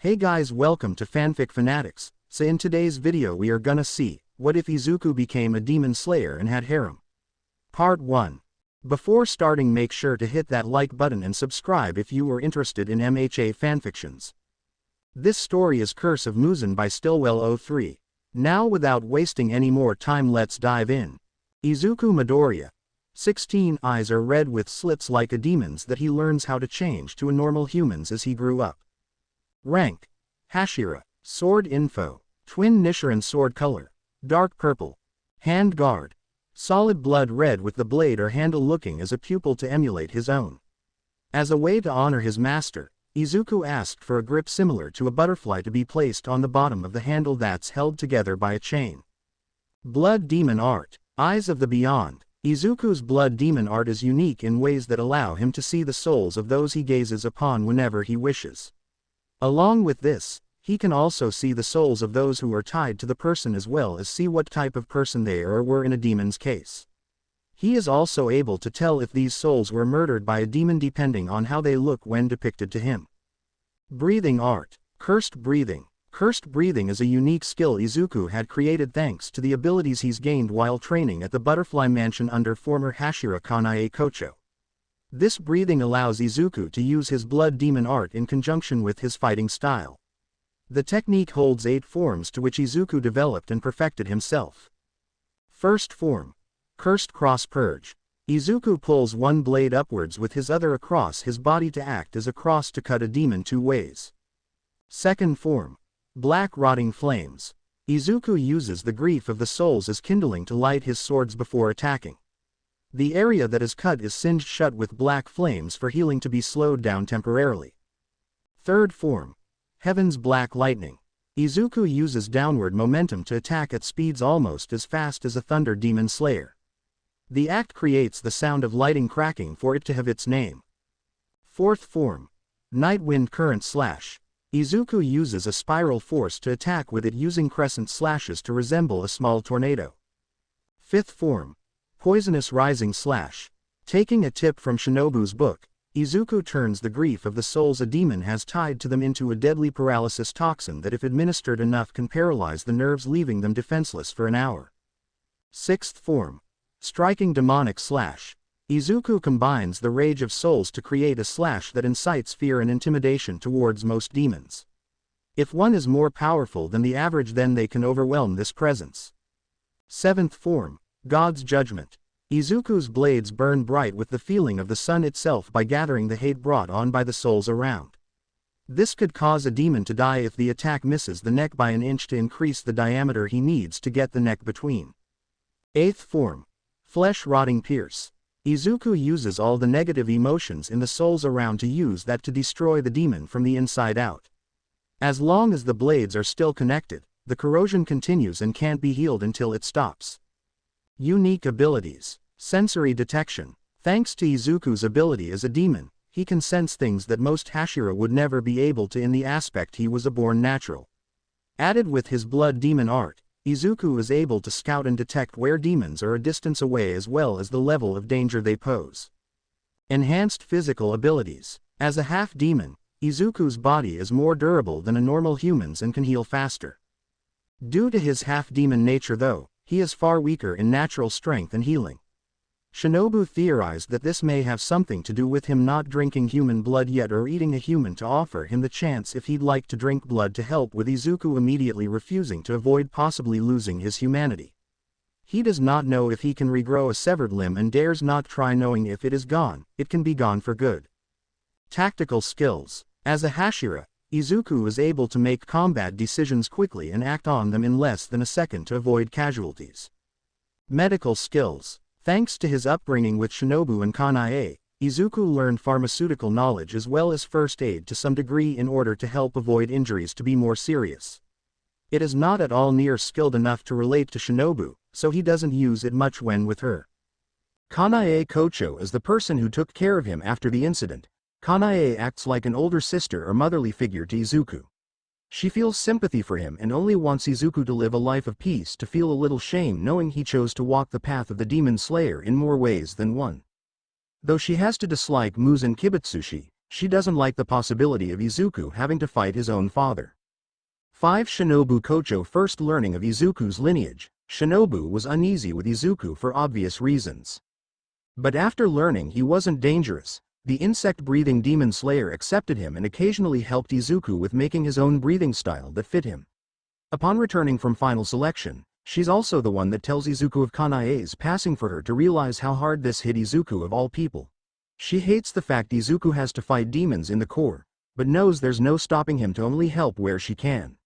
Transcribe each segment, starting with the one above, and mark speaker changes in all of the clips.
Speaker 1: Hey guys, welcome to Fanfic Fanatics. So in today's video we are gonna see, what if Izuku became a demon slayer and had harem? Part 1. Before starting, make sure to hit that like button and subscribe if you are interested in MHA fanfictions. This story is Curse of Muzan by Stillwell03. Now without wasting any more time, let's dive in. Izuku Midoriya. 16 eyes are red with slits like a demon's that he learns how to change to a normal humans as he grew up. Rank. Hashira. Sword info. Twin Nichiren sword color. Dark purple. Hand guard. Solid blood red with the blade or handle looking as a pupil to emulate his own. As a way to honor his master, Izuku asked for a grip similar to a butterfly to be placed on the bottom of the handle that's held together by a chain. Blood demon art. Eyes of the Beyond. Izuku's blood demon art is unique in ways that allow him to see the souls of those he gazes upon whenever he wishes. Along with this, he can also see the souls of those who are tied to the person as well as see what type of person they are or were in a demon's case. He is also able to tell if these souls were murdered by a demon depending on how they look when depicted to him. Breathing art. Cursed breathing. Cursed breathing is a unique skill Izuku had created thanks to the abilities he's gained while training at the Butterfly Mansion under former Hashira Kanae Kocho. This breathing allows Izuku to use his blood demon art in conjunction with his fighting style. The technique holds 8 forms to which Izuku developed and perfected himself. First form. Cursed Cross Purge. Izuku pulls one blade upwards with his other across his body to act as a cross to cut a demon 2 ways. Second form. Black Rotting Flames. Izuku uses the grief of the souls as kindling to light his swords before attacking. The area that is cut is singed shut with black flames for healing to be slowed down temporarily. Third form. Heaven's Black Lightning. Izuku uses downward momentum to attack at speeds almost as fast as a thunder demon slayer. The act creates the sound of lightning cracking for it to have its name. Fourth form. Night Wind Current Slash. Izuku uses a spiral force to attack with it using crescent slashes to resemble a small tornado. Fifth form. Poisonous Rising Slash. Taking a tip from Shinobu's book, Izuku turns the grief of the souls a demon has tied to them into a deadly paralysis toxin that if administered enough can paralyze the nerves, leaving them defenseless for an hour. Sixth form. Striking Demonic Slash. Izuku combines the rage of souls to create a slash that incites fear and intimidation towards most demons. If one is more powerful than the average, then they can overwhelm this presence. Seventh form. God's Judgment. Izuku's blades burn bright with the feeling of the sun itself by gathering the hate brought on by the souls around. This could cause a demon to die if the attack misses the neck by an inch to increase the diameter he needs to get the neck between. Eighth form. Flesh Rotting Pierce. Izuku uses all the negative emotions in the souls around to use that to destroy the demon from the inside out. As long as the blades are still connected, the corrosion continues and can't be healed until it stops. Unique abilities. Sensory Detection. Thanks to Izuku's ability as a demon, he can sense things that most Hashira would never be able to in the aspect he was a born natural. Added with his blood demon art, Izuku is able to scout and detect where demons are a distance away as well as the level of danger they pose. Enhanced Physical Abilities. As a half-demon, Izuku's body is more durable than a normal human's and can heal faster. Due to his half-demon nature though, he is far weaker in natural strength and healing. Shinobu theorized that this may have something to do with him not drinking human blood yet or eating a human to offer him the chance if he'd like to drink blood to help, with Izuku immediately refusing to avoid possibly losing his humanity. He does not know if he can regrow a severed limb and dares not try, knowing if it is gone, it can be gone for good. Tactical Skills. As a Hashira, Izuku is able to make combat decisions quickly and act on them in less than a second to avoid casualties. Medical Skills. Thanks to his upbringing with Shinobu and Kanae, Izuku learned pharmaceutical knowledge as well as first aid to some degree in order to help avoid injuries to be more serious. It is not at all near skilled enough to relate to Shinobu, so he doesn't use it much when with her. Kanae Kocho is the person who took care of him after the incident. Kanae acts like an older sister or motherly figure to Izuku. She feels sympathy for him and only wants Izuku to live a life of peace, to feel a little shame knowing he chose to walk the path of the demon slayer in more ways than one. Though she has to dislike Muzan Kibutsuji, She doesn't like the possibility of Izuku having to fight his own father. 5. Shinobu Kocho. First learning of Izuku's lineage, Shinobu was uneasy with Izuku for obvious reasons. But after learning he wasn't dangerous, the insect-breathing demon slayer accepted him and occasionally helped Izuku with making his own breathing style that fit him. Upon returning from final selection, she's also the one that tells Izuku of Kanae's passing for her to realize how hard this hit Izuku of all people. She hates the fact Izuku has to fight demons in the core, but knows there's no stopping him to only help where she can.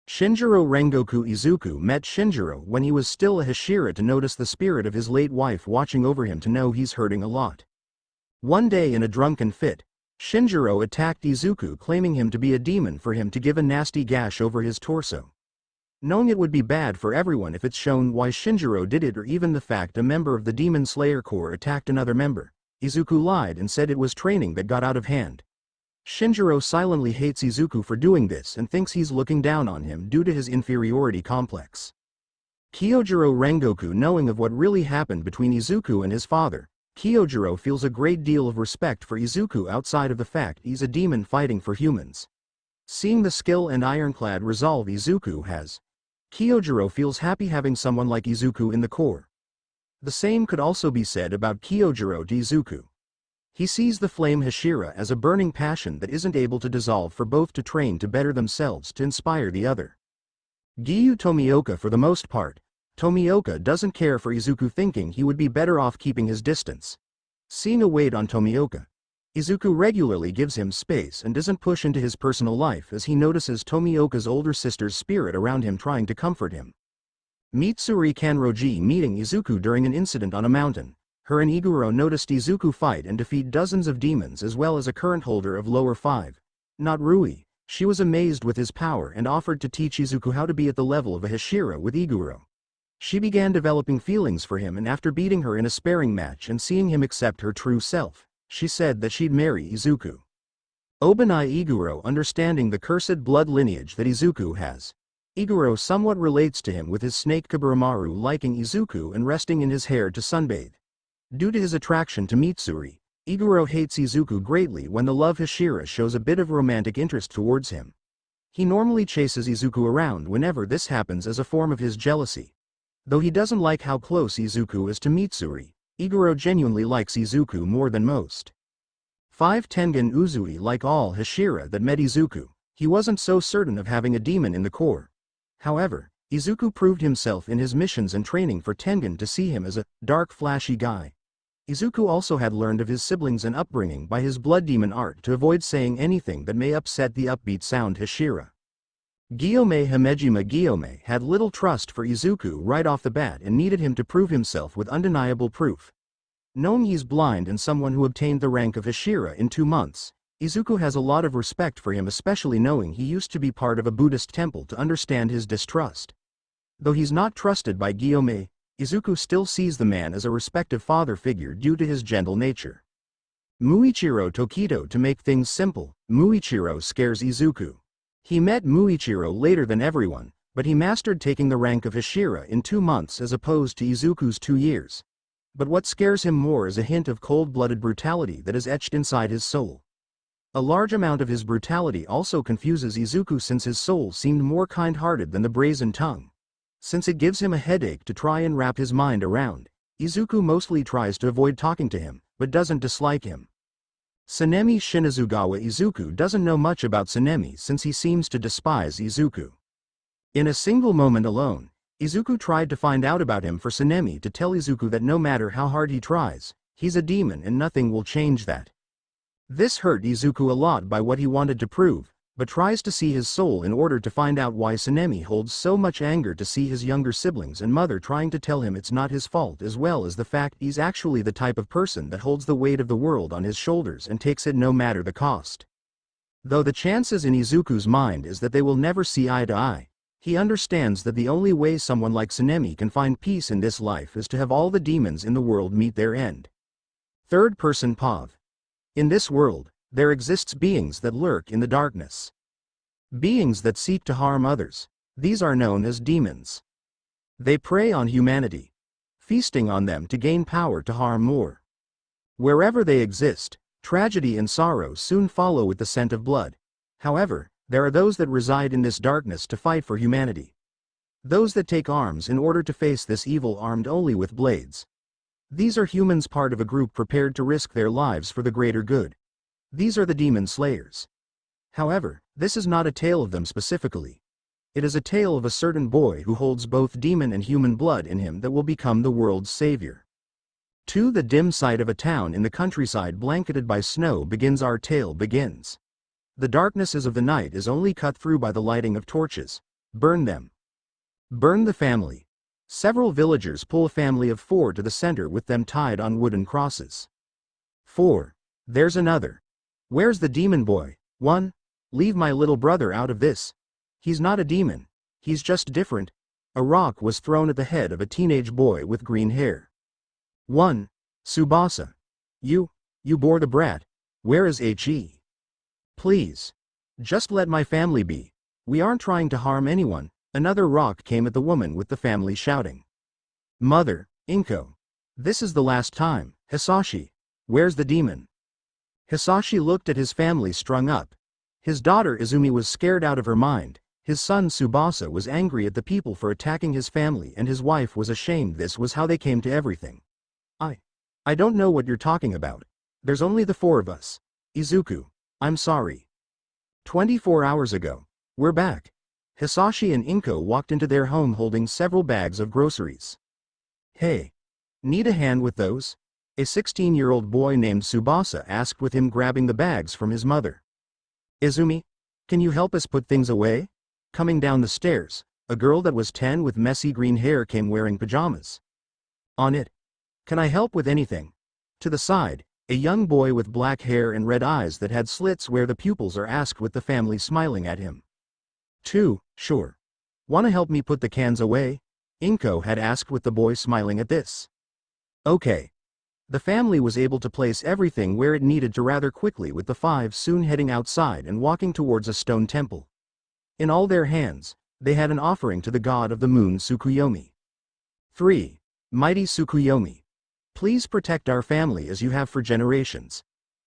Speaker 1: Shinjiro Rengoku. Izuku met Shinjiro when he was still a Hashira to notice the spirit of his late wife watching over him to know he's hurting a lot. One day in a drunken fit, Shinjiro attacked Izuku claiming him to be a demon for him to give a nasty gash over his torso. Knowing it would be bad for everyone if it's shown why Shinjiro did it or even the fact a member of the Demon Slayer Corps attacked another member, Izuku lied and said it was training that got out of hand. Shinjiro silently hates Izuku for doing this and thinks he's looking down on him due to his inferiority complex. Kyojiro Rengoku. Knowing of what really happened between Izuku and his father, Kyojiro feels a great deal of respect for Izuku outside of the fact he's a demon fighting for humans. Seeing the skill and ironclad resolve Izuku has, Kyojiro feels happy having someone like Izuku in the Corps. The same could also be said about Kyojiro to Izuku. He sees the flame Hashira as a burning passion that isn't able to dissolve for both to train to better themselves to inspire the other. Giyu Tomioka. For the most part, Tomioka doesn't care for Izuku, thinking he would be better off keeping his distance. Seeing a weight on Tomioka, Izuku regularly gives him space and doesn't push into his personal life as he notices Tomioka's older sister's spirit around him trying to comfort him. Mitsuri Kanroji. Meeting Izuku during an incident on a mountain, her and Iguro noticed Izuku fight and defeat dozens of demons as well as a current holder of lower 5. Not Rui. She was amazed with his power and offered to teach Izuku how to be at the level of a Hashira with Iguro. She began developing feelings for him, and after beating her in a sparring match and seeing him accept her true self, she said that she'd marry Izuku. Obanai Iguro. Understanding the cursed blood lineage that Izuku has, Iguro somewhat relates to him with his snake Kaburamaru liking Izuku and resting in his hair to sunbathe. Due to his attraction to Mitsuri, Iguro hates Izuku greatly when the love Hashira shows a bit of romantic interest towards him. He normally chases Izuku around whenever this happens as a form of his jealousy. Though he doesn't like how close Izuku is to Mitsuri, Iguro genuinely likes Izuku more than most. 5. Tengen Uzui. Like all Hashira that met Izuku, he wasn't so certain of having a demon in the Corps. However, Izuku proved himself in his missions and training for Tengen to see him as a dark, flashy guy. Izuku also had learned of his siblings and upbringing by his blood demon art to avoid saying anything that may upset the upbeat sound Hashira. Gyome Hamejima. Gyome had little trust for Izuku right off the bat and needed him to prove himself with undeniable proof. Knowing he's blind and someone who obtained the rank of Hashira in 2 months, Izuku has a lot of respect for him, especially knowing he used to be part of a Buddhist temple to understand his distrust. Though he's not trusted by Gyome, Izuku still sees the man as a respected father figure due to his gentle nature. Muichiro Tokito. To make things simple, Muichiro scares Izuku. He met Muichiro later than everyone, but he mastered taking the rank of Hashira in 2 months as opposed to Izuku's 2 years. But what scares him more is a hint of cold-blooded brutality that is etched inside his soul. A large amount of his brutality also confuses Izuku since his soul seemed more kind-hearted than the brazen tongue. Since it gives him a headache to try and wrap his mind around, Izuku mostly tries to avoid talking to him, but doesn't dislike him. Tsunemi Shinazugawa. Izuku doesn't know much about Tsunemi since he seems to despise Izuku. In a single moment alone, Izuku tried to find out about him for Tsunemi to tell Izuku that no matter how hard he tries, he's a demon and nothing will change that. This hurt Izuku a lot by what he wanted to prove, but tries to see his soul in order to find out why Tsunemi holds so much anger to see his younger siblings and mother trying to tell him it's not his fault, as well as the fact he's actually the type of person that holds the weight of the world on his shoulders and takes it no matter the cost. Though the chances in Izuku's mind is that they will never see eye to eye, he understands that the only way someone like Tsunemi can find peace in this life is to have all the demons in the world meet their end. Third person POV. In this world, there exists beings that lurk in the darkness. Beings that seek to harm others. These are known as demons. They prey on humanity, feasting on them to gain power to harm more. Wherever they exist, Tragedy and sorrow soon follow with the scent of blood. However, there are those that reside in this darkness to fight for humanity. Those that take arms in order to face this evil armed only with blades. These are humans, part of a group prepared to risk their lives for the greater good. These are the demon slayers. However, this is not a tale of them specifically. It is a tale of a certain boy who holds both demon and human blood in him that will become the world's savior. To the dim sight of a town in the countryside blanketed by snow begins our tale begins. The darknesses of the night is only cut through by the lighting of torches. Burn them. Burn the family. Several villagers pull a family of 4 to the center with them tied on wooden crosses. 4. There's another. Where's the demon boy? 1. Leave my little brother out of this. He's not a demon. He's just different. A rock was thrown at the head of a teenage boy with green hair. 1. Tsubasa. You bore the brat. Where is He? Please. Just let my family be. We aren't trying to harm anyone. Another rock came at the woman with the family shouting. Mother, Inko. This is the last time. Hisashi. Where's the demon? Hisashi looked at his family strung up. His daughter Izumi was scared out of her mind. His son Tsubasa was angry at the people for attacking his family, and his wife was ashamed. This was how they came to everything. I don't know what you're talking about. There's only the 4 of us. Izuku, I'm sorry. 24 hours ago. We're back. Hisashi and Inko walked into their home holding several bags of groceries. Hey. Need a hand with those? A 16-year-old boy named Tsubasa asked, with him grabbing the bags from his mother. Izumi, can you help us put things away? Coming down the stairs, a girl that was 10 with messy green hair came wearing pajamas. On it. Can I help with anything? To the side, a young boy with black hair and red eyes that had slits where the pupils are asked, with the family smiling at him. 2. Sure. Wanna help me put the cans away? Inko had asked, with the boy smiling at this. Okay. The family was able to place everything where it needed to rather quickly, with the 5 soon heading outside and walking towards a stone temple. In all their hands, they had an offering to the god of the moon Tsukuyomi. 3. Mighty Tsukuyomi. Please protect our family as you have for generations.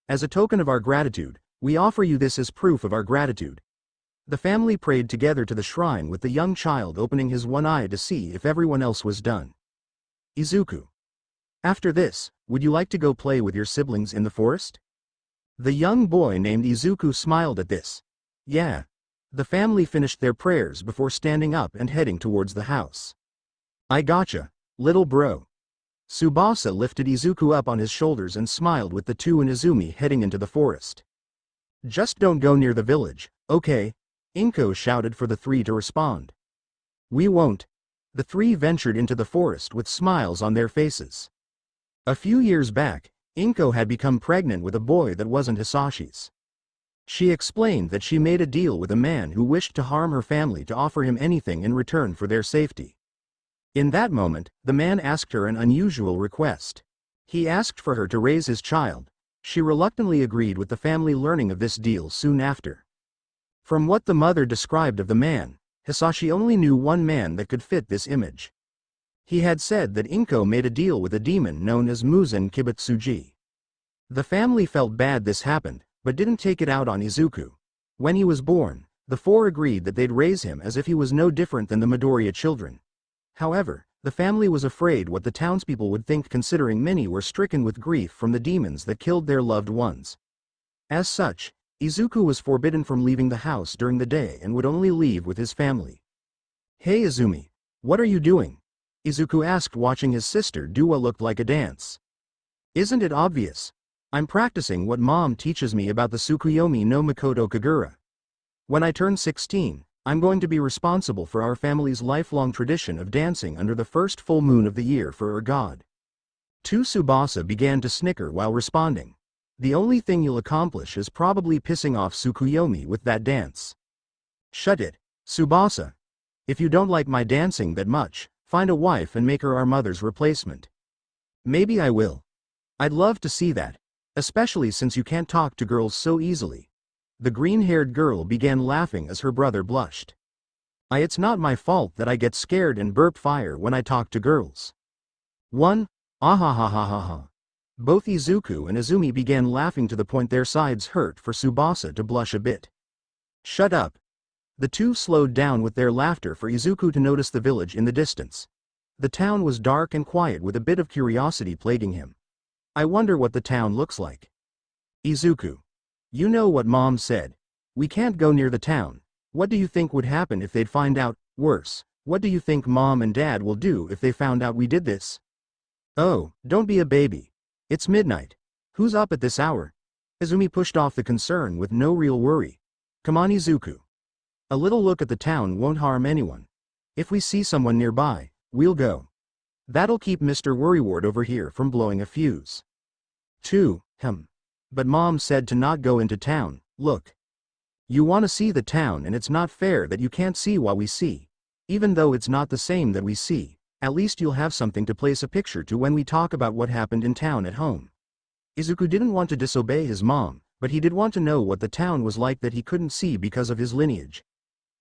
Speaker 1: As a token of our gratitude, we offer you this as proof of our gratitude. The family prayed together to the shrine, with the young child opening his one eye to see if everyone else was done. Izuku. After this, would you like to go play with your siblings in the forest? The young boy named Izuku smiled at this. Yeah. The family finished their prayers before standing up and heading towards the house. I gotcha, little bro. Tsubasa lifted Izuku up on his shoulders and smiled, with the 2 and Izumi heading into the forest. Just don't go near the village, okay? Inko shouted for the 3 to respond. We won't. The 3 ventured into the forest with smiles on their faces. A few years back, Inko had become pregnant with a boy that wasn't Hisashi's. She explained that she made a deal with a man who wished to harm her family to offer him anything in return for their safety. In that moment, the man asked her an unusual request. He asked for her to raise his child. She reluctantly agreed, with the family learning of this deal soon after. From what the mother described of the man, Hisashi only knew one man that could fit this image. He had said that Inko made a deal with a demon known as Muzan Kibutsuji. The family felt bad this happened, but didn't take it out on Izuku. When he was born, the 4 agreed that they'd raise him as if he was no different than the Midoriya children. However, the family was afraid what the townspeople would think, considering many were stricken with grief from the demons that killed their loved ones. As such, Izuku was forbidden from leaving the house during the day and would only leave with his family. Hey Izumi, what are you doing? Izuku asked, watching his sister do what looked like a dance. Isn't it obvious? I'm practicing what mom teaches me about the Tsukuyomi no Mikoto Kagura. When I turn 16, I'm going to be responsible for our family's lifelong tradition of dancing under the first full moon of the year for our god. Tsubasa began to snicker while responding. The only thing you'll accomplish is probably pissing off Tsukuyomi with that dance. Shut it, Tsubasa. If you don't like my dancing that much, find a wife and make her our mother's replacement. Maybe I will. I'd love to see that, especially since you can't talk to girls so easily. The green-haired girl began laughing as her brother blushed. It's not my fault that I get scared and burp fire when I talk to girls. 1. Ah ha ha ha ha ha. Both Izuku and Izumi began laughing to the point their sides hurt for Tsubasa to blush a bit. Shut up. The two slowed down with their laughter for Izuku to notice the village in the distance. The town was dark and quiet with a bit of curiosity plaguing him. I wonder what the town looks like. Izuku. You know what Mom said. We can't go near the town. What do you think would happen if they'd find out? Worse, what do you think Mom and Dad will do if they found out we did this? Oh, don't be a baby. It's midnight. Who's up at this hour? Izumi pushed off the concern with no real worry. Come on, Izuku. A little look at the town won't harm anyone. If we see someone nearby, we'll go. That'll keep Mr. Worrywart over here from blowing a fuse. 2. But Mom said to not go into town. Look. You want to see the town and it's not fair that you can't see what we see. Even though it's not the same that we see, at least you'll have something to place a picture to when we talk about what happened in town at home. Izuku didn't want to disobey his mom, but he did want to know what the town was like that he couldn't see because of his lineage.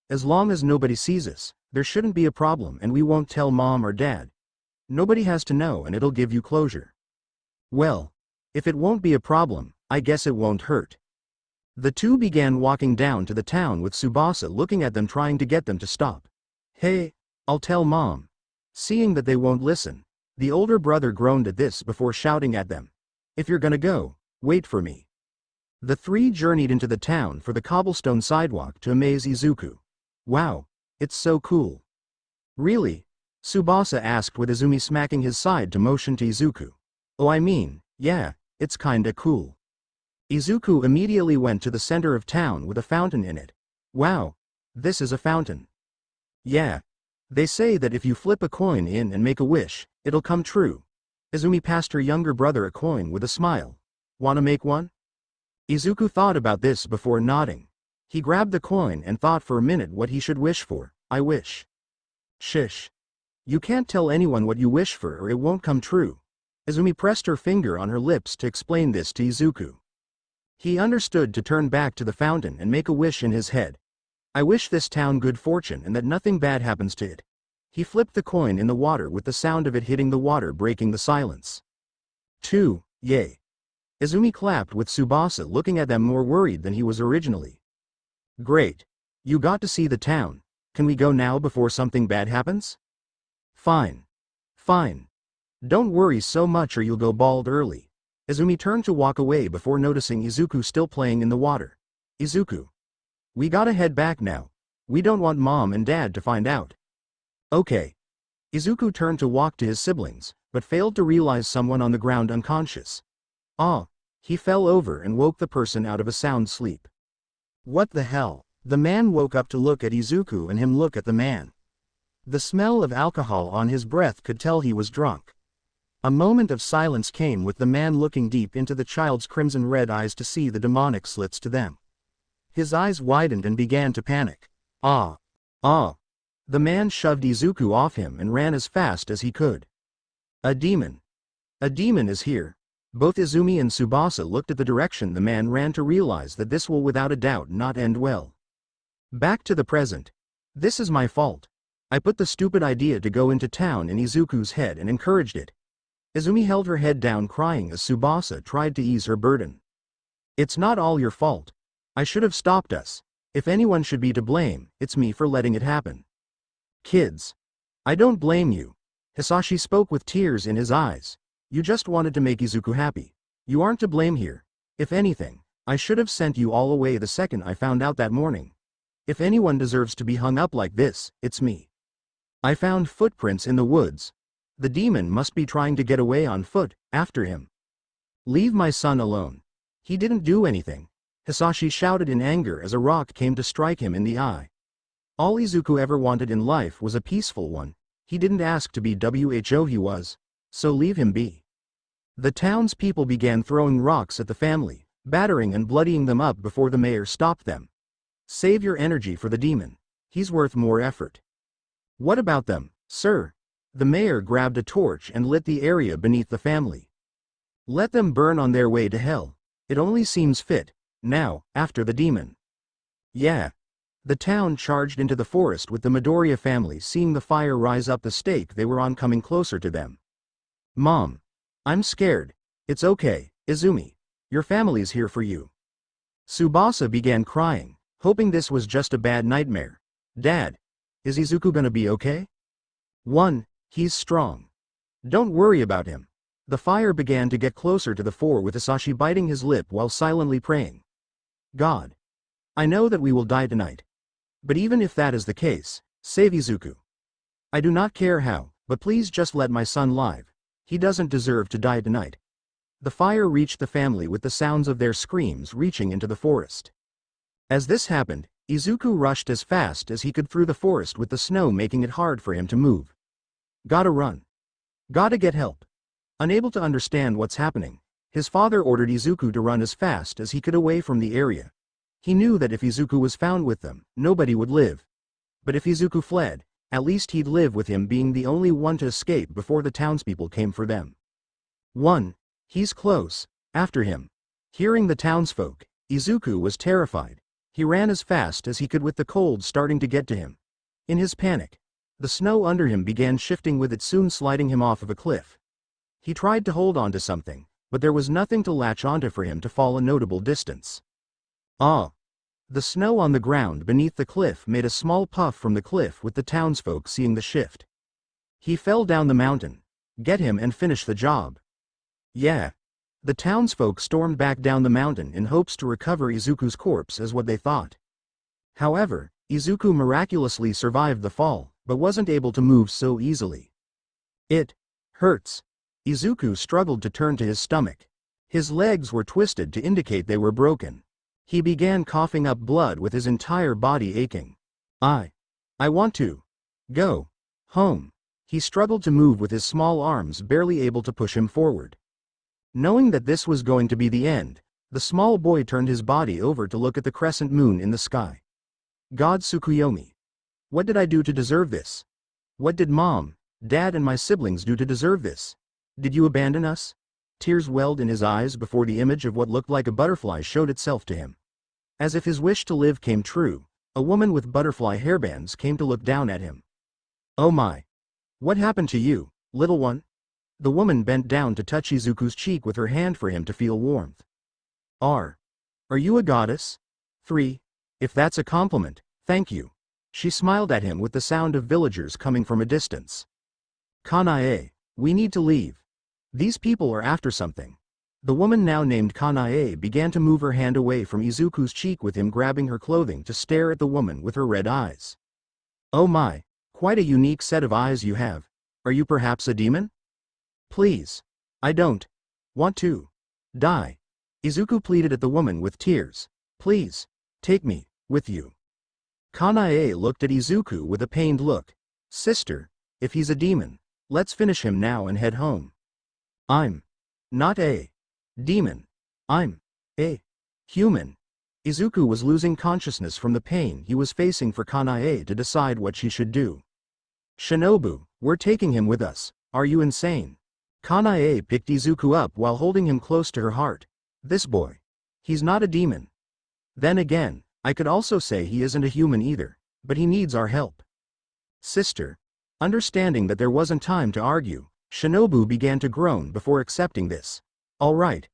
Speaker 1: As long as nobody sees us, there shouldn't be a problem and we won't tell Mom or Dad. Nobody has to know and it'll give you closure. Well, if it won't be a problem, I guess it won't hurt. The two began walking down to the town with Tsubasa looking at them trying to get them to stop. Hey, I'll tell Mom. Seeing that they won't listen, the older brother groaned at this before shouting at them. If you're gonna go, wait for me. The three journeyed into the town for the cobblestone sidewalk to amaze Izuku. Wow, it's so cool. Really? Tsubasa asked with Izumi smacking his side to motion to Izuku. Oh, I mean, yeah, it's kinda cool. Izuku immediately went to the center of town with a fountain in it. Wow, this is a fountain. Yeah. They say that if you flip a coin in and make a wish, it'll come true. Izumi passed her younger brother a coin with a smile. Wanna make one? Izuku thought about this before nodding. He grabbed the coin and thought for a minute what he should wish for. I wish. Shish. You can't tell anyone what you wish for or it won't come true. Izumi pressed her finger on her lips to explain this to Izuku. He understood to turn back to the fountain and make a wish in his head. I wish this town good fortune and that nothing bad happens to it. He flipped the coin in the water with the sound of it hitting the water breaking the silence. 2. Yay. Izumi clapped with Tsubasa looking at them more worried than he was originally. Great. You got to see the town. Can we go now before something bad happens? Fine. Fine. Don't worry so much or you'll go bald early. Izumi turned to walk away before noticing Izuku still playing in the water. Izuku. We gotta head back now. We don't want Mom and Dad to find out. Okay. Izuku turned to walk to his siblings, but failed to realize someone on the ground unconscious. Ah. He fell over and woke the person out of a sound sleep. What the hell? The man woke up to look at Izuku and him look at the man. The smell of alcohol on his breath could tell he was drunk. A moment of silence came with the man looking deep into the child's crimson red eyes to see the demonic slits to them. His eyes widened and began to panic. Ah. Ah. The man shoved Izuku off him and ran as fast as he could. A demon. A demon is here. Both Izumi and Tsubasa looked at the direction the man ran to realize that this will without a doubt not end well. Back to the present. This is my fault. I put the stupid idea to go into town in Izuku's head and encouraged it. Izumi held her head down crying as Tsubasa tried to ease her burden. It's not all your fault. I should have stopped us. If anyone should be to blame, it's me for letting it happen. Kids. I don't blame you. Hisashi spoke with tears in his eyes. You just wanted to make Izuku happy. You aren't to blame here. If anything, I should have sent you all away the second I found out that morning. If anyone deserves to be hung up like this, it's me. I found footprints in the woods. The demon must be trying to get away on foot, after him. Leave my son alone. He didn't do anything. Hisashi shouted in anger as a rock came to strike him in the eye. All Izuku ever wanted in life was a peaceful one. He didn't ask to be who he was. So leave him be. The townspeople began throwing rocks at the family, battering and bloodying them up before the mayor stopped them. Save your energy for the demon. He's worth more effort. What about them, sir? The mayor grabbed a torch and lit the area beneath the family. Let them burn on their way to hell. It only seems fit, now, after the demon. Yeah. The town charged into the forest with the Midoriya family seeing the fire rise up the stake they were on coming closer to them. Mom. I'm scared. It's okay, Izumi. Your family's here for you. Tsubasa began crying, hoping this was just a bad nightmare. Dad, is Izuku gonna be okay? 1. He's strong. Don't worry about him. The fire began to get closer to the 4 with Isashi biting his lip while silently praying. God. I know that we will die tonight. But even if that is the case, save Izuku. I do not care how, but please just let my son live. He doesn't deserve to die tonight. The fire reached the family with the sounds of their screams reaching into the forest. As this happened, Izuku rushed as fast as he could through the forest with the snow making it hard for him to move. Gotta run. Gotta get help. Unable to understand what's happening, his father ordered Izuku to run as fast as he could away from the area. He knew that if Izuku was found with them, nobody would live. But if Izuku fled, at least he'd live with him being the only one to escape before the townspeople came for them. 1. He's close. After him. Hearing the townsfolk, Izuku was terrified. He ran as fast as he could with the cold starting to get to him. In his panic, the snow under him began shifting with it soon sliding him off of a cliff. He tried to hold on to something, but there was nothing to latch onto for him to fall a notable distance. Ah! The snow on the ground beneath the cliff made a small puff from the cliff with the townsfolk seeing the shift. He fell down the mountain. Get him and finish the job. Yeah. The townsfolk stormed back down the mountain in hopes to recover Izuku's corpse as what they thought. However, Izuku miraculously survived the fall, but wasn't able to move so easily. It hurts. Izuku struggled to turn to his stomach. His legs were twisted to indicate they were broken. He began coughing up blood with his entire body aching. I want to go home. He struggled to move with his small arms barely able to push him forward. Knowing that this was going to be the end, the small boy turned his body over to look at the crescent moon in the sky. God Tsukuyomi. What did I do to deserve this? What did Mom, Dad and my siblings do to deserve this? Did you abandon us? Tears welled in his eyes before the image of what looked like a butterfly showed itself to him. As if his wish to live came true, a woman with butterfly hairbands came to look down at him. Oh my! What happened to you, little one? The woman bent down to touch Izuku's cheek with her hand for him to feel warmth. Are you a goddess? 3. If that's a compliment, thank you. She smiled at him with the sound of villagers coming from a distance. Kanae, we need to leave. These people are after something. The woman now named Kanae began to move her hand away from Izuku's cheek with him grabbing her clothing to stare at the woman with her red eyes. Oh my, quite a unique set of eyes you have. Are you perhaps a demon? Please. I don't want to die. Izuku pleaded at the woman with tears. Please, take me with you. Kanae looked at Izuku with a pained look. Sister, if he's a demon, let's finish him now and head home. I'm not a demon. I'm a human. Izuku was losing consciousness from the pain he was facing for Kanae to decide what she should do. Shinobu, we're taking him with us. Are you insane? Kanae picked Izuku up while holding him close to her heart. This boy. He's not a demon. Then again, I could also say he isn't a human either, but he needs our help. Sister. Understanding that there wasn't time to argue, Shinobu began to groan before accepting this. All right.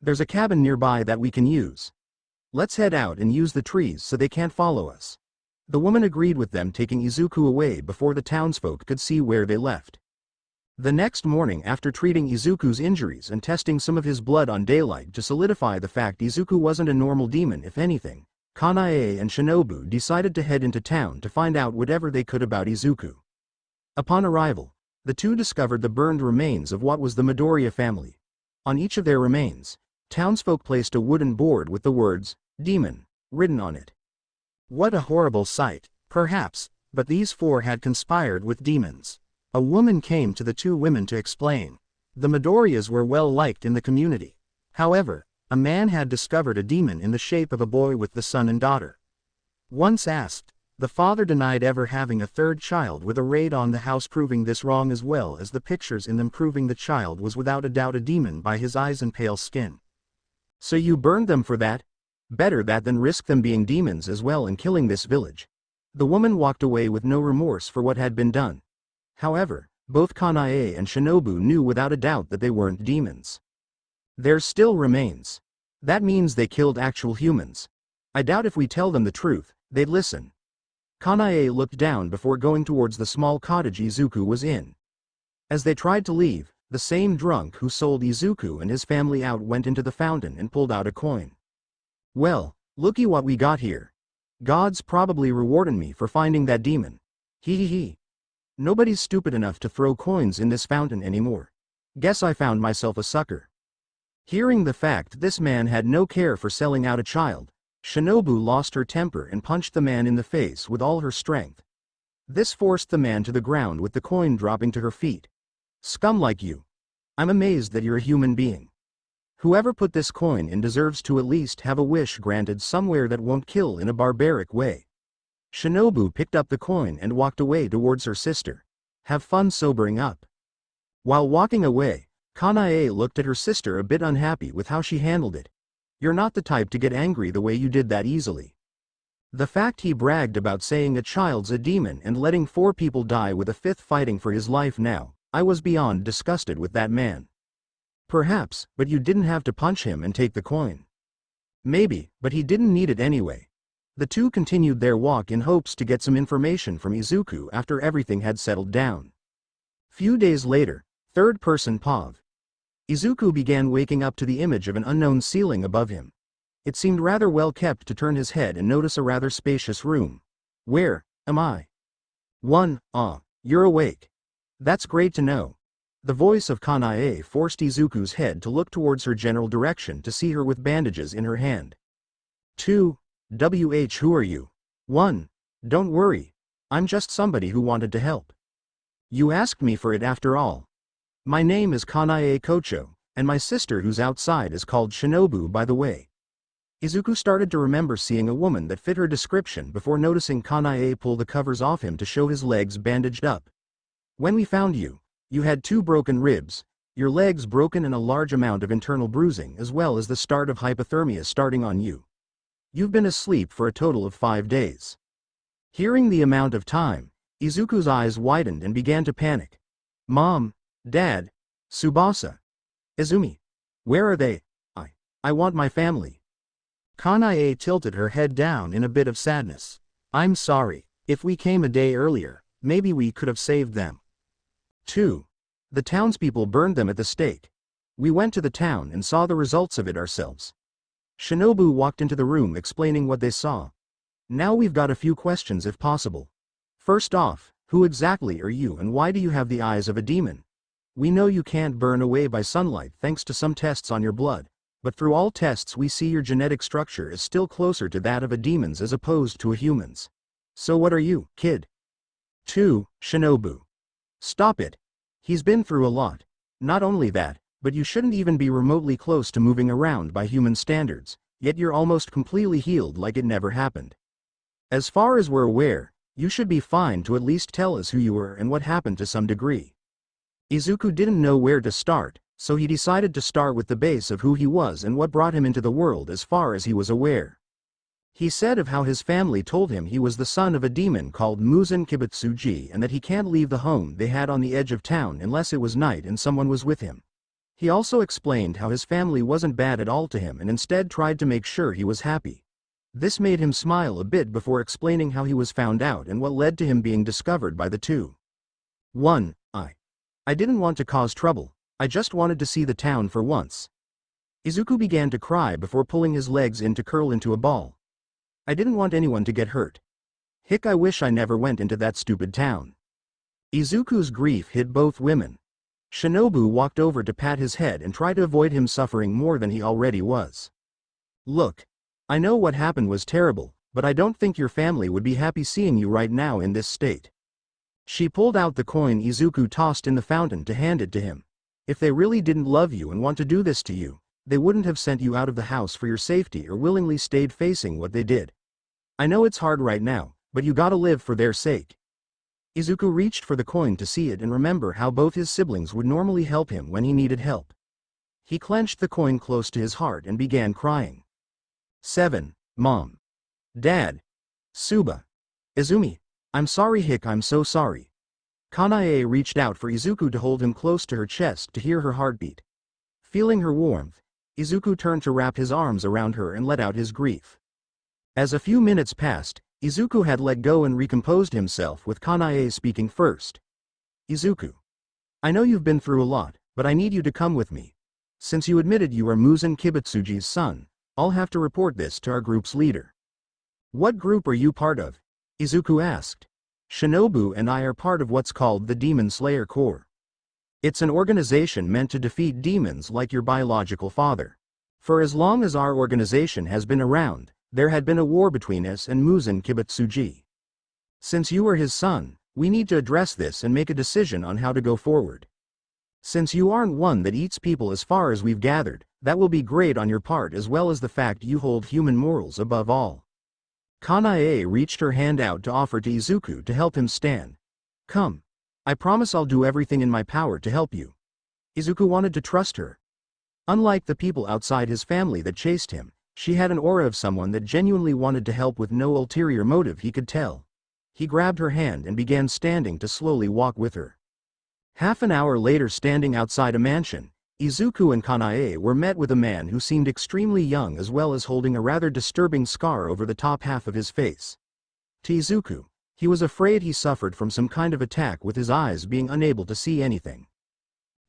Speaker 1: There's a cabin nearby that we can use. Let's head out and use the trees so they can't follow us. The woman agreed with them, taking Izuku away before the townsfolk could see where they left. The next morning, after treating Izuku's injuries and testing some of his blood on daylight to solidify the fact Izuku wasn't a normal demon if anything, Kanae and Shinobu decided to head into town to find out whatever they could about Izuku. Upon arrival, the two discovered the burned remains of what was the Midoriya family. On each of their remains, townsfolk placed a wooden board with the words, "Demon," written on it. What a horrible sight, perhaps, but these 4 had conspired with demons. A woman came to the 2 women to explain. The Midoriyas were well liked in the community. However, a man had discovered a demon in the shape of a boy with the son and daughter. Once asked, the father denied ever having a 3rd child, with a raid on the house proving this wrong as well as the pictures in them proving the child was without a doubt a demon by his eyes and pale skin. So you burned them for that? Better that than risk them being demons as well and killing this village. The woman walked away with no remorse for what had been done. However, both Kanae and Shinobu knew without a doubt that they weren't demons. There's still remains. That means they killed actual humans. I doubt if we tell them the truth, they'd listen. Kanae looked down before going towards the small cottage Izuku was in. As they tried to leave, the same drunk who sold Izuku and his family out went into the fountain and pulled out a coin. Well, looky what we got here. God's probably rewarding me for finding that demon. Hee hee hee. Nobody's stupid enough to throw coins in this fountain anymore. Guess I found myself a sucker. Hearing the fact this man had no care for selling out a child, Shinobu lost her temper and punched the man in the face with all her strength. This forced the man to the ground with the coin dropping to her feet. Scum like you. I'm amazed that you're a human being. Whoever put this coin in deserves to at least have a wish granted somewhere that won't kill in a barbaric way. Shinobu picked up the coin and walked away towards her sister. Have fun sobering up. While walking away, Kanae looked at her sister a bit unhappy with how she handled it. You're not the type to get angry the way you did that easily. The fact he bragged about saying a child's a demon and letting 4 people die with a 5th fighting for his life now, I was beyond disgusted with that man. Perhaps, but you didn't have to punch him and take the coin. Maybe, but he didn't need it anyway. The two continued their walk in hopes to get some information from Izuku after everything had settled down. Few days later, third-person POV. Izuku began waking up to the image of an unknown ceiling above him. It seemed rather well kept to turn his head and notice a rather spacious room. Where am I? 1. You're awake. That's great to know. The voice of Kanae forced Izuku's head to look towards her general direction to see her with bandages in her hand. 2. Who are you? 1. Don't worry. I'm just somebody who wanted to help. You asked me for it after all. My name is Kanae Kocho, and my sister who's outside is called Shinobu by the way. Izuku started to remember seeing a woman that fit her description before noticing Kanae pull the covers off him to show his legs bandaged up. When we found you, you had 2 broken ribs, your legs broken and a large amount of internal bruising as well as the start of hypothermia starting on you. You've been asleep for a total of 5 days. Hearing the amount of time, Izuku's eyes widened and began to panic. Mom, Dad, Tsubasa, Izumi. Where are they? I want my family. Kanae tilted her head down in a bit of sadness. I'm sorry, if we came a day earlier, maybe we could have saved them. 2. The townspeople burned them at the stake. We went to the town and saw the results of it ourselves. Shinobu walked into the room explaining what they saw. Now we've got a few questions if possible. First off, who exactly are you and why do you have the eyes of a demon? We know you can't burn away by sunlight thanks to some tests on your blood, but through all tests we see your genetic structure is still closer to that of a demon's as opposed to a human's. So what are you, kid? 2. Shinobu. Stop it. He's been through a lot. Not only that, but you shouldn't even be remotely close to moving around by human standards, yet you're almost completely healed like it never happened. As far as we're aware, you should be fine to at least tell us who you were and what happened to some degree. Izuku didn't know where to start, so he decided to start with the base of who he was and what brought him into the world as far as he was aware. He said of how his family told him he was the son of a demon called Muzan Kibutsuji and that he can't leave the home they had on the edge of town unless it was night and someone was with him. He also explained how his family wasn't bad at all to him and instead tried to make sure he was happy. This made him smile a bit before explaining how he was found out and what led to him being discovered by the two. 1. I didn't want to cause trouble, I just wanted to see the town for once. Izuku began to cry before pulling his legs in to curl into a ball. I didn't want anyone to get hurt. I wish I never went into that stupid town. Izuku's grief hit both women. Shinobu walked over to pat his head and try to avoid him suffering more than he already was. Look, I know what happened was terrible, but I don't think your family would be happy seeing you right now in this state. She pulled out the coin Izuku tossed in the fountain to hand it to him. If they really didn't love you and want to do this to you, they wouldn't have sent you out of the house for your safety or willingly stayed facing what they did. I know it's hard right now, but you gotta live for their sake. Izuku reached for the coin to see it and remember how both his siblings would normally help him when he needed help. He clenched the coin close to his heart and began crying. 7. Mom. Dad. Suba. Izumi. I'm sorry I'm so sorry. Kanae reached out for Izuku to hold him close to her chest to hear her heartbeat. Feeling her warmth, Izuku turned to wrap his arms around her and let out his grief. As a few minutes passed, Izuku had let go and recomposed himself, with Kanae speaking first. Izuku. I know you've been through a lot, but I need you to come with me. Since you admitted you are Muzan Kibutsuji's son, I'll have to report this to our group's leader. What group are you part of? Izuku asked. Shinobu and I are part of what's called the Demon Slayer Corps. It's an organization meant to defeat demons like your biological father. For as long as our organization has been around, there had been a war between us and Muzan Kibutsuji. Since you are his son, we need to address this and make a decision on how to go forward. Since you aren't one that eats people as far as we've gathered, that will be great on your part, as well as the fact you hold human morals above all. Kanae reached her hand out to offer to Izuku to help him stand. Come. I promise I'll do everything in my power to help you. Izuku wanted to trust her. Unlike the people outside his family that chased him, she had an aura of someone that genuinely wanted to help with no ulterior motive, he could tell. He grabbed her hand and began standing to slowly walk with her. Half an hour later, standing outside a mansion, Izuku and Kanae were met with a man who seemed extremely young, as well as holding a rather disturbing scar over the top half of his face. To Izuku, he was afraid he suffered from some kind of attack, with his eyes being unable to see anything.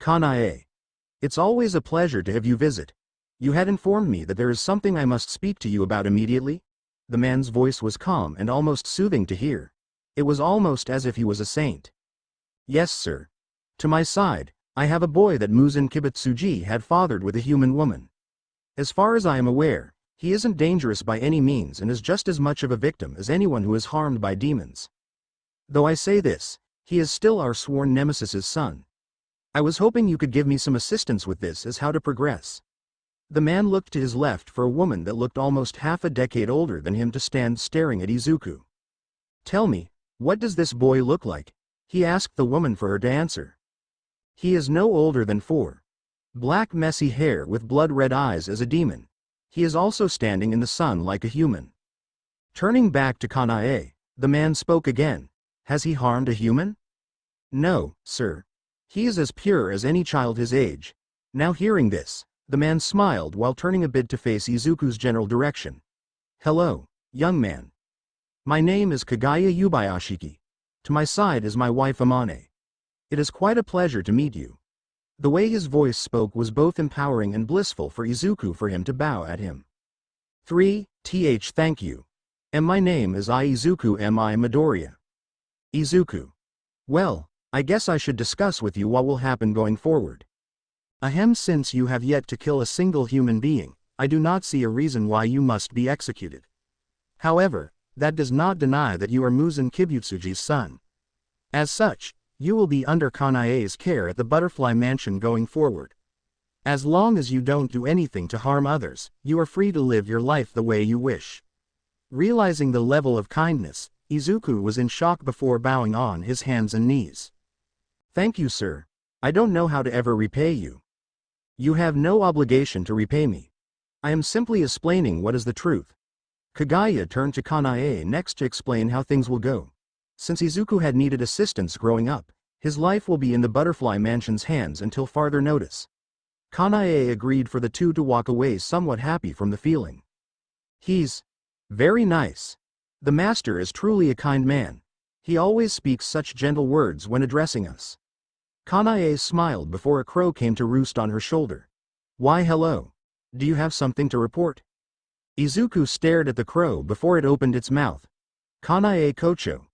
Speaker 1: Kanae. It's always a pleasure to have you visit. You had informed me that there is something I must speak to you about immediately? The man's voice was calm and almost soothing to hear. It was almost as if he was a saint. Yes, sir. To my side, I have a boy that Muzan Kibutsuji had fathered with a human woman. As far as I am aware, he isn't dangerous by any means and is just as much of a victim as anyone who is harmed by demons. Though I say this, he is still our sworn nemesis's son. I was hoping you could give me some assistance with this, as how to progress. The man looked to his left for a woman that looked almost half a decade older than him to stand staring at Izuku. Tell me, what does this boy look like? He asked the woman for her to answer. He is no older than 4. Black messy hair with blood-red eyes as a demon. He is also standing in the sun like a human. Turning back to Kanae, the man spoke again. Has he harmed a human? No, sir. He is as pure as any child his age. Now hearing this, the man smiled while turning a bit to face Izuku's general direction. Hello, young man. My name is Kagaya Yubayashiki. To my side is my wife Amane. It is quite a pleasure to meet you. The way his voice spoke was both empowering and blissful for Izuku for him to bow at him. 3th Thank you. And my name is Izuku Midoriya. Izuku. Well, I guess I should discuss with you what will happen going forward. Ahem, since you have yet to kill a single human being, I do not see a reason why you must be executed. However, that does not deny that you are Muzan Kibutsuji's son. As such, you will be under Kanae's care at the Butterfly Mansion going forward. As long as you don't do anything to harm others, you are free to live your life the way you wish. Realizing the level of kindness, Izuku was in shock before bowing on his hands and knees. Thank you, sir. I don't know how to ever repay you. You have no obligation to repay me. I am simply explaining what is the truth. Kagaya turned to Kanae next to explain how things will go. Since Izuku had needed assistance growing up, his life will be in the Butterfly Mansion's hands until farther notice. Kanae agreed for the two to walk away, somewhat happy from the feeling. He's very nice. The master is truly a kind man. He always speaks such gentle words when addressing us. Kanae smiled before a crow came to roost on her shoulder. Why, hello. Do you have something to report? Izuku stared at the crow before it opened its mouth. Kanae Kocho.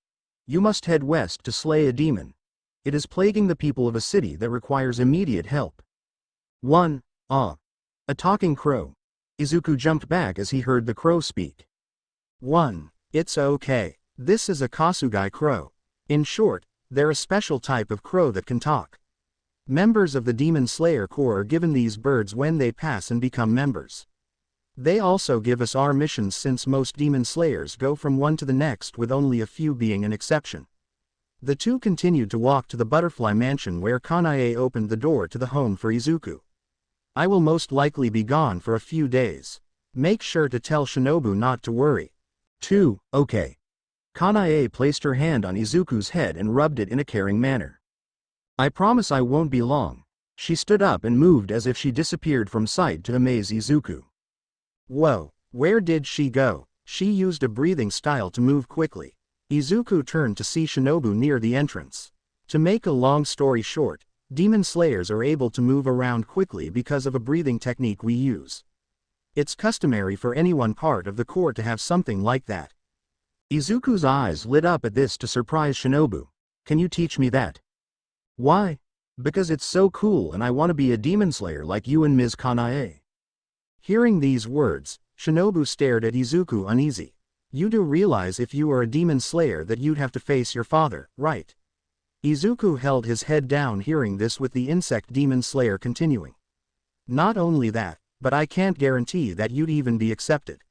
Speaker 1: You must head west to slay a demon. It is plaguing the people of a city that requires immediate help. 1. A talking crow. Izuku jumped back as he heard the crow speak. 1. It's okay. This is a Kasugai crow. In short, they're a special type of crow that can talk. Members of the Demon Slayer Corps are given these birds when they pass and become members. They also give us our missions, since most demon slayers go from one to the next, with only a few being an exception. The two continued to walk to the Butterfly Mansion, where Kanae opened the door to the home for Izuku. I will most likely be gone for a few days. Make sure to tell Shinobu not to worry. 2. Okay. Kanae placed her hand on Izuku's head and rubbed it in a caring manner. I promise I won't be long.
Speaker 2: She stood up and moved as if she disappeared from sight to amaze Izuku.
Speaker 1: Whoa, where did she go? She used a breathing style to move quickly. Izuku turned to see Shinobu near the entrance. To make a long story short, demon slayers are able to move around quickly because of a breathing technique we use. It's customary for any one part of the court to have something like that.
Speaker 2: Izuku's eyes lit up at this to surprise Shinobu. Can you teach me that? Why? Because it's so cool and I want to be a demon slayer like you and Ms. Kanae.
Speaker 1: Hearing these words, Shinobu stared at Izuku uneasy. You do realize if you are a demon slayer that you'd have to face your father, right? Izuku held his head down hearing this with the insect demon slayer continuing. Not only that, but I can't guarantee that you'd even be accepted.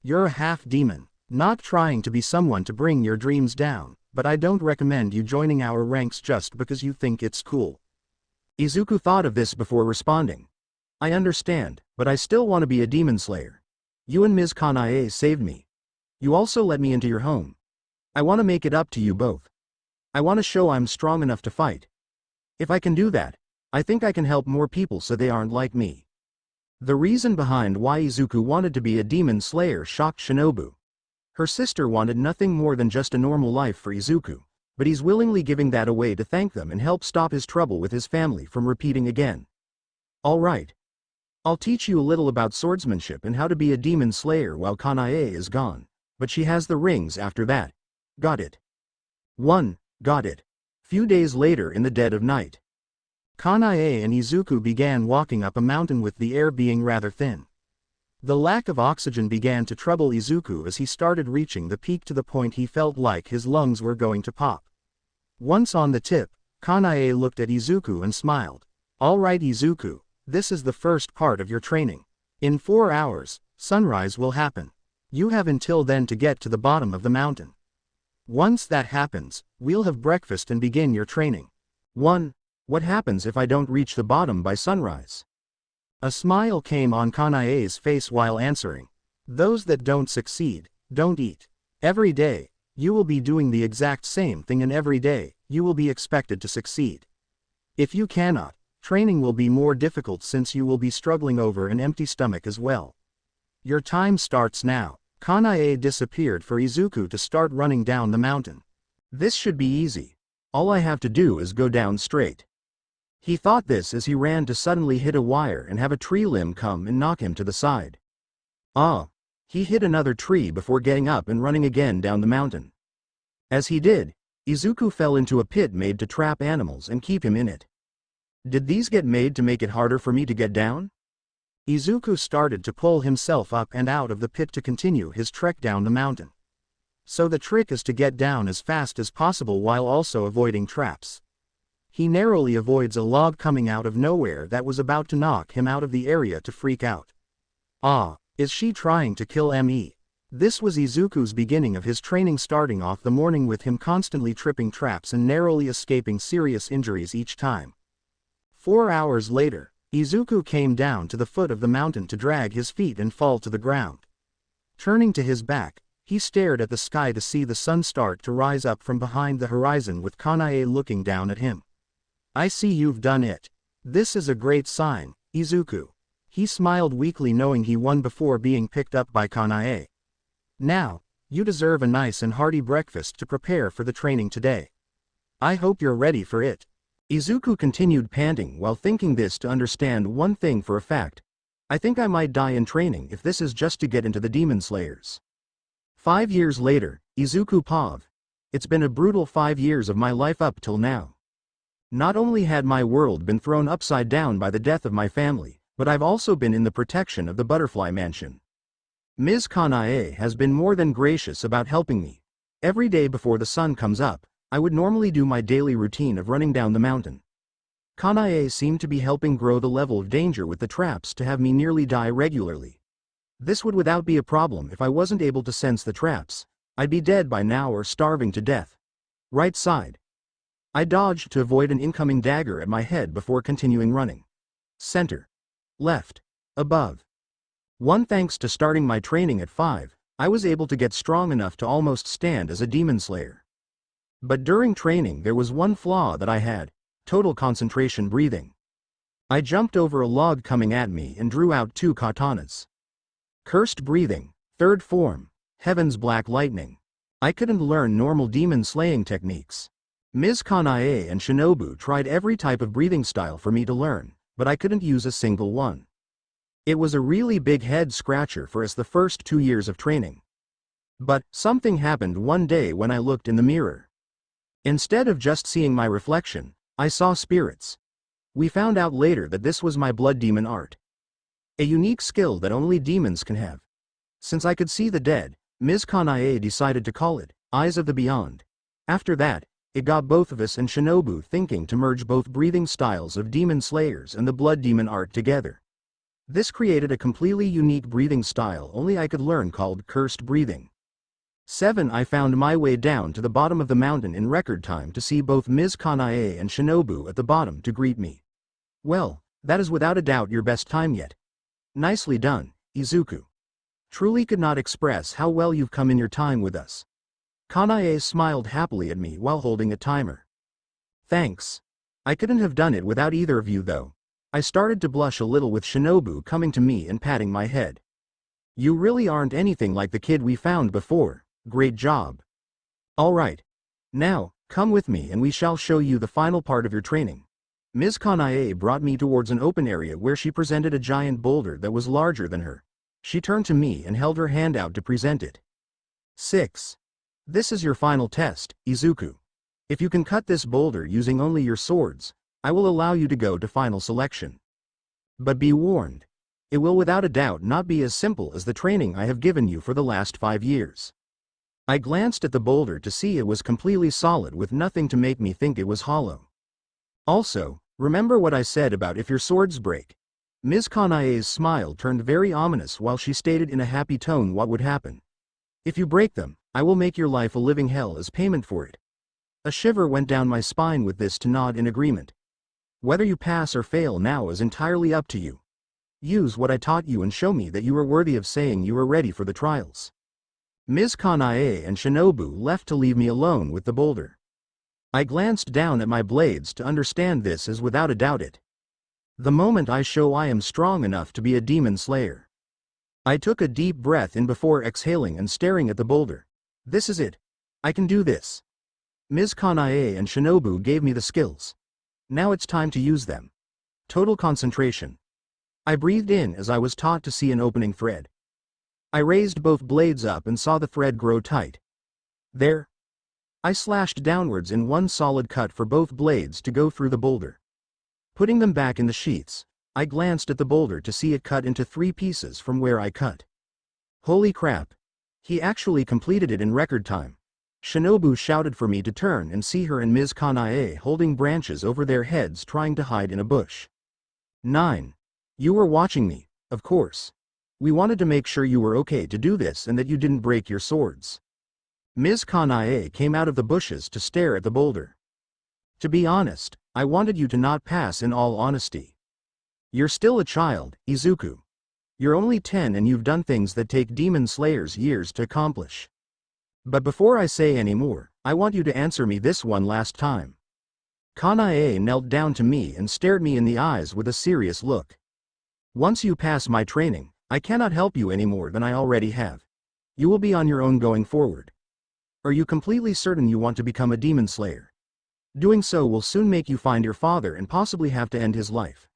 Speaker 1: You're a half-demon, not trying to be someone to bring your dreams down, but I don't recommend you joining our ranks just because you think it's cool.
Speaker 2: Izuku thought of this before responding. I understand, but I still want to be a demon slayer. You and Ms. Kanae saved me. You also let me into your home. I want to make it up to you both. I want to show I'm strong enough to fight. If I can do that, I think I can help more people so they aren't like me. The reason behind why Izuku wanted to be a demon slayer shocked Shinobu. Her sister wanted nothing more than just a normal life for Izuku, but he's willingly giving that away to thank them and help stop his trouble with his family from repeating again. All right. I'll teach you a little about swordsmanship and how to be a demon slayer while Kanae is gone, but she has the rings after that. Got it? 1. Got it. Few days later in the dead of night.
Speaker 1: Kanae and Izuku began walking up a mountain with the air being rather thin. The lack of oxygen began to trouble Izuku as he started reaching the peak to the point he felt like his lungs were going to pop. Once on the tip, Kanae looked at Izuku and smiled. All right Izuku, this is the first part of your training. In 4 hours, sunrise will happen. You have until then to get to the bottom of the mountain. Once that happens, we'll have breakfast and begin your training.
Speaker 2: 1. What happens if I don't reach the bottom by sunrise?
Speaker 1: A smile came on Kanae's face while answering. Those that don't succeed, don't eat. Every day, you will be doing the exact same thing and every day, you will be expected to succeed. If you cannot, training will be more difficult since you will be struggling over an empty stomach as well. Your time starts now. Kanae disappeared for Izuku to start running down the mountain.
Speaker 2: This should be easy. All I have to do is go down straight. He thought this as he ran to suddenly hit a wire and have a tree limb come and knock him to the side. Ah! He hit another tree before getting up and running again down the mountain. As he did, Izuku fell into a pit made to trap animals and keep him in it. Did these get made to make it harder for me to get down?
Speaker 1: Izuku started to pull himself up and out of the pit to continue his trek down the mountain. So the trick is to get down as fast as possible while also avoiding traps. He narrowly avoids a log coming out of nowhere that was about to knock him out of the area to freak out. Ah, is she trying to kill me? This was Izuku's beginning of his training, starting off the morning with him constantly tripping traps and narrowly escaping serious injuries each time. 4 hours later, Izuku came down to the foot of the mountain to drag his feet and fall to the ground. Turning to his back, he stared at the sky to see the sun start to rise up from behind the horizon with Kanae looking down at him. I see you've done it. This is a great sign, Izuku. He smiled weakly knowing he won before being picked up by Kanae. Now, you deserve a nice and hearty breakfast to prepare for the training today. I hope you're ready for it.
Speaker 2: Izuku continued panting while thinking this to understand one thing for a fact. I think I might die in training if this is just to get into the Demon Slayers. 5 years later, Izuku Pav. It's been a brutal 5 years of my life up till now. Not only had my world been thrown upside down by the death of my family, but I've also been in the protection of the Butterfly Mansion. Ms. Kanae has been more than gracious about helping me. Every day before the sun comes up, I would normally do my daily routine of running down the mountain. Kanae seemed to be helping grow the level of danger with the traps to have me nearly die regularly. This would without be a problem if I wasn't able to sense the traps. I'd be dead by now or starving to death. Right side. I dodged to avoid an incoming dagger at my head before continuing running. Center. Left. Above. 1. Thanks to starting my training at 5, I was able to get strong enough to almost stand as a demon slayer. But during training there was one flaw that I had: total concentration breathing. I jumped over a log coming at me and drew out 2 katanas. Cursed breathing, 3rd form, heaven's black lightning. I couldn't learn normal demon slaying techniques. Ms. Kanae and Shinobu tried every type of breathing style for me to learn, but I couldn't use a single one. It was a really big head scratcher for us the first 2 years of training. But something happened one day when I looked in the mirror. Instead of just seeing my reflection, I saw spirits. We found out later that this was my blood demon art. A unique skill that only demons can have. Since I could see the dead, Ms. Kanae decided to call it Eyes of the Beyond. After that, it got both of us and Shinobu thinking to merge both breathing styles of demon slayers and the blood demon art together. This created a completely unique breathing style only I could learn called cursed breathing. 7. I found my way down to the bottom of the mountain in record time to see both Ms. Kanae and Shinobu at the bottom to greet me. Well, that is without a doubt your best time yet. Nicely done, Izuku. Truly could not express how well you've come in your time with us. Kanae smiled happily at me while holding a timer. Thanks. I couldn't have done it without either of you though. I started to blush a little with Shinobu coming to me and patting my head. You really aren't anything like the kid we found before. Great job. Alright. Now, come with me and we shall show you the final part of your training. Ms. Kanae brought me towards an open area where she presented a giant boulder that was larger than her. She turned to me and held her hand out to present it. 6. This is your final test, Izuku. If you can cut this boulder using only your swords, I will allow you to go to final selection. But be warned. It will without a doubt not be as simple as the training I have given you for the last 5 years. I glanced at the boulder to see it was completely solid with nothing to make me think it was hollow. Also, remember what I said about if your swords break. Ms. Kanae's smile turned very ominous while she stated in a happy tone what would happen. If you break them, I will make your life a living hell as payment for it. A shiver went down my spine with this to nod in agreement. Whether you pass or fail now is entirely up to you. Use what I taught you and show me that you are worthy of saying you are ready for the trials. Ms. Kanae and Shinobu left to leave me alone with the boulder. I glanced down at my blades to understand this as without a doubt it. The moment I show I am strong enough to be a demon slayer. I took a deep breath in before exhaling and staring at the boulder. This is it. I can do this. Ms. Kanae and Shinobu gave me the skills. Now it's time to use them. Total concentration. I breathed in as I was taught to see an opening thread. I raised both blades up and saw the thread grow tight. There. I slashed downwards in one solid cut for both blades to go through the boulder. Putting them back in the sheaths, I glanced at the boulder to see it cut into 3 pieces from where I cut. Holy crap. He actually completed it in record time. Shinobu shouted for me to turn and see her and Ms. Kanae holding branches over their heads trying to hide in a bush. 9. You were watching me, of course. We wanted to make sure you were okay to do this and that you didn't break your swords. Ms. Kanae came out of the bushes to stare at the boulder. To be honest, I wanted you to not pass in all honesty. You're still a child, Izuku. You're only 10 and you've done things that take demon slayers years to accomplish. But before I say any more, I want you to answer me this one last time. Kanae knelt down to me and stared me in the eyes with a serious look. Once you pass my training, I cannot help you any more than I already have. You will be on your own going forward. Are you completely certain you want to become a demon slayer? Doing so will soon make you find your father and possibly have to end his life.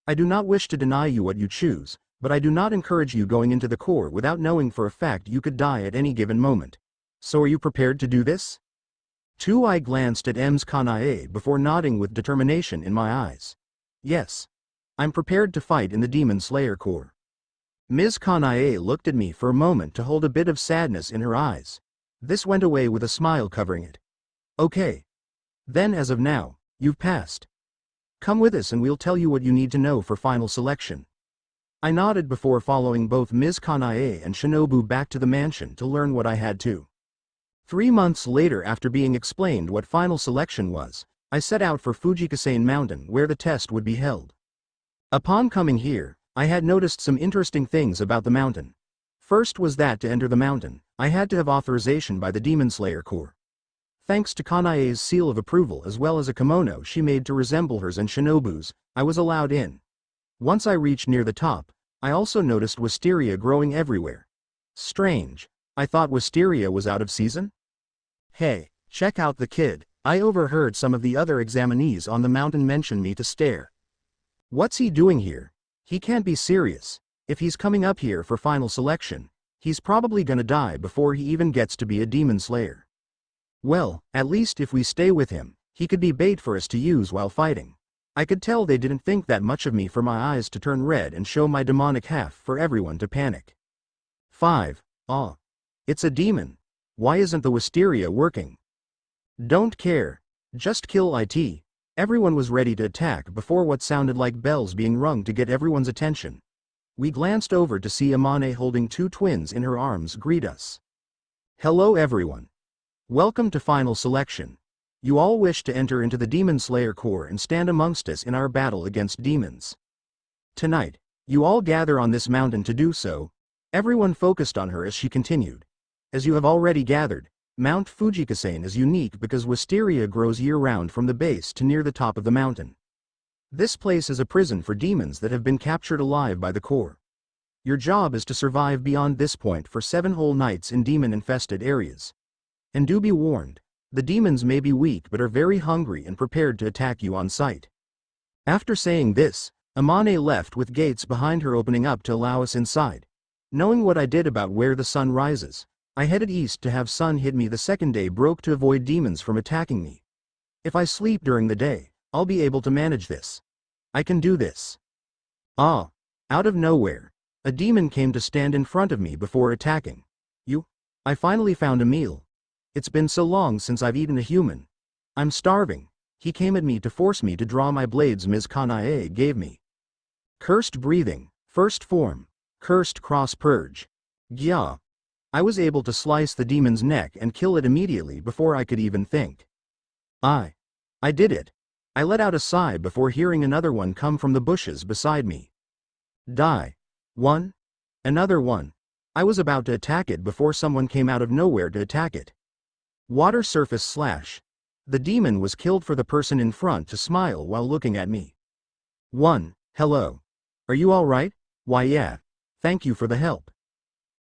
Speaker 2: I do not wish to deny you what you choose, but I do not encourage you going into the core without knowing for a fact you could die at any given moment. So are you prepared to do this? 2. I glanced at Ms. Kanae before nodding with determination in my eyes. Yes. I'm prepared to fight in the Demon Slayer Corps. Ms. Kanae looked at me for a moment to hold a bit of sadness in her eyes. This went away with a smile covering it. Okay. Then as of now, you've passed. Come with us and we'll tell you what you need to know for final selection. I nodded before following both Ms. Kanae and Shinobu back to the mansion to learn what I had to. 3 months later, after being explained what final selection was, I set out for Fujikasane Mountain where the test would be held. Upon coming here, I had noticed some interesting things about the mountain. First was that to enter the mountain, I had to have authorization by the Demon Slayer Corps. Thanks to Kanae's seal of approval as well as a kimono she made to resemble hers and Shinobu's, I was allowed in. Once I reached near the top, I also noticed wisteria growing everywhere. Strange. I thought wisteria was out of season?
Speaker 1: Hey, check out the kid. I overheard some of the other examinees on the mountain mention me to stare.
Speaker 2: What's he doing here? He can't be serious. If he's coming up here for final selection, he's probably gonna die before he even gets to be a demon slayer. Well, at least if we stay with him, he could be bait for us to use while fighting. I could tell they didn't think that much of me for my eyes to turn red and show my demonic half for everyone to panic. 5. Ah. It's a demon. Why isn't the wisteria working? Don't care. Just kill it. Everyone was ready to attack before what sounded like bells being rung to get everyone's attention. We glanced over to see Amane holding 2 twins in her arms greet us. Hello everyone. Welcome to final selection. You all wish to enter into the Demon Slayer Corps and stand amongst us in our battle against demons. Tonight, you all gather on this mountain to do so. Everyone focused on her as she continued. As you have already gathered, Mount Fujikasen is unique because wisteria grows year-round from the base to near the top of the mountain. This place is a prison for demons that have been captured alive by the Corps. Your job is to survive beyond this point for 7 whole nights in demon-infested areas. And do be warned. The demons may be weak but are very hungry and prepared to attack you on sight. After saying this, Amane left with gates behind her opening up to allow us inside. Knowing what I did about where the sun rises, I headed east to have sun hit me the second day broke to avoid demons from attacking me. If I sleep during the day, I'll be able to manage this. I can do this. Ah. Out of nowhere, a demon came to stand in front of me before attacking. You? I finally found a meal. It's been so long since I've eaten a human. I'm starving. He came at me to force me to draw my blades Ms. Kanae gave me. Cursed breathing, first form. Cursed cross purge. Gya. I was able to slice the demon's neck and kill it immediately before I could even think. I did it. I let out a sigh before hearing another one come from the bushes beside me. Die. One. Another one. I was about to attack it before someone came out of nowhere to attack it. Water surface slash. The demon was killed for the person in front to smile while looking at me. 1. Hello. Are you alright? Why yeah. Thank you for the help.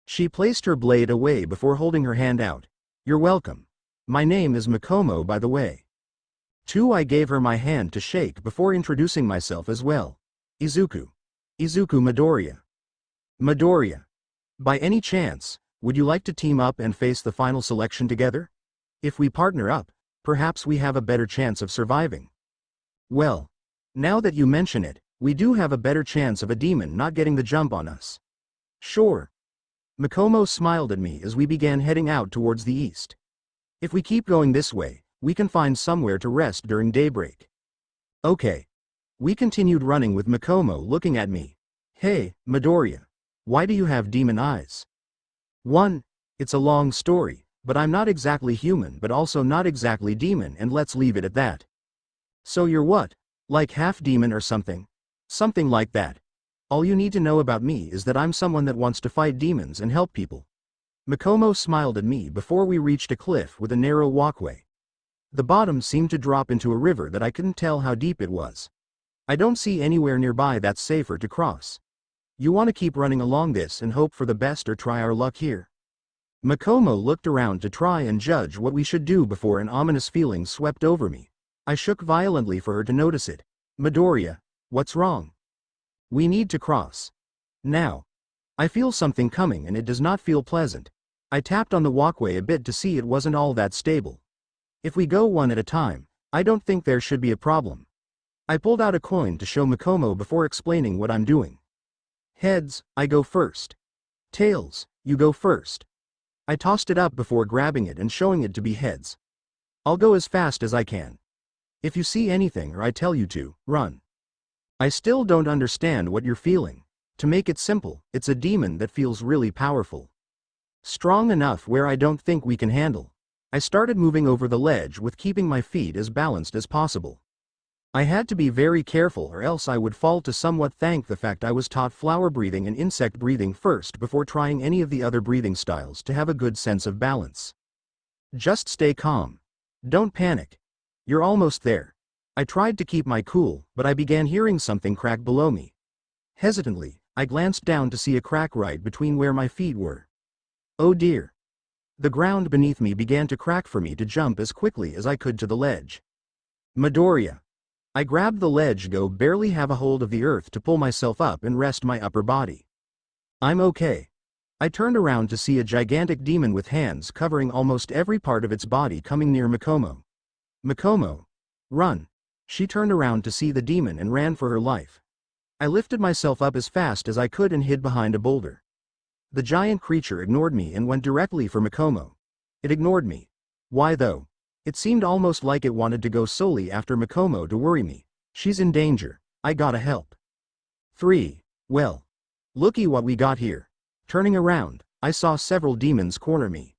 Speaker 2: She placed her blade away before holding her hand out. You're welcome. My name is Mikomo by the way. 2. I gave her my hand to shake before introducing myself as well. Izuku. Izuku Midoriya. Midoriya. By any chance, would you like to team up and face the final selection together? If we partner up, perhaps we have a better chance of surviving. Well, now that you mention it, we do have a better chance of a demon not getting the jump on us. Sure. Mikomo smiled at me as we began heading out towards the east. If we keep going this way, we can find somewhere to rest during daybreak. Okay. We continued running with Mikomo looking at me. Hey, Midoriya. Why do you have demon eyes? 1. It's a long story. But I'm not exactly human but also not exactly demon and let's leave it at that. So you're what? Like half demon or something? Something like that. All you need to know about me is that I'm someone that wants to fight demons and help people. Mikomo smiled at me before we reached a cliff with a narrow walkway. The bottom seemed to drop into a river that I couldn't tell how deep it was. I don't see anywhere nearby that's safer to cross. You want to keep running along this and hope for the best or try our luck here? Mikomo looked around to try and judge what we should do before an ominous feeling swept over me. I shook violently for her to notice it. Midoriya, what's wrong? We need to cross. Now. I feel something coming and it does not feel pleasant. I tapped on the walkway a bit to see it wasn't all that stable. If we go one at a time, I don't think there should be a problem. I pulled out a coin to show Mikomo before explaining what I'm doing. Heads, I go first. Tails, you go first. I tossed it up before grabbing it and showing it to be heads. I'll go as fast as I can. If you see anything or I tell you to, run. I still don't understand what you're feeling. To make it simple, it's a demon that feels really powerful. Strong enough where I don't think we can handle. I started moving over the ledge with keeping my feet as balanced as possible. I had to be very careful or else I would fall to somewhat thank the fact I was taught flower breathing and insect breathing first before trying any of the other breathing styles to have a good sense of balance. Just stay calm. Don't panic. You're almost there. I tried to keep my cool, but I began hearing something crack below me. Hesitantly, I glanced down to see a crack right between where my feet were. Oh dear. The ground beneath me began to crack for me to jump as quickly as I could to the ledge. Midoriya. I grabbed the ledge, barely have a hold of the earth to pull myself up and rest my upper body. I'm okay. I turned around to see a gigantic demon with hands covering almost every part of its body coming near Mikomo. Mikomo. Run. She turned around to see the demon and ran for her life. I lifted myself up as fast as I could and hid behind a boulder. The giant creature ignored me and went directly for Mikomo. It ignored me. Why though? It seemed almost like it wanted to go solely after Mikomo to worry me. She's in danger. I gotta help. 3. Well. Looky what we got here. Turning around, I saw several demons corner me.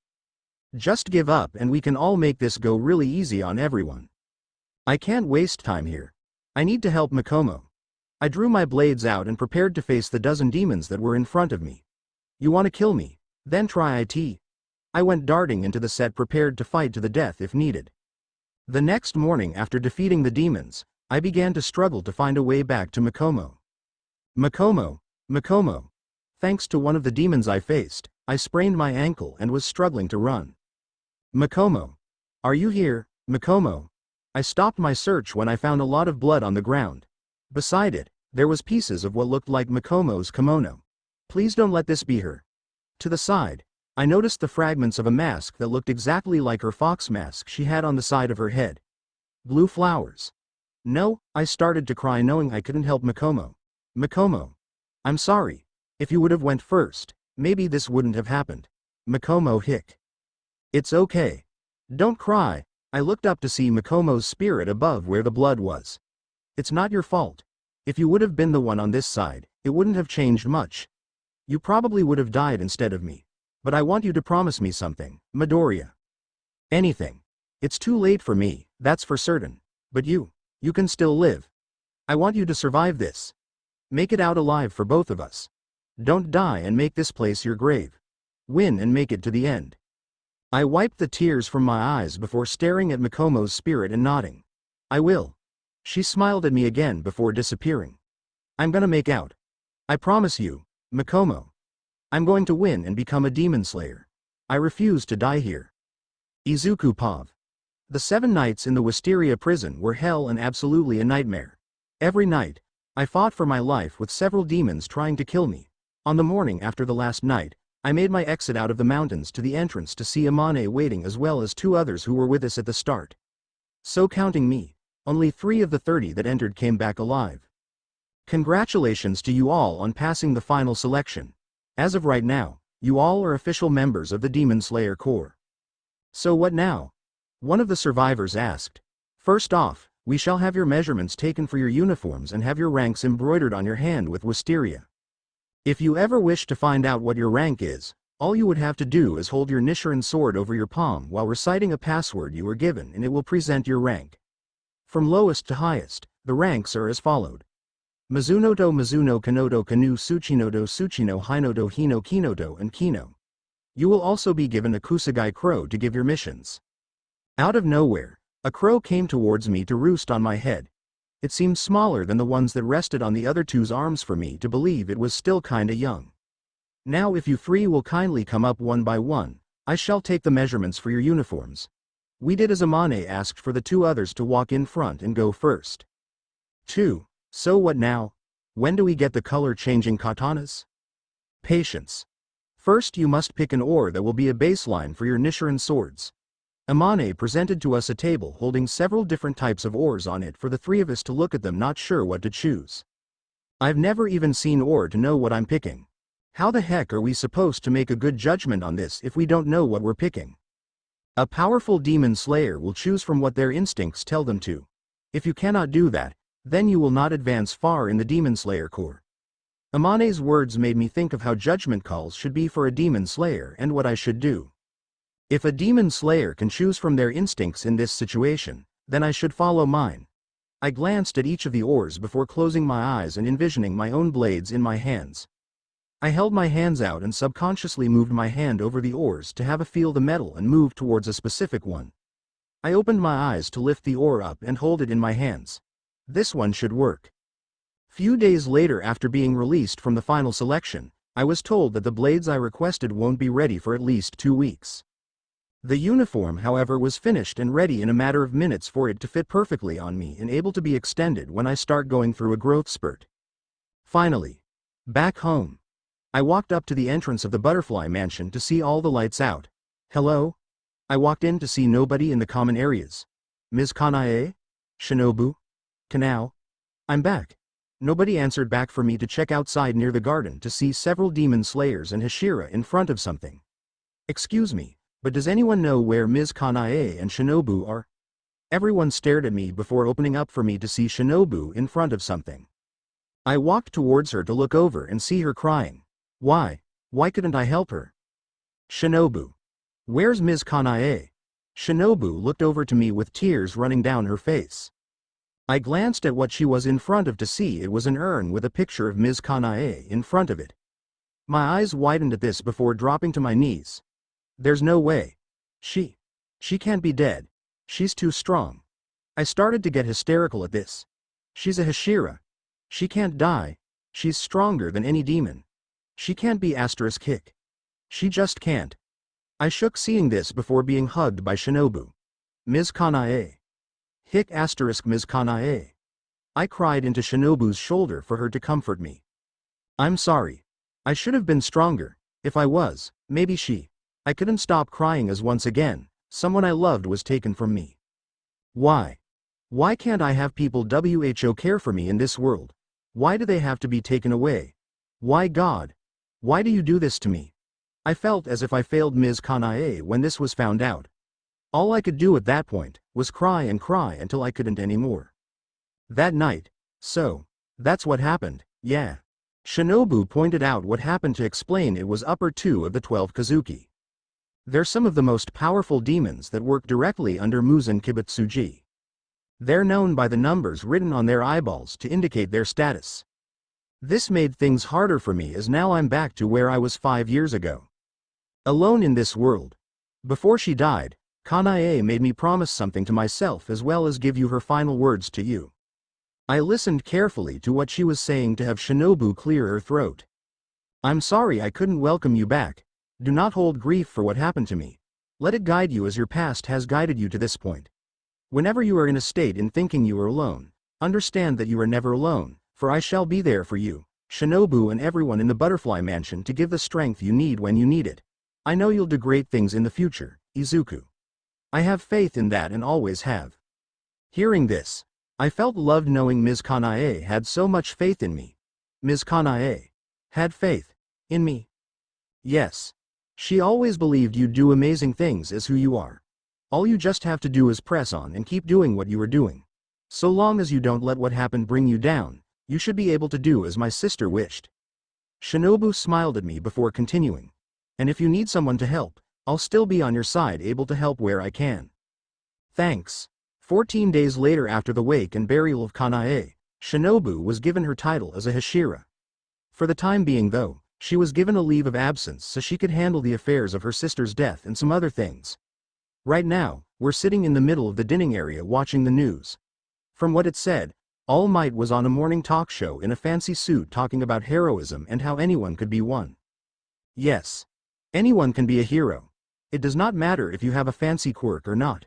Speaker 2: Just give up and we can all make this go really easy on everyone. I can't waste time here. I need to help Mikomo. I drew my blades out and prepared to face the dozen demons that were in front of me. You want to kill me? Then try it. I went darting into the set prepared to fight to the death if needed. The next morning after defeating the demons, I began to struggle to find a way back to Mikomo. Mikomo. Thanks to one of the demons I faced, I sprained my ankle and was struggling to run. Mikomo. Are you here, Mikomo? I stopped my search when I found a lot of blood on the ground. Beside it, there was pieces of what looked like Mikomo's kimono. Please don't let this be her. To the side, I noticed the fragments of a mask that looked exactly like her fox mask she had on the side of her head. Blue flowers. No, I started to cry knowing I couldn't help Mikomo. Mikomo. I'm sorry. If you would have went first, maybe this wouldn't have happened. Mikomo hic. It's okay. Don't cry. I looked up to see Mikomo's spirit above where the blood was. It's not your fault. If you would have been the one on this side, it wouldn't have changed much. You probably would have died instead of me. But I want you to promise me something, Midoriya. Anything. It's too late for me, that's for certain. But you can still live. I want you to survive this. Make it out alive for both of us. Don't die and make this place your grave. Win and make it to the end. I wiped the tears from my eyes before staring at Mikomo's spirit and nodding. I will. She smiled at me again before disappearing. I'm gonna make out. I promise you, Mikomo. I'm going to win and become a demon slayer. I refuse to die here. Izuku Pav. The 7 nights in the Wisteria prison were hell and absolutely a nightmare. Every night, I fought for my life with several demons trying to kill me. On the morning after the last night, I made my exit out of the mountains to the entrance to see Amane waiting as well as 2 others who were with us at the start. So counting me, only 3 of the 30 that entered came back alive. Congratulations to you all on passing the final selection. As of right now, you all are official members of the Demon Slayer Corps. So what now? One of the survivors asked. First off, we shall have your measurements taken for your uniforms and have your ranks embroidered on your hand with wisteria. If you ever wish to find out what your rank is, all you would have to do is hold your Nichiren sword over your palm while reciting a password you were given and it will present your rank. From lowest to highest, the ranks are as followed. Mizunodo Mizuno Kanodo Kanu Tsuchinodo Tsuchino Hinodo Hino Kinodo and Kino. You will also be given a Kusugai crow to give your missions. Out of nowhere, a crow came towards me to roost on my head. It seemed smaller than the ones that rested on the other 2's arms for me to believe it was still kinda young. Now if you 3 will kindly come up one by one, I shall take the measurements for your uniforms. We did as Amane asked for the 2 others to walk in front and go first. 2. So what now? When do we get the color-changing katanas? Patience. First you must pick an ore that will be a baseline for your Nichiren swords. Amane presented to us a table holding several different types of ores on it for the 3 of us to look at them not sure what to choose. I've never even seen ore to know what I'm picking. How the heck are we supposed to make a good judgment on this if we don't know what we're picking? A powerful demon slayer will choose from what their instincts tell them to. If you cannot do that, then you will not advance far in the Demon Slayer Corps. Amane's words made me think of how judgment calls should be for a demon slayer and what I should do. If a demon slayer can choose from their instincts in this situation, then I should follow mine. I glanced at each of the ores before closing my eyes and envisioning my own blades in my hands. I held my hands out and subconsciously moved my hand over the ores to have a feel the metal and move towards a specific one. I opened my eyes to lift the ore up and hold it in my hands. This one should work. Few days later, after being released from the final selection, I was told that the blades I requested won't be ready for at least 2 weeks. The uniform, however, was finished and ready in a matter of minutes for it to fit perfectly on me and able to be extended when I start going through a growth spurt. Finally, back home. I walked up to the entrance of the butterfly mansion to see all the lights out. Hello? I walked in to see nobody in the common areas. Ms. Kanae? Shinobu? Kanao? I'm back. Nobody answered back for me to check outside near the garden to see several demon slayers and Hashira in front of something. Excuse me, but does anyone know where Ms. Kanae and Shinobu are? Everyone stared at me before opening up for me to see Shinobu in front of something. I walked towards her to look over and see her crying. Why couldn't I help her? Shinobu. Where's Ms. Kanae? Shinobu looked over to me with tears running down her face. I glanced at what she was in front of to see it was an urn with a picture of Ms. Kanae in front of it. My eyes widened at this before dropping to my knees. There's no way. She can't be dead. She's too strong. I started to get hysterical at this. She's a Hashira. She can't die. She's stronger than any demon. She can't be *hic. She just can't. I shook seeing this before being hugged by Shinobu. Ms. Kanae. Hic * Ms. Kanae. I cried into Shinobu's shoulder for her to comfort me. I'm sorry. I should have been stronger. If I was, maybe I couldn't stop crying as once again, someone I loved was taken from me. Why? Why can't I have people who care for me in this world? Why do they have to be taken away? Why, God? Why do you do this to me? I felt as if I failed Ms. Kanae when this was found out. All I could do at that point was cry and cry until I couldn't anymore. That night. So, that's what happened, yeah. Shinobu pointed out what happened to explain it was upper 2 of the 12 Kazuki. They're some of the most powerful demons that work directly under Muzan Kibutsuji. They're known by the numbers written on their eyeballs to indicate their status. This made things harder for me as now I'm back to where I was 5 years ago. Alone in this world. Before she died, Kanae made me promise something to myself as well as give you her final words to you. I listened carefully to what she was saying to have Shinobu clear her throat. I'm sorry I couldn't welcome you back. Do not hold grief for what happened to me. Let it guide you as your past has guided you to this point. Whenever you are in a state in thinking you are alone, understand that you are never alone, for I shall be there for you, Shinobu and everyone in the butterfly mansion to give the strength you need when you need it. I know you'll do great things in the future, Izuku. I have faith in that and always have. Hearing this, I felt loved knowing Ms. Kanae had so much faith in me. Ms. Kanae had faith in me. Yes. She always believed you'd do amazing things as who you are. All you just have to do is press on and keep doing what you are doing. So long as you don't let what happened bring you down, you should be able to do as my sister wished. Shinobu smiled at me before continuing. And if you need someone to help, I'll still be on your side, able to help where I can. Thanks. 14 days later, after the wake and burial of Kanae, Shinobu was given her title as a Hashira. For the time being though, she was given a leave of absence so she could handle the affairs of her sister's death and some other things. Right now, we're sitting in the middle of the dining area watching the news. From what it said, All Might was on a morning talk show in a fancy suit talking about heroism and how anyone could be one. Yes. Anyone can be a hero. It does not matter if you have a fancy quirk or not.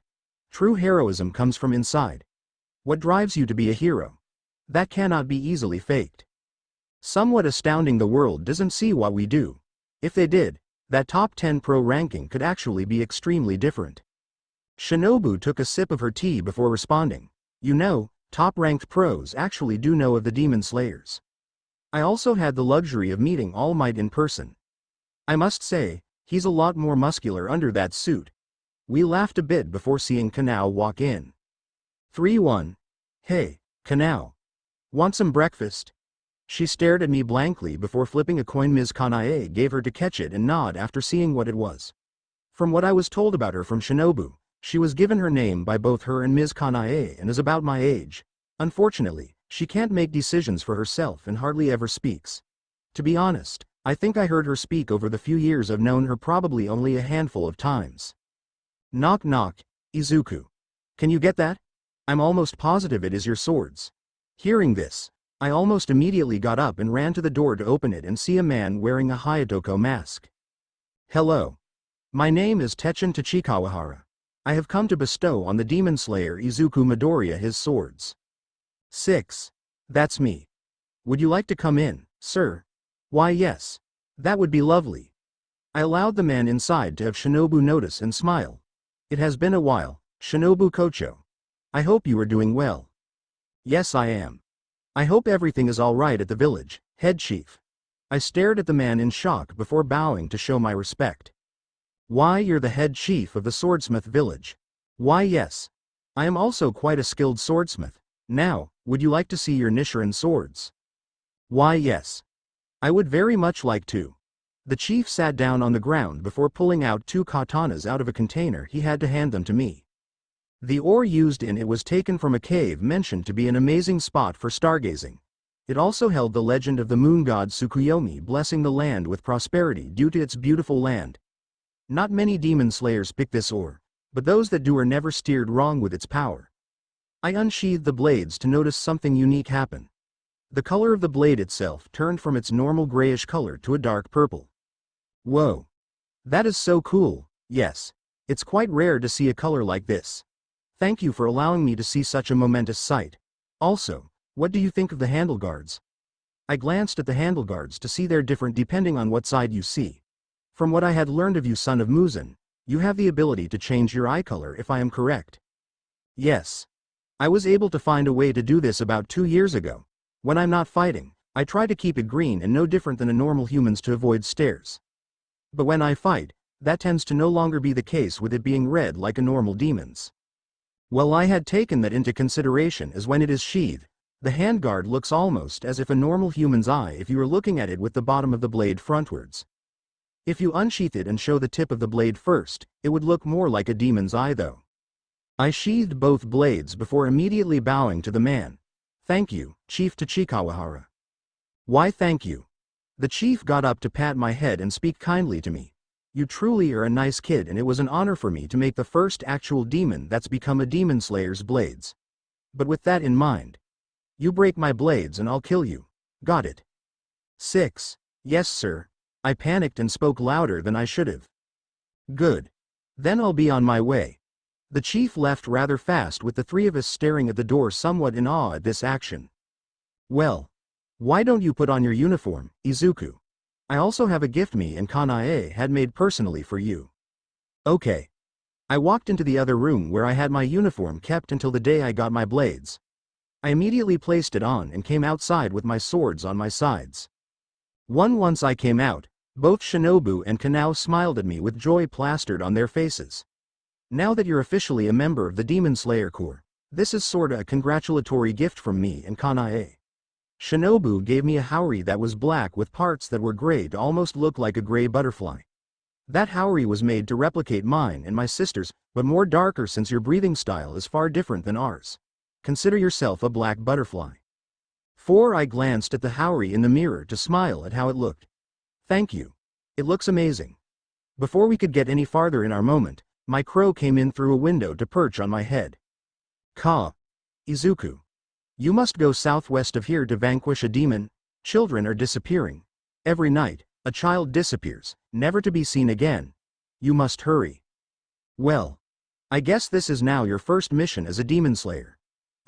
Speaker 2: True heroism comes from inside. What drives you to be a hero? That cannot be easily faked. Somewhat astounding, the world doesn't see what we do. If they did, that top 10 pro ranking could actually be extremely different. Shinobu took a sip of her tea before responding. You know, top-ranked pros actually do know of the demon slayers. I also had the luxury of meeting All Might in person. I must say, he's a lot more muscular under that suit. We laughed a bit before seeing Kanao walk in. 3-1. Hey, Kanao. Want some breakfast? She stared at me blankly before flipping a coin Ms. Kanae gave her to catch it and nod after seeing what it was. From what I was told about her from Shinobu, she was given her name by both her and Ms. Kanae and is about my age. Unfortunately, she can't make decisions for herself and hardly ever speaks. To be honest, I think I heard her speak over the few years I've known her, probably only a handful of times. Knock knock, Izuku. Can you get that? I'm almost positive it is your swords. Hearing this, I almost immediately got up and ran to the door to open it and see a man wearing a Hayatoko mask. Hello. My name is Techen Tachikawahara. I have come to bestow on the demon slayer Izuku Midoriya his swords. 6. That's me. Would you like to come in, sir? Why yes. That would be lovely. I allowed the man inside to have Shinobu notice and smile. It has been a while, Shinobu Kocho. I hope you are doing well. Yes I am. I hope everything is alright at the village, head chief. I stared at the man in shock before bowing to show my respect. Why, you're the head chief of the swordsmith village. Why yes. I am also quite a skilled swordsmith. Now, would you like to see your Nichiren swords? Why yes. I would very much like to. The chief sat down on the ground before pulling out 2 katanas out of a container. He had to hand them to me. The ore used in it was taken from a cave mentioned to be an amazing spot for stargazing. It also held the legend of the moon god Tsukuyomi blessing the land with prosperity due to its beautiful land. Not many demon slayers pick this ore, but those that do are never steered wrong with its power. I unsheathed the blades to notice something unique happen. The color of the blade itself turned from its normal grayish color to a dark purple. Whoa. That is so cool, yes. It's quite rare to see a color like this. Thank you for allowing me to see such a momentous sight. Also, what do you think of the handleguards? I glanced at the handleguards to see they're different depending on what side you see. From what I had learned of you, son of Muzan, you have the ability to change your eye color if I am correct. Yes. I was able to find a way to do this about 2 years ago. When I'm not fighting, I try to keep it green and no different than a normal humans to avoid stares. But when I fight, that tends to no longer be the case with it being red like a normal demon's. Well, I had taken that into consideration as when it is sheathed, the handguard looks almost as if a normal human's eye if you are looking at it with the bottom of the blade frontwards. If you unsheath it and show the tip of the blade first, it would look more like a demon's eye though. I sheathed both blades before immediately bowing to the man. Thank you, Chief Tachikawahara. Why thank you? The chief got up to pat my head and speak kindly to me. You truly are a nice kid and it was an honor for me to make the first actual demon that's become a demon slayer's blades. But with that in mind, you break my blades and I'll kill you. Got it? 6. Yes sir. I panicked and spoke louder than I should have. Good. Then I'll be on my way. The chief left rather fast with the 3 of us staring at the door somewhat in awe at this action. Well. Why don't you put on your uniform, Izuku? I also have a gift me and Kanae had made personally for you. Okay. I walked into the other room where I had my uniform kept until the day I got my blades. I immediately placed it on and came outside with my swords on my sides. Once I came out, both Shinobu and Kanao smiled at me with joy plastered on their faces. Now that you're officially a member of the Demon Slayer Corps, this is sorta a congratulatory gift from me and Kanae. Shinobu gave me a haori that was black with parts that were gray to almost look like a gray butterfly. That haori was made to replicate mine and my sister's, but more darker since your breathing style is far different than ours. Consider yourself a black butterfly. 4. I glanced at the haori in the mirror to smile at how it looked. Thank you. It looks amazing. Before we could get any farther in our moment, my crow came in through a window to perch on my head. Izuku. You must go southwest of here to vanquish a demon. Children are disappearing. Every night, a child disappears, never to be seen again. You must hurry. Well. I guess this is now your first mission as a demon slayer.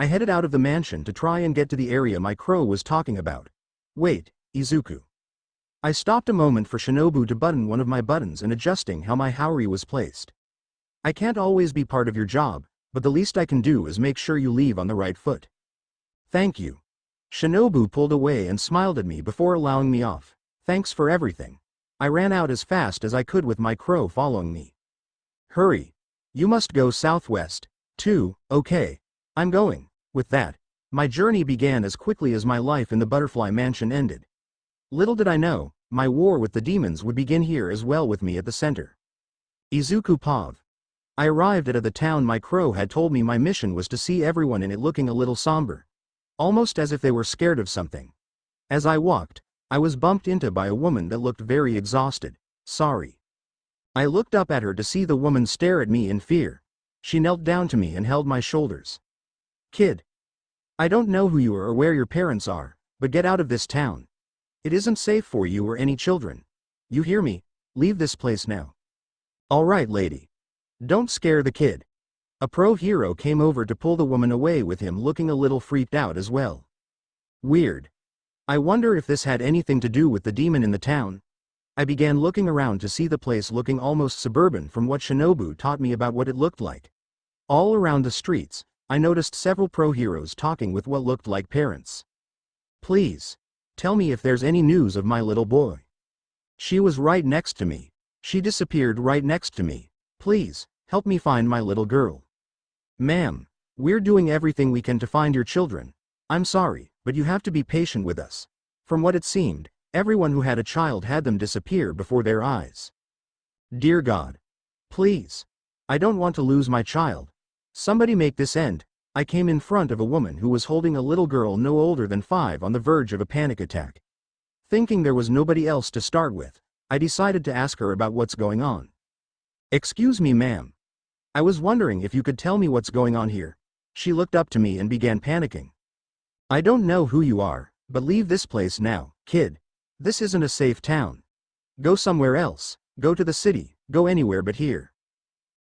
Speaker 2: I headed out of the mansion to try and get to the area my crow was talking about. Wait, Izuku. I stopped a moment for Shinobu to button one of my buttons and adjusting how my haori was placed. I can't always be part of your job, but the least I can do is make sure you leave on the right foot. Thank you. Shinobu pulled away and smiled at me before allowing me off. Thanks for everything. I ran out as fast as I could with my crow following me. Hurry. You must go southwest, too. Okay. I'm going. With that, my journey began as quickly as my life in the butterfly mansion ended. Little did I know, my war with the demons would begin here as well with me at the center. Izuku Pav. I arrived at the town my crow had told me my mission was to see everyone in it looking a little somber. Almost as if they were scared of something. As I walked, I was bumped into by a woman that looked very exhausted. Sorry. I looked up at her to see the woman stare at me in fear. She knelt down to me and held my shoulders. Kid. I don't know who you are or where your parents are, but get out of this town. It isn't safe for you or any children. You hear me? Leave this place now. All right, lady. Don't scare the kid. A pro hero came over to pull the woman away with him, looking a little freaked out as well. Weird. I wonder if this had anything to do with the demon in the town. I began looking around to see the place looking almost suburban from what Shinobu taught me about what it looked like. All around the streets, I noticed several pro heroes talking with what looked like parents. Please. Tell me if there's any news of my little boy. She was right next to me. She disappeared right next to me. Please, help me find my little girl. Ma'am, we're doing everything we can to find your children. I'm sorry, but you have to be patient with us. From what it seemed, everyone who had a child had them disappear before their eyes. Dear God. Please. I don't want to lose my child. Somebody make this end. I came in front of a woman who was holding a little girl no older than 5 on the verge of a panic attack. Thinking there was nobody else to start with, I decided to ask her about what's going on. Excuse me, ma'am. I was wondering if you could tell me what's going on here. She looked up to me and began panicking. I don't know who you are, but leave this place now, kid. This isn't a safe town. Go somewhere else, go to the city, go anywhere but here.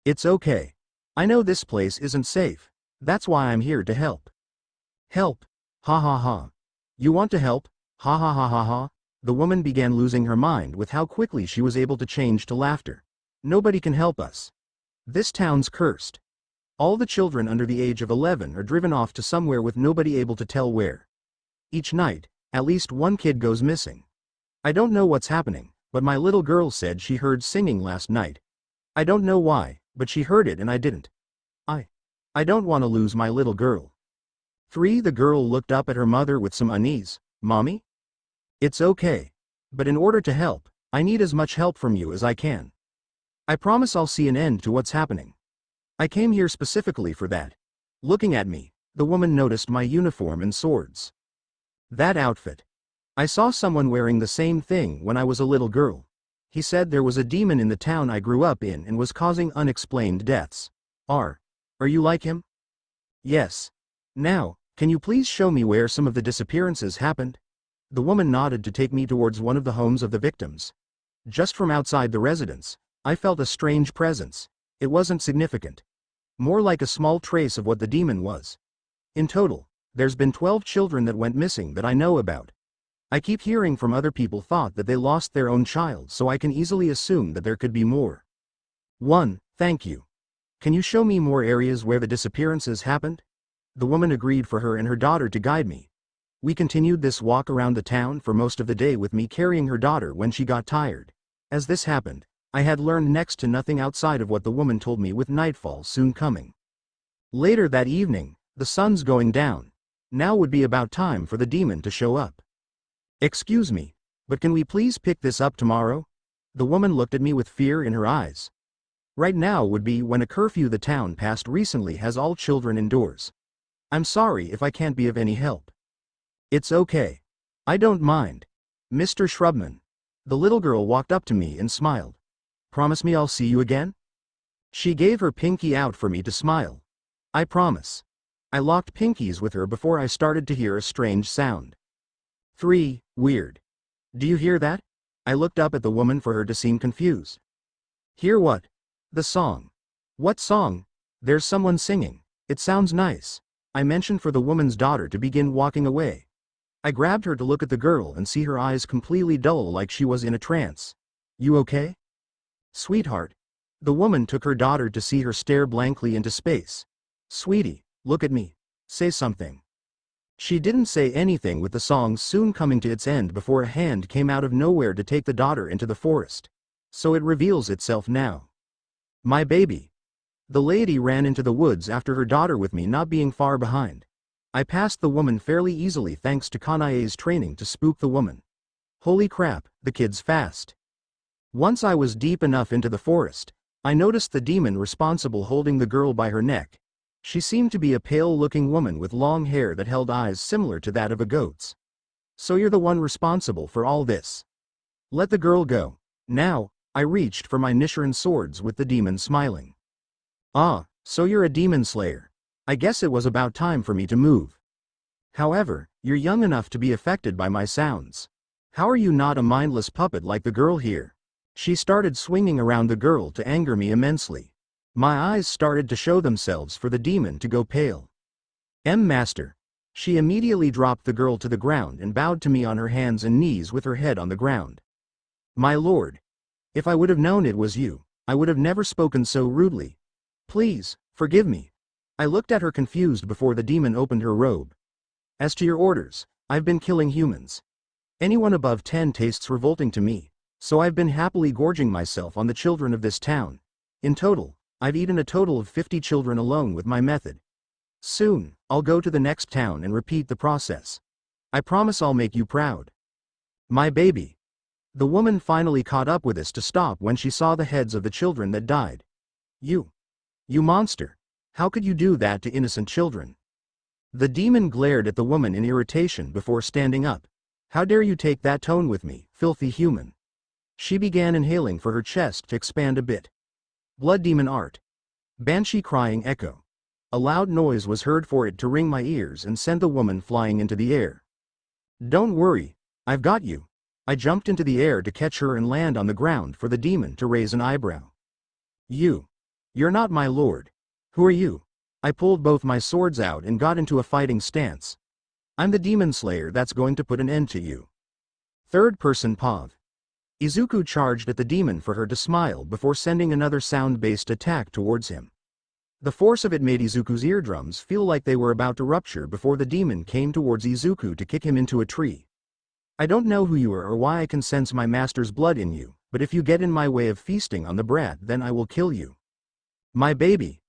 Speaker 2: It's okay. I know this place isn't safe. That's why I'm here to help. Help? Ha ha ha. You want to help? Ha ha ha ha ha. The woman began losing her mind with how quickly she was able to change to laughter. Nobody can help us. This town's cursed. All the children under the age of 11 are driven off to somewhere with nobody able to tell where. Each night, at least one kid goes missing. I don't know what's happening, but my little girl said she heard singing last night. I don't know why, but she heard it and I didn't. I don't want to lose my little girl. 3. The girl looked up at her mother with some unease. Mommy? It's okay. But in order to help, I need as much help from you as I can. I promise I'll see an end to what's happening. I came here specifically for that. Looking at me, the woman noticed my uniform and swords. That outfit. I saw someone wearing the same thing when I was a little girl. He said there was a demon in the town I grew up in and was causing unexplained deaths. Are you like him? Yes. Now, can you please show me where some of the disappearances happened? The woman nodded to take me towards one of the homes of the victims. Just from outside the residence, I felt a strange presence. It wasn't significant. More like a small trace of what the demon was. In total, there's been 12 children that went missing that I know about. I keep hearing from other people thought that they lost their own child, so I can easily assume that there could be more. 1. Thank you. Can you show me more areas where the disappearances happened? The woman agreed for her and her daughter to guide me. We continued this walk around the town for most of the day with me carrying her daughter when she got tired. As this happened, I had learned next to nothing outside of what the woman told me, with nightfall soon coming. Later that evening, the sun's going down. Now would be about time for the demon to show up. Excuse me, but can we please pick this up tomorrow? The woman looked at me with fear in her eyes. Right now would be when a curfew the town passed recently has all children indoors. I'm sorry if I can't be of any help. It's okay. I don't mind. Mr. Shrubman. The little girl walked up to me and smiled. Promise me I'll see you again? She gave her pinky out for me to smile. I promise. I locked pinkies with her before I started to hear a strange sound. 3. Weird. Do you hear that? I looked up at the woman for her to seem confused. Hear what? The song. What song? There's someone singing. It sounds nice. I mentioned for the woman's daughter to begin walking away. I grabbed her to look at the girl and see her eyes completely dull like she was in a trance. You okay? Sweetheart. The woman took her daughter to see her stare blankly into space. Sweetie, look at me. Say something. She didn't say anything, with the song soon coming to its end before a hand came out of nowhere to take the daughter into the forest. So it reveals itself now. My baby. The lady ran into the woods after her daughter with me not being far behind. I passed the woman fairly easily thanks to Kanae's training to spook the woman. Holy crap, the kid's fast. Once I was deep enough into the forest, I noticed the demon responsible holding the girl by her neck. She seemed to be a pale-looking woman with long hair that held eyes similar to that of a goat's. So you're the one responsible for all this. Let the girl go. Now. I reached for my Nichiren swords with the demon smiling. Ah, So you're a demon slayer. I guess it was about time for me to move. However, you're young enough to be affected by my sounds. How are you not a mindless puppet like the girl here? She started swinging around the girl to anger me immensely. My eyes started to show themselves for the demon to go pale. Master. She immediately dropped the girl to the ground and bowed to me on her hands and knees with her head on the ground. My lord. If I would have known it was you, I would have never spoken so rudely. Please, forgive me. I looked at her confused before the demon opened her robe. As to your orders, I've been killing humans. Anyone above 10 tastes revolting to me, so I've been happily gorging myself on the children of this town. In total, I've eaten a total of 50 children alone with my method. Soon, I'll go to the next town and repeat the process. I promise I'll make you proud. My baby. The woman finally caught up with us to stop when she saw the heads of the children that died. You monster. How could you do that to innocent children? The demon glared at the woman in irritation before standing up. How dare you take that tone with me, filthy human? She began inhaling for her chest to expand a bit. Blood demon art. Banshee crying echo. A loud noise was heard for it to ring my ears and send the woman flying into the air. Don't worry, I've got you. I jumped into the air to catch her and land on the ground for the demon to raise an eyebrow. You're not my lord. Who are you? I pulled both my swords out and got into a fighting stance. I'm the demon slayer that's going to put an end to you. Third person POV. Izuku charged at the demon for her to smile before sending another sound-based attack towards him. The force of it made Izuku's eardrums feel like they were about to rupture before the demon came towards Izuku to kick him into a tree. I don't know who you are or why I can sense my master's blood in you, but if you get in my way of feasting on the brat, then I will kill you. My baby.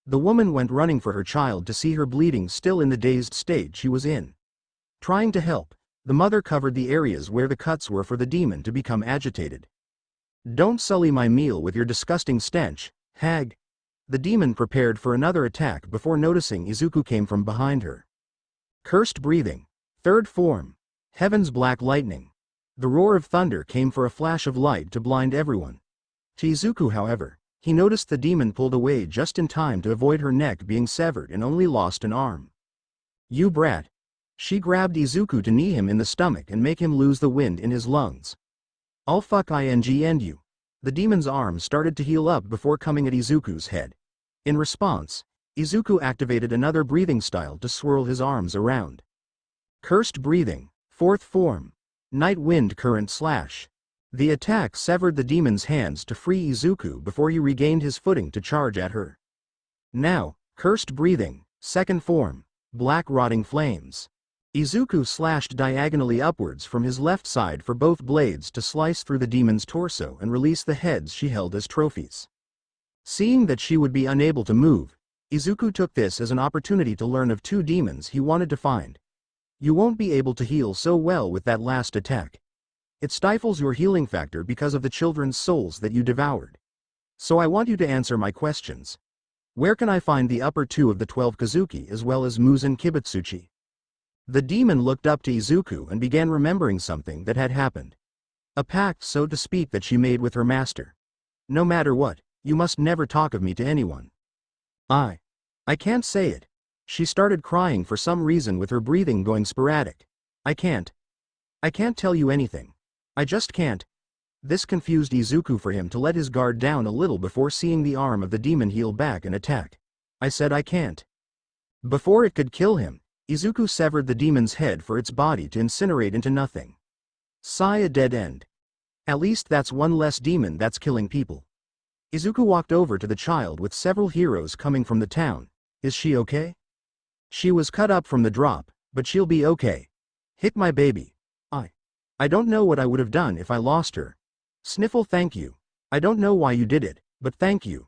Speaker 2: The woman went running for her child to see her bleeding still in the dazed state she was in. Trying to help, the mother covered the areas where the cuts were for the demon to become agitated. Don't sully my meal with your disgusting stench, hag. The demon prepared for another attack before noticing Izuku came from behind her. Cursed breathing. Third form. Heaven's black lightning. The roar of thunder came for a flash of light to blind everyone. To Izuku, however, he noticed the demon pulled away just in time to avoid her neck being severed and only lost an arm. You brat. She grabbed Izuku to knee him in the stomach and make him lose the wind in his lungs. I'll fuck ing end you. The demon's arm started to heal up before coming at Izuku's head. In response, Izuku activated another breathing style to swirl his arms around. Cursed breathing. Fourth form. Night wind current slash. The attack severed the demon's hands to free Izuku before he regained his footing to charge at her. Now, cursed breathing. Second form. Black rotting flames. Izuku slashed diagonally upwards from his left side for both blades to slice through the demon's torso and release the heads she held as trophies. Seeing that she would be unable to move, Izuku took this as an opportunity to learn of 2 demons he wanted to find. You won't be able to heal so well with that last attack. It stifles your healing factor because of the children's souls that you devoured. So I want you to answer my questions. Where can I find the upper 2 of the 12 Kazuki as well as Muzan Kibutsuji? The demon looked up to Izuku and began remembering something that had happened. A pact, so to speak, that she made with her master. No matter what, you must never talk of me to anyone. I can't say it. She started crying for some reason with her breathing going sporadic. I can't tell you anything. I just can't. This confused Izuku for him to let his guard down a little before seeing the arm of the demon heal back and attack. I said I can't. Before it could kill him, Izuku severed the demon's head for its body to incinerate into nothing. Sigh, a dead end. At least that's one less demon that's killing people. Izuku walked over to the child with several heroes coming from the town. Is she okay? She was cut up from the drop, but she'll be okay. Hit my baby. I don't know what I would have done if I lost her. Sniffle, thank you. I don't know why you did it, but thank you.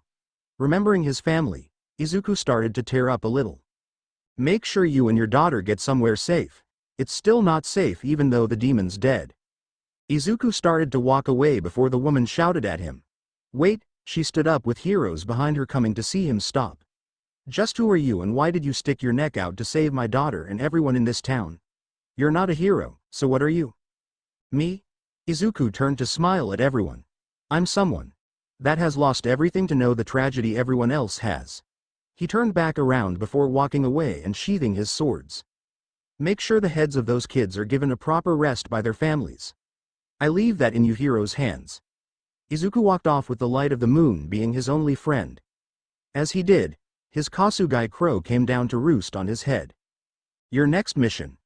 Speaker 2: Remembering his family, Izuku started to tear up a little. Make sure you and your daughter get somewhere safe. It's still not safe even though the demon's dead. Izuku started to walk away before the woman shouted at him. Wait, she stood up with heroes behind her coming to see him stop. Just who are you and why did you stick your neck out to save my daughter and everyone in this town? You're not a hero, so what are you? Me? Izuku turned to smile at everyone. I'm someone that has lost everything to know the tragedy everyone else has. He turned back around before walking away and sheathing his swords. Make sure the heads of those kids are given a proper rest by their families. I leave that in Yuhiro's hands. Izuku walked off with the light of the moon being his only friend. As he did, his Kasugai crow came down to roost on his head. Your next mission.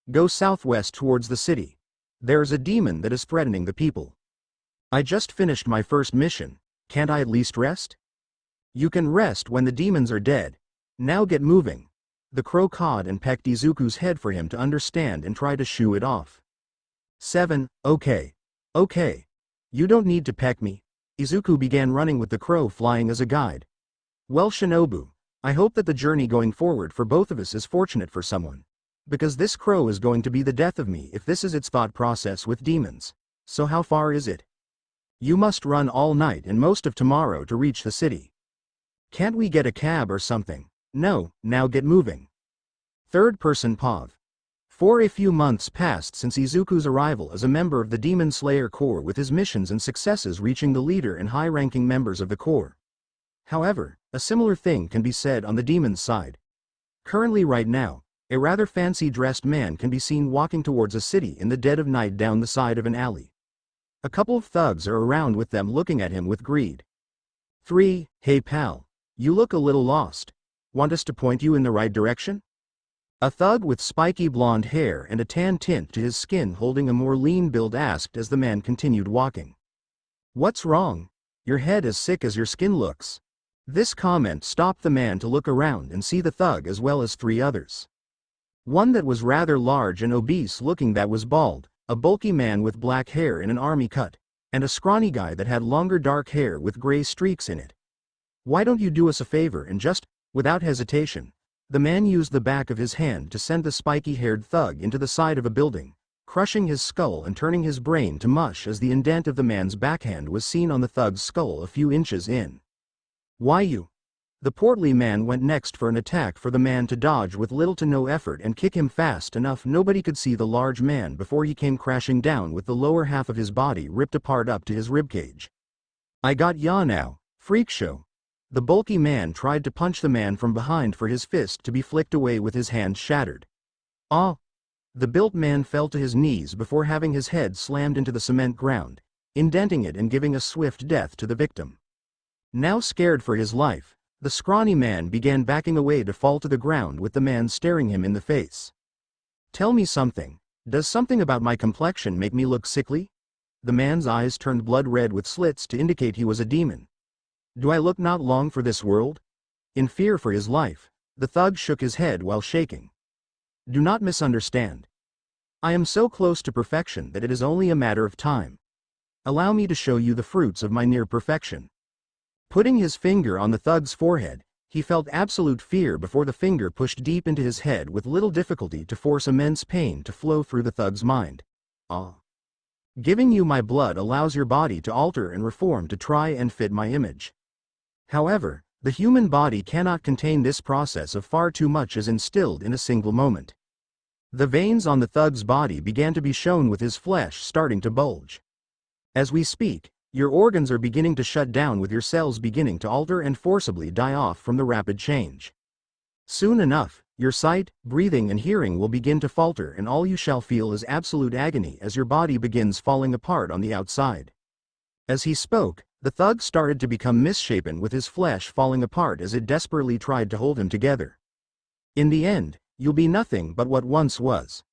Speaker 2: Go southwest towards the city. There's a demon that is threatening the people. I just finished my first mission, can't I at least rest? You can rest when the demons are dead. Now get moving. The crow cawed and pecked Izuku's head for him to understand and try to shoo it off. 7. Okay. Okay. You don't need to peck me. Izuku began running with the crow flying as a guide. Well, Shinobu, I hope that the journey going forward for both of us is fortunate for someone. Because this crow is going to be the death of me if this is its thought process with demons. So how far is it? You must run all night and most of tomorrow to reach the city. Can't we get a cab or something? No, now get moving. Third person Pav. For a few months passed since Izuku's arrival as a member of the Demon Slayer Corps with his missions and successes reaching the leader and high-ranking members of the Corps. However, a similar thing can be said on the demon's side. Currently right now, a rather fancy-dressed man can be seen walking towards a city in the dead of night down the side of an alley. A couple of thugs are around with them looking at him with greed. 3. Hey pal. You look a little lost. Want us to point you in the right direction? A thug with spiky blonde hair and a tan tint to his skin holding a more lean build asked as the man continued walking. What's wrong? Your head as sick as your skin looks. This comment stopped the man to look around and see the thug as well as 3 others. One that was rather large and obese looking that was bald, a bulky man with black hair in an army cut, and a scrawny guy that had longer dark hair with gray streaks in it. Why don't you do us a favor and just, without hesitation, the man used the back of his hand to send the spiky-haired thug into the side of a building, crushing his skull and turning his brain to mush as the indent of the man's backhand was seen on the thug's skull a few inches in. Why you? The portly man went next for an attack for the man to dodge with little to no effort and kick him fast enough nobody could see the large man before he came crashing down with the lower half of his body ripped apart up to his ribcage. I got ya now, freak show. The bulky man tried to punch the man from behind for his fist to be flicked away with his hand shattered. Ah! The built man fell to his knees before having his head slammed into the cement ground, indenting it and giving a swift death to the victim. Now scared for his life, the scrawny man began backing away to fall to the ground with the man staring him in the face. Tell me something. Does something about my complexion make me look sickly? The man's eyes turned blood red with slits to indicate he was a demon. Do I look not long for this world? In fear for his life, the thug shook his head while shaking. Do not misunderstand. I am so close to perfection that it is only a matter of time. Allow me to show you the fruits of my near perfection. Putting his finger on the thug's forehead, he felt absolute fear before the finger pushed deep into his head with little difficulty to force immense pain to flow through the thug's mind. Ah. Giving you my blood allows your body to alter and reform to try and fit my image. However, the human body cannot contain this process of far too much as instilled in a single moment. The veins on the thug's body began to be shown with his flesh starting to bulge. As we speak, your organs are beginning to shut down with your cells beginning to alter and forcibly die off from the rapid change. Soon enough, your sight, breathing and hearing will begin to falter and all you shall feel is absolute agony as your body begins falling apart on the outside. As he spoke, the thug started to become misshapen with his flesh falling apart as it desperately tried to hold him together. In the end, you'll be nothing but what once was.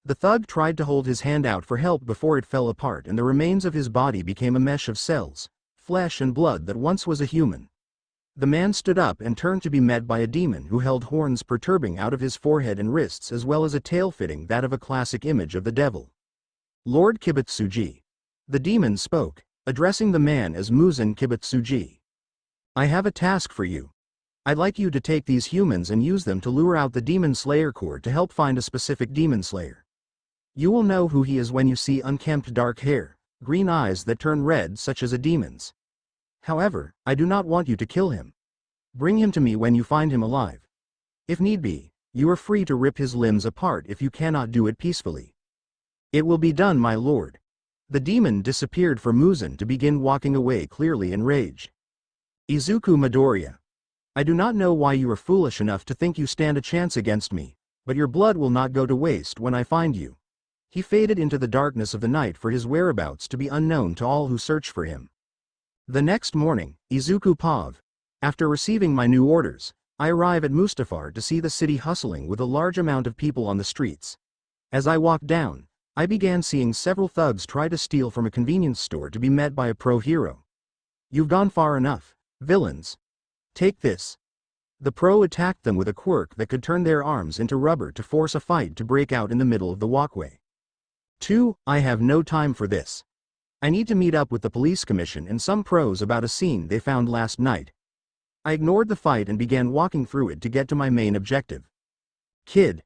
Speaker 2: The thug tried to hold his hand out for help before it fell apart and the remains of his body became a mesh of cells, flesh and blood that once was a human. The man stood up and turned to be met by a demon who held horns protruding out of his forehead and wrists as well as a tail fitting that of a classic image of the devil. Lord Kibutsuji. The demon spoke, addressing the man as Muzan Kibutsuji. I have a task for you. I'd like you to take these humans and use them to lure out the Demon Slayer Corps to help find a specific Demon Slayer. You will know who he is when you see unkempt dark hair, green eyes that turn red such as a demon's. However, I do not want you to kill him. Bring him to me when you find him alive. If need be, you are free to rip his limbs apart if you cannot do it peacefully. It will be done, my lord. The demon disappeared for Muzan to begin walking away clearly enraged. Izuku Midoriya. I do not know why you are foolish enough to think you stand a chance against me, but your blood will not go to waste when I find you." He faded into the darkness of the night for his whereabouts to be unknown to all who search for him. The next morning, Izuku Pav. After receiving my new orders, I arrive at Mustafar to see the city hustling with a large amount of people on the streets. As I walked down, I began seeing several thugs try to steal from a convenience store to be met by a pro hero. "You've gone far enough, villains. Take this." The pro attacked them with a quirk that could turn their arms into rubber to force a fight to break out in the middle of the walkway. 2. I have no time for this. I need to meet up with the police commission and some pros about a scene they found last night. I ignored the fight and began walking through it to get to my main objective. "Kid,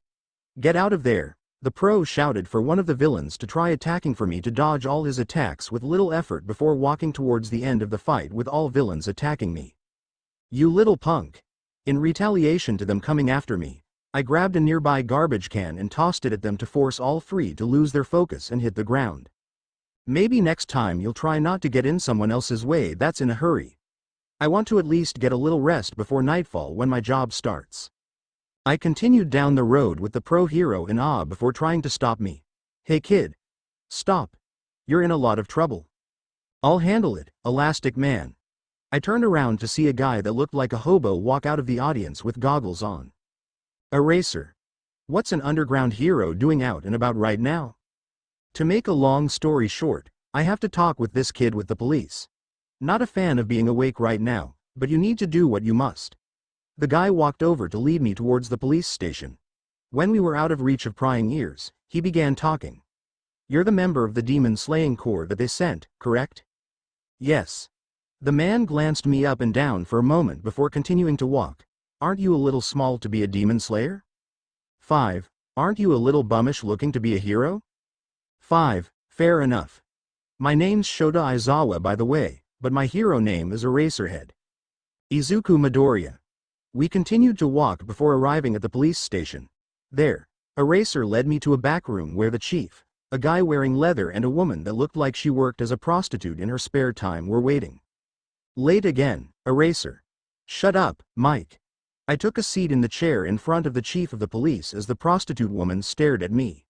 Speaker 2: get out of there," the pro shouted for one of the villains to try attacking for me to dodge all his attacks with little effort before walking towards the end of the fight with all villains attacking me. "You little punk." In retaliation to them coming after me, I grabbed a nearby garbage can and tossed it at them to force all three to lose their focus and hit the ground. "Maybe next time you'll try not to get in someone else's way that's in a hurry. I want to at least get a little rest before nightfall when my job starts." I continued down the road with the pro hero in awe before trying to stop me. "Hey kid. Stop. You're in a lot of trouble." "I'll handle it, Elastic Man." I turned around to see a guy that looked like a hobo walk out of the audience with goggles on. "Eraser. What's an underground hero doing out and about right now?" To make a long story short, I have to talk with this kid with the police. Not a fan of being awake right now, but you need to do what you must. The guy walked over to lead me towards the police station. When we were out of reach of prying ears, he began talking. "You're the member of the demon slaying corps that they sent, correct?" "Yes." The man glanced me up and down for a moment before continuing to walk. "Aren't you a little small to be a demon slayer?" 5. Aren't you a little bummish looking to be a hero? 5. Fair enough. My name's Shota Aizawa by the way, but my hero name is Eraserhead. Izuku Midoriya. We continued to walk before arriving at the police station. There, Eraser led me to a back room where the chief, a guy wearing leather and a woman that looked like she worked as a prostitute in her spare time were waiting. "Late again, Eraser." "Shut up, Mike." I took a seat in the chair in front of the chief of the police as the prostitute woman stared at me.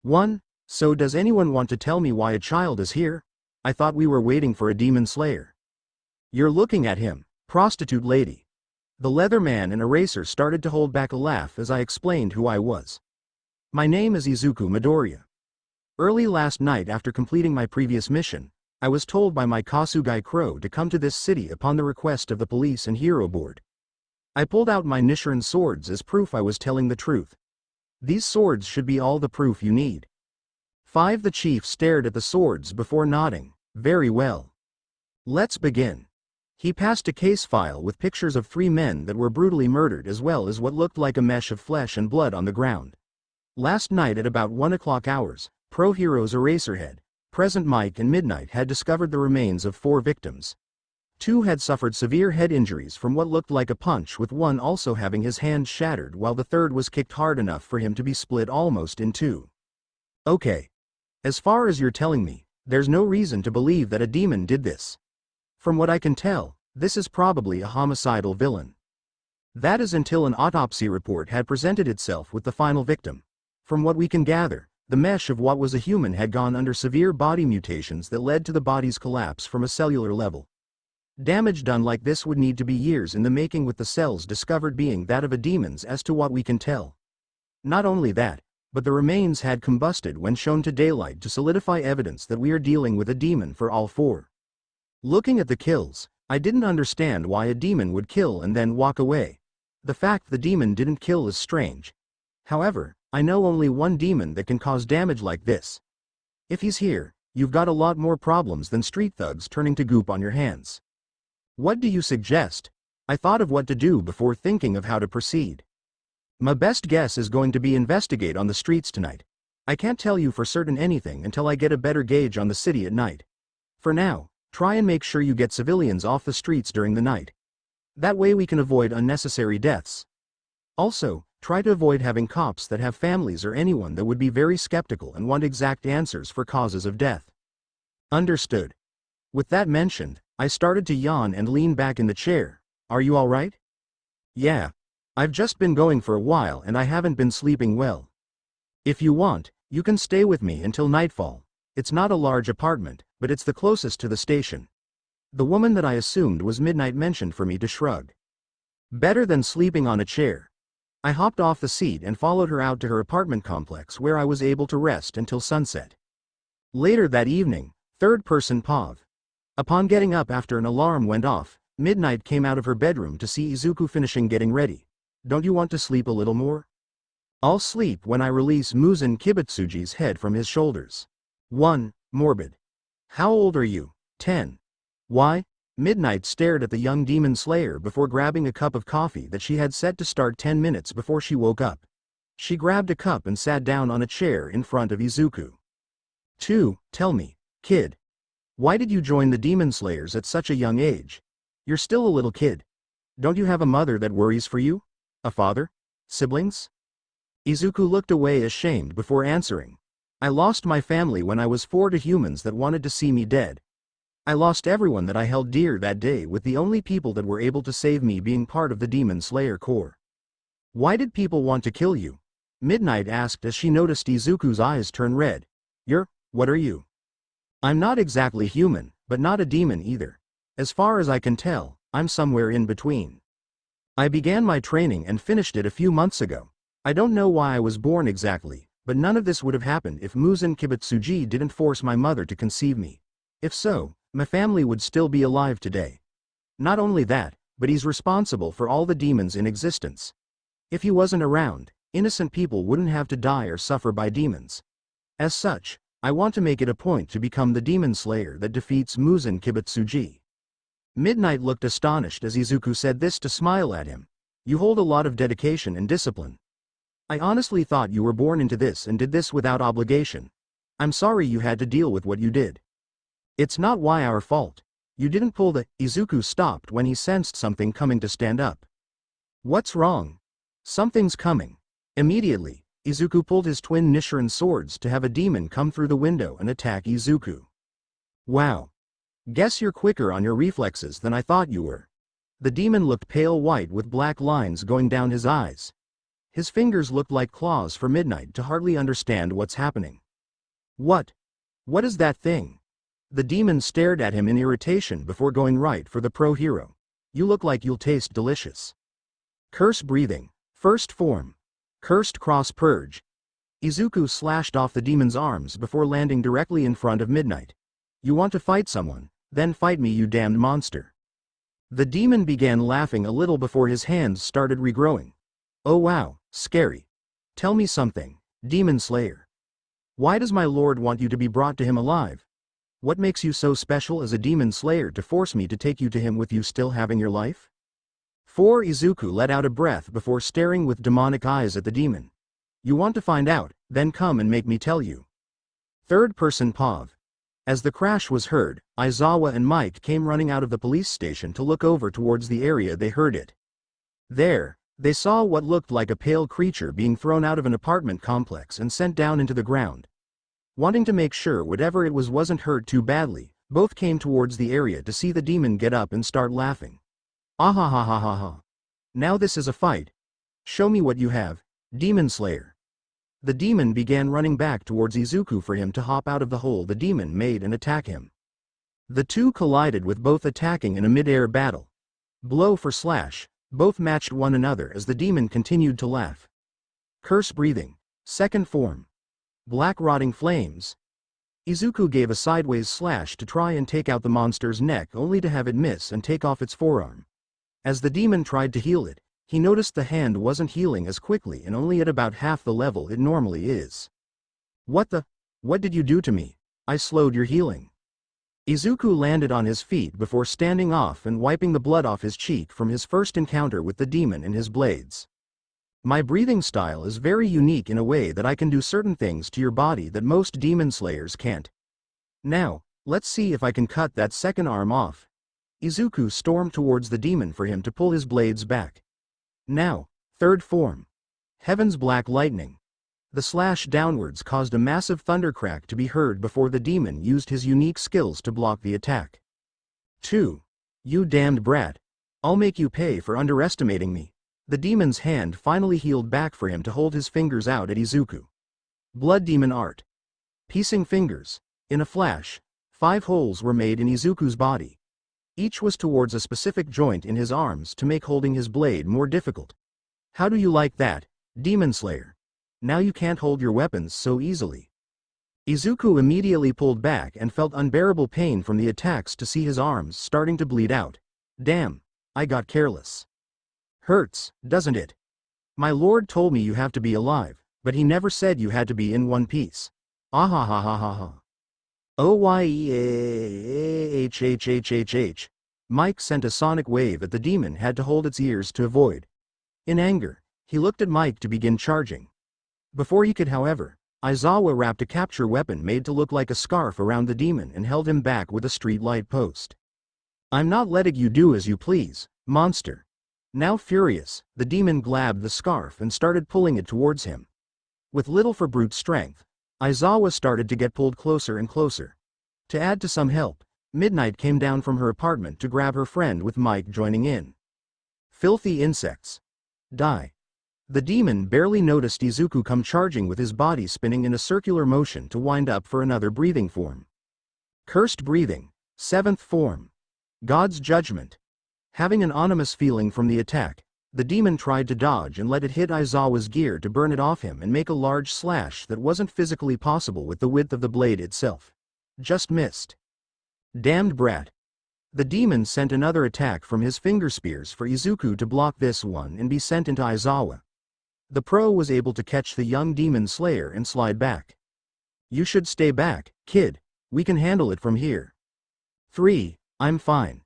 Speaker 2: 1. So does anyone want to tell me why a child is here? I thought we were waiting for a demon slayer. You're looking at him, prostitute lady. The leather man and Eraser started to hold back a laugh as I explained who I was. My name is Izuku Midoriya. Early last night after completing my previous mission, I was told by my Kasugai Crow to come to this city upon the request of the police and hero board. I pulled out my Nichiren swords as proof I was telling the truth. These swords should be all the proof you need. 5. The chief stared at the swords before nodding. Very well. Let's begin. He passed a case file with pictures of 3 men that were brutally murdered as well as what looked like a mesh of flesh and blood on the ground. Last night at about 1 o'clock hours, pro heroes Eraserhead, Present Mike and Midnight had discovered the remains of 4 victims. 2 had suffered severe head injuries from what looked like a punch, with one also having his hand shattered while the third was kicked hard enough for him to be split almost in 2. Okay. As far as you're telling me, there's no reason to believe that a demon did this. From what I can tell, this is probably a homicidal villain. That is until an autopsy report had presented itself with the final victim. From what we can gather, the mesh of what was a human had gone under severe body mutations that led to the body's collapse from a cellular level. Damage done like this would need to be years in the making, with the cells discovered being that of a demon's as to what we can tell. Not only that, but the remains had combusted when shown to daylight to solidify evidence that we are dealing with a demon for all 4. Looking at the kills, I didn't understand why a demon would kill and then walk away. The fact the demon didn't kill is strange. However, I know only one demon that can cause damage like this. If he's here, you've got a lot more problems than street thugs turning to goop on your hands. What do you suggest? I thought of what to do before thinking of how to proceed. My best guess is going to be investigate on the streets tonight. I can't tell you for certain anything until I get a better gauge on the city at night. For now, try and make sure you get civilians off the streets during the night. That way we can avoid unnecessary deaths. Also, try to avoid having cops that have families or anyone that would be very skeptical and want exact answers for causes of death. Understood. With that mentioned, I started to yawn and lean back in the chair. Are you all right? Yeah. I've just been going for a while and I haven't been sleeping well. If you want, you can stay with me until nightfall. It's not a large apartment, but it's the closest to the station. The woman that I assumed was Midnight mentioned for me to shrug. Better than sleeping on a chair. I hopped off the seat and followed her out to her apartment complex where I was able to rest until sunset. Later that evening, third-person POV. Upon getting up after an alarm went off, Midnight came out of her bedroom to see Izuku finishing getting ready. Don't you want to sleep a little more? I'll sleep when I release Muzan Kibutsuji's head from his shoulders. 1. Morbid. How old are you? 10. Why? Midnight stared at the young demon slayer before grabbing a cup of coffee that she had set to start 10 minutes before she woke up. She grabbed a cup and sat down on a chair in front of Izuku. 2. Tell me, kid. Why did you join the demon slayers at such a young age? You're still a little kid. Don't you have a mother that worries for you? A father? Siblings? Izuku looked away ashamed before answering. I lost my family when I was 4 to humans that wanted to see me dead. I lost everyone that I held dear that day, with the only people that were able to save me being part of the Demon Slayer Corps. Why did people want to kill you? Midnight asked as she noticed Izuku's eyes turn red. What are you? I'm not exactly human, but not a demon either. As far as I can tell, I'm somewhere in between. I began my training and finished it a few months ago. I don't know why I was born exactly, but none of this would have happened if Muzan Kibutsuji didn't force my mother to conceive me. If so, my family would still be alive today. Not only that, but he's responsible for all the demons in existence. If he wasn't around, innocent people wouldn't have to die or suffer by demons. As such, I want to make it a point to become the demon slayer that defeats Muzan Kibutsuji. Midnight looked astonished as Izuku said this to smile at him. You hold a lot of dedication and discipline. I honestly thought you were born into this and did this without obligation. I'm sorry you had to deal with what you did. It's not why our fault. You didn't pull the— Izuku stopped when he sensed something coming to stand up. What's wrong? Something's coming. Immediately, Izuku pulled his twin Nichiren swords to have a demon come through the window and attack Izuku. Wow. Guess you're quicker on your reflexes than I thought you were. The demon looked pale white with black lines going down his eyes. His fingers looked like claws for Midnight to hardly understand what's happening. What is that thing? The demon stared at him in irritation before going right for the pro hero. You look like you'll taste delicious. Curse breathing. First form. Cursed cross purge. Izuku slashed off the demon's arms before landing directly in front of Midnight. You want to fight someone? Then fight me, you damned monster. The demon began laughing a little before his hands started regrowing. Oh wow, scary. Tell me something, Demon Slayer. Why does my lord want you to be brought to him alive? What makes you so special as a demon slayer to force me to take you to him with you still having your life? 4. Izuku let out a breath before staring with demonic eyes at the demon. You want to find out, then come and make me tell you. Third person POV. As the crash was heard, Aizawa and Mike came running out of the police station to look over towards the area they heard it. There, they saw what looked like a pale creature being thrown out of an apartment complex and sent down into the ground. Wanting to make sure whatever it was wasn't hurt too badly, both came towards the area to see the demon get up and start laughing. Ahahahaha. Now this is a fight. Show me what you have, Demon Slayer. The demon began running back towards Izuku for him to hop out of the hole the demon made and attack him. The two collided with both attacking in a mid-air battle. Blow for slash, both matched one another as the demon continued to laugh. Curse breathing. Second form. Black rotting flames. Izuku gave a sideways slash to try and take out the monster's neck only to have it miss and take off its forearm. As the demon tried to heal it, he noticed the hand wasn't healing as quickly and only at about half the level it normally is. What did you do to me? I slowed your healing. Izuku landed on his feet before standing off and wiping the blood off his cheek from his first encounter with the demon and his blades. My breathing style is very unique in a way that I can do certain things to your body that most demon slayers can't. Now, let's see if I can cut that second arm off. Izuku stormed towards the demon for him to pull his blades back. Now, third form. Heaven's black lightning. The slash downwards caused a massive thundercrack to be heard before the demon used his unique skills to block the attack. 2. You damned brat. I'll make you pay for underestimating me. The demon's hand finally healed back for him to hold his fingers out at Izuku. Blood demon art. Piecing fingers. In a flash, 5 holes were made in Izuku's body. Each was towards a specific joint in his arms to make holding his blade more difficult. How do you like that, Demon Slayer? Now you can't hold your weapons so easily. Izuku immediately pulled back and felt unbearable pain from the attacks to see his arms starting to bleed out. Damn, I got careless. Hurts, doesn't it? My lord told me you have to be alive, but he never said you had to be in one piece. Ahahahaha. Oyehhhhhh. Mike sent a sonic wave that the demon had to hold its ears to avoid. In anger, he looked at Mike to begin charging. Before he could, however, Aizawa wrapped a capture weapon made to look like a scarf around the demon and held him back with a street light post. I'm not letting you do as you please, monster. Now furious, the demon grabbed the scarf and started pulling it towards him. With little for brute strength, Aizawa started to get pulled closer and closer. To add to some help, Midnight came down from her apartment to grab her friend with Mike joining in. Filthy insects. Die. The demon barely noticed Izuku come charging with his body spinning in a circular motion to wind up for another breathing form. Cursed breathing, 7th form. God's judgment. Having an ominous feeling from the attack, the demon tried to dodge and let it hit Aizawa's gear to burn it off him and make a large slash that wasn't physically possible with the width of the blade itself. Just missed. Damned brat. The demon sent another attack from his finger spears for Izuku to block this one and be sent into Aizawa. The pro was able to catch the young demon slayer and slide back. You should stay back, kid. We can handle it from here. 3. I'm fine.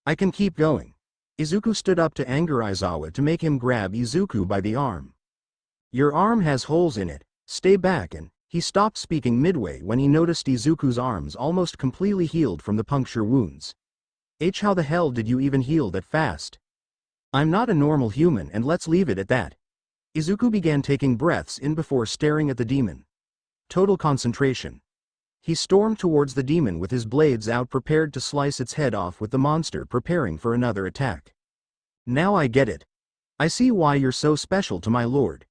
Speaker 2: I can keep going. Izuku stood up to anger Aizawa to make him grab Izuku by the arm. Your arm has holes in it, stay back, and he stopped speaking midway when he noticed Izuku's arms almost completely healed from the puncture wounds. How the hell did you even heal that fast? I'm not a normal human, and let's leave it at that. Izuku began taking breaths in before staring at the demon. Total concentration. He stormed towards the demon with his blades out, prepared to slice its head off, with the monster preparing for another attack. Now I get it. I see why you're so special to my lord.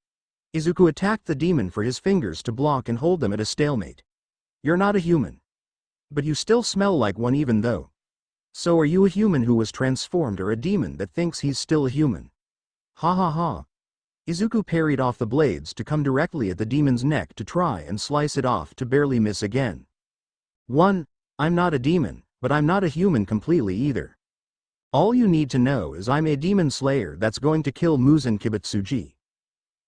Speaker 2: Izuku attacked the demon for his fingers to block and hold them at a stalemate. You're not a human. But you still smell like one even though. So are you a human who was transformed, or a demon that thinks he's still a human? Ha ha ha. Izuku parried off the blades to come directly at the demon's neck to try and slice it off, to barely miss again. 1. I'm not a demon, but I'm not a human completely either. All you need to know is I'm a demon slayer that's going to kill Muzan Kibutsuji.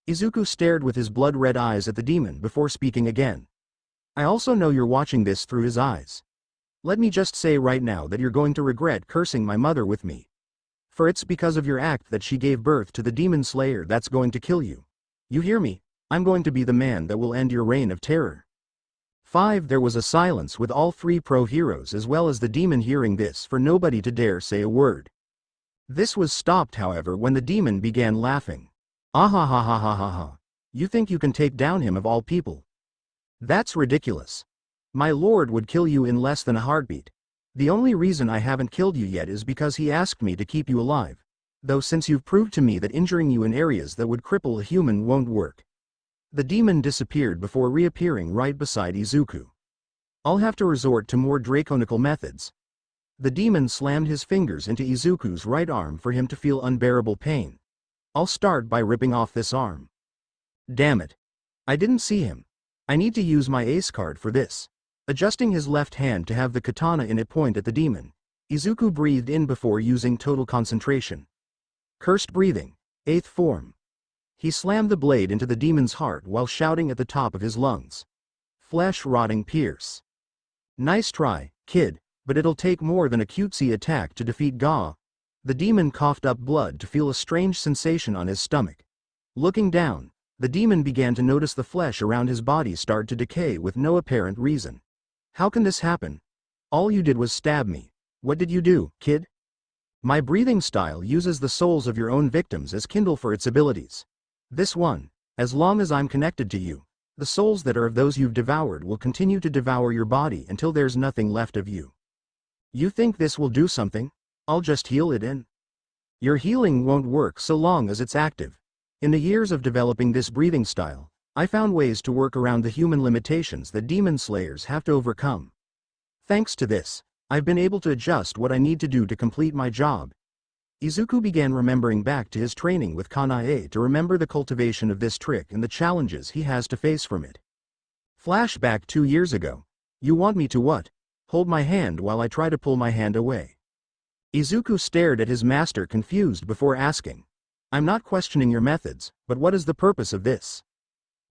Speaker 2: Izuku stared with his blood-red eyes at the demon before speaking again. I also know you're watching this through his eyes. Let me just say right now that you're going to regret cursing my mother with me. For it's because of your act that she gave birth to the demon slayer that's going to kill you. You hear me? I'm going to be the man that will end your reign of terror. 5. There was a silence with all 3 pro heroes as well as the demon hearing this, for nobody to dare say a word. This was stopped, however, when the demon began laughing. Ahahahahaha. You think you can take down him of all people? That's ridiculous. My lord would kill you in less than a heartbeat. The only reason I haven't killed you yet is because he asked me to keep you alive. Though since you've proved to me that injuring you in areas that would cripple a human won't work. The demon disappeared before reappearing right beside Izuku. I'll have to resort to more draconical methods. The demon slammed his fingers into Izuku's right arm for him to feel unbearable pain. I'll start by ripping off this arm. Damn it. I didn't see him. I need to use my ace card for this. Adjusting his left hand to have the katana in it point at the demon, Izuku breathed in before using total concentration. Cursed breathing, 8th form. He slammed the blade into the demon's heart while shouting at the top of his lungs. Flesh rotting pierce. Nice try, kid, but it'll take more than a cutesy attack to defeat Ga. The demon coughed up blood to feel a strange sensation on his stomach. Looking down, the demon began to notice the flesh around his body start to decay with no apparent reason. How can this happen? All you did was stab me. What did you do, kid? My breathing style uses the souls of your own victims as kindle for its abilities. This one, as long as I'm connected to you, the souls that are of those you've devoured will continue to devour your body until there's nothing left of you. You think this will do something? I'll just heal it in. Your healing won't work so long as it's active. In the years of developing this breathing style, I found ways to work around the human limitations that demon slayers have to overcome. Thanks to this, I've been able to adjust what I need to do to complete my job. Izuku began remembering back to his training with Kanae to remember the cultivation of this trick and the challenges he has to face from it. Flashback 2 years ago. You want me to what? Hold my hand while I try to pull my hand away. Izuku stared at his master confused before asking. I'm not questioning your methods, but what is the purpose of this?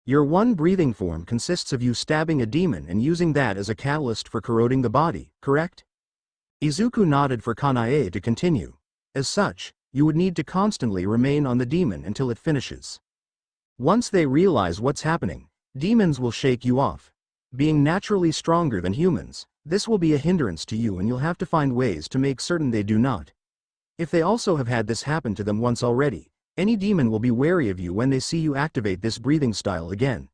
Speaker 2: Your one breathing form consists of you stabbing a demon and using that as a catalyst for corroding the body, correct? Izuku nodded for Kanae to continue. As such, you would need to constantly remain on the demon until it finishes. Once they realize what's happening, demons will shake you off. Being naturally stronger than humans, this will be a hindrance to you and you'll have to find ways to make certain they do not. If they also have had this happen to them once already, any demon will be wary of you when they see you activate this breathing style again.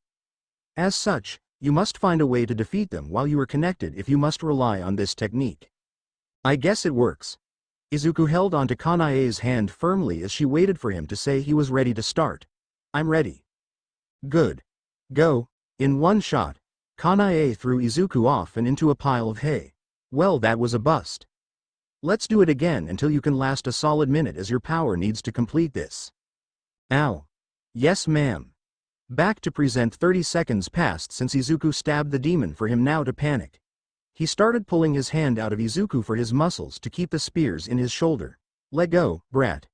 Speaker 2: As such, you must find a way to defeat them while you are connected if you must rely on this technique. I guess it works. Izuku held onto Kanae's hand firmly as she waited for him to say he was ready to start. I'm ready. Good. Go. In one shot, Kanae threw Izuku off and into a pile of hay. Well, that was a bust. Let's do it again until you can last a solid minute as your power needs to complete this. Ow. Yes, ma'am. Back to present. 30 seconds passed since Izuku stabbed the demon for him now to panic. He started pulling his hand out of Izuku for his muscles to keep the spears in his shoulder. Let go, brat.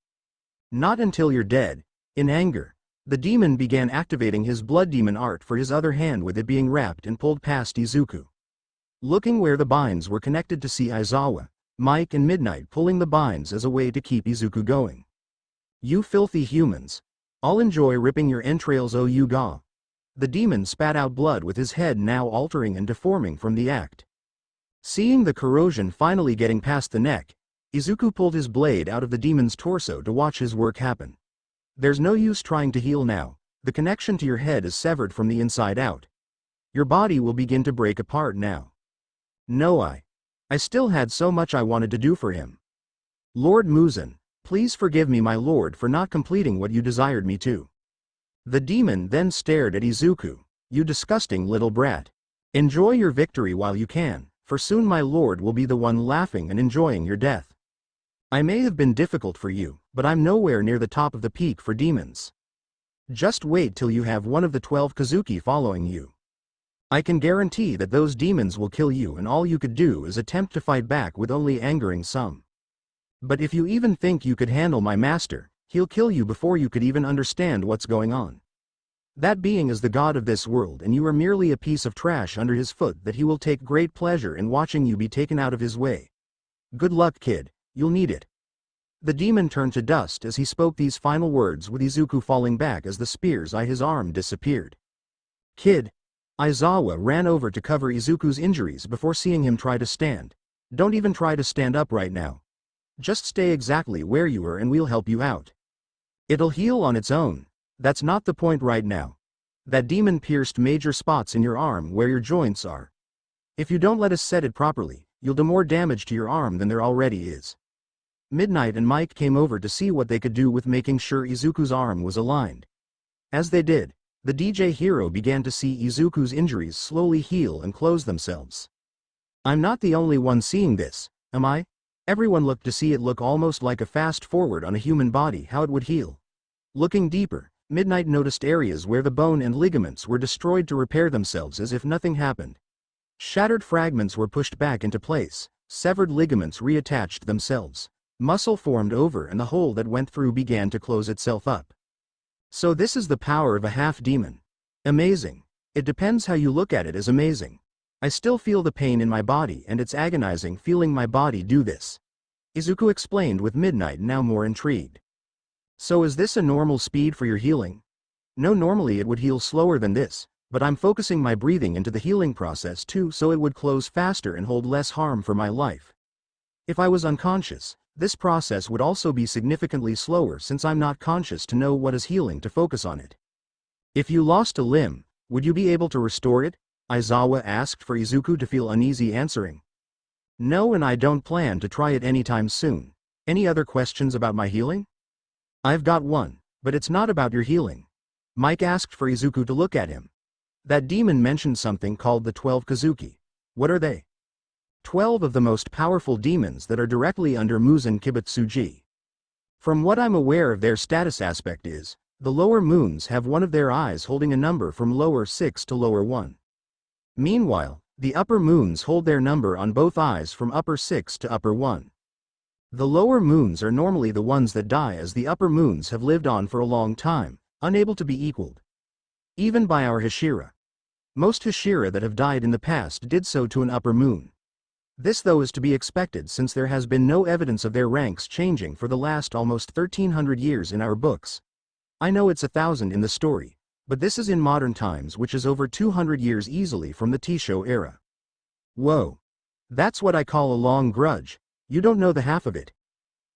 Speaker 2: Not until you're dead. In anger, the demon began activating his blood demon art for his other hand with it being wrapped and pulled past Izuku. Looking where the binds were connected to see Aizawa, Mike and Midnight pulling the binds as a way to keep Izuku going. You filthy humans. I'll enjoy ripping your entrails, oh you ga. The demon spat out blood with his head now altering and deforming from the act. Seeing the corrosion finally getting past the neck, Izuku pulled his blade out of the demon's torso to watch his work happen. There's no use trying to heal now, the connection to your head is severed from the inside out. Your body will begin to break apart now. No, I still had so much I wanted to do for him. Lord Muzan, please forgive me, my lord, for not completing what you desired me to. The demon then stared at Izuku. You disgusting little brat. Enjoy your victory while you can, for soon my lord will be the one laughing and enjoying your death. I may have been difficult for you, but I'm nowhere near the top of the peak for demons. Just wait till you have one of the 12 Kazuki following you. I can guarantee that those demons will kill you and all you could do is attempt to fight back with only angering some. But if you even think you could handle my master, he'll kill you before you could even understand what's going on. That being is the god of this world and you are merely a piece of trash under his foot that he will take great pleasure in watching you be taken out of his way. Good luck, kid, you'll need it. The demon turned to dust as he spoke these final words with Izuku falling back as the spears on his arm disappeared. Kid. Aizawa ran over to cover Izuku's injuries before seeing him try to stand. Don't even try to stand up right now. Just stay exactly where you were and we'll help you out. It'll heal on its own. That's not the point right now. That demon pierced major spots in your arm where your joints are. If you don't let us set it properly, you'll do more damage to your arm than there already is. Midnight and Mike came over to see what they could do with making sure Izuku's arm was aligned. As they did, the DJ hero began to see Izuku's injuries slowly heal and close themselves. I'm not the only one seeing this, am I? Everyone looked to see it look almost like a fast forward on a human body how it would heal. Looking deeper, Midnight noticed areas where the bone and ligaments were destroyed to repair themselves as if nothing happened. Shattered fragments were pushed back into place, severed ligaments reattached themselves, muscle formed over and the hole that went through began to close itself up. So this is the power of a half-demon. Amazing. It depends how you look at it as amazing. I still feel the pain in my body and it's agonizing feeling my body do this. Izuku explained with Midnight now more intrigued. So is this a normal speed for your healing? No, normally it would heal slower than this, but I'm focusing my breathing into the healing process too so it would close faster and hold less harm for my life. If I was unconscious, this process would also be significantly slower since I'm not conscious to know what is healing to focus on it. If you lost a limb, would you be able to restore it? Aizawa asked for Izuku to feel uneasy answering. No, and I don't plan to try it anytime soon. Any other questions about my healing? I've got one, but it's not about your healing. Mike asked for Izuku to look at him. That demon mentioned something called the 12 Kazuki. What are they? 12 of the most powerful demons that are directly under Muzan Kibutsuji. From what I'm aware of their status aspect is, the lower moons have one of their eyes holding a number from lower 6 to lower 1. Meanwhile, the upper moons hold their number on both eyes from upper 6 to upper 1. The lower moons are normally the ones that die, as the upper moons have lived on for a long time, unable to be equaled. Even by our Hashira. Most Hashira that have died in the past did so to an upper moon. This though is to be expected, since there has been no evidence of their ranks changing for the last almost 1300 years in our books. I know it's 1000 in the story, but this is in modern times, which is over 200 years easily from the T-show era. Whoa. That's what I call a long grudge. You don't know the half of it.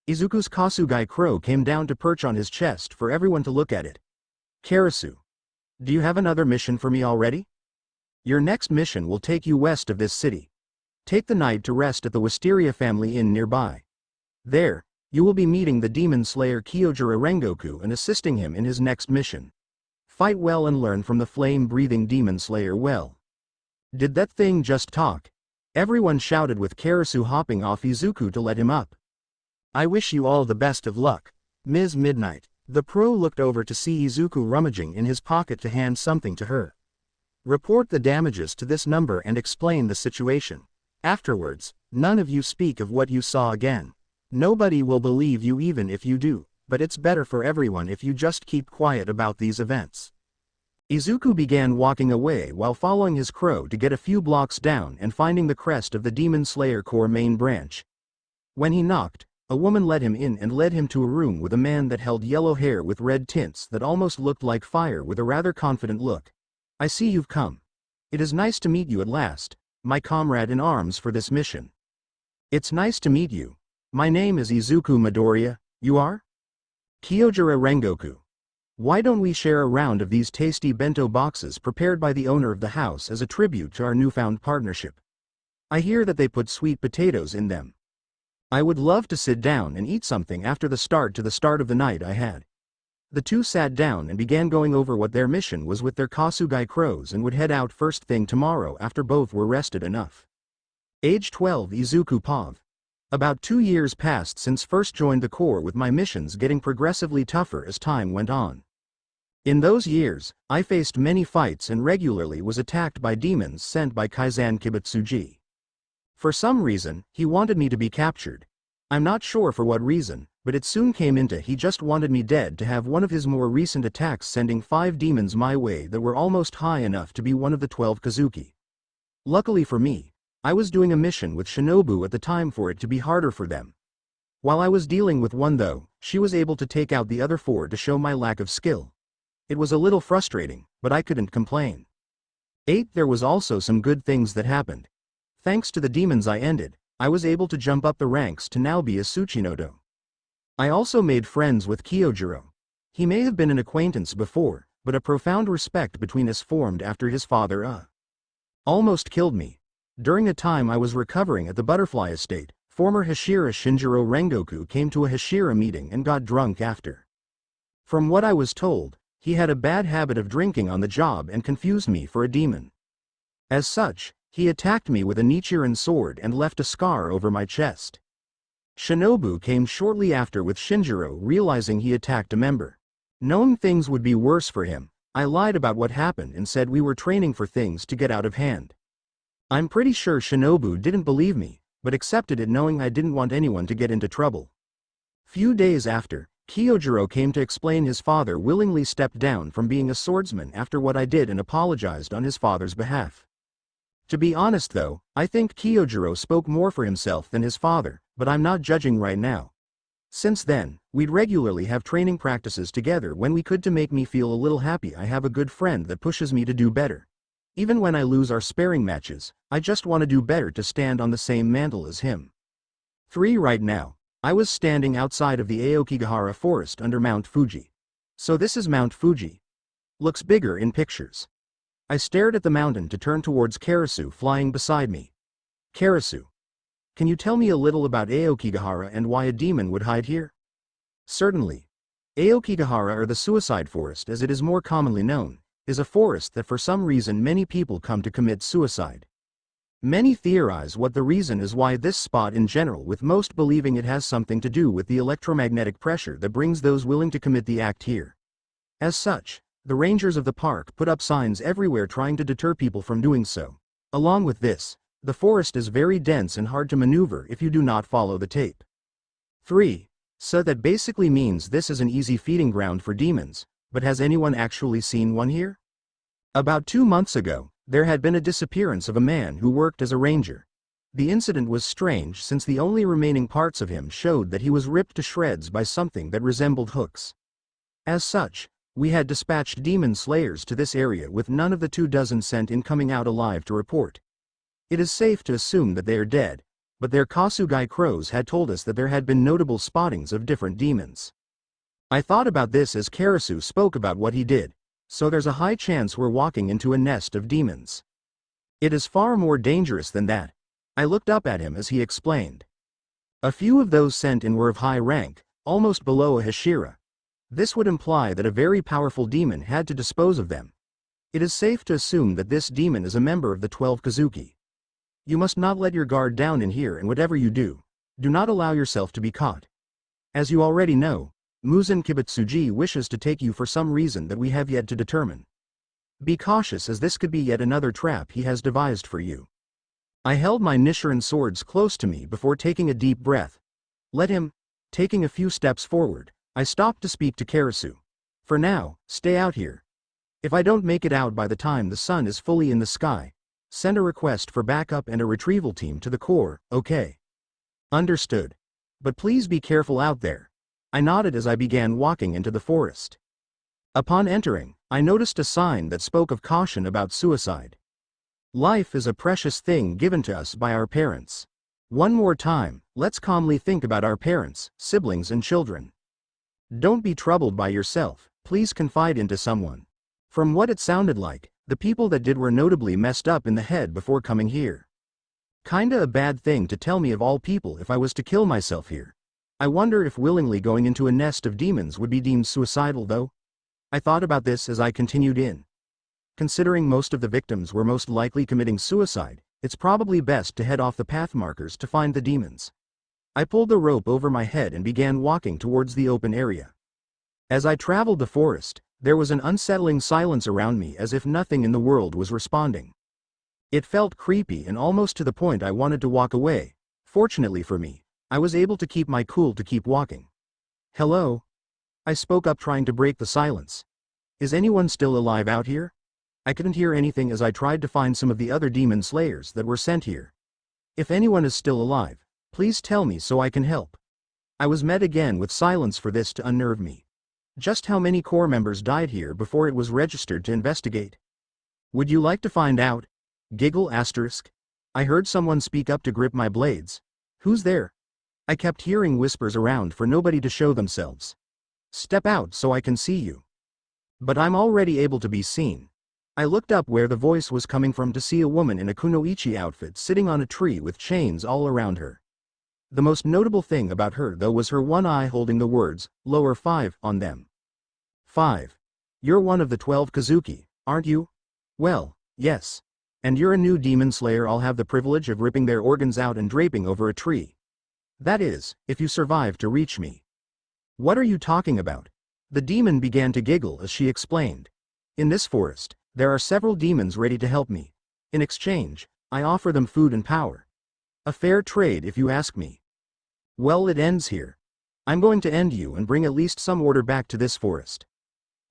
Speaker 2: Izuku's Kasugai crow came down to perch on his chest for everyone to look at it. Karasu. Do you have another mission for me already? Your next mission will take you west of this city. Take the night to rest at the Wisteria family inn nearby. There, you will be meeting the demon slayer Kyojuro Rengoku and assisting him in his next mission. Fight well and learn from the flame-breathing demon slayer well. Did that thing just talk? Everyone shouted, with Karasu hopping off Izuku to let him up.
Speaker 1: I wish you all the best of luck, Ms. Midnight. The pro looked over to see Izuku rummaging in his pocket to hand something to her. Report the damages to this number and explain the situation. Afterwards, none of you speak of what you saw again. Nobody will believe you even if you do, but it's better for everyone if you just keep quiet about these events. Izuku began walking away while following his crow to get a few blocks down and finding the crest of the Demon Slayer Corps main branch. When he knocked, a woman let him in and led him to a room with a man that held yellow hair with red tints that almost looked like fire, with a rather confident look. I see you've come. It is nice to meet you at last, my comrade in arms for this mission. It's nice to meet you. My name is Izuku Midoriya. You are? Kyojuro Rengoku. Why don't we share a round of these tasty bento boxes prepared by the owner of the house as a tribute to our newfound partnership? I hear that they put sweet potatoes in them. I would love to sit down and eat something after the start of the night I had. The two sat down and began going over what their mission was with their Kasugai crows, and would head out first thing tomorrow after both were rested enough. Age 12, Izuku Pav. About 2 years passed since first joined the Corps, with my missions getting progressively tougher as time went on. In those years, I faced many fights and regularly was attacked by demons sent by Muzan Kibutsuji. For some reason, he wanted me to be captured. I'm not sure for what reason, but it soon came into he just wanted me dead to have one of his more recent attacks, sending 5 demons my way that were almost high enough to be one of the 12 Kazuki. Luckily for me, I was doing a mission with Shinobu at the time for it to be harder for them. While I was dealing with one though, she was able to take out the other 4 to show my lack of skill. It was a little frustrating, but I couldn't complain. 8. There was also some good things that happened. Thanks to the demons I ended, I was able to jump up the ranks to now be a Tsuchinodo. I also made friends with Kyojuro. He may have been an acquaintance before, but a profound respect between us formed after his father almost killed me. During a time I was recovering at the Butterfly Estate, former Hashira Shinjiro Rengoku came to a Hashira meeting and got drunk after. From what I was told, he had a bad habit of drinking on the job and confused me for a demon. As such, he attacked me with a Nichiren sword and left a scar over my chest. Shinobu came shortly after with Shinjiro, realizing he attacked a member. Knowing things would be worse for him, I lied about what happened and said we were training for things to get out of hand. I'm pretty sure Shinobu didn't believe me, but accepted it, knowing I didn't want anyone to get into trouble. Few days after, Kyojuro came to explain his father willingly stepped down from being a swordsman after what I did and apologized on his father's behalf. To be honest though, I think Kyojuro spoke more for himself than his father, but I'm not judging right now. Since then, we'd regularly have training practices together when we could, to make me feel a little happy I have a good friend that pushes me to do better. Even when I lose our sparring matches, I just want to do better to stand on the same mantle as him. 3. Right now, I was standing outside of the Aokigahara forest under Mount Fuji. So this is Mount Fuji. Looks bigger in pictures. I stared at the mountain to turn towards Karasu flying beside me. Karasu.
Speaker 2: Can you tell me a little about Aokigahara and why a demon would hide here? Certainly. Aokigahara, or the Suicide Forest as it is more commonly known, is a forest that for some reason many people come to commit suicide. Many theorize what the reason is why this spot in general, with most believing it has something to do with the electromagnetic pressure that brings those willing to commit the act here. As such, the rangers of the park put up signs everywhere trying to deter people from doing so. Along with this, the forest is very dense and hard to maneuver if you do not follow the tape. 3. So that basically means this is an easy feeding ground for demons, but has anyone actually seen one here? About 2 months ago, there had been a disappearance of a man who worked as a ranger. The incident was strange since the only remaining parts of him showed that he was ripped to shreds by something that resembled hooks. As such, we had dispatched demon slayers to this area with none of the 24 sent in coming out alive to report. It is safe to assume that they are dead, but their Kasugai crows had told us that there had been notable spottings of different demons. I thought about this as Karasu spoke about what he did, so there's a high chance we're walking into a nest of demons. It is far more dangerous than that. I looked up at him as he explained. A few of those sent in were of high rank, almost below a Hashira. This would imply that a very powerful demon had to dispose of them. It is safe to assume that this demon is a member of the 12 Kazuki. You must not let your guard down in here, and whatever you do, do not allow yourself to be caught. As you already know, Muzan Kibutsuji wishes to take you for some reason that we have yet to determine. Be cautious, as this could be yet another trap he has devised for you. I held my Nichiren swords close to me before taking a deep breath. Let him. Taking a few steps forward, I stopped to speak to Karasu. For now, stay out here. If I don't make it out by the time the sun is fully in the sky, send a request for backup and a retrieval team to the core, okay? Understood. But please be careful out there. I nodded as I began walking into the forest. Upon entering, I noticed a sign that spoke of caution about suicide. Life is a precious thing given to us by our parents. One more time, let's calmly think about our parents, siblings and children. Don't be troubled by yourself, please confide into someone. From what it sounded like, the people that did were notably messed up in the head before coming here. Kinda a bad thing to tell me of all people if I was to kill myself here. I wonder if willingly going into a nest of demons would be deemed suicidal though? I thought about this as I continued in. Considering most of the victims were most likely committing suicide, it's probably best to head off the path markers to find the demons. I pulled the rope over my head and began walking towards the open area. As I traveled the forest, there was an unsettling silence around me, as if nothing in the world was responding. It felt creepy and almost to the point I wanted to walk away. Fortunately for me, I was able to keep my cool to keep walking. Hello? I spoke up, trying to break the silence. Is anyone still alive out here? I couldn't hear anything as I tried to find some of the other demon slayers that were sent here. If anyone is still alive, please tell me so I can help. I was met again with silence for this to unnerve me. Just how many core members died here before it was registered to investigate? Would you like to find out? Giggle asterisk. I heard someone speak up to grip my blades. Who's there? I kept hearing whispers around for nobody to show themselves. Step out so I can see you. But I'm already able to be seen. I looked up where the voice was coming from to see a woman in a kunoichi outfit sitting on a tree with chains all around her. The most notable thing about her though was her one eye holding the words, lower 5, on them. 5. You're one of the 12 Kazuki, aren't you? Well, yes. And you're a new demon slayer. I'll have the privilege of ripping their organs out and draping over a tree. That is, if you survive to reach me. What are you talking about? The demon began to giggle as she explained. In this forest, there are several demons ready to help me. In exchange, I offer them food and power. A fair trade if you ask me. Well, it ends here. I'm going to end you and bring at least some order back to this forest.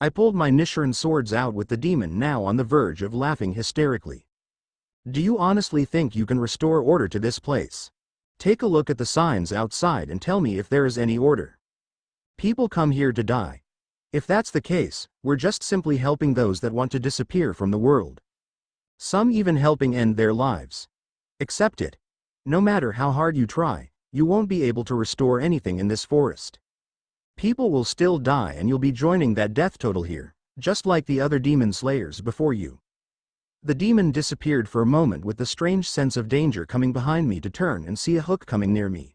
Speaker 2: I pulled my Nichiren swords out, with the demon now on the verge of laughing hysterically. Do you honestly think you can restore order to this place? Take a look at the signs outside and tell me if there is any order. People come here to die. If that's the case, we're just simply helping those that want to disappear from the world. Some even helping end their lives. Accept it. No matter how hard you try, you won't be able to restore anything in this forest. People will still die and you'll be joining that death total here, just like the other demon slayers before you. The demon disappeared for a moment with the strange sense of danger coming behind me to turn and see a hook coming near me.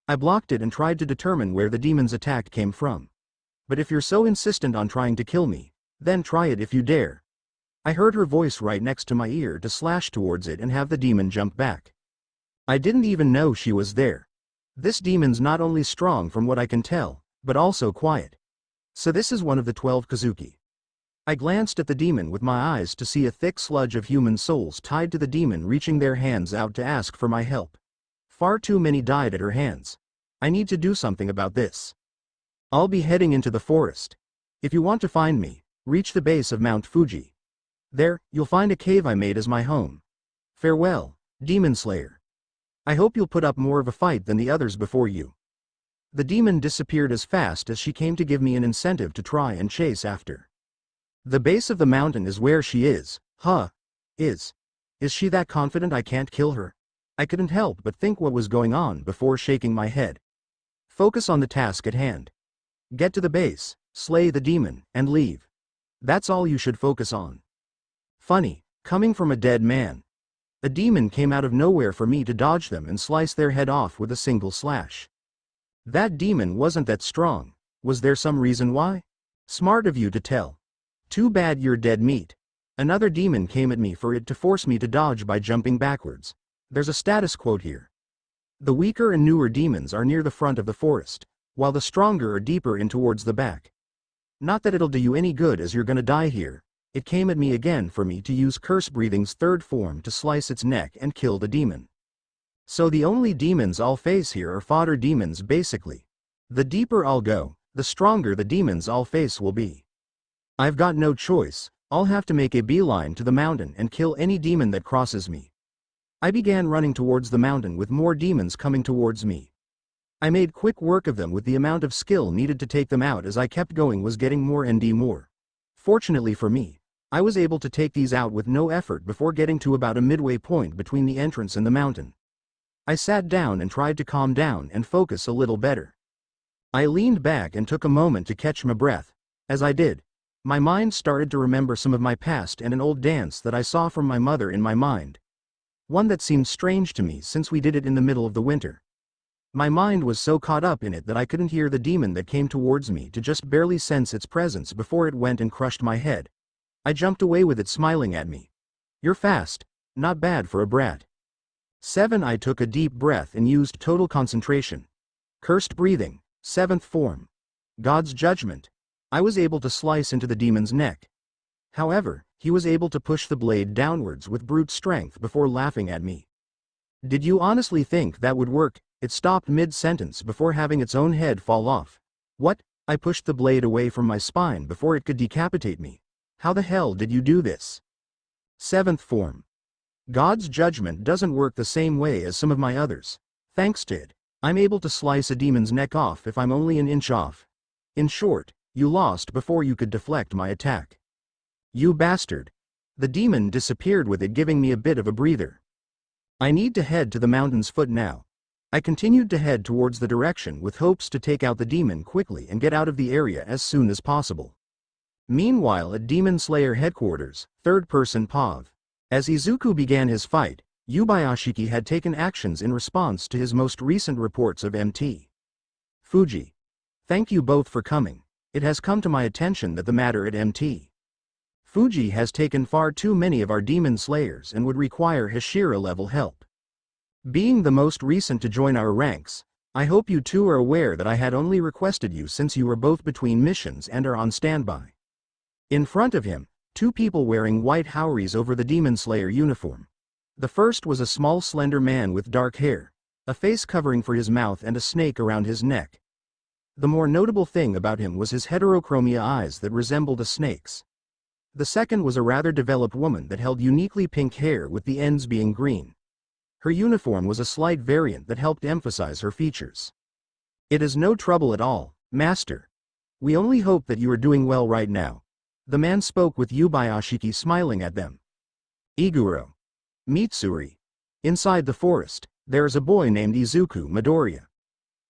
Speaker 2: I blocked it and tried to determine where the demon's attack came from. But if you're so insistent on trying to kill me, then try it if you dare. I heard her voice right next to my ear to slash towards it and have the demon jump back. I didn't even know she was there. This demon's not only strong from what I can tell, but also quiet. So this is one of the 12 Kazuki. I glanced at the demon with my eyes to see a thick sludge of human souls tied to the demon reaching their hands out to ask for my help. Far too many died at her hands. I need to do something about this. I'll be heading into the forest. If you want to find me, reach the base of Mount Fuji. There, you'll find a cave I made as my home. Farewell, Demon Slayer. I hope you'll put up more of a fight than the others before you. The demon disappeared as fast as she came to give me an incentive to try and chase after. The base of the mountain is where she is, huh? Is she that confident I can't kill her? I couldn't help but think what was going on before shaking my head. Focus on the task at hand. Get to the base, slay the demon, and leave. That's all you should focus on. Funny, coming from a dead man. A demon came out of nowhere for me to dodge them and slice their head off with a single slash. That demon wasn't that strong. Was there some reason why? Smart of you to tell. Too bad you're dead meat. Another demon came at me for it to force me to dodge by jumping backwards. There's a status quote here. The weaker and newer demons are near the front of the forest, while the stronger are deeper in towards the back. Not that it'll do you any good as you're gonna die here. It came at me again for me to use Curse Breathing's third form to slice its neck and kill the demon. So the only demons I'll face here are fodder demons basically. The deeper I'll go, the stronger the demons I'll face will be. I've got no choice, I'll have to make a beeline to the mountain and kill any demon that crosses me. I began running towards the mountain with more demons coming towards me. I made quick work of them with the amount of skill needed to take them out as I kept going was getting more and more. Fortunately for me, I was able to take these out with no effort before getting to about a midway point between the entrance and the mountain. I sat down and tried to calm down and focus a little better. I leaned back and took a moment to catch my breath. As I did, my mind started to remember some of my past and an old dance that I saw from my mother in my mind. One that seemed strange to me since we did it in the middle of the winter. My mind was so caught up in it that I couldn't hear the demon that came towards me to just barely sense its presence before it went and crushed my head. I jumped away with it smiling at me. You're fast, not bad for a brat. 7. I took a deep breath and used total concentration. Cursed breathing, 7th form. God's judgment. I was able to slice into the demon's neck. However, he was able to push the blade downwards with brute strength before laughing at me. Did you honestly think that would work? It stopped mid-sentence before having its own head fall off. What? I pushed the blade away from my spine before it could decapitate me. How the hell did you do this? 7th form. God's judgment doesn't work the same way as some of my others. Thanks to it, I'm able to slice a demon's neck off if I'm only an inch off. In short, you lost before you could deflect my attack. You bastard. The demon disappeared with it, giving me a bit of a breather. I need to head to the mountain's foot now. I continued to head towards the direction with hopes to take out the demon quickly and get out of the area as soon as possible. Meanwhile at Demon Slayer headquarters, 3rd person POV. As Izuku began his fight, Yubayashiki had taken actions in response to his most recent reports of MT. Fuji. Thank you both for coming. It has come to my attention that the matter at MT. Fuji has taken far too many of our Demon Slayers and would require Hashira-level help. Being the most recent to join our ranks, I hope you two are aware that I had only requested you since you were both between missions and are on standby. In front of him, 2 people wearing white houris over the Demon Slayer uniform. The first was a small slender man with dark hair, a face covering for his mouth and a snake around his neck. The more notable thing about him was his heterochromia eyes that resembled a snake's. The second was a rather developed woman that held uniquely pink hair with the ends being green. Her uniform was a slight variant that helped emphasize her features. It is no trouble at all, Master. We only hope that you are doing well right now. The man spoke with Yubayashiki smiling at them. Iguro. Mitsuri. Inside the forest, there is a boy named Izuku Midoriya.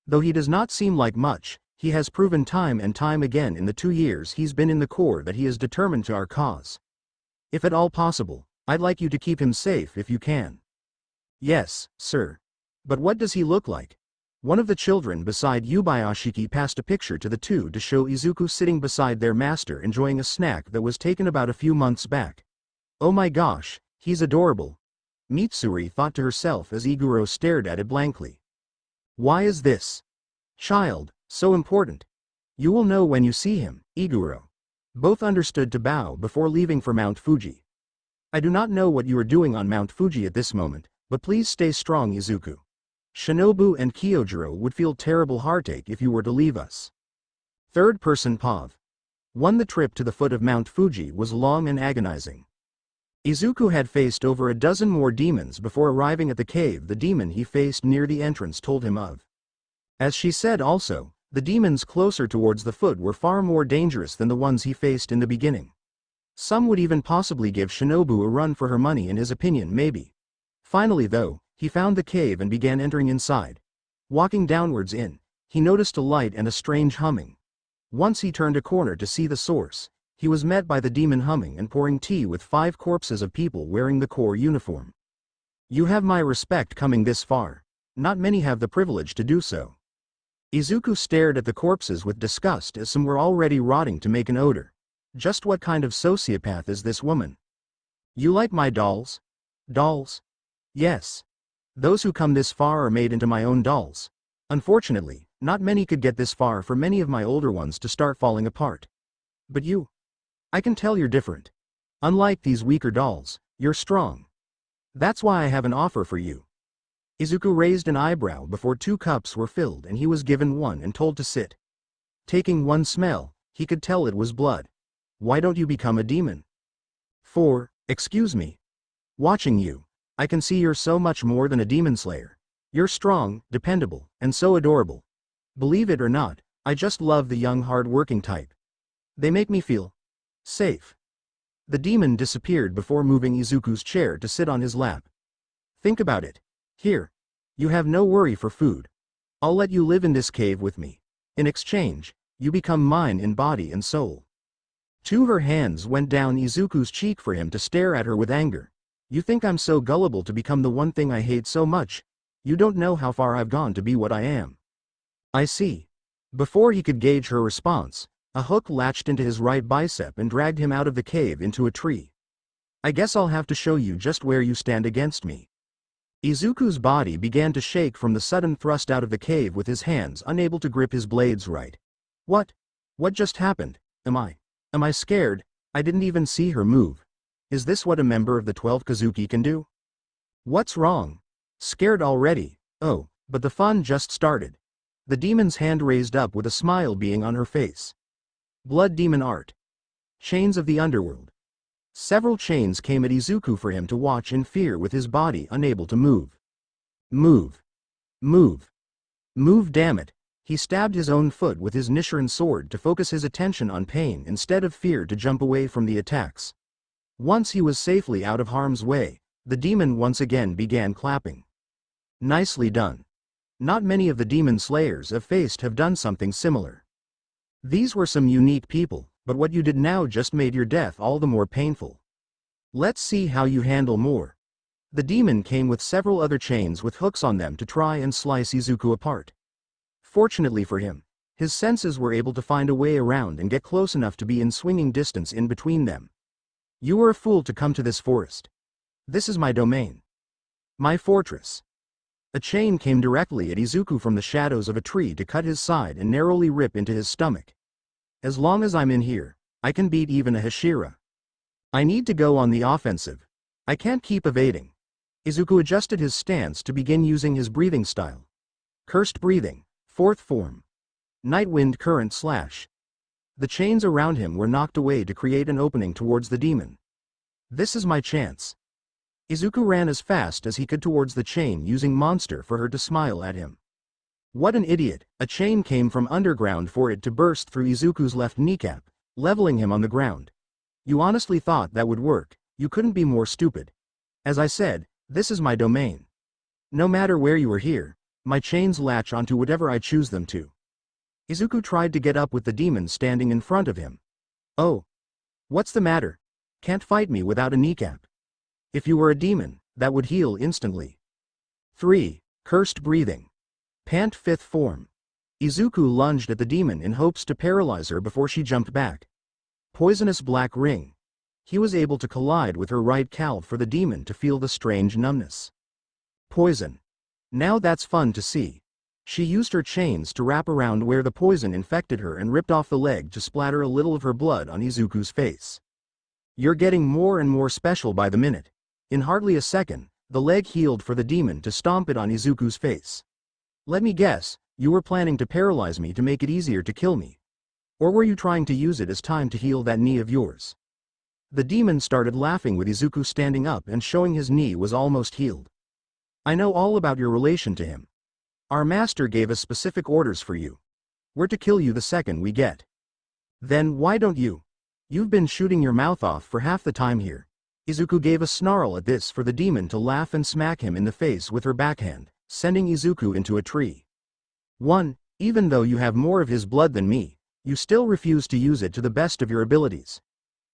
Speaker 2: Though he does not seem like much, he has proven time and time again in the 2 years he's been in the Corps that he is determined to our cause. If at all possible, I'd like you to keep him safe if you can. Yes, sir. But what does he look like? One of the children beside Yubayashiki passed a picture to the two to show Izuku sitting beside their master enjoying a snack that was taken about a few months back. Oh my gosh, he's adorable. Mitsuri thought to herself as Iguro stared at it blankly. Why is this child so important? You will know when you see him, Iguro. Both understood to bow before leaving for Mount Fuji. I do not know what you are doing on Mount Fuji at this moment, but please stay strong, Izuku. Shinobu and Kyojiro would feel terrible heartache if you were to leave us. Third person POV. 1. The trip to the foot of Mount Fuji was long and agonizing. Izuku had faced over a dozen more demons before arriving at the cave the demon he faced near the entrance told him of. As she said also, the demons closer towards the foot were far more dangerous than the ones he faced in the beginning. Some would even possibly give Shinobu a run for her money in his opinion maybe. Finally though, he found the cave and began entering inside. Walking downwards in, he noticed a light and a strange humming. Once he turned a corner to see the source, he was met by the demon humming and pouring tea with 5 corpses of people wearing the corps uniform. You have my respect coming this far. Not many have the privilege to do so. Izuku stared at the corpses with disgust as some were already rotting to make an odor. Just what kind of sociopath is this woman? You like my dolls? Dolls? Yes. Those who come this far are made into my own dolls. Unfortunately, not many could get this far for many of my older ones to start falling apart. But you? I can tell you're different. Unlike these weaker dolls, you're strong. That's why I have an offer for you. Izuku raised an eyebrow before 2 cups were filled and he was given one and told to sit. Taking one smell, he could tell it was blood. Why don't you become a demon? 4. Excuse me. Watching you, I can see you're so much more than a demon slayer. You're strong, dependable, and so adorable. Believe it or not, I just love the young hard-working type. They make me feel safe. The demon disappeared before moving Izuku's chair to sit on his lap. Think about it. Here. You have no worry for food. I'll let you live in this cave with me. In exchange, you become mine in body and soul. 2. Her hands went down Izuku's cheek for him to stare at her with anger. You think I'm so gullible to become the one thing I hate so much? You don't know how far I've gone to be what I am. I see. Before he could gauge her response, a hook latched into his right bicep and dragged him out of the cave into a tree. I guess I'll have to show you just where you stand against me. Izuku's body began to shake from the sudden thrust out of the cave with his hands unable to grip his blades right. What? What just happened? Am I scared? I didn't even see her move. Is this what a member of the 12 Kazuki can do? What's wrong? Scared already? Oh, but the fun just started. The demon's hand raised up with a smile being on her face. Blood demon art. Chains of the underworld. Several chains came at Izuku for him to watch in fear with his body unable to move. Move. Move. Move, damn it. He stabbed his own foot with his Nichiren sword to focus his attention on pain instead of fear to jump away from the attacks. Once he was safely out of harm's way, the demon once again began clapping. Nicely done. Not many of the demon slayers I've faced have done something similar. These were some unique people, but what you did now just made your death all the more painful. Let's see how you handle more. The demon came with several other chains with hooks on them to try and slice Izuku apart. Fortunately for him, his senses were able to find a way around and get close enough to be in swinging distance in between them. You were a fool to come to this forest. This is my domain. My fortress. A chain came directly at Izuku from the shadows of a tree to cut his side and narrowly rip into his stomach. As long as I'm in here, I can beat even a Hashira. I need to go on the offensive. I can't keep evading. Izuku adjusted his stance to begin using his breathing style. Cursed breathing, 4th form. Night wind current slash. The chains around him were knocked away to create an opening towards the demon. This is my chance. Izuku ran as fast as he could towards the chain using monster for her to smile at him. What an idiot, a chain came from underground for it to burst through Izuku's left kneecap, leveling him on the ground. You honestly thought that would work, you couldn't be more stupid. As I said, this is my domain. No matter where you are here, my chains latch onto whatever I choose them to. Izuku tried to get up with the demon standing in front of him. Oh. What's the matter? Can't fight me without a kneecap. If you were a demon, that would heal instantly. 3. Cursed breathing. Pant 5th form. Izuku lunged at the demon in hopes to paralyze her before she jumped back. Poisonous black ring. He was able to collide with her right calf for the demon to feel the strange numbness. Poison. Now that's fun to see. She used her chains to wrap around where the poison infected her and ripped off the leg to splatter a little of her blood on Izuku's face. You're getting more and more special by the minute. In hardly a second, the leg healed for the demon to stomp it on Izuku's face. Let me guess, you were planning to paralyze me to make it easier to kill me. Or were you trying to use it as time to heal that knee of yours? The demon started laughing with Izuku standing up and showing his knee was almost healed. I know all about your relation to him. Our master gave us specific orders for you. We're to kill you the second we get. Then why don't you? You've been shooting your mouth off for half the time here. Izuku gave a snarl at this for the demon to laugh and smack him in the face with her backhand, sending Izuku into a tree. 1. Even though you have more of his blood than me, you still refuse to use it to the best of your abilities.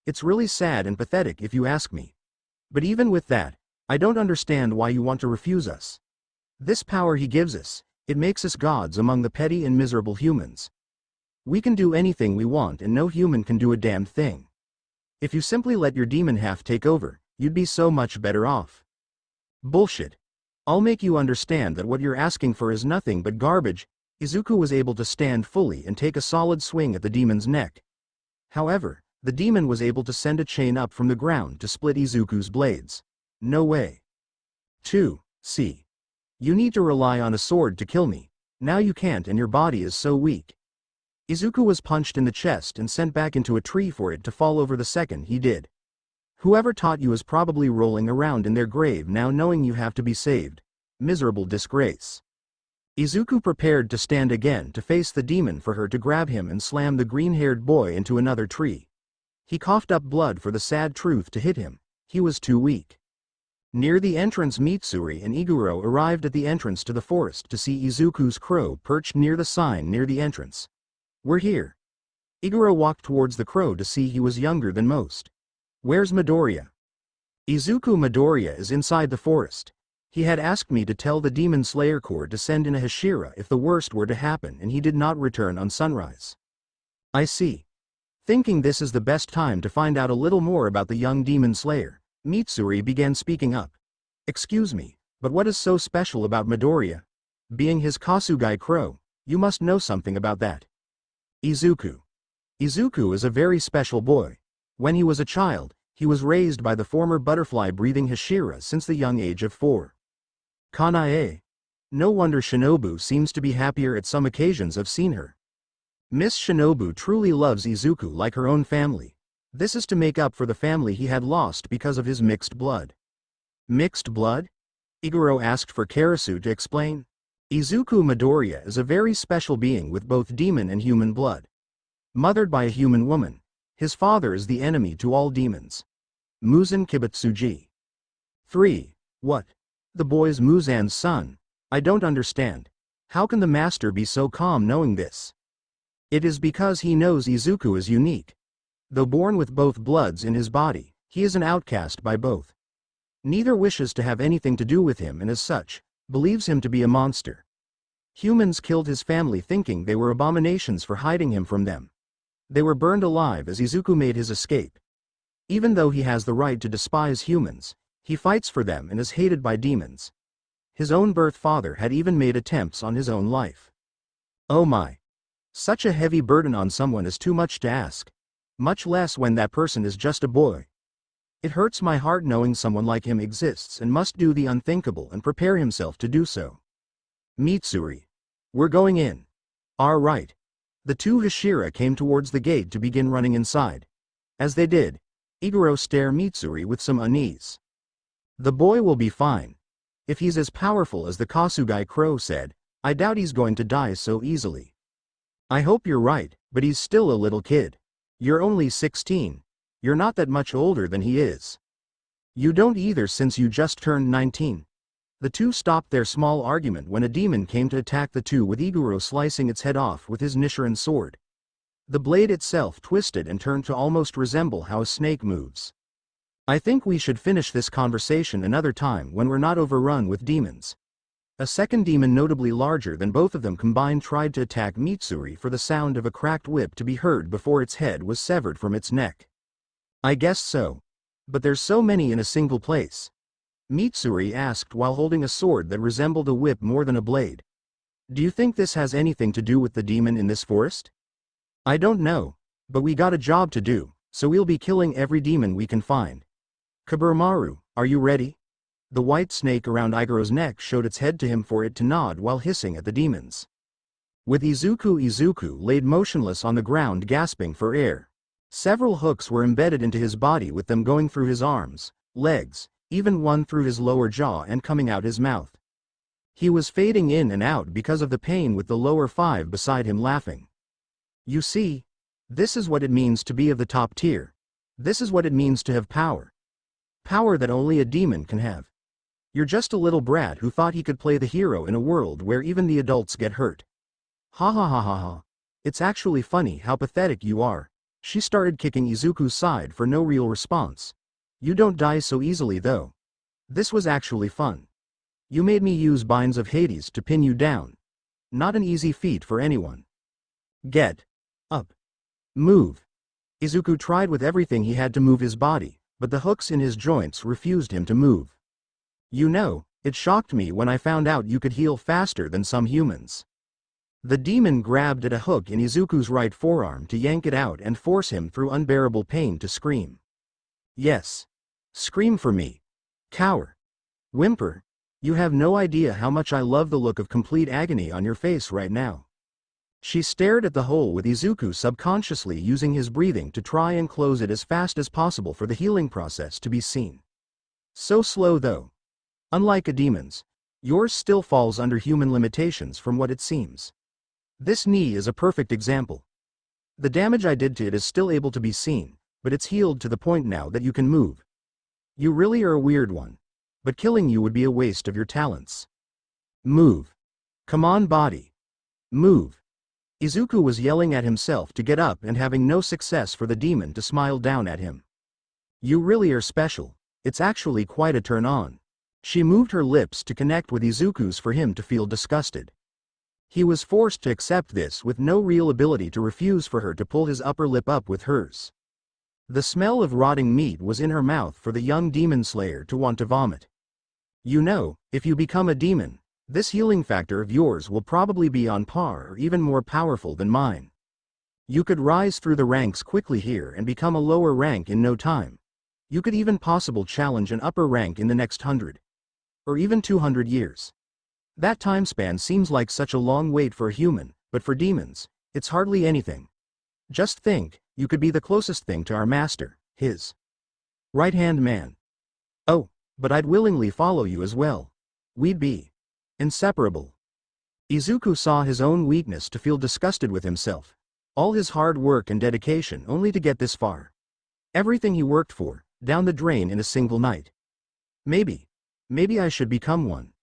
Speaker 2: It's really sad and pathetic if you ask me. But even with that, I don't understand why you want to refuse us. This power he gives us, it makes us gods among the petty and miserable humans. We can do anything we want and no human can do a damned thing. If you simply let your demon half take over, you'd be so much better off. Bullshit. I'll make you understand that what you're asking for is nothing but garbage. Izuku was able to stand fully and take a solid swing at the demon's neck. However, the demon was able to send a chain up from the ground to split Izuku's blades. No way. 2. See. You need to rely on a sword to kill me. Now you can't and your body is so weak. Izuku was punched in the chest and sent back into a tree for it to fall over the second he did. Whoever taught you is probably rolling around in their grave now knowing you have to be saved. Miserable disgrace. Izuku prepared to stand again to face the demon for her to grab him and slam the green-haired boy into another tree. He coughed up blood for the sad truth to hit him. He was too weak. Near the entrance, Mitsuri and Iguro arrived at the entrance to the forest to see Izuku's crow perched near the sign near the entrance. We're here. Iguro walked towards the crow to see he was younger than most. Where's Midoriya? Izuku Midoriya is inside the forest. He had asked me to tell the Demon Slayer Corps to send in a Hashira if the worst were to happen and he did not return on sunrise. I see. Thinking this is the best time to find out a little more about the young Demon Slayer, Mitsuri began speaking up. Excuse me, but what is so special about Midoriya? Being his Kasugai crow, you must know something about that. Izuku. Izuku is a very special boy. When he was a child, he was raised by the former butterfly-breathing Hashira since the young age of 4. Kanae. No wonder Shinobu seems to be happier at some occasions I've seen her. Miss Shinobu truly loves Izuku like her own family. This is to make up for the family he had lost because of his mixed blood. Mixed blood? Iguro asked for Karasu to explain. Izuku Midoriya is a very special being with both demon and human blood. Mothered by a human woman, his father is the enemy to all demons. Muzan Kibutsuji. 3. What? The boy's Muzan's son. I don't understand. How can the master be so calm knowing this? It is because he knows Izuku is unique. Though born with both bloods in his body, he is an outcast by both. Neither wishes to have anything to do with him and as such, believes him to be a monster. Humans killed his family thinking they were abominations for hiding him from them. They were burned alive as Izuku made his escape. Even though he has the right to despise humans, he fights for them and is hated by demons. His own birth father had even made attempts on his own life. Oh my. Such a heavy burden on someone is too much to ask. Much less when that person is just a boy. It hurts my heart knowing someone like him exists and must do the unthinkable and prepare himself to do so. Mitsuri. We're going in. All right. The two Hashira came towards the gate to begin running inside. As they did, Iguro stared Mitsuri with some unease. The boy will be fine. If he's as powerful as the Kasugai crow said, I doubt he's going to die so easily. I hope you're right, but he's still a little kid. You're only 16. You're not that much older than he is. You don't either since you just turned 19. The two stopped their small argument when a demon came to attack the two with Iguro slicing its head off with his Nichiren sword. The blade itself twisted and turned to almost resemble how a snake moves. I think we should finish this conversation another time when we're not overrun with demons. A second demon notably larger than both of them combined tried to attack Mitsuri for the sound of a cracked whip to be heard before its head was severed from its neck. I guess so. But there's so many in a single place. Mitsuri asked while holding a sword that resembled a whip more than a blade. Do you think this has anything to do with the demon in this forest? I don't know, but we got a job to do, so we'll be killing every demon we can find. Kaburumaru, are you ready? The white snake around Igaro's neck showed its head to him for it to nod while hissing at the demons. With Izuku laid motionless on the ground gasping for air. Several hooks were embedded into his body with them going through his arms, legs, even one through his lower jaw and coming out his mouth. He was fading in and out because of the pain with the lower five beside him laughing. You see, this is what it means to be of the top tier. This is what it means to have power. Power that only a demon can have. You're just a little brat who thought he could play the hero in a world where even the adults get hurt. Ha ha ha ha ha. It's actually funny how pathetic you are. She started kicking Izuku's side for no real response. You don't die so easily though. This was actually fun. You made me use binds of Hades to pin you down. Not an easy feat for anyone. Get up. Move. Izuku tried with everything he had to move his body, but the hooks in his joints refused him to move. You know, it shocked me when I found out you could heal faster than some humans. The demon grabbed at a hook in Izuku's right forearm to yank it out and force him through unbearable pain to scream. Yes. Scream for me. Cower. Whimper. You have no idea how much I love the look of complete agony on your face right now. She stared at the hole with Izuku subconsciously using his breathing to try and close it as fast as possible for the healing process to be seen. So slow though. Unlike a demon's, yours still falls under human limitations from what it seems. This knee is a perfect example. The damage I did to it is still able to be seen, but it's healed to the point now that you can move. You really are a weird one. But killing you would be a waste of your talents. Move. Come on, body. Move. Izuku was yelling at himself to get up and having no success for the demon to smile down at him. You really are special. It's actually quite a turn on. She moved her lips to connect with Izuku's for him to feel disgusted. He was forced to accept this with no real ability to refuse for her to pull his upper lip up with hers. The smell of rotting meat was in her mouth for the young demon slayer to want to vomit. You know, if you become a demon, this healing factor of yours will probably be on par or even more powerful than mine. You could rise through the ranks quickly here and become a lower rank in no time. You could even possibly challenge an upper rank in the next 100. Or even 200 years. That time span seems like such a long wait for a human, but for demons, it's hardly anything. Just think, you could be the closest thing to our master, his right-hand man. Oh, but I'd willingly follow you as well. We'd be inseparable. Izuku saw his own weakness to feel disgusted with himself. All his hard work and dedication only to get this far. Everything he worked for, down the drain in a single night. Maybe I should become one.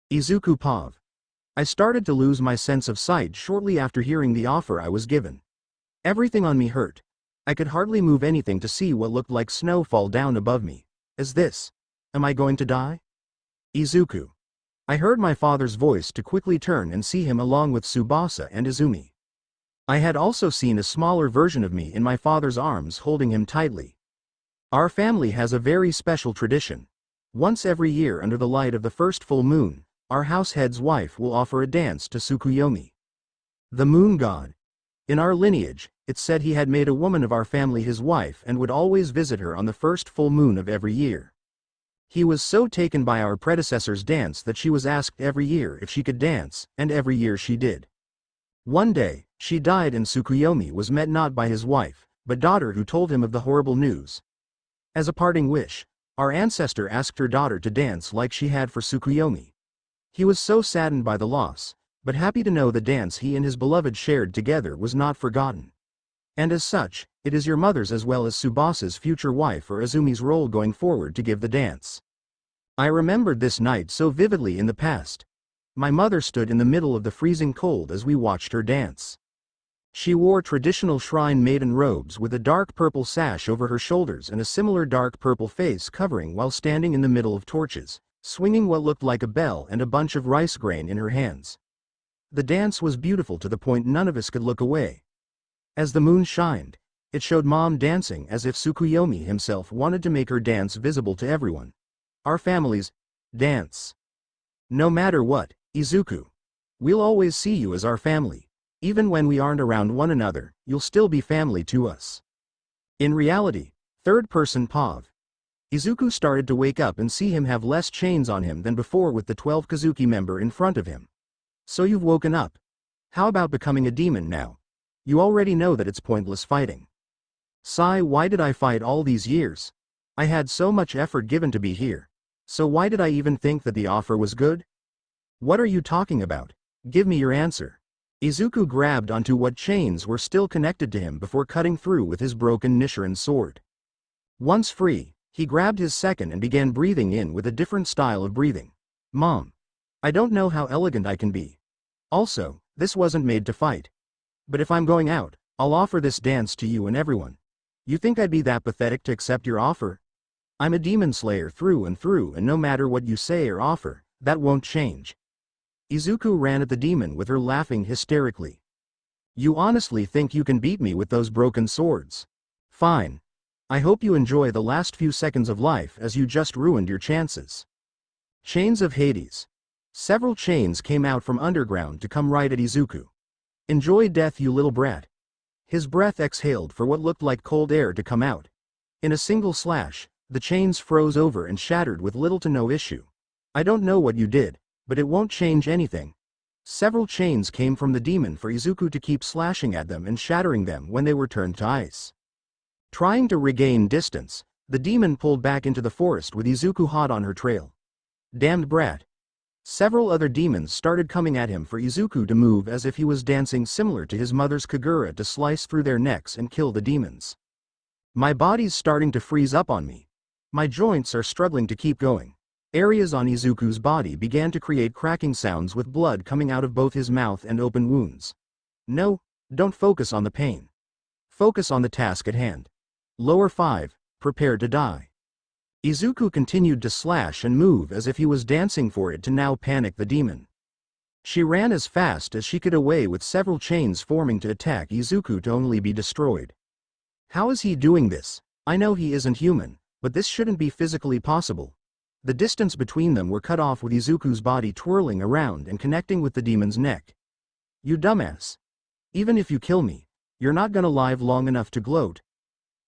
Speaker 2: Izuku Pav. I started to lose my sense of sight shortly after hearing the offer I was given. Everything on me hurt. I could hardly move anything to see what looked like snow fall down above me. Is this? Am I going to die? Izuku. I heard my father's voice to quickly turn and see him along with Tsubasa and Izumi. I had also seen a smaller version of me in my father's arms holding him tightly. Our family has a very special tradition. Once every year under the light of the first full moon, our house head's wife will offer a dance to Tsukuyomi, the moon god. In our lineage, it's said he had made a woman of our family his wife and would always visit her on the first full moon of every year. He was so taken by our predecessor's dance that she was asked every year if she could dance, and every year she did. One day, she died and Tsukuyomi was met not by his wife, but daughter who told him of the horrible news. As a parting wish, our ancestor asked her daughter to dance like she had for Tsukuyomi. He was so saddened by the loss, but happy to know the dance he and his beloved shared together was not forgotten. And as such, it is your mother's as well as Tsubasa's future wife or Izumi's role going forward to give the dance. I remembered this night so vividly in the past. My mother stood in the middle of the freezing cold as we watched her dance. She wore traditional shrine maiden robes with a dark purple sash over her shoulders and a similar dark purple face covering while standing in the middle of torches, swinging what looked like a bell and a bunch of rice grain in her hands. The dance was beautiful to the point none of us could look away. As the moon shined, it showed Mom dancing as if Tsukuyomi himself wanted to make her dance visible to everyone. Our families dance. No matter what, Izuku. We'll always see you as our family. Even when we aren't around one another, you'll still be family to us. In reality, third-person POV. Izuku started to wake up and see him have less chains on him than before with the 12 Kazuki member in front of him. So you've woken up. How about becoming a demon now? You already know that it's pointless fighting. Sigh, why did I fight all these years? I had so much effort given to be here. So why did I even think that the offer was good? What are you talking about? Give me your answer. Izuku grabbed onto what chains were still connected to him before cutting through with his broken Nichiren sword. Once free, he grabbed his second and began breathing in with a different style of breathing. Mom. I don't know how elegant I can be. Also, this wasn't made to fight. But if I'm going out, I'll offer this dance to you and everyone. You think I'd be that pathetic to accept your offer? I'm a demon slayer through and no matter what you say or offer, that won't change. Izuku ran at the demon with her laughing hysterically. You honestly think you can beat me with those broken swords? Fine. I hope you enjoy the last few seconds of life as you just ruined your chances. Chains of Hades. Several chains came out from underground to come right at Izuku. Enjoy death, you little brat. His breath exhaled for what looked like cold air to come out. In a single slash, the chains froze over and shattered with little to no issue. I don't know what you did, but it won't change anything. Several chains came from the demon for Izuku to keep slashing at them and shattering them when they were turned to ice. Trying to regain distance, the demon pulled back into the forest with Izuku hot on her trail. Damned brat. Several other demons started coming at him for Izuku to move as if he was dancing similar to his mother's Kagura to slice through their necks and kill the demons. My body's starting to freeze up on me. My joints are struggling to keep going. Areas on Izuku's body began to create cracking sounds with blood coming out of both his mouth and open wounds. No, don't focus on the pain. Focus on the task at hand. Lower 5, prepare to die. Izuku continued to slash and move as if he was dancing for it to now panic the demon. She ran as fast as she could away with several chains forming to attack Izuku to only be destroyed. How is he doing this? I know he isn't human, but this shouldn't be physically possible. The distance between them were cut off with Izuku's body twirling around and connecting with the demon's neck. You dumbass. Even if you kill me, you're not gonna live long enough to gloat.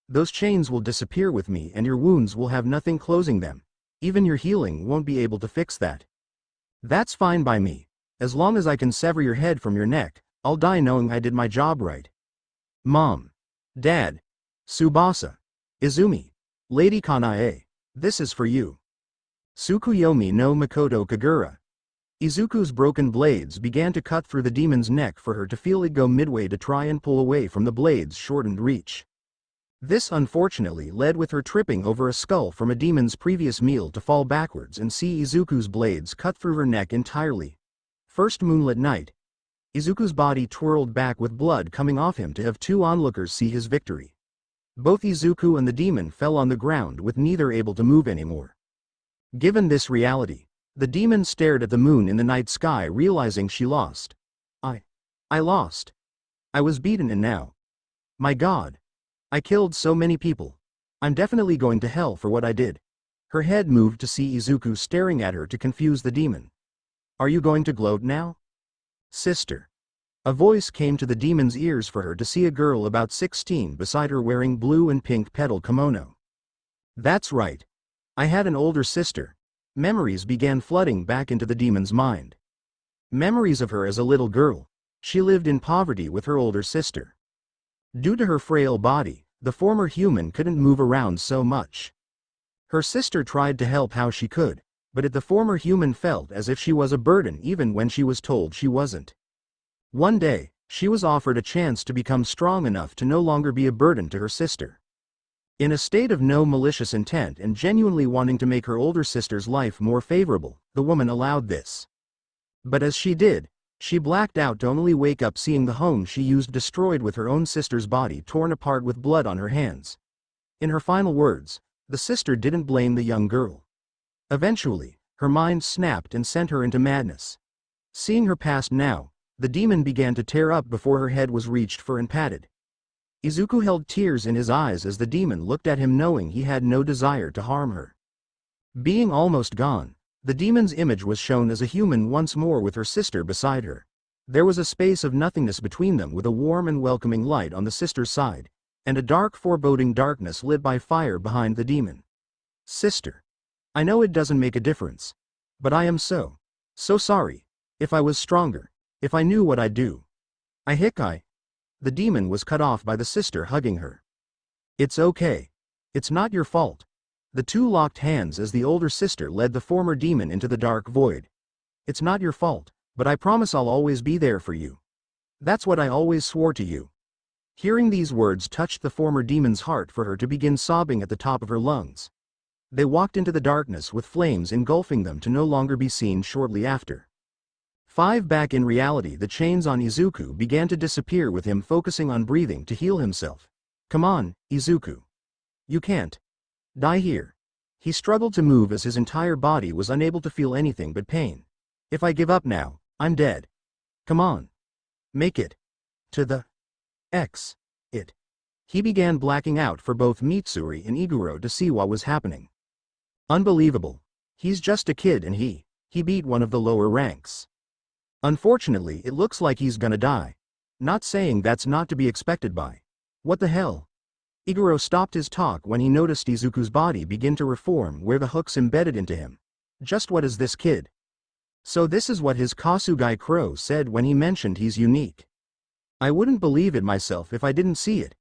Speaker 2: Those chains will disappear with me and your wounds will have nothing closing them. Even your healing won't be able to fix that. That's fine by me. As long as I can sever your head from your neck, I'll die knowing I did my job right. Mom. Dad. Tsubasa. Izumi. Lady Kanae. This is for you. Tsukuyomi no Makoto Kagura. Izuku's broken blades began to cut through the demon's neck for her to feel it go midway to try and pull away from the blade's shortened reach. This unfortunately led with her tripping over a skull from a demon's previous meal to fall backwards and see Izuku's blades cut through her neck entirely. First moonlit night. Izuku's body twirled back with blood coming off him to have two onlookers see his victory. Both Izuku and the demon fell on the ground with neither able to move anymore. Given this reality, the demon stared at the moon in the night sky realizing she lost. I lost. I was beaten and now. My God. I killed so many people. I'm definitely going to hell for what I did. Her head moved to see Izuku staring at her to confuse the demon. Are you going to gloat now? Sister. A voice came to the demon's ears for her to see a girl about 16 beside her wearing blue and pink petal kimono. That's right. I had an older sister. Memories began flooding back into the demon's mind. Memories of her as a little girl. She lived in poverty with her older sister. Due to her frail body, the former human couldn't move around so much. Her sister tried to help how she could, but the former human felt as if she was a burden even when she was told she wasn't. One day, she was offered a chance to become strong enough to no longer be a burden to her sister. In a state of no malicious intent and genuinely wanting to make her older sister's life more favorable, the woman allowed this. But as she did, She blacked out to only wake up seeing the home she used destroyed with her own sister's body torn apart with blood on her hands. In her final words, the sister didn't blame the young girl. Eventually, her mind snapped and sent her into madness. Seeing her past now, the demon began to tear up before her head was reached for and patted. Izuku held tears in his eyes as the demon looked at him knowing he had no desire to harm her. Being almost gone, the demon's image was shown as a human once more with her sister beside her. There was a space of nothingness between them with a warm and welcoming light on the sister's side, and a dark foreboding darkness lit by fire behind the demon. Sister. I know it doesn't make a difference. But I am so sorry. If I was stronger. If I knew what I'd do. I. The demon was cut off by the sister hugging her. It's okay. It's not your fault. The two locked hands as the older sister led the former demon into the dark void. It's not your fault, but I promise I'll always be there for you. That's what I always swore to you. Hearing these words touched the former demon's heart for her to begin sobbing at the top of her lungs. They walked into the darkness with flames engulfing them to no longer be seen shortly after. Back in reality, the chains on Izuku began to disappear with him focusing on breathing to heal himself. Come on, Izuku. You can't die here. He struggled to move as his entire body was unable to feel anything but pain. If I give up now, I'm dead. Come on. Make it. To the it. He began blacking out for both Mitsuri and Iguro to see what was happening. Unbelievable. He's just a kid and he beat one of the lower ranks. Unfortunately, it looks like he's gonna die. Not saying that's not to be expected by. What the hell? Iguro stopped his talk when he noticed Izuku's body begin to reform where the hooks embedded into him. Just what is this kid? So this is what his Kasugai Crow said when he mentioned he's unique. I wouldn't believe it myself if I didn't see it.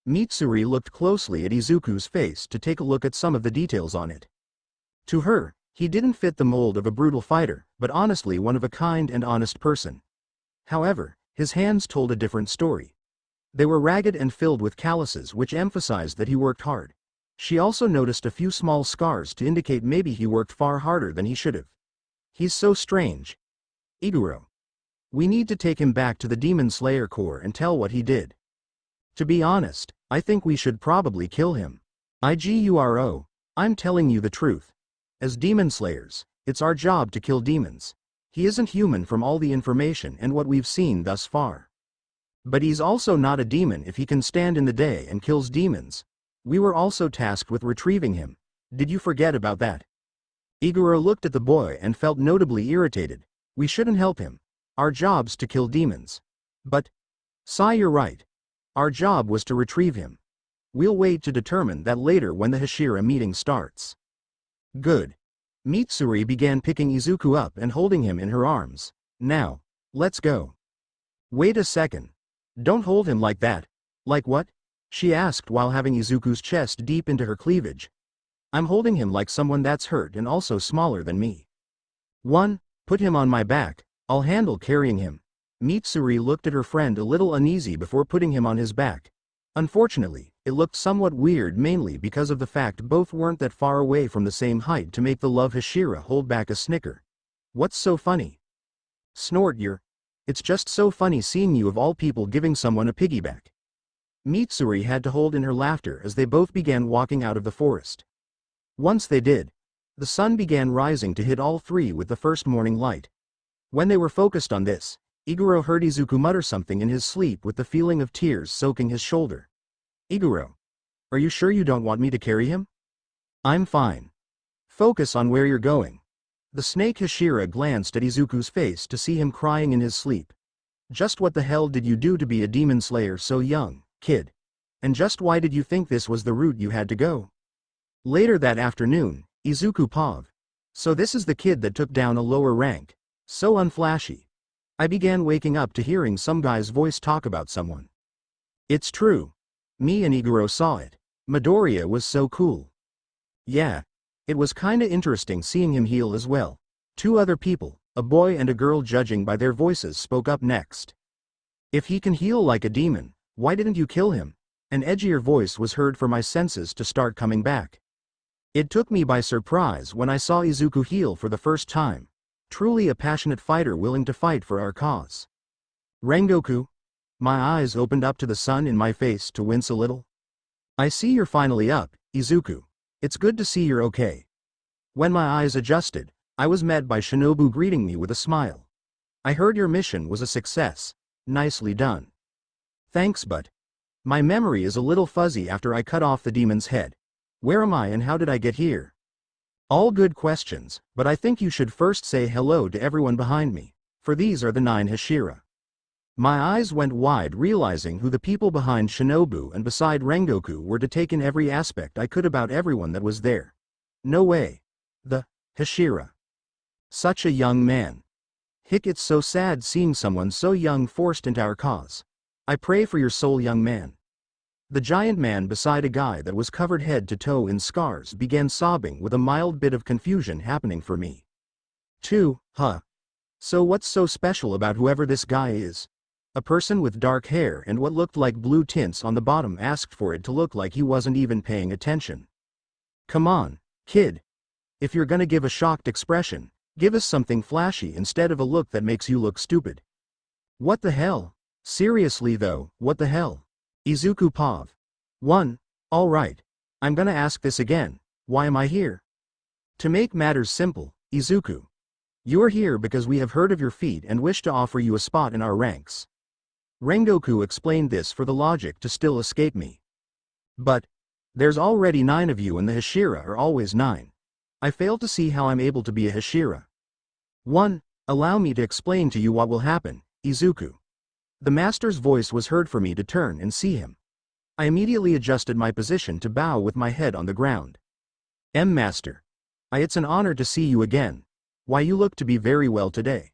Speaker 2: Mitsuri looked closely at Izuku's face to take a look at some of the details on it. To her, he didn't fit the mold of a brutal fighter, but honestly one of a kind and honest person. However, his hands told a different story. They were ragged and filled with calluses which emphasized that he worked hard. She also noticed a few small scars to indicate maybe he worked far harder than he should have. He's so strange. Iguro. We need to take him back to the Demon Slayer Corps and tell what he did. To be honest, I think we should probably kill him. Iguro, I'm telling you the truth. As Demon Slayers, it's our job to kill demons. He isn't human from all the information and what we've seen thus far. But he's also not a demon if he can stand in the day and kills demons. We were also tasked with retrieving him. Did you forget about that? Iguro looked at the boy and felt notably irritated. We shouldn't help him. Our job's to kill demons. But, Sai, you're right. Our job was to retrieve him. We'll wait to determine that later when the Hashira meeting starts. Good. Mitsuri began picking Izuku up and holding him in her arms. Now, let's go. Wait a second. Don't hold him like that. Like what? She asked while having Izuku's chest deep into her cleavage. I'm holding him like someone that's hurt and also smaller than me. Put him on my back. I'll handle carrying him. Mitsuri looked at her friend a little uneasy before putting him on his back. Unfortunately, it looked somewhat weird mainly because of the fact both weren't that far away from the same height to make the love Hashira hold back a snicker. What's so funny? Snort, it's just so funny seeing you of all people giving someone a piggyback. Mitsuri had to hold in her laughter as they both began walking out of the forest. Once they did, the sun began rising to hit all three with the first morning light. When they were focused on this, Iguro heard Izuku mutter something in his sleep with the feeling of tears soaking his shoulder. Iguro. Are you sure you don't want me to carry him? I'm fine. Focus on where you're going. The snake Hashira glanced at Izuku's face to see him crying in his sleep. Just what the hell did you do to be a demon slayer so young, kid? And just why did you think this was the route you had to go? Later that afternoon, Izuku paused. So this is the kid that took down a lower rank. So unflashy. I began waking up to hearing some guy's voice talk about someone. It's true. Me and Iguro saw it. Midoriya was so cool. Yeah. It was kinda interesting seeing him heal as well. Two other people, a boy and a girl judging by their voices, spoke up next. If he can heal like a demon, why didn't you kill him? An edgier voice was heard for my senses to start coming back. It took me by surprise when I saw Izuku heal for the first time. Truly a passionate fighter willing to fight for our cause. Rengoku? My eyes opened up to the sun in my face to wince a little. I see you're finally up, Izuku. It's good to see you're okay. When my eyes adjusted, I was met by Shinobu greeting me with a smile. I heard your mission was a success. Nicely done. Thanks, but my memory is a little fuzzy after I cut off the demon's head. Where am I and how did I get here? All good questions, but I think you should first say hello to everyone behind me, for these are the 9 Hashira. My eyes went wide realizing who the people behind Shinobu and beside Rengoku were to take in every aspect I could about everyone that was there. No way. The Hashira. Such a young man. Hick, it's so sad seeing someone so young forced into our cause. I pray for your soul, young man. The giant man beside a guy that was covered head to toe in scars began sobbing with a mild bit of confusion happening for me. Too, huh? So what's so special about whoever this guy is? A person with dark hair and what looked like blue tints on the bottom asked for it to look like he wasn't even paying attention. Come on, kid. If you're gonna give a shocked expression, give us something flashy instead of a look that makes you look stupid. What the hell? Seriously though, what the hell? Izuku Pav. 1. Alright. I'm gonna ask this again. Why am I here? To make matters simple, Izuku. You're here because we have heard of your feat and wish to offer you a spot in our ranks. Rengoku explained this for the logic to still escape me. But there's already 9 of you and the Hashira are always 9. I fail to see how I'm able to be a Hashira. 1. Allow me to explain to you what will happen, Izuku. The master's voice was heard for me to turn and see him. I immediately adjusted my position to bow with my head on the ground. Master. It's an honor to see you again. Why, you look to be very well today.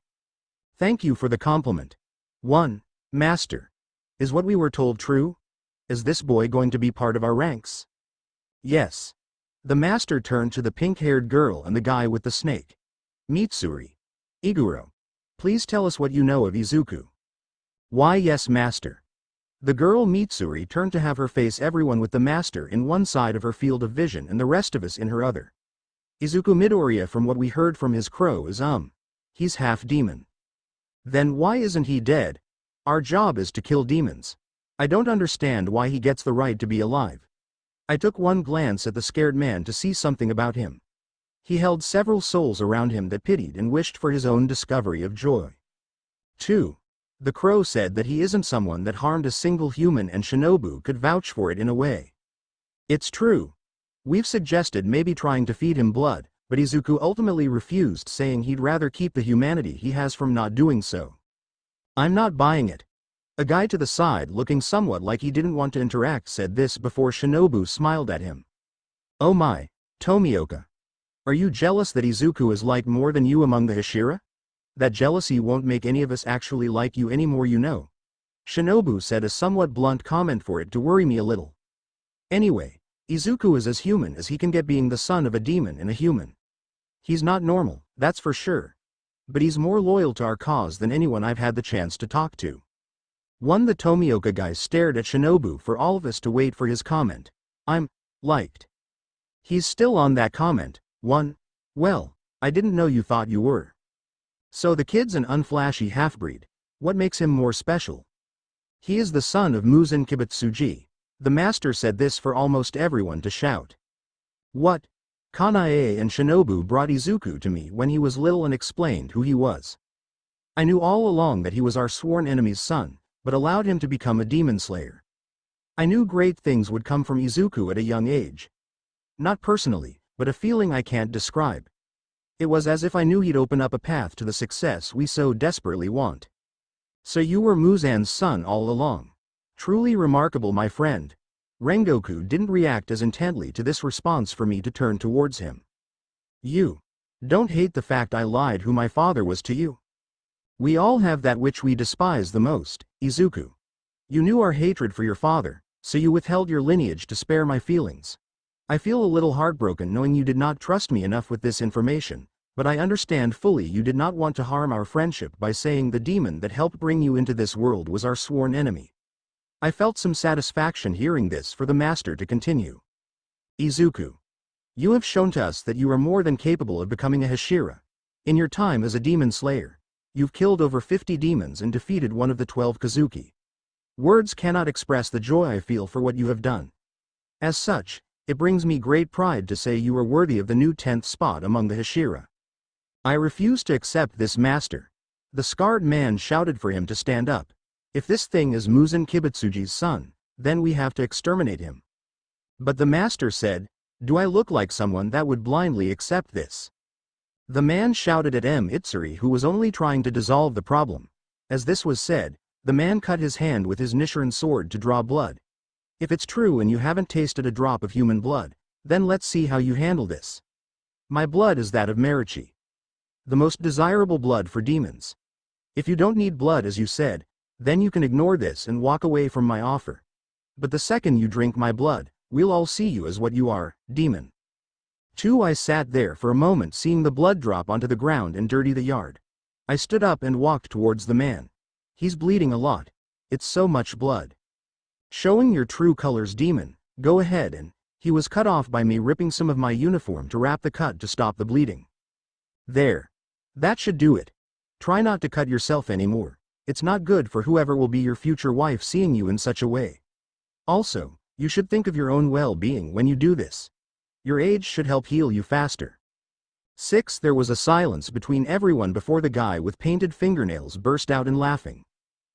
Speaker 2: Thank you for the compliment. 1. Master. Is what we were told true? Is this boy going to be part of our ranks? Yes. The master turned to the pink-haired girl and the guy with the snake. Mitsuri. Iguro. Please tell us what you know of Izuku. Why, yes, master. The girl Mitsuri turned to have her face everyone with the master in one side of her field of vision and the rest of us in her other. Izuku Midoriya, from what we heard from his crow, is he's half demon. Then why isn't he dead? Our job is to kill demons. I don't understand why he gets the right to be alive. I took one glance at the scared man to see something about him. He held several souls around him that pitied and wished for his own discovery of joy. 2. The crow said that he isn't someone that harmed a single human, and Shinobu could vouch for it in a way. It's true. We've suggested maybe trying to feed him blood, but Izuku ultimately refused, saying he'd rather keep the humanity he has from not doing so. I'm not buying it. A guy to the side, looking somewhat like he didn't want to interact, said this before Shinobu smiled at him. Oh my, Tomioka. Are you jealous that Izuku is liked more than you among the Hashira? That jealousy won't make any of us actually like you anymore, you know. Shinobu said, a somewhat blunt comment for it to worry me a little. Anyway, Izuku is as human as he can get, being the son of a demon and a human. He's not normal, that's for sure. But he's more loyal to our cause than anyone I've had the chance to talk to. 1. The Tomioka guy stared at Shinobu for all of us to wait for his comment. I'm liked. He's still on that comment. 1. Well, I didn't know you thought you were. So the kid's an unflashy half-breed. What makes him more special? He is the son of Muzan Kibutsuji. The master said this for almost everyone to shout. What? Kanae and Shinobu brought Izuku to me when he was little and explained who he was. I knew all along that he was our sworn enemy's son, but allowed him to become a demon slayer. I knew great things would come from Izuku at a young age. Not personally, but a feeling I can't describe. It was as if I knew he'd open up a path to the success we so desperately want. So you were Muzan's son all along. Truly remarkable, my friend. Rengoku didn't react as intently to this response for me to turn towards him. You don't hate the fact I lied who my father was to you? We all have that which we despise the most, Izuku. You knew our hatred for your father, so you withheld your lineage to spare my feelings. I feel a little heartbroken knowing you did not trust me enough with this information, but I understand fully you did not want to harm our friendship by saying the demon that helped bring you into this world was our sworn enemy. I felt some satisfaction hearing this for the master to continue. Izuku. You have shown to us that you are more than capable of becoming a Hashira. In your time as a demon slayer, you've killed over 50 demons and defeated one of the 12 Kazuki. Words cannot express the joy I feel for what you have done. As such, it brings me great pride to say you are worthy of the new 10th spot among the Hashira. I refuse to accept this, master. The scarred man shouted for him to stand up. If this thing is Muzan Kibutsuji's son, then we have to exterminate him. But the master said, do I look like someone that would blindly accept this? The man shouted at Itsuri, who was only trying to dissolve the problem. As this was said, the man cut his hand with his Nichiren sword to draw blood. If it's true and you haven't tasted a drop of human blood, then let's see how you handle this. My blood is that of Marichi, the most desirable blood for demons. If you don't need blood as you said, then you can ignore this and walk away from my offer. But the second you drink my blood, we'll all see you as what you are, demon. 2. I sat there for a moment seeing the blood drop onto the ground and dirty the yard. I stood up and walked towards the man. He's bleeding a lot. It's so much blood. Showing your true colors, demon, go ahead, and he was cut off by me ripping some of my uniform to wrap the cut to stop the bleeding. There. That should do it. Try not to cut yourself anymore. It's not good for whoever will be your future wife seeing you in such a way. Also, you should think of your own well-being when you do this. Your age should help heal you faster. 6. There was a silence between everyone before the guy with painted fingernails burst out in laughing.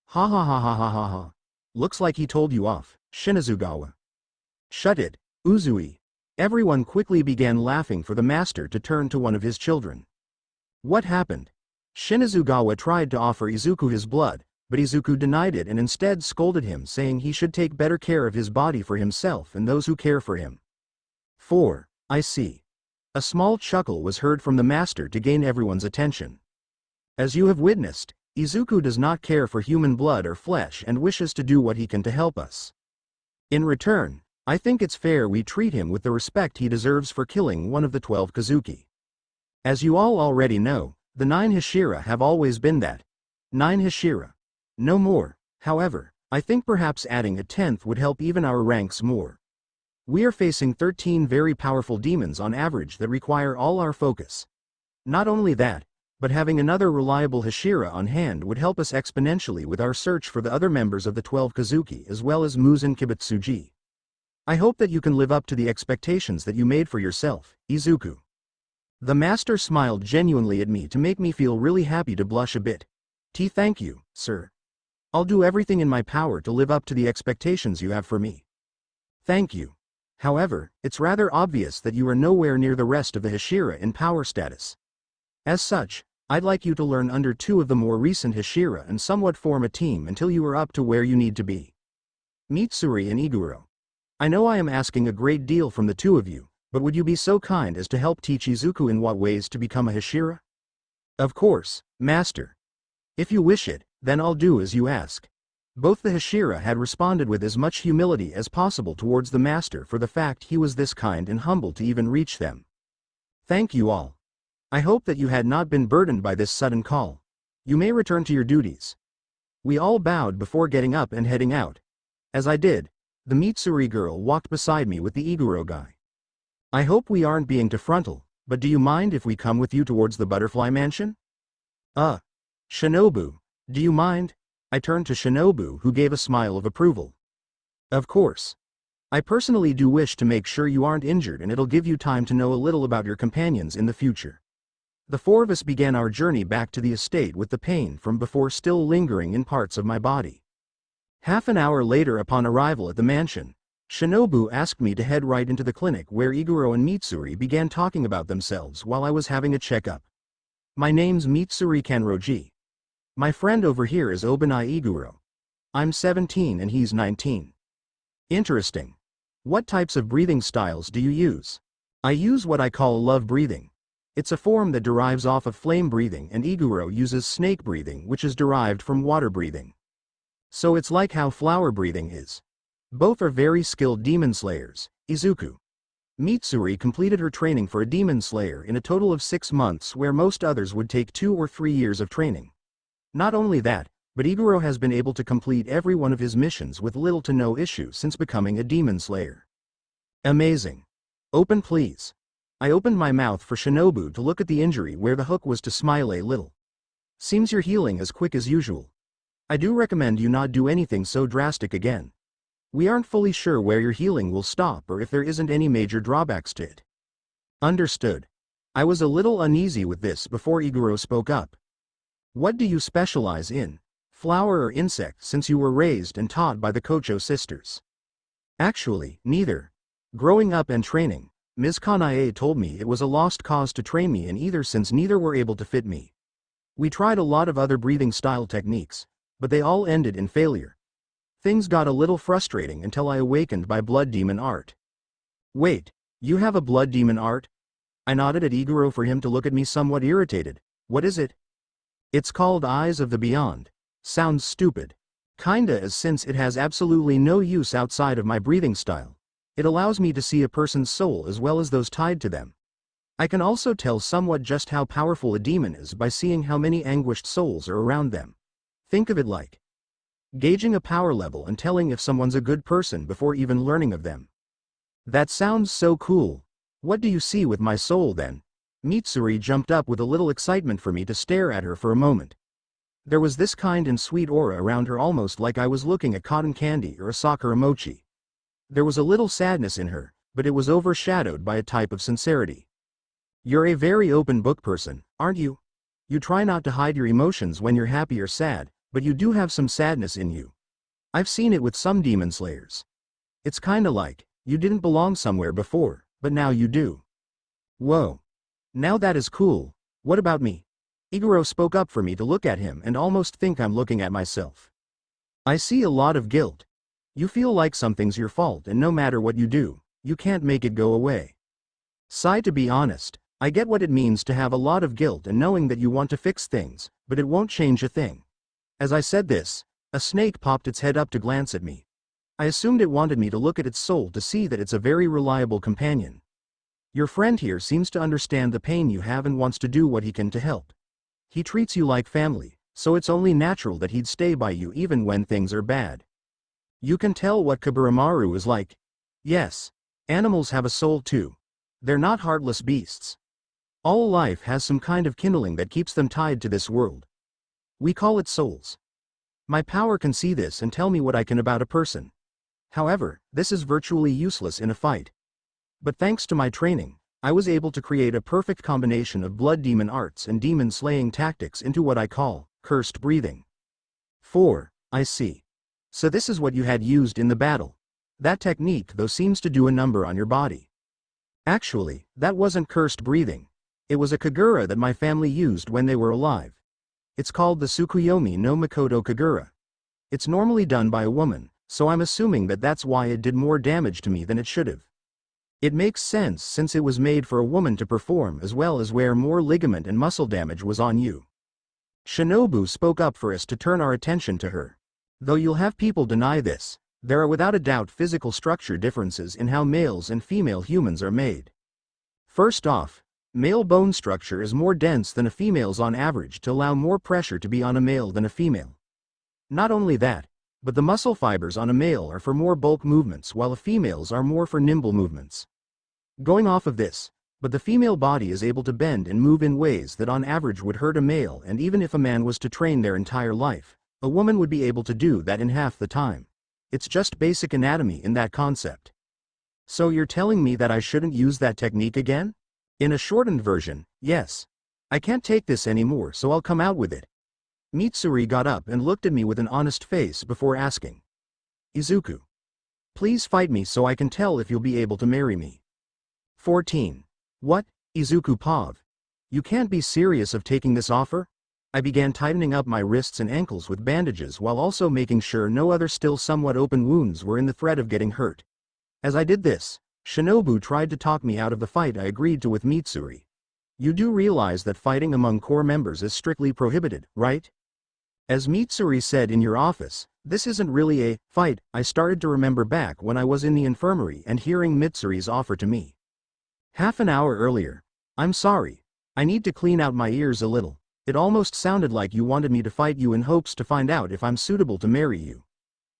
Speaker 2: Ha ha ha ha ha ha ha. Looks like he told you off, Shinazugawa. Shut it, Uzui. Everyone quickly began laughing for the master to turn to one of his children. What happened? Shinazugawa tried to offer Izuku his blood, but Izuku denied it and instead scolded him, saying he should take better care of his body for himself and those who care for him. 4. I see. A small chuckle was heard from the master to gain everyone's attention. As you have witnessed, Izuku does not care for human blood or flesh and wishes to do what he can to help us. In return, I think it's fair we treat him with the respect he deserves for killing one of the 12 Kazuki. As you all already know, the 9 Hashira have always been that. 9 Hashira. No more. However, I think perhaps adding a 10th would help even our ranks more. We are facing 13 very powerful demons on average that require all our focus. Not only that, but having another reliable Hashira on hand would help us exponentially with our search for the other members of the 12 Kazuki as well as Muzan Kibutsuji. I hope that you can live up to the expectations that you made for yourself, Izuku. The master smiled genuinely at me to make me feel really happy to blush a bit. Thank you, sir. I'll do everything in my power to live up to the expectations you have for me. Thank you. However, it's rather obvious that you are nowhere near the rest of the Hashira in power status. As such, I'd like you to learn under 2 of the more recent Hashira and somewhat form a team until you are up to where you need to be. Mitsuri and Iguro. I know I am asking a great deal from the 2 of you, but would you be so kind as to help teach Izuku in what ways to become a Hashira? Of course, master. If you wish it, then I'll do as you ask. Both the Hashira had responded with as much humility as possible towards the master for the fact he was this kind and humble to even reach them. Thank you all. I hope that you had not been burdened by this sudden call. You may return to your duties. We all bowed before getting up and heading out. As I did, the Mitsuri girl walked beside me with the Iguro guy. I hope we aren't being too frontal, but do you mind if we come with you towards the butterfly mansion? Shinobu, do you mind? I turned to Shinobu, who gave a smile of approval. Of course. I personally do wish to make sure you aren't injured, and it'll give you time to know a little about your companions in the future. The 4 of us began our journey back to the estate with the pain from before still lingering in parts of my body. Half an hour later, upon arrival at the mansion, Shinobu asked me to head right into the clinic where Iguro and Mitsuri began talking about themselves while I was having a checkup. My name's Mitsuri Kanroji. My friend over here is bnha Iguro. I'm 17 and he's 19. Interesting. What types of breathing styles do you use? I use what I call love breathing. It's a form that derives off of flame breathing, and Iguro uses snake breathing, which is derived from water breathing. So it's like how flower breathing is. Both are very skilled demon slayers, Izuku. Mitsuri completed her training for a demon slayer in a total of 6 months, where most others would take 2 or 3 years of training. Not only that, but Iguro has been able to complete every one of his missions with little to no issue since becoming a demon slayer. Amazing. Open please. I opened my mouth for Shinobu to look at the injury where the hook was to smile a little. Seems you're healing as quick as usual. I do recommend you not do anything so drastic again. We aren't fully sure where your healing will stop or if there isn't any major drawbacks to it. Understood. I was a little uneasy with this before Iguro spoke up. What do you specialize in? Flower or insect, since you were raised and taught by the Kocho sisters? Actually, neither. Growing up and training, Ms. Kanae told me it was a lost cause to train me in either since neither were able to fit me. We tried a lot of other breathing style techniques, but they all ended in failure. Things got a little frustrating until I awakened by blood demon art. Wait, you have a blood demon art? I nodded at Iguro for him to look at me somewhat irritated. What is it? It's called Eyes of the Beyond. Sounds stupid. Kinda, as since it has absolutely no use outside of my breathing style. It allows me to see a person's soul as well as those tied to them. I can also tell somewhat just how powerful a demon is by seeing how many anguished souls are around them. Think of it like gauging a power level and telling if someone's a good person before even learning of them. That sounds so cool. What do you see with my soul then? Mitsuri jumped up with a little excitement for me to stare at her for a moment. There was this kind and sweet aura around her, almost like I was looking at cotton candy or a sakura mochi. There was a little sadness in her, but it was overshadowed by a type of sincerity. You're a very open book person, aren't you? You try not to hide your emotions when you're happy or sad, but you do have some sadness in you. I've seen it with some demon slayers. It's kinda like, you didn't belong somewhere before, but now you do. Whoa. Now that is cool. What about me? Iguro spoke up for me to look at him and almost think I'm looking at myself. I see a lot of guilt. You feel like something's your fault and no matter what you do, you can't make it go away. Sigh, to be honest, I get what it means to have a lot of guilt and knowing that you want to fix things, but it won't change a thing. As I said this, a snake popped its head up to glance at me. I assumed it wanted me to look at its soul to see that it's a very reliable companion. Your friend here seems to understand the pain you have and wants to do what he can to help. He treats you like family, so it's only natural that he'd stay by you even when things are bad. You can tell what Kaburamaru is like. Yes, animals have a soul too. They're not heartless beasts. All life has some kind of kindling that keeps them tied to this world. We call it souls. My power can see this and tell me what I can about a person. However, this is virtually useless in a fight. But thanks to my training, I was able to create a perfect combination of blood demon arts and demon slaying tactics into what I call cursed breathing. 4. I see. So this is what you had used in the battle. That technique though seems to do a number on your body. Actually, that wasn't cursed breathing. It was a kagura that my family used when they were alive. It's called the Tsukuyomi no Mikoto kagura. It's normally done by a woman, so I'm assuming that that's why it did more damage to me than it should have. It makes sense since it was made for a woman to perform as well as where more ligament and muscle damage was on you. Shinobu spoke up for us to turn our attention to her. Though you'll have people deny this, there are without a doubt physical structure differences in how males and female humans are made. First off, male bone structure is more dense than a female's on average to allow more pressure to be on a male than a female. Not only that, but the muscle fibers on a male are for more bulk movements while a female's are more for nimble movements. Going off of this, but the female body is able to bend and move in ways that on average would hurt a male, and even if a man was to train their entire life, a woman would be able to do that in half the time. It's just basic anatomy in that concept. So you're telling me that I shouldn't use that technique again? In a shortened version, yes. I can't take this anymore, so I'll come out with it. Mitsuri got up and looked at me with an honest face before asking. Izuku. Please fight me so I can tell if you'll be able to marry me. 14. What, Izuku Pav? You can't be serious of taking this offer? I began tightening up my wrists and ankles with bandages while also making sure no other still somewhat open wounds were in the threat of getting hurt. As I did this, Shinobu tried to talk me out of the fight I agreed to with Mitsuri. You do realize that fighting among core members is strictly prohibited, right? As Mitsuri said in your office, this isn't really a fight. I started to remember back when I was in the infirmary and hearing Mitsuri's offer to me. Half an hour earlier. I'm sorry. I need to clean out my ears a little. It almost sounded like you wanted me to fight you in hopes to find out if I'm suitable to marry you.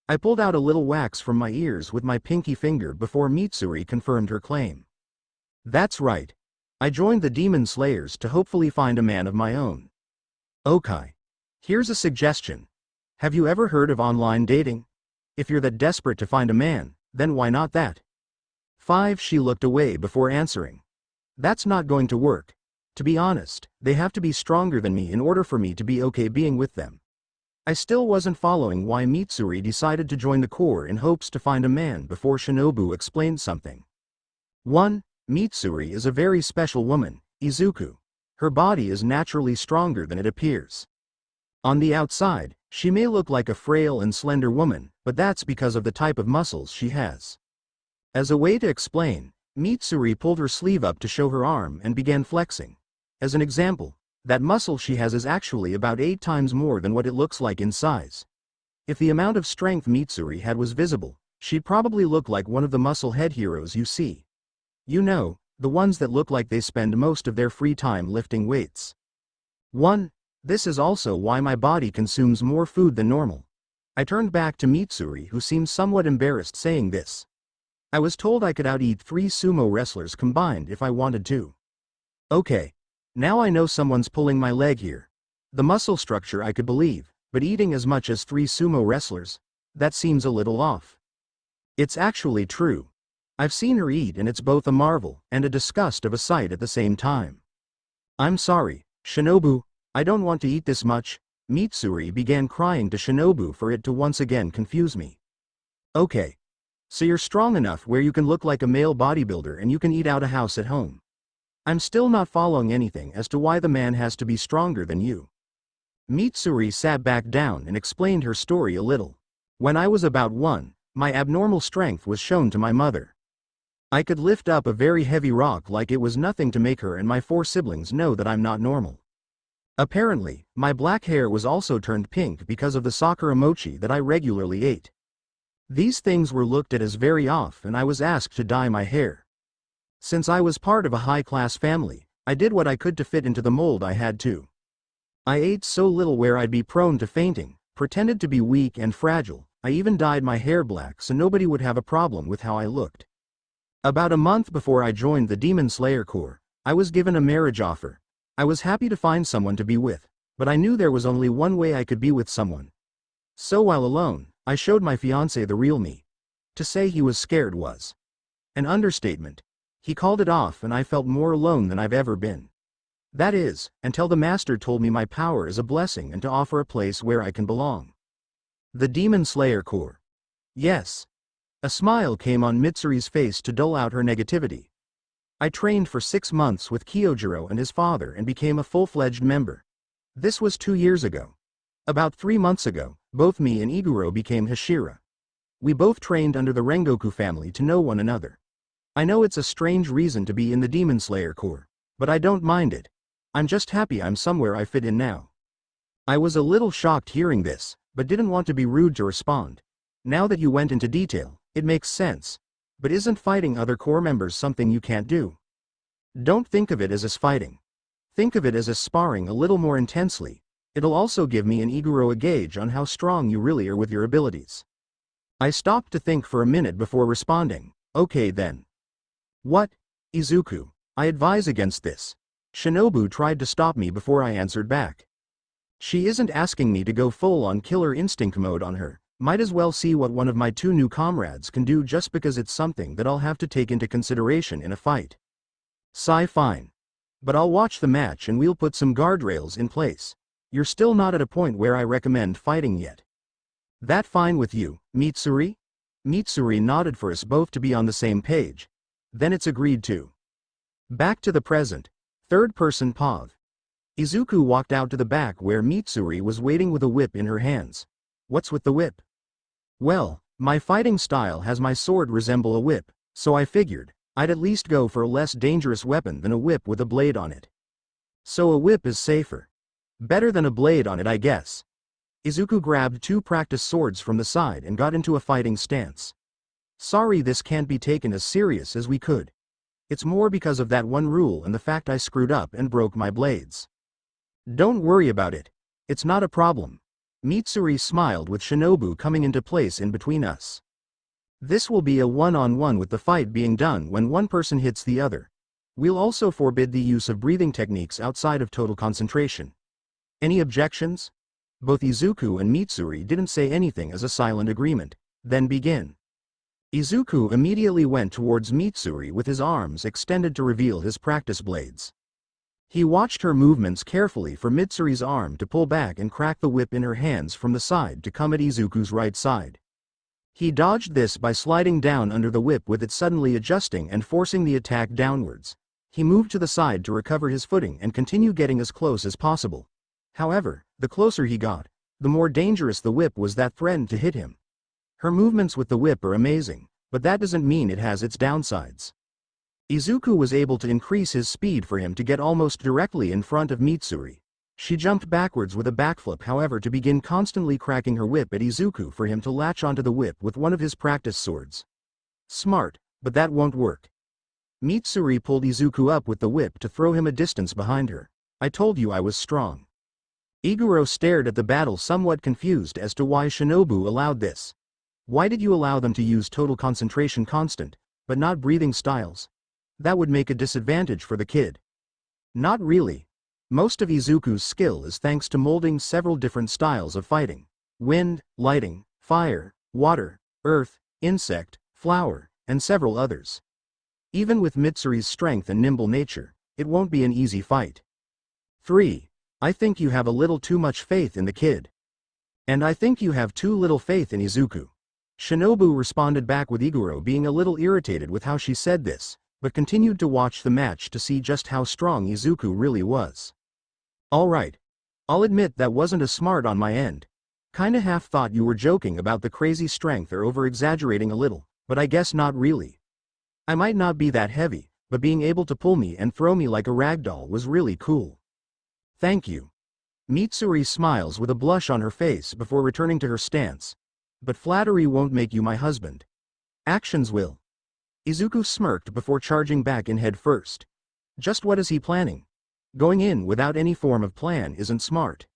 Speaker 2: I pulled out a little wax from my ears with my pinky finger before Mitsuri confirmed her claim. That's right. I joined the Demon Slayers to hopefully find a man of my own. Okay. Here's a suggestion. Have you ever heard of online dating? If you're that desperate to find a man, then why not that? 5. She looked away before answering. That's not going to work. To be honest, they have to be stronger than me in order for me to be okay being with them. I still wasn't following why Mitsuri decided to join the Corps in hopes to find a man before Shinobu explained something. 1. Mitsuri is a very special woman, Izuku. Her body is naturally stronger than it appears. On the outside, she may look like a frail and slender woman, but that's because of the type of muscles she has. As a way to explain, Mitsuri pulled her sleeve up to show her arm and began flexing. As an example, that muscle she has is actually about 8 times more than what it looks like in size. If the amount of strength Mitsuri had was visible, she'd probably look like one of the muscle head heroes you see. You know, the ones that look like they spend most of their free time lifting weights. 1. This is also why my body consumes more food than normal. I turned back to Mitsuri, who seemed somewhat embarrassed saying this. I was told I could out-eat 3 sumo wrestlers combined if I wanted to. Okay. Now I know someone's pulling my leg here. The muscle structure I could believe, but eating as much as 3 sumo wrestlers? That seems a little off. It's actually true. I've seen her eat and it's both a marvel and a disgust of a sight at the same time. I'm sorry, Shinobu, I don't want to eat this much. Mitsuri began crying to Shinobu for it to once again confuse me. Okay. So you're strong enough where you can look like a male bodybuilder and you can eat out a house at home. I'm still not following anything as to why the man has to be stronger than you. Mitsuri sat back down and explained her story a little. When I was about 1, my abnormal strength was shown to my mother. I could lift up a very heavy rock like it was nothing to make her and my 4 siblings know that I'm not normal. Apparently, my black hair was also turned pink because of the sakura mochi that I regularly ate. These things were looked at as very off and I was asked to dye my hair. Since I was part of a high-class family, I did what I could to fit into the mold I had to. I ate so little where I'd be prone to fainting, pretended to be weak and fragile. I even dyed my hair black so nobody would have a problem with how I looked. About a month before I joined the Demon Slayer Corps, I was given a marriage offer. I was happy to find someone to be with, but I knew there was only one way I could be with someone. So while alone, I showed my fiancé the real me. To say he was scared was an understatement. He called it off and I felt more alone than I've ever been. That is, until the master told me my power is a blessing and to offer a place where I can belong. The Demon Slayer Corps. Yes. A smile came on Mitsuri's face to dull out her negativity. I trained for 6 months with Kyojiro and his father and became a full-fledged member. This was 2 years ago. About 3 months ago, both me and Iguro became Hashira. We both trained under the Rengoku family to know one another. I know it's a strange reason to be in the Demon Slayer Corps, but I don't mind it. I'm just happy I'm somewhere I fit in now. I was a little shocked hearing this, but didn't want to be rude to respond. Now that you went into detail, it makes sense. But isn't fighting other Corps members something you can't do? Don't think of it as fighting. Think of it as sparring a little more intensely. It'll also give me and Iguro a gauge on how strong you really are with your abilities. I stopped to think for a minute before responding. Okay then. What? Izuku, I advise against this. Shinobu tried to stop me before I answered back. She isn't asking me to go full on killer instinct mode on her. Might as well see what one of my 2 new comrades can do just because it's something that I'll have to take into consideration in a fight. Sigh fine. But I'll watch the match and we'll put some guardrails in place. You're still not at a point where I recommend fighting yet. That fine with you, Mitsuri? Mitsuri nodded for us both to be on the same page. Then it's agreed to. Back to the present. Third person Pav. Izuku walked out to the back where Mitsuri was waiting with a whip in her hands. What's with the whip? Well, my fighting style has my sword resemble a whip, so I figured I'd at least go for a less dangerous weapon than a whip with a blade on it. So a whip is safer. Better than a blade on it, I guess. Izuku grabbed 2 practice swords from the side and got into a fighting stance. Sorry, this can't be taken as serious as we could. It's more because of that one rule and the fact I screwed up and broke my blades. Don't worry about it. It's not a problem. Mitsuri smiled with Shinobu coming into place in between us. This will be a one-on-one with the fight being done when one person hits the other. We'll also forbid the use of breathing techniques outside of total concentration. Any objections? Both Izuku and Mitsuri didn't say anything as a silent agreement. Then begin. Izuku immediately went towards Mitsuri with his arms extended to reveal his practice blades. He watched her movements carefully for Mitsuri's arm to pull back and crack the whip in her hands from the side to come at Izuku's right side. He dodged this by sliding down under the whip with it suddenly adjusting and forcing the attack downwards. He moved to the side to recover his footing and continue getting as close as possible. However, the closer he got, the more dangerous the whip was that threatened to hit him. Her movements with the whip are amazing, but that doesn't mean it has its downsides. Izuku was able to increase his speed for him to get almost directly in front of Mitsuri. She jumped backwards with a backflip however to begin constantly cracking her whip at Izuku for him to latch onto the whip with one of his practice swords. Smart, but that won't work. Mitsuri pulled Izuku up with the whip to throw him a distance behind her. I told you I was strong. Iguro stared at the battle somewhat confused as to why Shinobu allowed this. Why did you allow them to use total concentration constant, but not breathing styles? That would make a disadvantage for the kid. Not really. Most of Izuku's skill is thanks to molding several different styles of fighting. Wind, lighting, fire, water, earth, insect, flower, and several others. Even with Mitsuri's strength and nimble nature, it won't be an easy fight. 3. I think you have a little too much faith in the kid. And I think you have too little faith in Izuku. Shinobu responded back with Iguro being a little irritated with how she said this, but continued to watch the match to see just how strong Izuku really was. Alright. I'll admit that wasn't as smart on my end. Kinda half thought you were joking about the crazy strength or over-exaggerating a little, but I guess not really. I might not be that heavy, but being able to pull me and throw me like a ragdoll was really cool. Thank you. Mitsuri smiles with a blush on her face before returning to her stance. But flattery won't make you my husband. Actions will. Izuku smirked before charging back in head first. Just what is he planning? Going in without any form of plan isn't smart.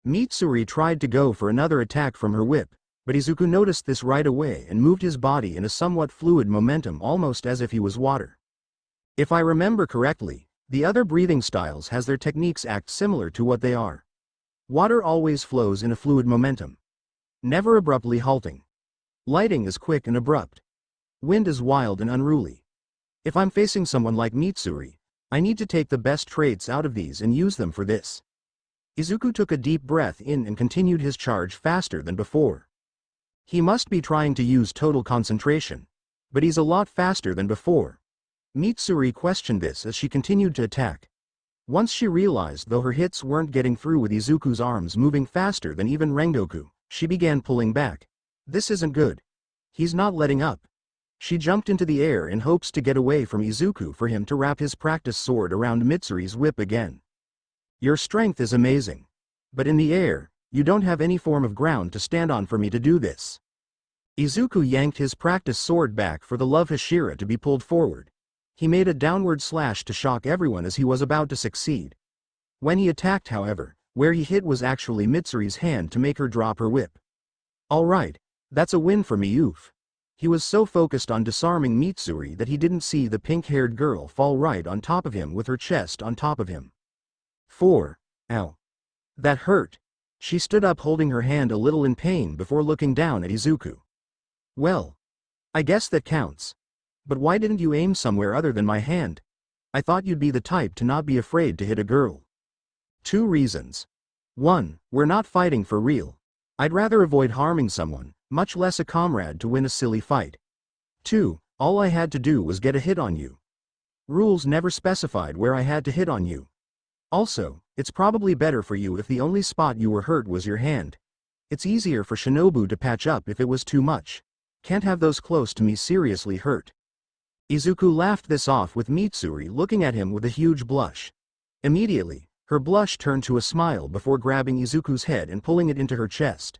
Speaker 2: Mitsuri tried to go for another attack from her whip, but Izuku noticed this right away and moved his body in a somewhat fluid momentum almost as if he was water. If I remember correctly, the other breathing styles has their techniques act similar to what they are. Water always flows in a fluid momentum, never abruptly halting. Lighting is quick and abrupt. Wind is wild and unruly. If I'm facing someone like Mitsuri, I need to take the best traits out of these and use them for this. Izuku took a deep breath in and continued his charge faster than before. He must be trying to use total concentration, but he's a lot faster than before. Mitsuri questioned this as she continued to attack. Once she realized though her hits weren't getting through with Izuku's arms moving faster than even Rengoku, she began pulling back. This isn't good. He's not letting up. She jumped into the air in hopes to get away from Izuku for him to wrap his practice sword around Mitsuri's whip again. Your strength is amazing. But in the air, you don't have any form of ground to stand on for me to do this. Izuku yanked his practice sword back for the love Hashira to be pulled forward. He made a downward slash to shock everyone as he was about to succeed. When he attacked however, where he hit was actually Mitsuri's hand to make her drop her whip. Alright, that's a win for me oof. He was so focused on disarming Mitsuri that he didn't see the pink-haired girl fall right on top of him with her chest on top of him. 4. Ow. That hurt. She stood up holding her hand a little in pain before looking down at Izuku. Well, I guess that counts. But why didn't you aim somewhere other than my hand? I thought you'd be the type to not be afraid to hit a girl. 2 reasons. 1. We're not fighting for real. I'd rather avoid harming someone, much less a comrade to win a silly fight. 2. All I had to do was get a hit on you. Rules never specified where I had to hit on you. Also, it's probably better for you if the only spot you were hurt was your hand. It's easier for Shinobu to patch up if it was too much. Can't have those close to me seriously hurt. Izuku laughed this off with Mitsuri looking at him with a huge blush. Immediately, her blush turned to a smile before grabbing Izuku's head and pulling it into her chest.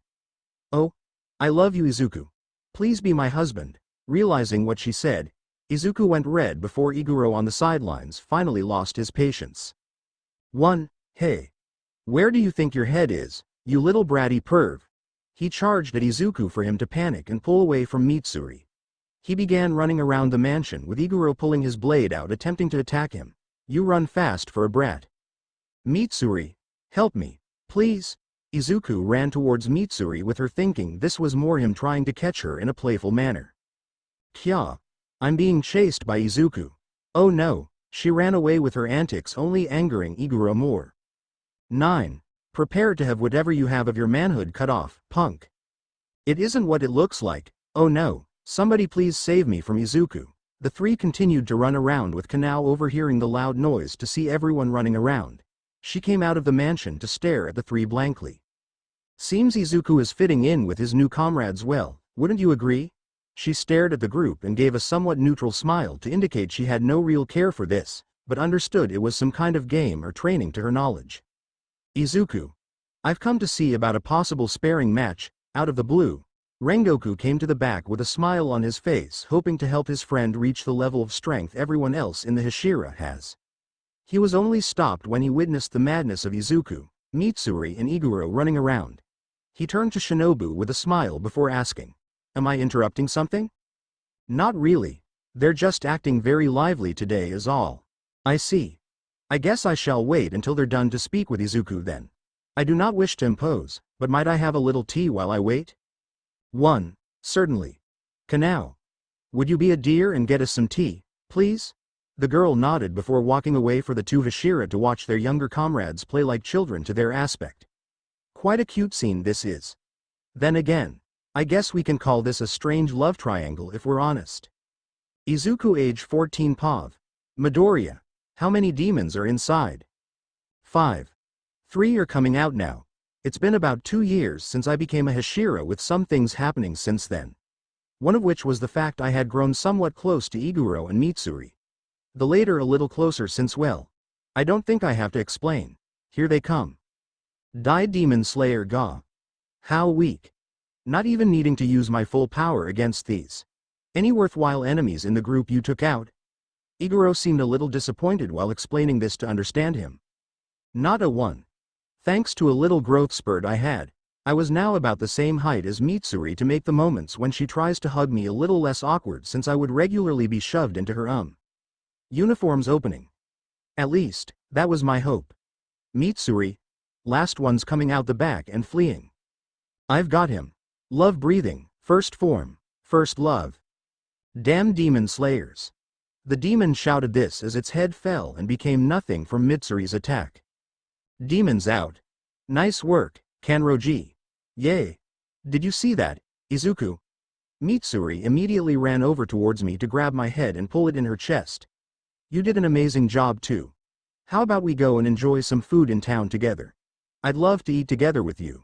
Speaker 2: Oh, I love you Izuku. Please be my husband. Realizing what she said, Izuku went red before Iguro on the sidelines finally lost his patience. 1. Hey. Where do you think your head is, you little bratty perv? He charged at Izuku for him to panic and pull away from Mitsuri. He began running around the mansion with Iguro pulling his blade out attempting to attack him. You run fast for a brat. Mitsuri, help me, please. Izuku ran towards Mitsuri with her thinking this was more him trying to catch her in a playful manner. Kya. I'm being chased by Izuku. Oh no, she ran away with her antics only angering Iguro more. 9. Prepare to have whatever you have of your manhood cut off, punk. It isn't what it looks like. Oh no, somebody please save me from Izuku. The three continued to run around with Kanao overhearing the loud noise to see everyone running around. She came out of the mansion to stare at the three blankly. Seems Izuku is fitting in with his new comrades well, wouldn't you agree? She stared at the group and gave a somewhat neutral smile to indicate she had no real care for this, but understood it was some kind of game or training to her knowledge. Izuku. I've come to see about a possible sparring match. Out of the blue, Rengoku came to the back with a smile on his face hoping to help his friend reach the level of strength everyone else in the Hashira has. He was only stopped when he witnessed the madness of Izuku, Mitsuri and Iguro running around. He turned to Shinobu with a smile before asking, am I interrupting something? Not really. They're just acting very lively today is all. I see. I guess I shall wait until they're done to speak with Izuku then. I do not wish to impose, but might I have a little tea while I wait? 1. Certainly. Kanao. Would you be a dear and get us some tea, please? The girl nodded before walking away for the two Hashira to watch their younger comrades play like children to their aspect. Quite a cute scene this is. Then again, I guess we can call this a strange love triangle if we're honest. Izuku age 14 Pav. Midoriya. How many demons are inside? 5. 3 are coming out now. It's been about 2 years since I became a Hashira with some things happening since then. One of which was the fact I had grown somewhat close to Iguro and Mitsuri. The later a little closer since well. I don't think I have to explain. Here they come. Died Demon Slayer Ga. How weak. Not even needing to use my full power against these. Any worthwhile enemies in the group you took out? Iguro seemed a little disappointed while explaining this to understand him. Not a one. Thanks to a little growth spurt I had, I was now about the same height as Mitsuri to make the moments when she tries to hug me a little less awkward since I would regularly be shoved into her uniforms opening. At least, that was my hope. Mitsuri. Last one's coming out the back and fleeing. I've got him. Love breathing, first form, first love. Damn demon slayers. The demon shouted this as its head fell and became nothing from Mitsuri's attack. Demons out. Nice work, Kanroji. Yay. Did you see that, Izuku? Mitsuri immediately ran over towards me to grab my head and pull it in her chest. You did an amazing job too. How about we go and enjoy some food in town together? I'd love to eat together with you.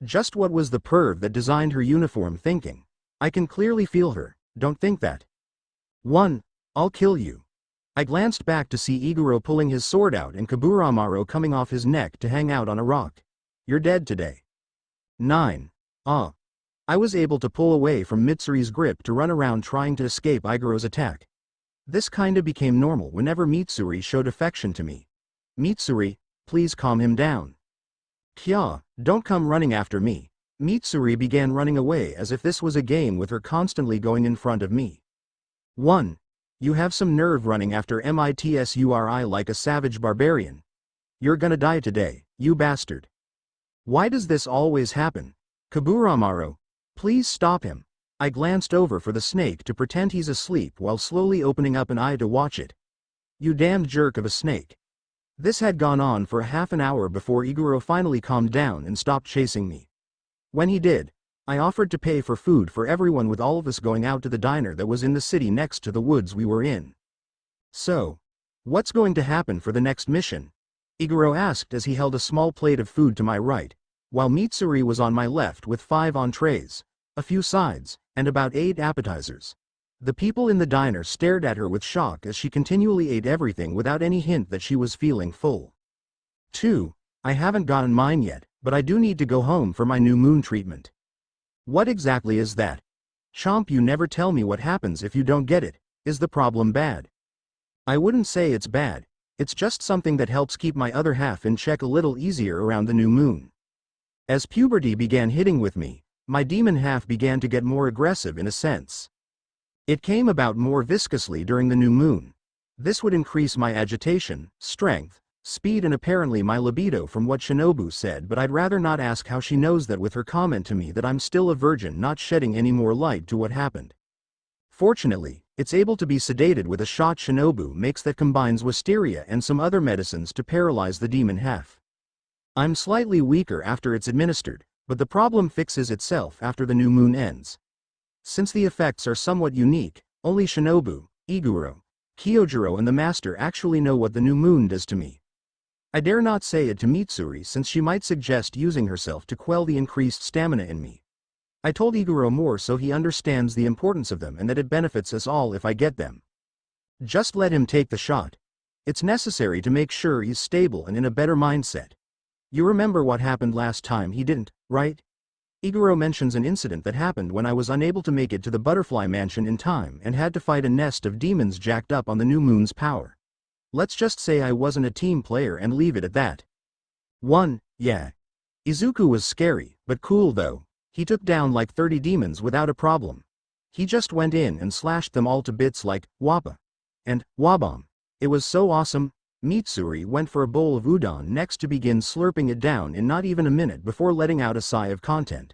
Speaker 2: Just what was the perv that designed her uniform thinking? I can clearly feel her, don't think that. 1. I'll kill you. I glanced back to see Iguro pulling his sword out and Kaburamaro coming off his neck to hang out on a rock. You're dead today. 9. I was able to pull away from Mitsuri's grip to run around trying to escape Iguro's attack. This kinda became normal whenever Mitsuri showed affection to me. Mitsuri, please calm him down. Kya, don't come running after me. Mitsuri began running away as if this was a game with her constantly going in front of me. 1. You have some nerve running after Mitsuri like a savage barbarian. You're gonna die today, you bastard. Why does this always happen? Kaburamaro, please stop him. I glanced over for the snake to pretend he's asleep while slowly opening up an eye to watch it. You damned jerk of a snake. This had gone on for half an hour before Iguro finally calmed down and stopped chasing me. When he did, I offered to pay for food for everyone with all of us going out to the diner that was in the city next to the woods we were in. So, what's going to happen for the next mission? Iguro asked as he held a small plate of food to my right, while Mitsuri was on my left with 5 entrees, a few sides, and about 8 appetizers. The people in the diner stared at her with shock as she continually ate everything without any hint that she was feeling full. 2. I haven't gotten mine yet, but I do need to go home for my new moon treatment. What exactly is that? Chomp, you never tell me what happens if you don't get it. Is the problem bad? I wouldn't say it's bad, it's just something that helps keep my other half in check a little easier around the new moon. As puberty began hitting with me, my demon half began to get more aggressive in a sense. It came about more viscously during the new moon. This would increase my agitation, strength, speed and apparently my libido from what Shinobu said, but I'd rather not ask how she knows that with her comment to me that I'm still a virgin, not shedding any more light to what happened. Fortunately, it's able to be sedated with a shot Shinobu makes that combines wisteria and some other medicines to paralyze the demon half. I'm slightly weaker after it's administered, but the problem fixes itself after the new moon ends. Since the effects are somewhat unique, only Shinobu, Iguro, Kyojuro and the Master actually know what the new moon does to me. I dare not say it to Mitsuri since she might suggest using herself to quell the increased stamina in me. I told Iguro more so he understands the importance of them and that it benefits us all if I get them. Just let him take the shot. It's necessary to make sure he's stable and in a better mindset. You remember what happened last time he didn't, right? Iguro mentions an incident that happened when I was unable to make it to the butterfly mansion in time and had to fight a nest of demons jacked up on the new moon's power. Let's just say I wasn't a team player and leave it at that. 1. Yeah. Izuku was scary, but cool though. He took down like 30 demons without a problem. He just went in and slashed them all to bits like Wappa and Wabam. It was so awesome. Mitsuri went for a bowl of udon next to begin slurping it down in not even a minute before letting out a sigh of content.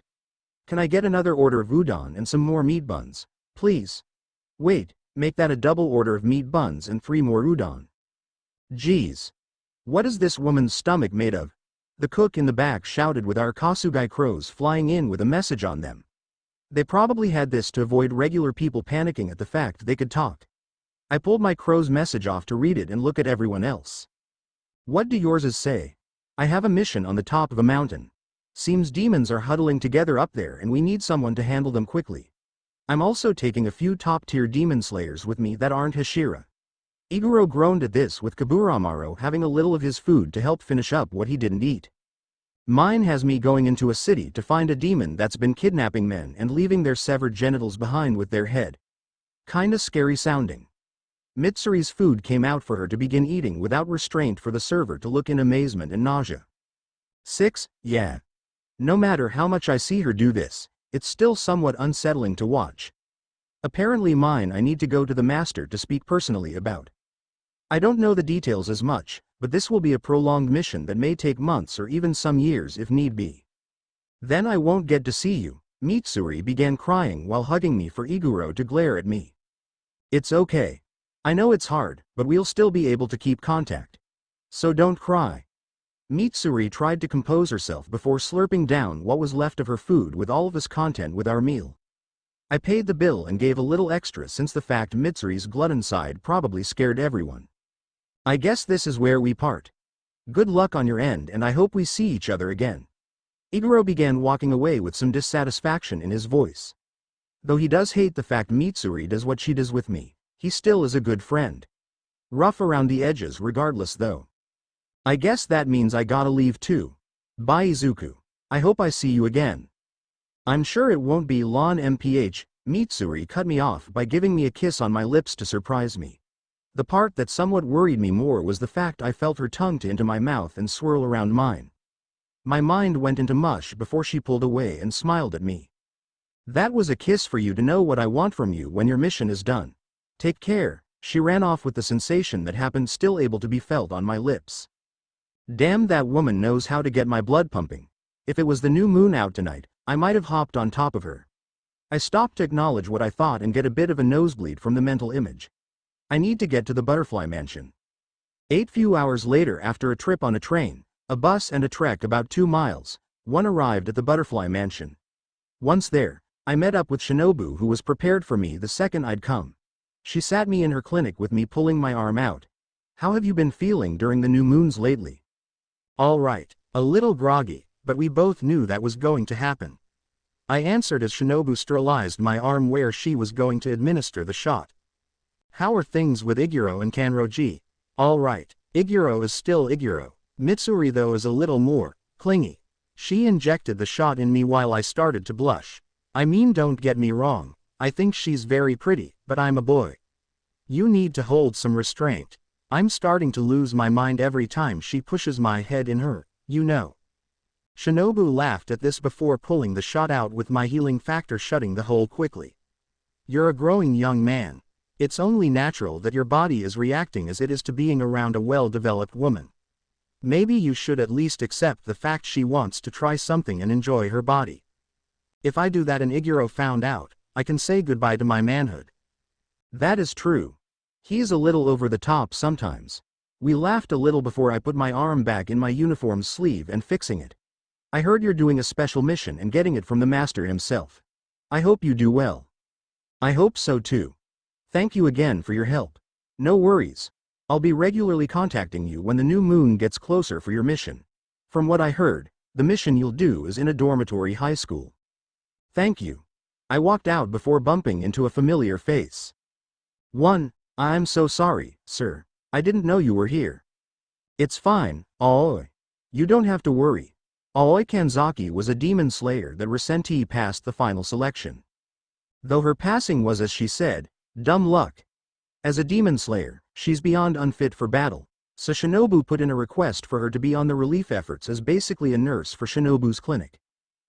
Speaker 2: Can I get another order of udon and some more meat buns, please? Wait, make that a double order of meat buns and 3 more udon. Geez. What is this woman's stomach made of? The cook in the back shouted with our Kasugai crows flying in with a message on them. They probably had this to avoid regular people panicking at the fact they could talk. I pulled my crow's message off to read it and look at everyone else. What do yourses say? I have a mission on the top of a mountain. Seems demons are huddling together up there and we need someone to handle them quickly. I'm also taking a few top-tier demon slayers with me that aren't Hashira. Iguro groaned at this with Kaburamaro having a little of his food to help finish up what he didn't eat. Mine has me going into a city to find a demon that's been kidnapping men and leaving their severed genitals behind with their head. Kinda scary sounding. Mitsuri's food came out for her to begin eating without restraint for the server to look in amazement and nausea. 6. Yeah. No matter how much I see her do this, it's still somewhat unsettling to watch. Apparently mine I need to go to the master to speak personally about. I don't know the details as much, but this will be a prolonged mission that may take months or even some years if need be. Then I won't get to see you. Mitsuri began crying while hugging me for Iguro to glare at me. It's okay. I know it's hard, but we'll still be able to keep contact. So don't cry. Mitsuri tried to compose herself before slurping down what was left of her food with all of its content with our meal. I paid the bill and gave a little extra since the fact Mitsuri's glutton side probably scared everyone. I guess this is where we part. Good luck on your end and I hope we see each other again. Iguro began walking away with some dissatisfaction in his voice. Though he does hate the fact Mitsuri does what she does with me, he still is a good friend. Rough around the edges regardless though. I guess that means I gotta leave too. Bye Izuku. I hope I see you again. I'm sure it won't be long mph. Mitsuri cut me off by giving me a kiss on my lips to surprise me. The part that somewhat worried me more was the fact I felt her tongue into my mouth and swirl around mine. My mind went into mush before she pulled away and smiled at me. That was a kiss for you to know what I want from you when your mission is done. Take care. She ran off with the sensation that happened still able to be felt on my lips. Damn, that woman knows how to get my blood pumping. If it was the new moon out tonight, I might have hopped on top of her. I stopped to acknowledge what I thought and get a bit of a nosebleed from the mental image. I need to get to the butterfly mansion. 8 few hours later, after a trip on a train, a bus and a trek about 2 miles, one arrived at the butterfly mansion. Once there, I met up with Shinobu who was prepared for me the second I'd come. She sat me in her clinic with me pulling my arm out. How have you been feeling during the new moons lately?
Speaker 1: All right, a little groggy, but we both knew that was going to happen. I answered as Shinobu sterilized my arm where she was going to administer the shot. How are things with Iguro and Kanroji? All right, Iguro is still Iguro. Mitsuri though is a little more clingy. She injected the shot in me while I started to blush. I mean, don't get me wrong, I think she's very pretty, but I'm a boy. You need to hold some restraint. I'm starting to lose my mind every time she pushes my head in her, you know. Shinobu laughed at this before pulling the shot out with my healing factor shutting the hole quickly. You're a growing young man. It's only natural that your body is reacting as it is to being around a well-developed woman. Maybe you should at least accept the fact she wants to try something and enjoy her body. If I do that and Iguro found out, I can say goodbye to my manhood.
Speaker 2: That is true. He's a little over the top sometimes. We laughed a little before I put my arm back in my uniform sleeve and fixing it. I heard you're doing a special mission and getting it from the master himself. I hope you do well. I hope so too. Thank you again for your help. No worries. I'll be regularly contacting you when the new moon gets closer for your mission. From what I heard, the mission you'll do is in a dormitory high school. Thank you. I walked out before bumping into a familiar face. I'm so sorry, sir. I didn't know you were here. It's fine, Aoi. You don't have to worry. Aoi Kanzaki was a demon slayer that recently passed the final selection. Though her passing was as she said, dumb luck. As a demon slayer, she's beyond unfit for battle, so Shinobu put in a request for her to be on the relief efforts as basically a nurse for Shinobu's clinic.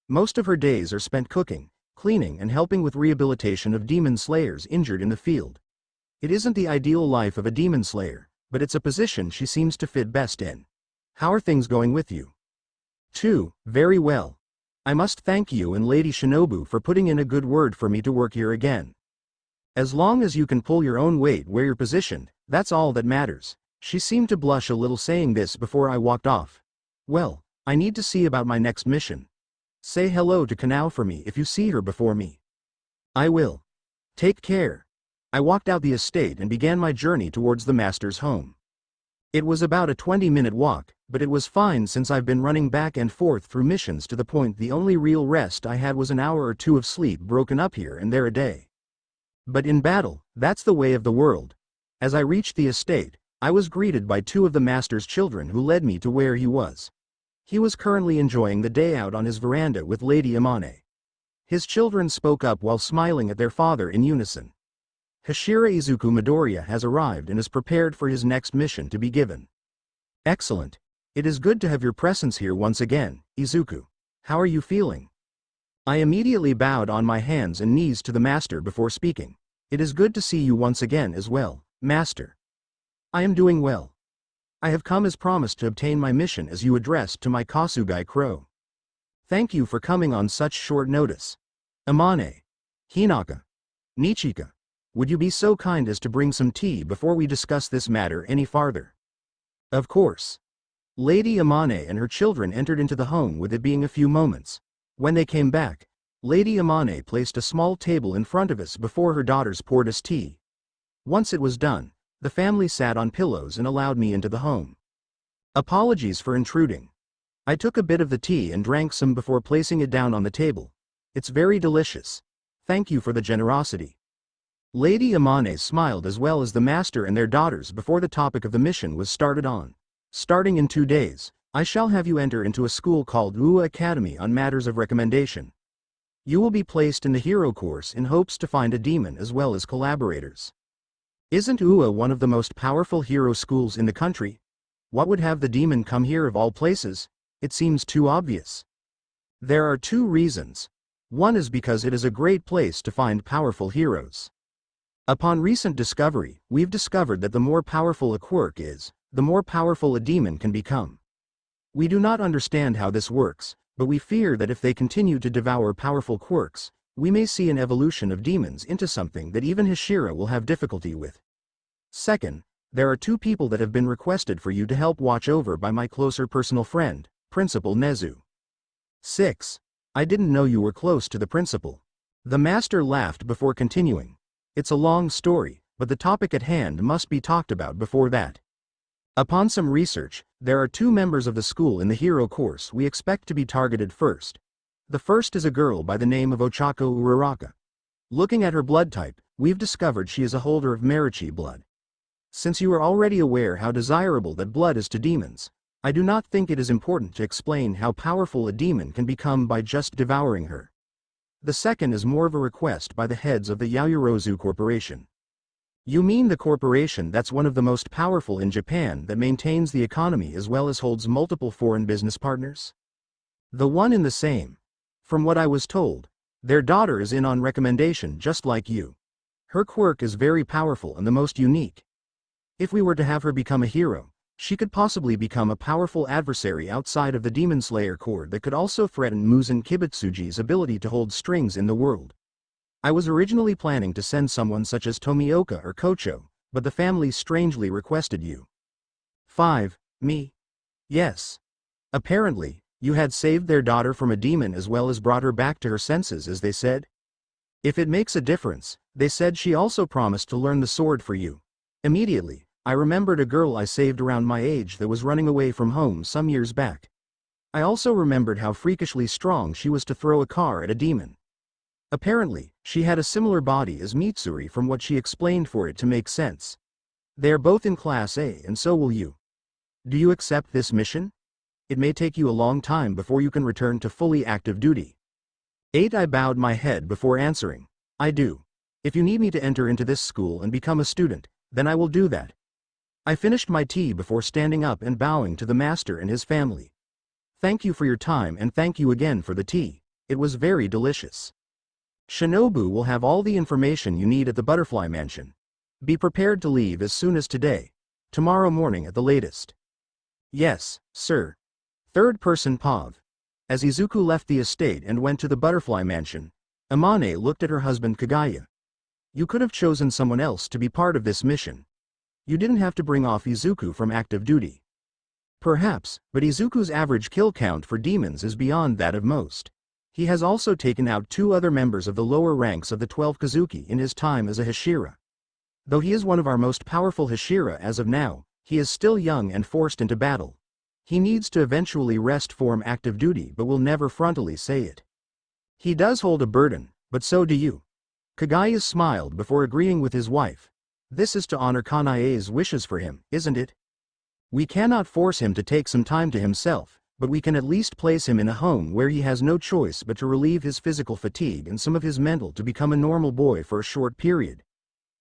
Speaker 2: Most of her days are spent cooking, cleaning and helping with rehabilitation of demon slayers injured in the field. It isn't the ideal life of a demon slayer, but it's a position she seems to fit best in. How are things going with you? Very well. I must thank you and Lady Shinobu for putting in a good word for me to work here again. As long as you can pull your own weight where you're positioned, that's all that matters. She seemed to blush a little saying this before I walked off. Well, I need to see about my next mission. Say hello to Kanao for me if you see her before me. I will. Take care. I walked out the estate and began my journey towards the master's home. It was about a 20-minute walk, but it was fine since I've been running back and forth through missions to the point the only real rest I had was an hour or two of sleep broken up here and there a day. But in battle, that's the way of the world. As I reached the estate, I was greeted by two of the master's children who led me to where he was. He was currently enjoying the day out on his veranda with Lady Amane. His children spoke up while smiling at their father in unison. Hashira Izuku Midoriya has arrived and is prepared for his next mission to be given. Excellent. It is good to have your presence here once again, Izuku. How are you feeling? I immediately bowed on my hands and knees to the master before speaking. It is good to see you once again as well, master. I am doing well. I have come as promised to obtain my mission as you addressed to my Kasugai Crow. Thank you for coming on such short notice. Amane, Hinaka, Nichika, would you be so kind as to bring some tea before we discuss this matter any farther? Of course. Lady Amane and her children entered into the home with it being a few moments. When they came back, Lady Amane placed a small table in front of us before her daughters poured us tea. Once it was done, the family sat on pillows and allowed me into the home. Apologies for intruding. I took a bit of the tea and drank some before placing it down on the table. It's very delicious. Thank you for the generosity. Lady Amane smiled as well as the master and their daughters before the topic of the mission was started on. Starting in 2 days, I shall have you enter into a school called Ua Academy on matters of recommendation. You will be placed in the hero course in hopes to find a demon as well as collaborators. Isn't Ua one of the most powerful hero schools in the country? What would have the demon come here of all places? It seems too obvious. There are 2 reasons. One is because it is a great place to find powerful heroes. Upon recent discovery, we've discovered that the more powerful a quirk is, the more powerful a demon can become. We do not understand how this works, but we fear that if they continue to devour powerful quirks, we may see an evolution of demons into something that even Hashira will have difficulty with. Second, there are 2 people that have been requested for you to help watch over by my closer personal friend, Principal Nezu. 6. I didn't know you were close to the principal. The master laughed before continuing. It's a long story, but the topic at hand must be talked about before that. Upon some research, there are 2 members of the school in the hero course we expect to be targeted first. The first is a girl by the name of Ochako Uraraka. Looking at her blood type, we've discovered she is a holder of Marichi blood. Since you are already aware how desirable that blood is to demons, I do not think it is important to explain how powerful a demon can become by just devouring her. The second is more of a request by the heads of the Yayorozu Corporation. You mean the corporation that's one of the most powerful in Japan that maintains the economy as well as holds multiple foreign business partners? The one in the same. From what I was told, their daughter is in on recommendation just like you. Her quirk is very powerful and the most unique. If we were to have her become a hero, she could possibly become a powerful adversary outside of the Demon Slayer Corps that could also threaten Muzan Kibutsuji's ability to hold strings in the world. I was originally planning to send someone such as Tomioka or Kocho, but the family strangely requested you. 5. Me? Yes. Apparently, you had saved their daughter from a demon as well as brought her back to her senses, as they said? If it makes a difference, they said she also promised to learn the sword for you. Immediately, I remembered a girl I saved around my age that was running away from home some years back. I also remembered how freakishly strong she was to throw a car at a demon. Apparently, she had a similar body as Mitsuri from what she explained for it to make sense. They are both in Class A and so will you. Do you accept this mission? It may take you a long time before you can return to fully active duty. 8. I bowed my head before answering. I do. If you need me to enter into this school and become a student, then I will do that. I finished my tea before standing up and bowing to the master and his family. Thank you for your time and thank you again for the tea. It was very delicious. Shinobu will have all the information you need at the Butterfly Mansion. Be prepared to leave as soon as today. Tomorrow morning at the latest. Yes, sir. Third person Pav. As Izuku left the estate and went to the Butterfly Mansion, Amane looked at her husband Kagaya. You could have chosen someone else to be part of this mission. You didn't have to bring off Izuku from active duty. Perhaps, but Izuku's average kill count for demons is beyond that of most. He has also taken out 2 other members of the lower ranks of the 12 Kazuki in his time as a Hashira. Though he is one of our most powerful Hashira as of now, he is still young and forced into battle. He needs to eventually rest from active duty but will never frontally say it. He does hold a burden, but so do you. Kagaya smiled before agreeing with his wife. This is to honor Kanae's wishes for him, isn't it? We cannot force him to take some time to himself, but we can at least place him in a home where he has no choice but to relieve his physical fatigue and some of his mental to become a normal boy for a short period.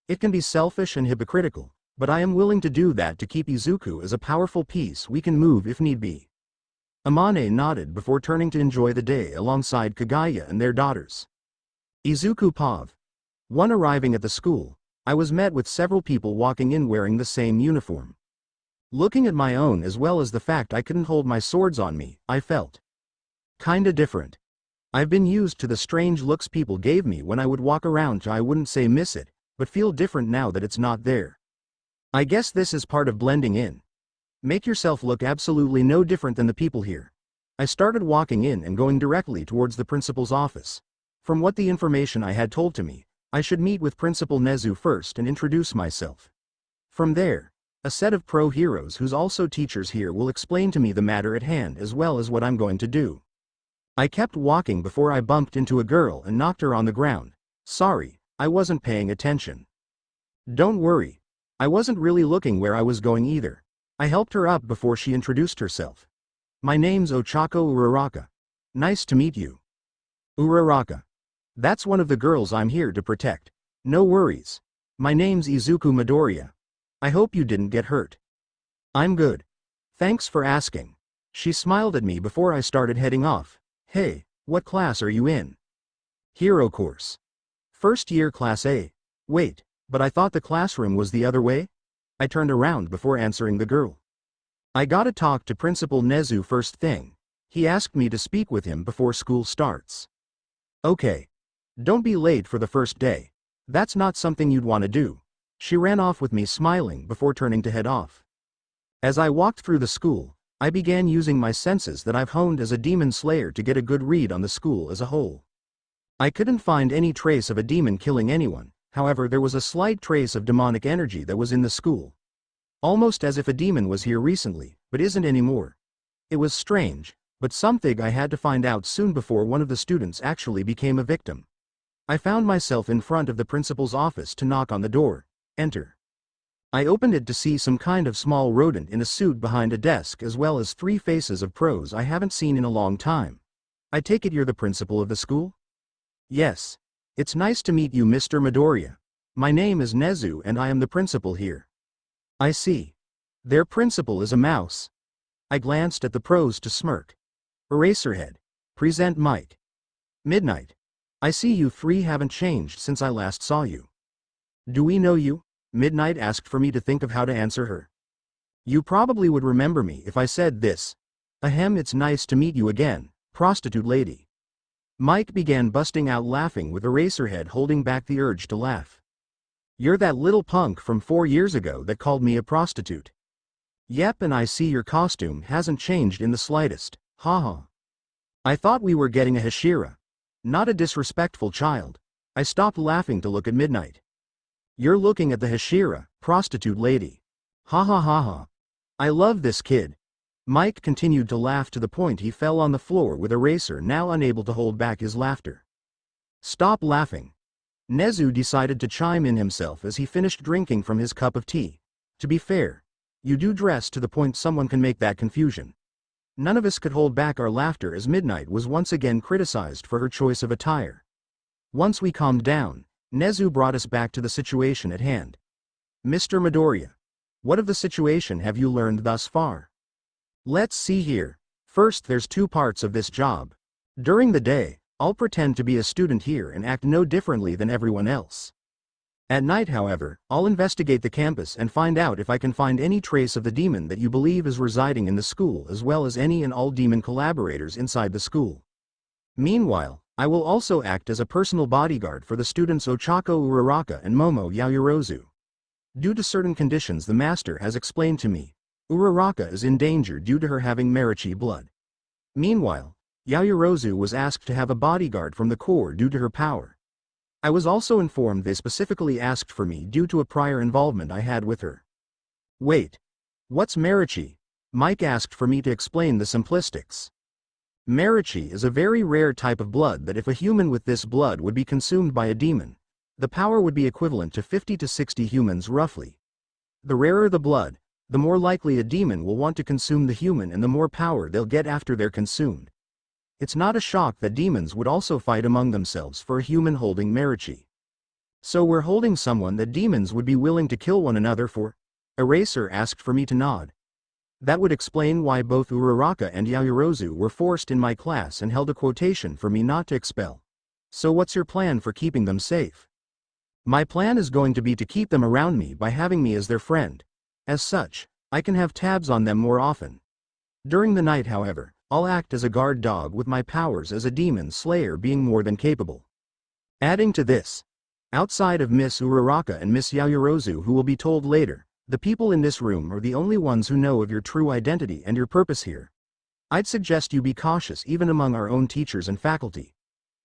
Speaker 2: It can be selfish and hypocritical, but I am willing to do that to keep Izuku as a powerful piece we can move if need be. Amane nodded before turning to enjoy the day alongside Kagaya and their daughters. Izuku Pav. One arriving at the school, I was met with several people walking in wearing the same uniform. Looking at my own as well as the fact I couldn't hold my swords on me, I felt kinda different. I've been used to the strange looks people gave me when I would walk around. I wouldn't say miss it, but feel different now that it's not there. I guess this is part of blending in. Make yourself look absolutely no different than the people here. I started walking in and going directly towards the principal's office. From what the information I had told to me, I should meet with Principal Nezu first and introduce myself. From there, a set of pro-heroes who's also teachers here will explain to me the matter at hand as well as what I'm going to do. I kept walking before I bumped into a girl and knocked her on the ground. Sorry, I wasn't paying attention. Don't worry. I wasn't really looking where I was going either. I helped her up before she introduced herself. My name's Ochako Uraraka. Nice to meet you. Uraraka. That's one of the girls I'm here to protect. No worries. My name's Izuku Midoriya. I hope you didn't get hurt. I'm good. Thanks for asking. She smiled at me before I started heading off. Hey, what class are you in? Hero course. First year Class A. Wait, but I thought the classroom was the other way? I turned around before answering the girl. I gotta talk to Principal Nezu first thing. He asked me to speak with him before school starts. Okay. Don't be late for the first day. That's not something you'd want to do. She ran off with me smiling before turning to head off. As I walked through the school, I began using my senses that I've honed as a demon slayer to get a good read on the school as a whole. I couldn't find any trace of a demon killing anyone, however there was a slight trace of demonic energy that was in the school. Almost as if a demon was here recently, but isn't anymore. It was strange, but something I had to find out soon before one of the students actually became a victim. I found myself in front of the principal's office to knock on the door. Enter. I opened it to see some kind of small rodent in a suit behind a desk as well as 3 faces of pros I haven't seen in a long time. I take it you're the principal of the school? Yes. It's nice to meet you, Mr. Midoriya. My name is Nezu and I am the principal here. I see. Their principal is a mouse. I glanced at the pros to smirk. Eraserhead. Present Mike. Midnight. I see you 3 haven't changed since I last saw you. Do we know you? Midnight asked for me to think of how to answer her. You probably would remember me if I said this. Ahem, it's nice to meet you again, prostitute lady. Mike began busting out laughing with Eraserhead holding back the urge to laugh. You're that little punk from 4 years ago that called me a prostitute. Yep, and I see your costume hasn't changed in the slightest, haha. I thought we were getting a Hashira. Not a disrespectful child. I stopped laughing to look at Midnight. You're looking at the Hashira, prostitute lady. Ha ha ha ha. I love this kid. Mike continued to laugh to the point he fell on the floor with Eraser now unable to hold back his laughter. Stop laughing. Nezu decided to chime in himself as he finished drinking from his cup of tea. To be fair, you do dress to the point someone can make that confusion. None of us could hold back our laughter as Midnight was once again criticized for her choice of attire. Once we calmed down, Nezu brought us back to the situation at hand. Mr. Midoriya, what of the situation have you learned thus far? Let's see here. First, there's 2 parts of this job. During the day, I'll pretend to be a student here and act no differently than everyone else. At night, however, I'll investigate the campus and find out if I can find any trace of the demon that you believe is residing in the school as well as any and all demon collaborators inside the school. Meanwhile, I will also act as a personal bodyguard for the students Ochako Uraraka and Momo Yaoyorozu. Due to certain conditions the master has explained to me, Uraraka is in danger due to her having Marichi blood. Meanwhile, Yaoyorozu was asked to have a bodyguard from the core due to her power. I was also informed they specifically asked for me due to a prior involvement I had with her. Wait. What's Marichi? Mike asked for me to explain the simplistics. Marichi is a very rare type of blood that if a human with this blood would be consumed by a demon, the power would be equivalent to 50 to 60 humans roughly. The rarer the blood, the more likely a demon will want to consume the human and the more power they'll get after they're consumed. It's not a shock that demons would also fight among themselves for a human holding Marichi. So we're holding someone that demons would be willing to kill one another for? Eraser asked for me to nod. That would explain why both Uraraka and Yaoyorozu were forced in my class and held a quotation for me not to expel. So what's your plan for keeping them safe? My plan is going to be to keep them around me by having me as their friend. As such, I can have tabs on them more often. During the night, however, I'll act as a guard dog with my powers as a demon slayer being more than capable. Adding to this, outside of Miss Uraraka and Miss Yaoyorozu who will be told later, the people in this room are the only ones who know of your true identity and your purpose here. I'd suggest you be cautious even among our own teachers and faculty.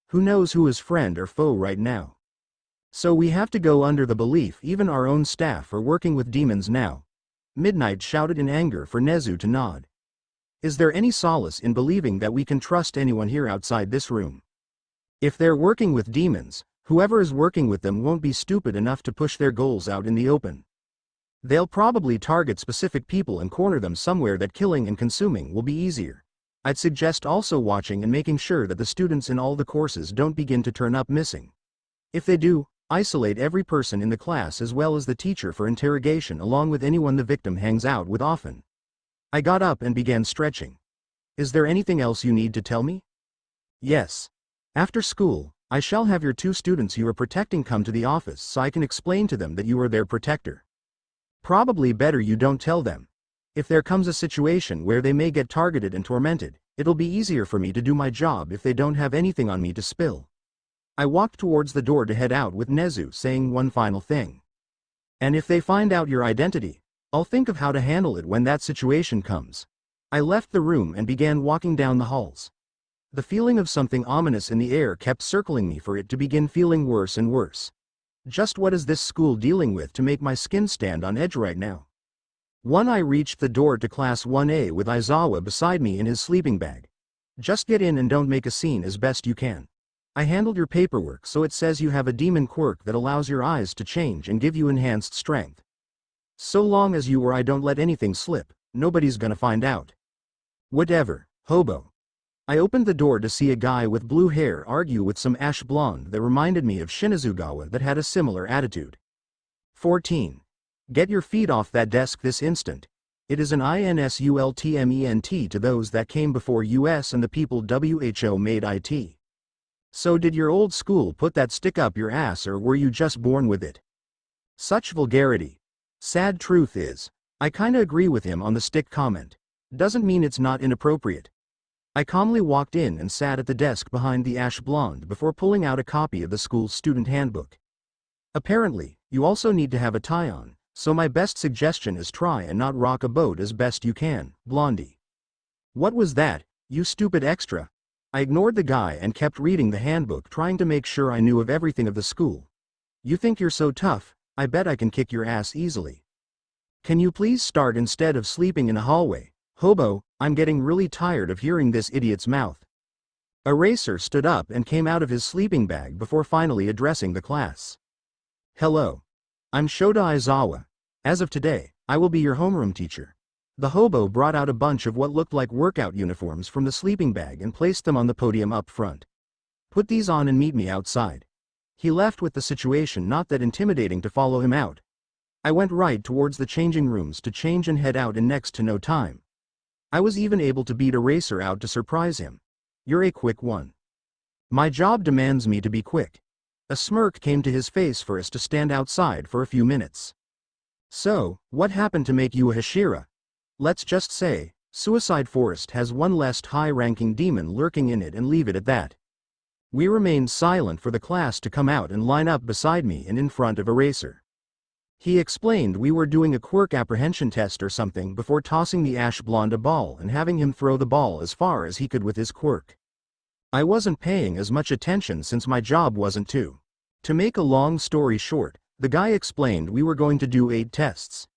Speaker 2: Who knows who is friend or foe right now? So we have to go under the belief even our own staff are working with demons now. Midnight shouted in anger for Nezu to nod. Is there any solace in believing that we can trust anyone here outside this room? If they're working with demons, whoever is working with them won't be stupid enough to push their goals out in the open. They'll probably target specific people and corner them somewhere that killing and consuming will be easier. I'd suggest also watching and making sure that the students in all the courses don't begin to turn up missing. If they do, isolate every person in the class as well as the teacher for interrogation along with anyone the victim hangs out with often. I got up and began stretching. Is there anything else you need to tell me? Yes. After school, I shall have your 2 students you are protecting come to the office so I can explain to them that you are their protector. Probably better you don't tell them. If there comes a situation where they may get targeted and tormented, it'll be easier for me to do my job if they don't have anything on me to spill. I walked towards the door to head out with Nezu saying one final thing. And if they find out your identity, I'll think of how to handle it when that situation comes. I left the room and began walking down the halls. The feeling of something ominous in the air kept circling me for it to begin feeling worse and worse. Just what is this school dealing with to make my skin stand on edge right now? I reached the door to Class 1A with Aizawa beside me in his sleeping bag. Just get in and don't make a scene as best you can. I handled your paperwork so it says you have a demon quirk that allows your eyes to change and give you enhanced strength. So long as you or I don't let anything slip, nobody's gonna find out. Whatever, hobo. I opened the door to see a guy with blue hair argue with some ash blonde that reminded me of Shinazugawa that had a similar attitude. 14. Get your feet off that desk this instant. It is an insultment to those that came before us and the people WHO made it. So did your old school put that stick up your ass or were you just born with it? Such vulgarity. Sad truth is, I kinda agree with him on the stick comment. Doesn't mean it's not inappropriate. I calmly walked in and sat at the desk behind the ash blonde before pulling out a copy of the school's student handbook. Apparently, you also need to have a tie on, so my best suggestion is try and not rock a boat as best you can, Blondie. What was that, you stupid extra? I ignored the guy and kept reading the handbook, trying to make sure I knew of everything of the school. You think you're so tough? I bet I can kick your ass easily. Can you please start instead of sleeping in a hallway? Hobo, I'm getting really tired of hearing this idiot's mouth. Eraser stood up and came out of his sleeping bag before finally addressing the class. Hello. I'm Shota Aizawa. As of today, I will be your homeroom teacher. The hobo brought out a bunch of what looked like workout uniforms from the sleeping bag and placed them on the podium up front. Put these on and meet me outside. He left with the situation not that intimidating to follow him out. I went right towards the changing rooms to change and head out in next to no time. I was even able to beat Eraser out to surprise him. You're a quick one. My job demands me to be quick. A smirk came to his face for us to stand outside for a few minutes. So, what happened to make you a Hashira? Let's just say, Suicide Forest has one less high-ranking demon lurking in it and leave it at that. We remained silent for the class to come out and line up beside me and in front of Eraser. He explained we were doing a quirk apprehension test or something before tossing the ash blonde a ball and having him throw the ball as far as he could with his quirk. I wasn't paying as much attention since my job wasn't to. To make a long story short, the guy explained we were going to do 8 tests.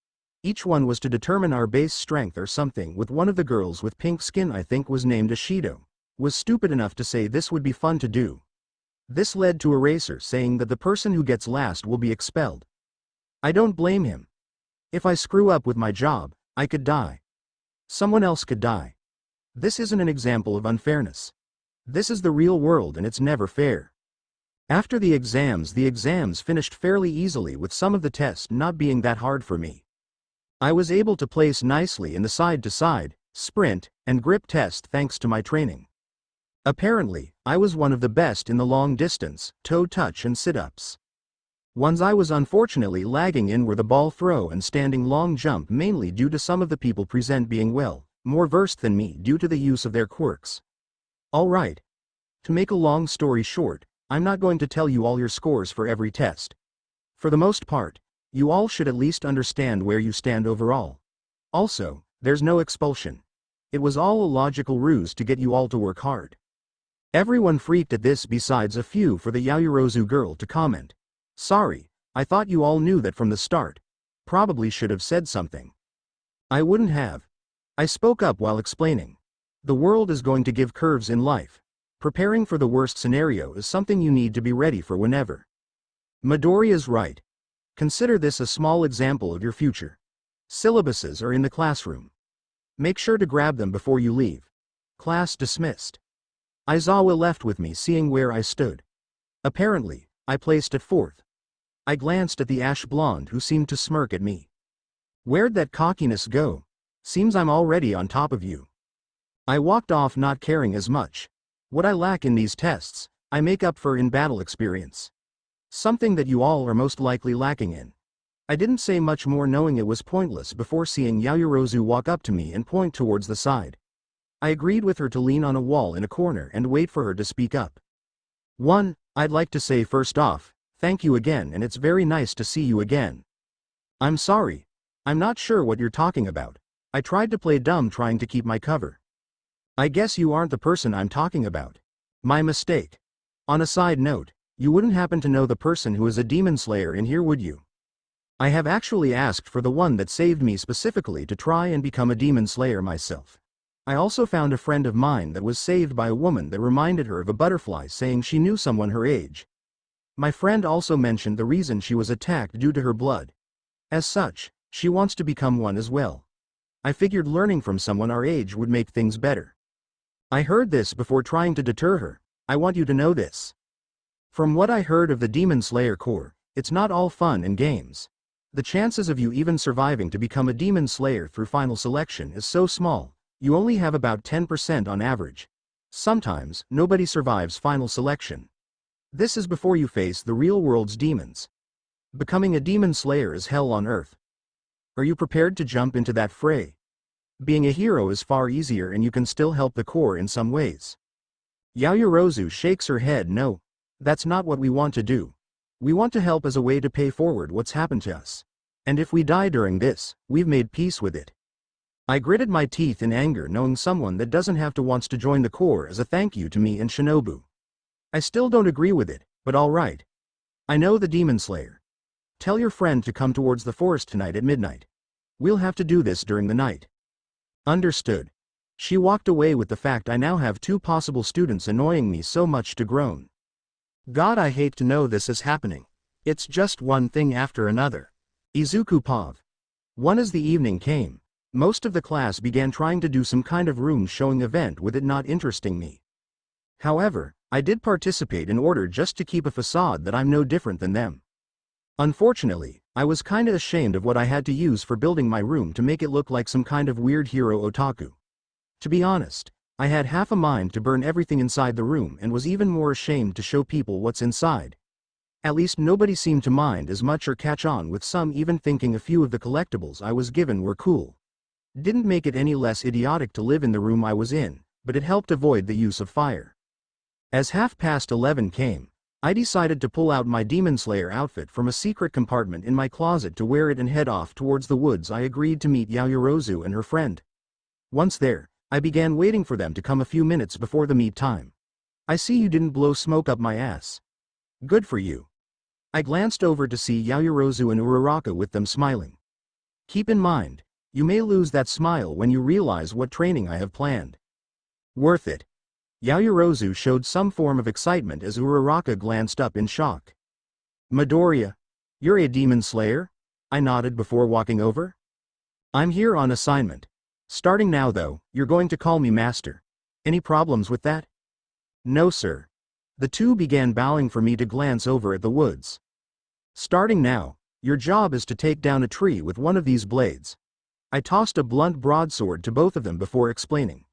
Speaker 2: Each one was to determine our base strength or something, with one of the girls with pink skin, I think was named Ashido, was stupid enough to say this would be fun to do. This led to Eraser saying that the person who gets last will be expelled. I don't blame him. If I screw up with my job, I could die. Someone else could die. This isn't an example of unfairness. This is the real world and it's never fair. After the exams finished fairly easily, with some of the tests not being that hard for me. I was able to place nicely in the side-to-side, sprint, and grip test thanks to my training. Apparently, I was one of the best in the long distance, toe touch and sit-ups. Ones I was unfortunately lagging in were the ball throw and standing long jump, mainly due to some of the people present being more versed than me due to the use of their quirks. Alright. To make a long story short, I'm not going to tell you all your scores for every test. For the most part, you all should at least understand where you stand overall. Also, there's no expulsion. It was all a logical ruse to get you all to work hard. Everyone freaked at this besides a few for the Yayorozu girl to comment. Sorry, I thought you all knew that from the start. Probably should have said something. I wouldn't have. I spoke up while explaining. The world is going to give curves in life. Preparing for the worst scenario is something you need to be ready for whenever. Midoriya's right. Consider this a small example of your future. Syllabuses are in the classroom. Make sure to grab them before you leave. Class dismissed. Aizawa left with me, seeing where I stood. Apparently, I placed at 4th. I glanced at the ash blonde who seemed to smirk at me. Where'd that cockiness go? Seems I'm already on top of you. I walked off, not caring as much. What I lack in these tests, I make up for in battle experience. Something that you all are most likely lacking in. I didn't say much more, knowing it was pointless, before seeing Yayorozu walk up to me and point towards the side. I agreed with her to lean on a wall in a corner and wait for her to speak up. 1. I'd like to say first off, thank you again, and it's very nice to see you again. I'm sorry. I'm not sure what you're talking about. I tried to play dumb trying to keep my cover. I guess you aren't the person I'm talking about. My mistake. On a side note, you wouldn't happen to know the person who is a demon slayer in here, would you? I have actually asked for the one that saved me specifically to try and become a demon slayer myself. I also found a friend of mine that was saved by a woman that reminded her of a butterfly, saying she knew someone her age. My friend also mentioned the reason she was attacked due to her blood. As such, she wants to become one as well. I figured learning from someone our age would make things better. I heard this before trying to deter her. I want you to know this. From what I heard of the Demon Slayer Corps, it's not all fun and games. The chances of you even surviving to become a Demon Slayer through final selection is so small, you only have about 10% on average. Sometimes, nobody survives final selection. This is before you face the real world's demons. Becoming a demon slayer is hell on earth. Are you prepared to jump into that fray? Being a hero is far easier and you can still help the core in some ways. Yaoyorozu shakes her head. No, that's not what we want to do. We want to help as a way to pay forward what's happened to us. And if we die during this, we've made peace with it. I gritted my teeth in anger knowing someone that doesn't have to wants to join the core as a thank you to me and Shinobu. I still don't agree with it, but alright. I know the demon slayer. Tell your friend to come towards the forest tonight at midnight. We'll have to do this during the night. Understood. She walked away with the fact I now have 2 possible students annoying me so much to groan.
Speaker 1: God, I hate to know this is happening. It's just one thing after another.
Speaker 2: Izuku Pav. One as the evening came, most of the class began trying to do some kind of room showing event with it not interesting me. However, I did participate in order just to keep a facade that I'm no different than them. Unfortunately, I was kinda ashamed of what I had to use for building my room to make it look like some kind of weird hero otaku. To be honest, I had half a mind to burn everything inside the room and was even more ashamed to show people what's inside. At least nobody seemed to mind as much or catch on, with some even thinking a few of the collectibles I was given were cool. Didn't make it any less idiotic to live in the room I was in, but it helped avoid the use of fire. As 11:30 came, I decided to pull out my Demon Slayer outfit from a secret compartment in my closet to wear it and head off towards the woods. I agreed to meet Yaoyorozu and her friend. Once there, I began waiting for them to come a few minutes before the meet time. I see you didn't blow smoke up my ass. Good for you. I glanced over to see Yaoyorozu and Uraraka with them smiling. Keep in mind, you may lose that smile when you realize what training I have planned. Worth it. Yaoyorozu showed some form of excitement as Uraraka glanced up in shock. Midoriya, you're a demon slayer? I nodded before walking over. I'm here on assignment. Starting now though, you're going to call me master. Any problems with that? No sir. The two began bowing for me to glance over at the woods. Starting now, your job is to take down a tree with one of these blades. I tossed a blunt broadsword to both of them before explaining.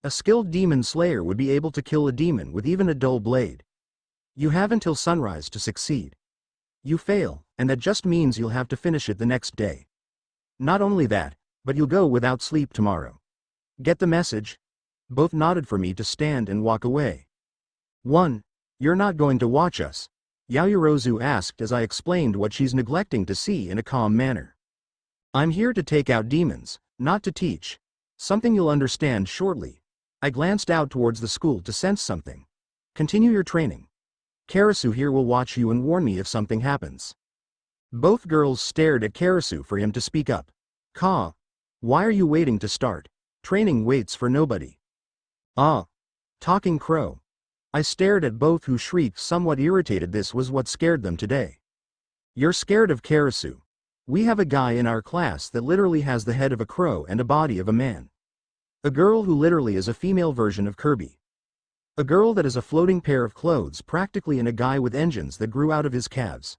Speaker 2: A skilled demon slayer would be able to kill a demon with even a dull blade. You have until sunrise to succeed. You fail, and that just means you'll have to finish it the next day. Not only that, but you'll go without sleep tomorrow. Get the message? Both nodded for me to stand and walk away. 1. You're not going to watch us? Yaoyorozu asked as I explained what she's neglecting to see in a calm manner. I'm here to take out demons, not to teach. Something you'll understand shortly. I glanced out towards the school to sense something. Continue your training. Karasu here will watch you and warn me if something happens. Both girls stared at Karasu for him to speak up. Ka, why are you waiting to start? Training waits for nobody. Ah. Talking crow. I stared at both who shrieked, somewhat irritated. This was what scared them today. You're scared of Karasu. We have a guy in our class that literally has the head of a crow and a body of a man. A girl who literally is a female version of Kirby. A girl that is a floating pair of clothes practically, and a guy with engines that grew out of his calves.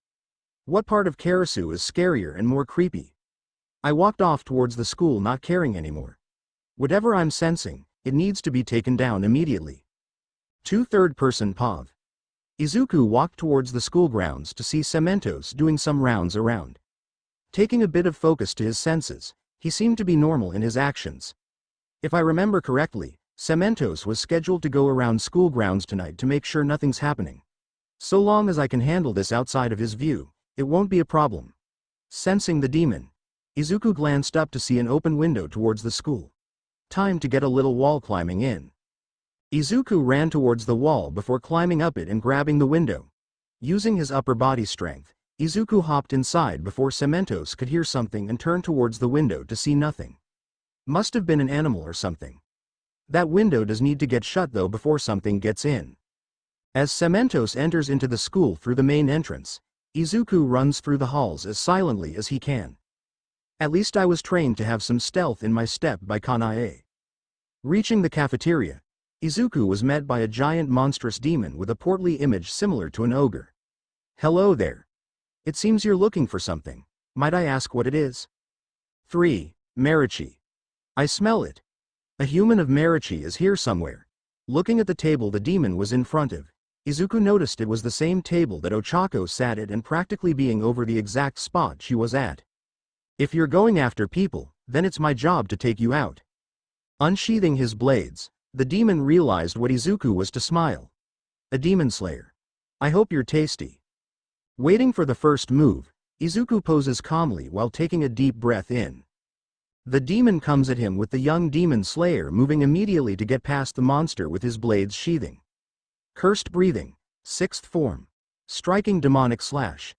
Speaker 2: What part of Karasu is scarier and more creepy? I walked off towards the school, not caring anymore. Whatever I'm sensing, it needs to be taken down immediately. 2 third-person Pav. Izuku walked towards the school grounds to see Cementos doing some rounds around. Taking a bit of focus to his senses, he seemed to be normal in his actions. If I remember correctly, Cementos was scheduled to go around school grounds tonight to make sure nothing's happening. So long as I can handle this outside of his view, it won't be a problem. Sensing the demon, Izuku glanced up to see an open window towards the school. Time to get a little wall climbing in. Izuku ran towards the wall before climbing up it and grabbing the window. Using his upper body strength, Izuku hopped inside before Cementos could hear something and turned towards the window to see nothing. Must have been an animal or something. That window does need to get shut though before something gets in. As Cementos enters into the school through the main entrance, Izuku runs through the halls as silently as he can. At least I was trained to have some stealth in my step by Kanae. Reaching the cafeteria, Izuku was met by a giant monstrous demon with a portly image similar to an ogre. Hello there. It seems you're looking for something. Might I ask what it is? 3. Marichi. I smell it. A human of Marichi is here somewhere. Looking at the table the demon was in front of, Izuku noticed it was the same table that Ochako sat at and practically being over the exact spot she was at. If you're going after people, then it's my job to take you out. Unsheathing his blades, the demon realized what Izuku was to smile. A demon slayer. I hope you're tasty. Waiting for the first move, Izuku poses calmly while taking a deep breath in. The demon comes at him with the young demon slayer moving immediately to get past the monster with his blades sheathing. Cursed breathing, 6th form. Striking demonic slash.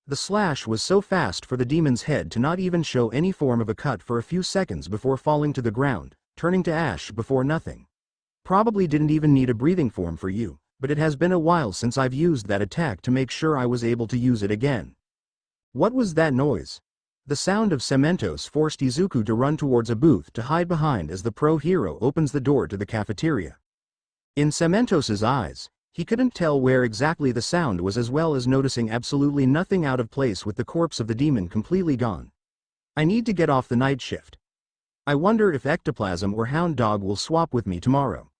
Speaker 2: The slash was so fast for the demon's head to not even show any form of a cut for a few seconds before falling to the ground, turning to ash before nothing. Probably didn't even need a breathing form for you, but it has been a while since I've used that attack to make sure I was able to use it again. What was that noise? The sound of Cementos forced Izuku to run towards a booth to hide behind as the pro hero opens the door to the cafeteria. In Cementos's eyes, he couldn't tell where exactly the sound was as well as noticing absolutely nothing out of place with the corpse of the demon completely gone. I need to get off the night shift. I wonder if Ectoplasm or Hound Dog will swap with me tomorrow.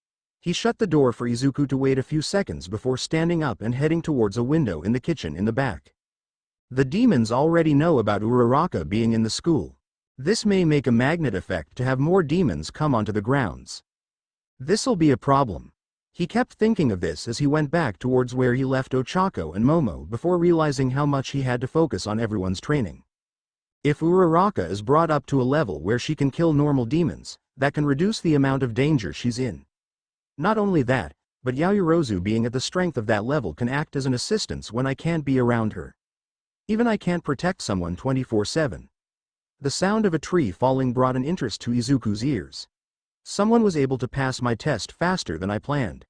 Speaker 2: He shut the door for Izuku to wait a few seconds before standing up and heading towards a window in the kitchen in the back. The demons already know about Uraraka being in the school. This may make a magnet effect to have more demons come onto the grounds. This'll be a problem. He kept thinking of this as he went back towards where he left Ochako and Momo before realizing how much he had to focus on everyone's training. If Uraraka is brought up to a level where she can kill normal demons, that can reduce the amount of danger she's in. Not only that, but Yaoyorozu being at the strength of that level can act as an assistance when I can't be around her. Even I can't protect someone 24/7. The sound of a tree falling brought an interest to Izuku's ears. Someone was able to pass my test faster than I planned.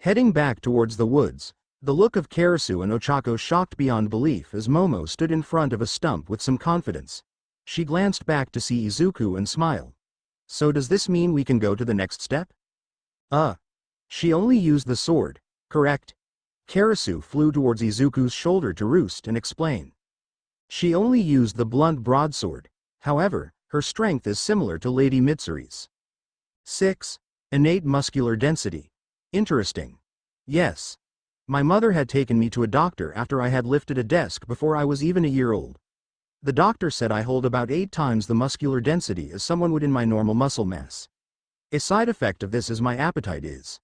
Speaker 2: Heading back towards the woods, the look of Karasu and Ochako shocked beyond belief as Momo stood in front of a stump with some confidence. She glanced back to see Izuku and smiled. So does this mean we can go to the next step? She only used the sword, correct? Karasu flew towards Izuku's shoulder to roost and explain. She only used the blunt broadsword, however, her strength is similar to Lady Mitsuri's. 6. Innate muscular density. Interesting. Yes. My mother had taken me to a doctor after I had lifted a desk before I was even a year old. The doctor said I hold about 8 times the muscular density as someone would in my normal muscle mass. A side effect of this is my appetite is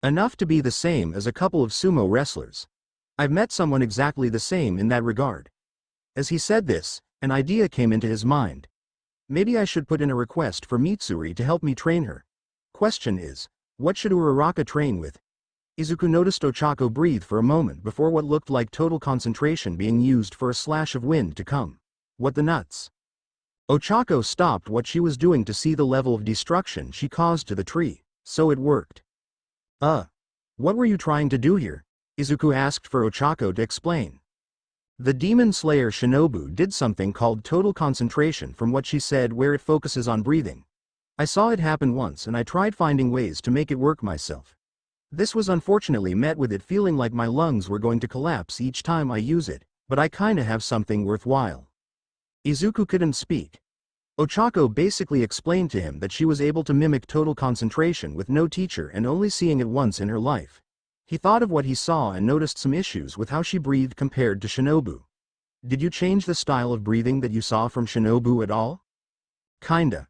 Speaker 2: enough to be the same as a couple of sumo wrestlers. I've met someone exactly the same in that regard. As he said this, an idea came into his mind. Maybe I should put in a request for Mitsuri to help me train her. Question is, what should Uraraka train with? Izuku noticed Ochako breathe for a moment before what looked like total concentration being used for a slash of wind to come. What the nuts? Ochako stopped what she was doing to see the level of destruction she caused to the tree, so it worked. What were you trying to do here? Izuku asked for Ochako to explain. The demon slayer Shinobu did something called total concentration from what she said where it focuses on breathing. I saw it happen once and I tried finding ways to make it work myself. This was unfortunately met with it feeling like my lungs were going to collapse each time I use it, but I kinda have something worthwhile. Izuku couldn't speak. Ochako basically explained to him that she was able to mimic total concentration with no teacher and only seeing it once in her life. He thought of what he saw and noticed some issues with how she breathed compared to Shinobu. Did you change the style of breathing that you saw from Shinobu at all? Kinda.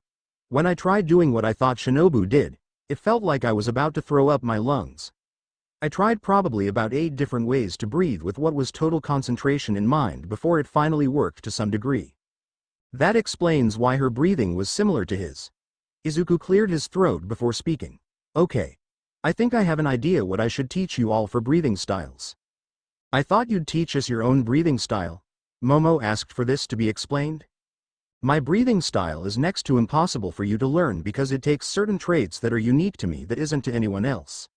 Speaker 2: When I tried doing what I thought Shinobu did, it felt like I was about to throw up my lungs. I tried probably about 8 different ways to breathe with what was total concentration in mind before it finally worked to some degree. That explains why her breathing was similar to his. Izuku cleared his throat before speaking. Okay. I think I have an idea what I should teach you all for breathing styles. I thought you'd teach us your own breathing style. Momo asked for this to be explained. My breathing style is next to impossible for you to learn because it takes certain traits that are unique to me that isn't to anyone else.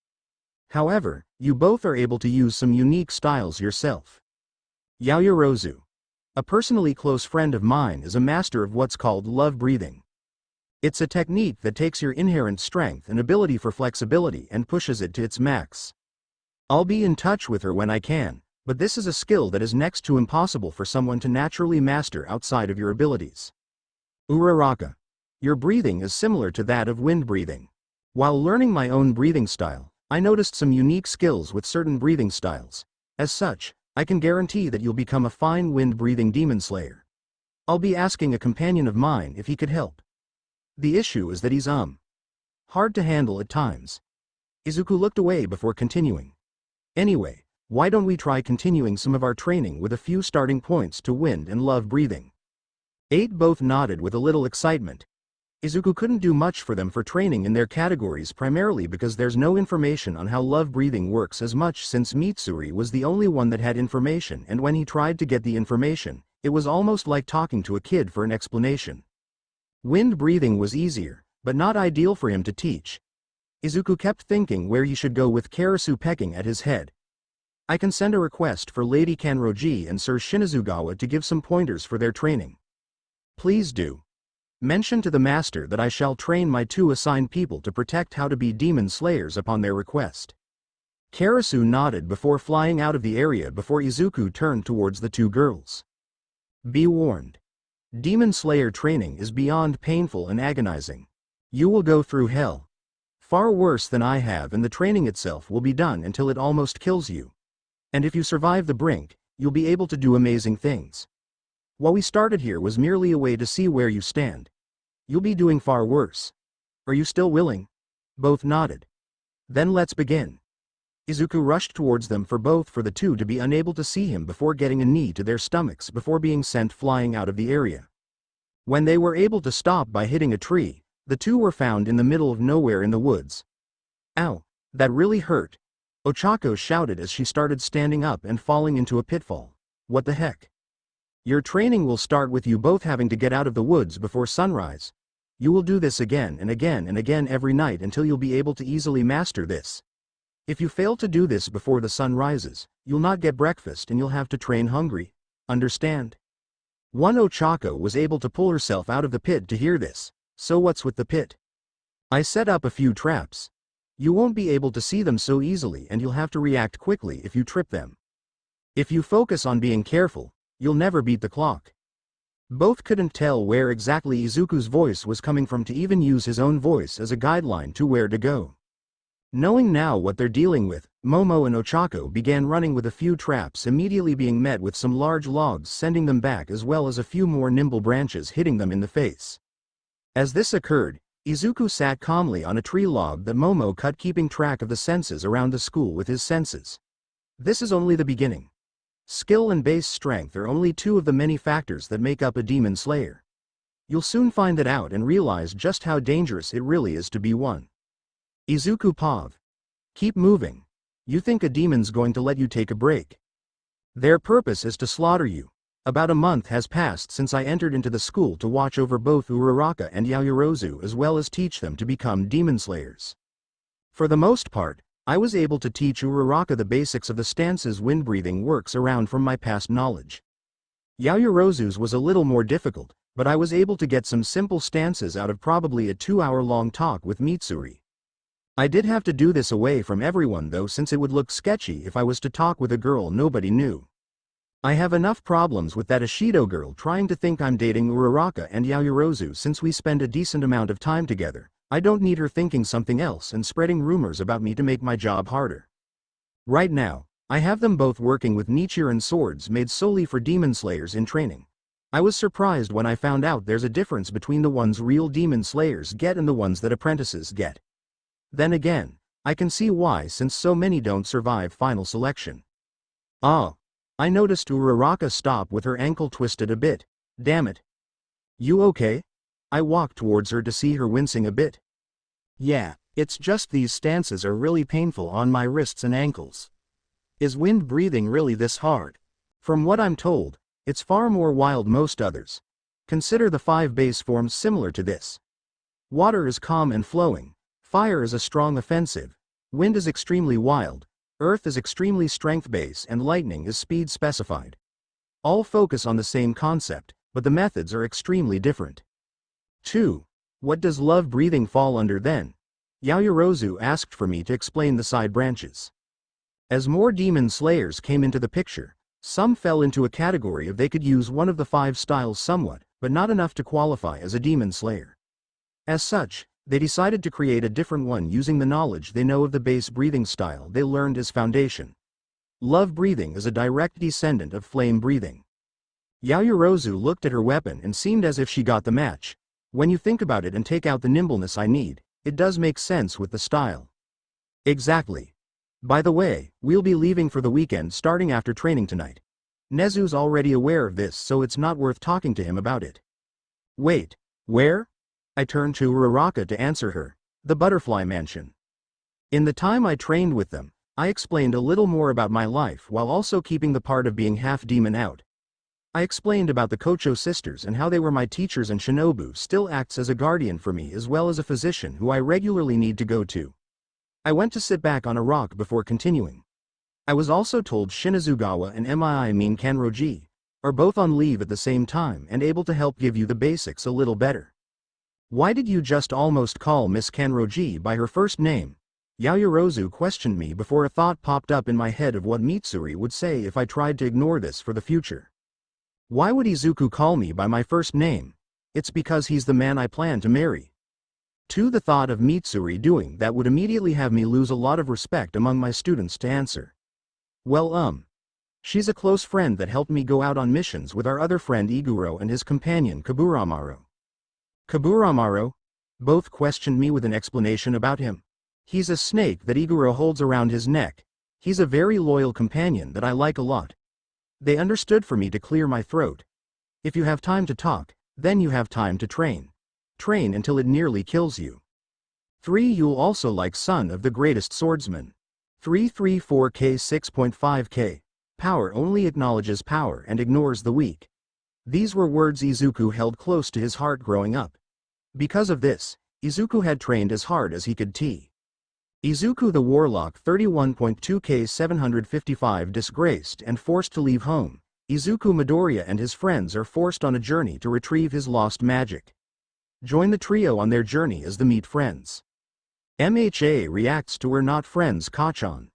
Speaker 2: However, you both are able to use some unique styles yourself. Yaoyorozu. A personally close friend of mine is a master of what's called love breathing. It's a technique that takes your inherent strength and ability for flexibility and pushes it to its max. I'll be in touch with her when I can, but this is a skill that is next to impossible for someone to naturally master outside of your abilities. Uraraka. Your breathing is similar to that of wind breathing. While learning my own breathing style, I noticed some unique skills with certain breathing styles. As such, I can guarantee that you'll become a fine wind-breathing demon slayer. I'll be asking a companion of mine if he could help. The issue is that he's hard to handle at times. Izuku looked away before continuing. Anyway, why don't we try continuing some of our training with a few starting points to wind and love breathing? 8 both nodded with a little excitement. Izuku couldn't do much for them for training in their categories primarily because there's no information on how love breathing works as much since Mitsuri was the only one that had information, and when he tried to get the information, it was almost like talking to a kid for an explanation. Wind breathing was easier, but not ideal for him to teach. Izuku kept thinking where he should go with Karasu pecking at his head. I can send a request for Lady Kanroji and Sir Shinazugawa to give some pointers for their training. Please do. Mention to the master that I shall train my 2 assigned people to protect how to be demon slayers upon their request. Karasu nodded before flying out of the area before Izuku turned towards the 2 girls. Be warned. Demon slayer training is beyond painful and agonizing. You will go through hell. Far worse than I have, and the training itself will be done until it almost kills you. And if you survive the brink, you'll be able to do amazing things. What we started here was merely a way to see where you stand. You'll be doing far worse. Are you still willing? Both nodded. Then let's begin. Izuku rushed towards them for the 2 to be unable to see him before getting a knee to their stomachs before being sent flying out of the area. When they were able to stop by hitting a tree, the 2 were found in the middle of nowhere in the woods. Ow, that really hurt. Ochako shouted as she started standing up and falling into a pitfall. What the heck? Your training will start with you both having to get out of the woods before sunrise. You will do this again and again and again every night until you'll be able to easily master this. If you fail to do this before the sun rises, you'll not get breakfast and you'll have to train hungry. Understand? One Ochako was able to pull herself out of the pit to hear this. So what's with the pit? I set up a few traps. You won't be able to see them so easily and you'll have to react quickly if you trip them. If you focus on being careful, you'll never beat the clock. Both couldn't tell where exactly Izuku's voice was coming from to even use his own voice as a guideline to where to go. Knowing now what they're dealing with, Momo and Ochako began running with a few traps, immediately being met with some large logs sending them back as well as a few more nimble branches hitting them in the face. As this occurred, Izuku sat calmly on a tree log that Momo cut, keeping track of the senses around the school with his senses. This is only the beginning. Skill and base strength are only 2 of the many factors that make up a demon slayer. You'll soon find it out and realize just how dangerous it really is to be one. Izuku Pav. Keep moving. You think a demon's going to let you take a break? Their purpose is to slaughter you. About a month has passed since I entered into the school to watch over both Uraraka and Yaoyorozu as well as teach them to become demon slayers. For the most part, I was able to teach Uraraka the basics of the stances wind breathing works around from my past knowledge. Yaoyorozu's was a little more difficult, but I was able to get some simple stances out of probably a 2-hour-long talk with Mitsuri. I did have to do this away from everyone though, since it would look sketchy if I was to talk with a girl nobody knew. I have enough problems with that Ashido girl trying to think I'm dating Uraraka and Yaoyorozu since we spend a decent amount of time together. I don't need her thinking something else and spreading rumors about me to make my job harder. Right now, I have them both working with Nichiren swords made solely for demon slayers in training. I was surprised when I found out there's a difference between the ones real demon slayers get and the ones that apprentices get. Then again, I can see why, since so many don't survive final selection. Ah. I noticed Uraraka stop with her ankle twisted a bit. Damn it. You okay? I walked towards her to see her wincing a bit.
Speaker 1: Yeah, it's just these stances are really painful on my wrists and ankles. Is wind breathing really this hard?
Speaker 2: From what I'm told, it's far more wild most others. Consider the 5 base forms similar to this. Water is calm and flowing. Fire is a strong offensive. Wind is extremely wild. Earth is extremely strength base and lightning is speed specified. All focus on the same concept, but the methods are extremely different. 2. What does love breathing fall under then? Yaoyorozu asked for me to explain the side branches. As more demon slayers came into the picture, some fell into a category of they could use one of the 5 styles somewhat, but not enough to qualify as a demon slayer. As such, They decided to create a different one using the knowledge they know of the base breathing style they learned as foundation. Love breathing is a direct descendant of flame breathing. Yaoyorozu looked at her weapon and seemed as if she got the match. When you think about it and take out the nimbleness I need, it does make sense with the style. Exactly. By the way, we'll be leaving for the weekend starting after training tonight. Nezu's already aware of this, so it's not worth talking to him about it. Wait, where? I turned to Uraraka to answer her. The Butterfly Mansion. In the time I trained with them, I explained a little more about my life while also keeping the part of being half demon out. I explained about the Kocho sisters and how they were my teachers, and Shinobu still acts as a guardian for me as well as a physician who I regularly need to go to. I went to sit back on a rock before continuing. I was also told Shinazugawa and Mii Kanroji are both on leave at the same time and able to help give you the basics a little better. Why did you just almost call Miss Kanroji by her first name? Yaoyorozu questioned me before a thought popped up in my head of what Mitsuri would say if I tried to ignore this for the future. Why would Izuku call me by my first name? It's because he's the man I plan to marry. The thought of Mitsuri doing that would immediately have me lose a lot of respect among my students to answer. Well, she's a close friend that helped me go out on missions with our other friend Iguro and his companion Kaburamaro. Kaburamaro? Both questioned me with an explanation about him. He's a snake that Iguro holds around his neck. He's a very loyal companion that I like a lot. They understood for me to clear my throat. If you have time to talk, then you have time to train. Train until it nearly kills you. 3. You'll also like Son of the Greatest Swordsman. 334K 6.5K. Power only acknowledges power and ignores the weak. These were words Izuku held close to his heart growing up. Because of this, Izuku had trained as hard as he could. Izuku the Warlock 31.2K 755 disgraced and forced to leave home. Izuku Midoriya and his friends are forced on a journey to retrieve his lost magic. Join the trio on their journey as the Meet Friends. MHA reacts to We're Not Friends Kachan.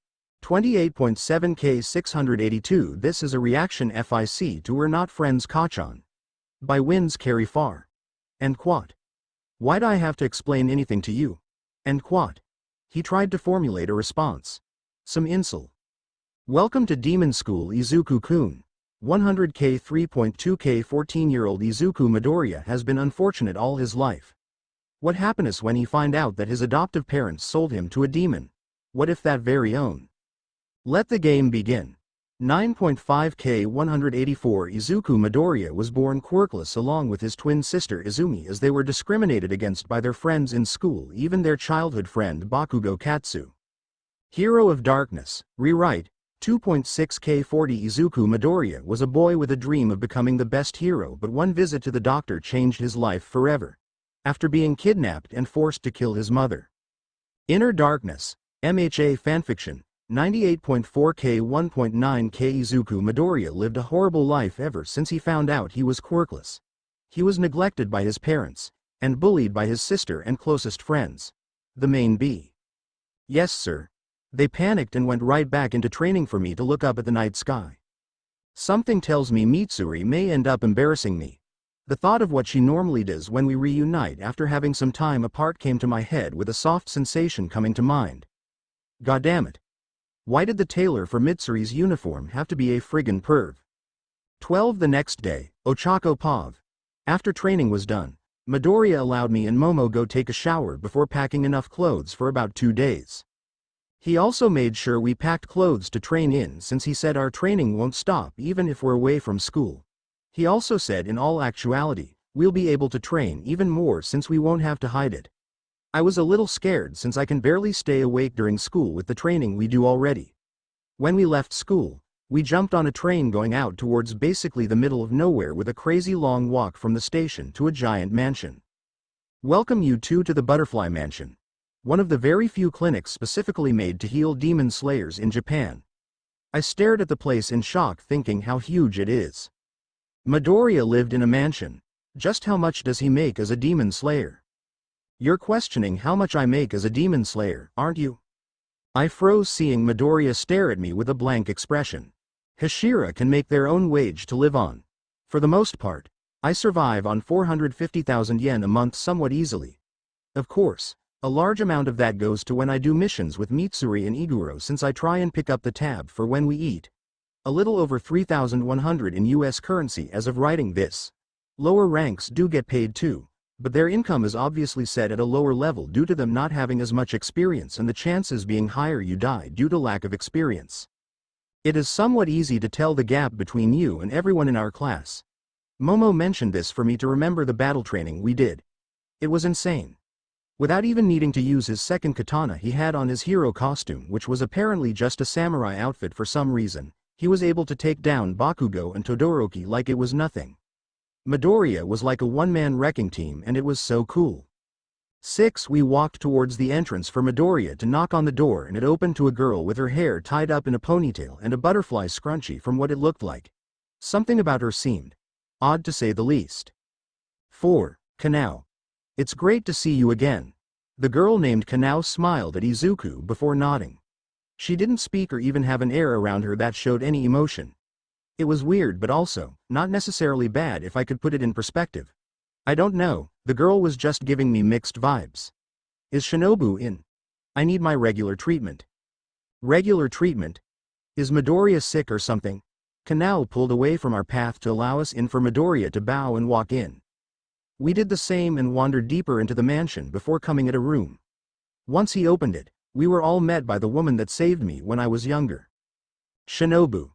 Speaker 2: 28.7K 682. This is a reaction FIC to We're Not Friends Kachan. By Winds Carry Far. And quat. Why'd I have to explain anything to you? And quat. He tried to formulate a response. Some insult. Welcome to Demon School Izuku-kun. 100K 3.2K 14-year-old Izuku Midoriya has been unfortunate all his life. What happiness when he find out that his adoptive parents sold him to a demon. What if that very own? Let the game begin. 9.5K 184 Izuku Midoriya was born quirkless along with his twin sister Izumi, as they were discriminated against by their friends in school, even their childhood friend Bakugo Katsu. Hero of Darkness. Rewrite. 2.6K 40 Izuku Midoriya was a boy with a dream of becoming the best hero, but one visit to the doctor changed his life forever. After being kidnapped and forced to kill his mother. Inner Darkness. MHA Fanfiction. 98.4K 1.9K Izuku Midoriya lived a horrible life ever since he found out he was quirkless. He was neglected by his parents, and bullied by his sister and closest friends. The main B. Yes sir. They panicked and went right back into training for me to look up at the night sky. Something tells me Mitsuri may end up embarrassing me. The thought of what she normally does when we reunite after having some time apart came to my head with a soft sensation coming to mind. Goddammit. Why did the tailor for Mitsuri's uniform have to be a friggin' perv? 12. The next day, Ochako Pav. After training was done, Midoriya allowed me and Momo go take a shower before packing enough clothes for about 2 days. He also made sure we packed clothes to train in, since he said our training won't stop even if we're away from school. He also said in all actuality, we'll be able to train even more since we won't have to hide it. I was a little scared since I can barely stay awake during school with the training we do already. When we left school, we jumped on a train going out towards basically the middle of nowhere with a crazy long walk from the station to a giant mansion. Welcome you two to the Butterfly Mansion. One of the very few clinics specifically made to heal demon slayers in Japan. I stared at the place in shock, thinking how huge it is. Midoriya lived in a mansion. Just how much does he make as a demon slayer? You're questioning how much I make as a demon slayer, aren't you? I froze seeing Midoriya stare at me with a blank expression. Hashira can make their own wage to live on. For the most part, I survive on 450,000 yen a month somewhat easily. Of course, a large amount of that goes to when I do missions with Mitsuri and Iguro since I try and pick up the tab for when we eat. A little over 3,100 in US currency as of writing this. Lower ranks do get paid too, but their income is obviously set at a lower level due to them not having as much experience and the chances being higher you die due to lack of experience. It is somewhat easy to tell the gap between you and everyone in our class. Momo mentioned this for me to remember the battle training we did. It was insane. Without even needing to use his second katana he had on his hero costume, which was apparently just a samurai outfit for some reason, he was able to take down Bakugo and Todoroki like it was nothing. Midoriya was like a one-man wrecking team and it was so cool. 6. We walked towards the entrance for Midoriya to knock on the door and it opened to a girl with her hair tied up in a ponytail and a butterfly scrunchie from what it looked like. Something about her seemed odd to say the least. 4. Kanao. It's great to see you again. The girl named Kanao smiled at Izuku before nodding. She didn't speak or even have an air around her that showed any emotion. It was weird but also not necessarily bad if I could put it in perspective. I don't know, the girl was just giving me mixed vibes. Is Shinobu in? I need my regular treatment. Regular treatment? Is Midoriya sick or something? Kanao pulled away from our path to allow us in for Midoriya to bow and walk in. We did the same and wandered deeper into the mansion before coming at a room. Once he opened it, we were all met by the woman that saved me when I was younger. Shinobu.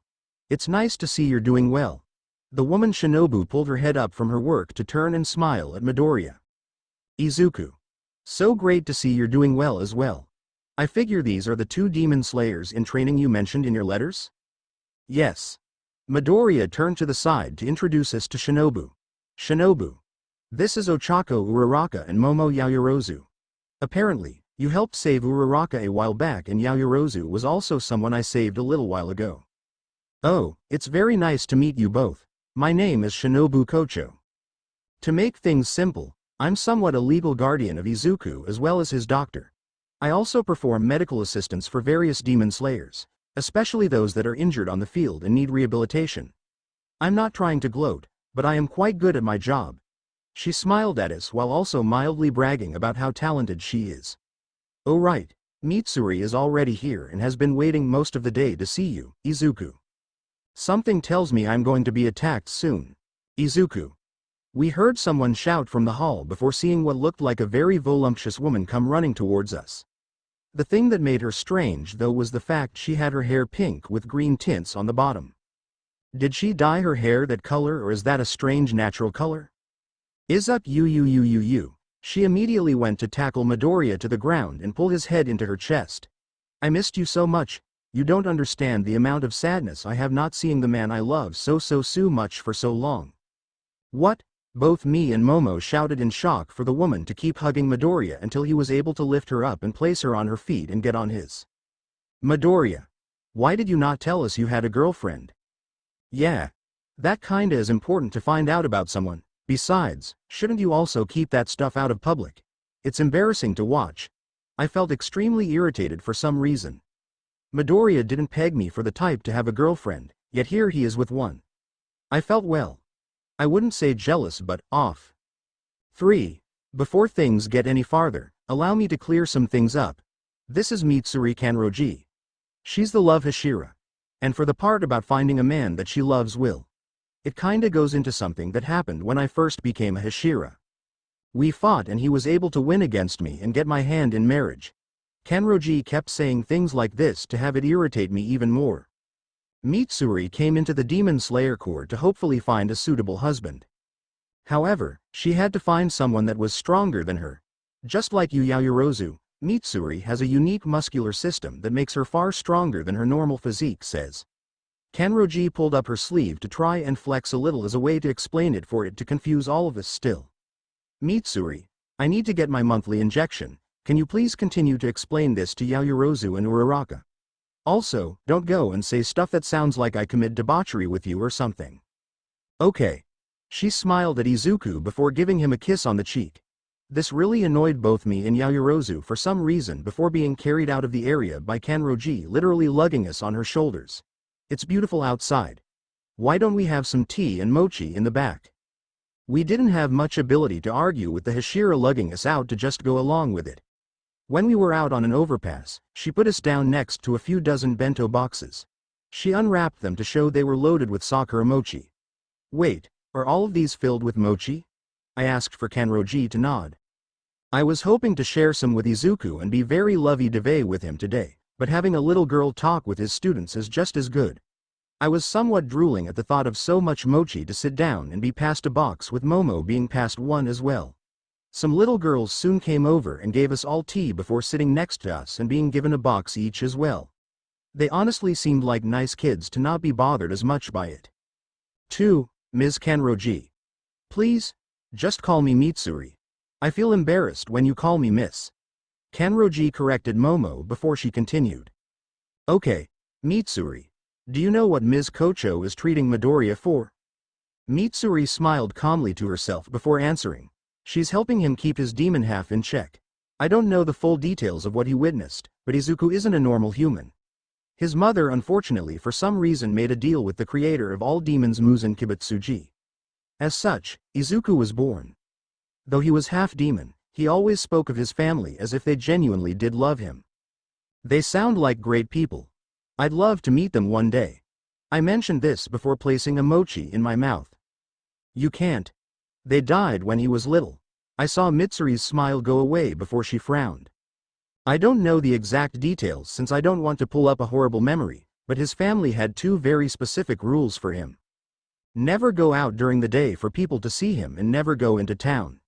Speaker 2: It's nice to see you're doing well. The woman Shinobu pulled her head up from her work to turn and smile at Midoriya. Izuku. So great to see you're doing well as well. I figure these are the 2 demon slayers in training you mentioned in your letters? Yes. Midoriya turned to the side to introduce us to Shinobu. Shinobu. This is Ochako Uraraka and Momo Yaoyorozu. Apparently, you helped save Uraraka a while back and Yaoyorozu was also someone I saved a little while ago. Oh, it's very nice to meet you both. My name is Shinobu Kocho. To make things simple, I'm somewhat a legal guardian of Izuku as well as his doctor. I also perform medical assistance for various demon slayers, especially those that are injured on the field and need rehabilitation. I'm not trying to gloat, but I am quite good at my job. She smiled at us while also mildly bragging about how talented she is. Oh right, Mitsuri is already here and has been waiting most of the day to see you, Izuku. Something tells me I'm going to be attacked soon. Izuku. We heard someone shout from the hall before seeing what looked like a very voluptuous woman come running towards us. The thing that made her strange though was the fact she had her hair pink with green tints on the bottom. Did she dye her hair that color or is that a strange natural color? Izuku. She immediately went to tackle Midoriya to the ground and pull his head into her chest. I missed you so much, you don't understand the amount of sadness I have not seeing the man I love so much for so long. What? Both me and Momo shouted in shock for the woman to keep hugging Midoriya until he was able to lift her up and place her on her feet and get on his. Midoriya. Why did you not tell us you had a girlfriend? Yeah. That kinda is important to find out about someone. Besides, shouldn't you also keep that stuff out of public? It's embarrassing to watch. I felt extremely irritated for some reason. Midoriya didn't peg me for the type to have a girlfriend, yet here he is with one. I felt well. I wouldn't say jealous but off. 3. Before things get any farther, allow me to clear some things up. This is Mitsuri Kanroji. She's the love Hashira. And for the part about finding a man that she loves will. It kinda goes into something that happened when I first became a Hashira. We fought and he was able to win against me and get my hand in marriage. Kanroji kept saying things like this to have it irritate me even more. Mitsuri came into the Demon Slayer Corps to hopefully find a suitable husband. However, she had to find someone that was stronger than her. Just like you Yaoyorozu, Mitsuri has a unique muscular system that makes her far stronger than her normal physique says. Kanroji pulled up her sleeve to try and flex a little as a way to explain it for it to confuse all of us still. Mitsuri, I need to get my monthly injection, can you please continue to explain this to Yaoyorozu and Uraraka? Also, don't go and say stuff that sounds like I commit debauchery with you or something. Okay. She smiled at Izuku before giving him a kiss on the cheek. This really annoyed both me and Yaoyorozu for some reason before being carried out of the area by Kanroji literally lugging us on her shoulders. It's beautiful outside. Why don't we have some tea and mochi in the back? We didn't have much ability to argue with the Hashira lugging us out to just go along with it. When we were out on an overpass, she put us down next to a few dozen bento boxes. She unwrapped them to show they were loaded with sakura mochi. Wait, are all of these filled with mochi? I asked for Kanroji to nod. I was hoping to share some with Izuku and be very lovey-dovey with him today, but having a little girl talk with his students is just as good. I was somewhat drooling at the thought of so much mochi to sit down and be passed a box with Momo being passed one as well. Some little girls soon came over and gave us all tea before sitting next to us and being given a box each as well. They honestly seemed like nice kids to not be bothered as much by it. 2. Ms. Kanroji. Please, just call me Mitsuri. I feel embarrassed when you call me Miss. Kanroji corrected Momo before she continued. Okay, Mitsuri. Do you know what Ms. Kocho is treating Midoriya for? Mitsuri smiled calmly to herself before answering. She's helping him keep his demon half in check. I don't know the full details of what he witnessed, but Izuku isn't a normal human. His mother unfortunately for some reason made a deal with the creator of all demons Muzan Kibutsuji. As such, Izuku was born. Though he was half demon, he always spoke of his family as if they genuinely did love him. They sound like great people. I'd love to meet them one day. I mentioned this before placing a mochi in my mouth. You can't. They died when he was little. I saw Mitsuri's smile go away before she frowned. I don't know the exact details since I don't want to pull up a horrible memory, but his family had two very specific rules for him. Never go out during the day for people to see him and never go into town.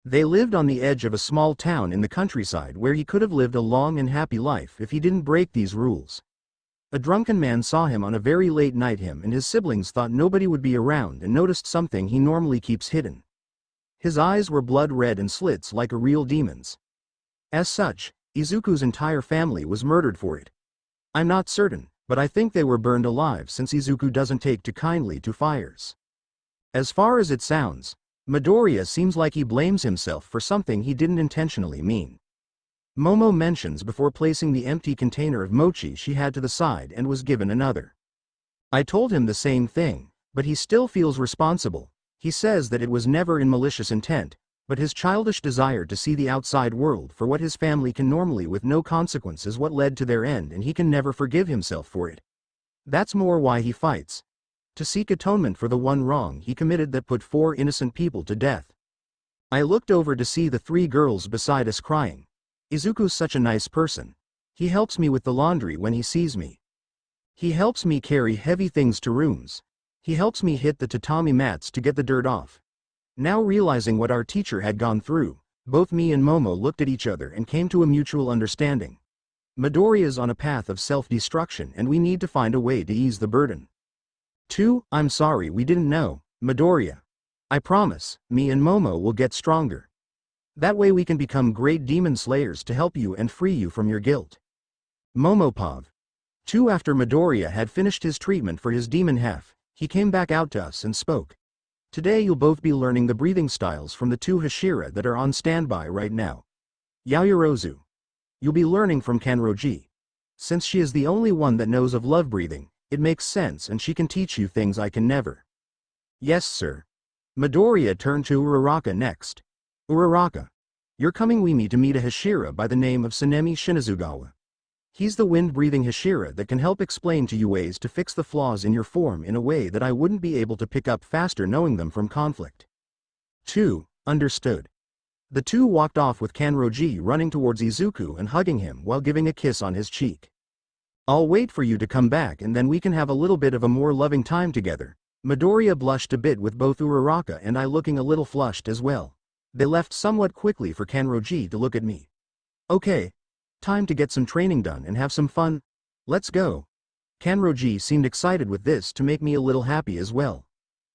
Speaker 2: They lived on the edge of a small town in the countryside where he could have lived a long and happy life if he didn't break these rules. A drunken man saw him on a very late night. Him and his siblings thought nobody would be around and noticed something he normally keeps hidden. His eyes were blood red and slits like a real demon's. As such, Izuku's entire family was murdered for it. I'm not certain, but I think they were burned alive since Izuku doesn't take too kindly to fires. As far as it sounds, Midoriya seems like he blames himself for something he didn't intentionally mean. Momo mentions before placing the empty container of mochi she had to the side and was given another. I told him the same thing, but he still feels responsible. He says that it was never in malicious intent, but his childish desire to see the outside world for what his family can normally with no consequence is what led to their end, and he can never forgive himself for it. That's more why he fights. To seek atonement for the one wrong he committed that put 4 innocent people to death. I looked over to see the 3 girls beside us crying. Izuku's such a nice person. He helps me with the laundry when he sees me. He helps me carry heavy things to rooms. He helps me hit the tatami mats to get the dirt off. Now realizing what our teacher had gone through, both me and Momo looked at each other and came to a mutual understanding. Midoriya is on a path of self-destruction and we need to find a way to ease the burden. 2. I'm sorry we didn't know, Midoriya. I promise, me and Momo will get stronger. That way we can become great demon slayers to help you and free you from your guilt. Momopov. 2. After Midoriya had finished his treatment for his demon half, he came back out to us and spoke. Today you'll both be learning the breathing styles from the 2 Hashira that are on standby right now. Yaoyorozu. You'll be learning from Kanroji. Since she is the only one that knows of love breathing, it makes sense and she can teach you things I can never. Yes sir. Midoriya turned to Uraraka next. Uraraka. You're coming with me to meet a Hashira by the name of Sanemi Shinazugawa. He's the wind-breathing Hashira that can help explain to you ways to fix the flaws in your form in a way that I wouldn't be able to pick up faster knowing them from conflict. 2. Understood. The 2 walked off with Kanroji running towards Izuku and hugging him while giving a kiss on his cheek. I'll wait for you to come back and then we can have a little bit of a more loving time together. Midoriya blushed a bit with both Uraraka and I looking a little flushed as well. They left somewhat quickly for Kanroji to look at me. Okay. Time to get some training done and have some fun. Let's go. Kanroji seemed excited with this to make me a little happy as well.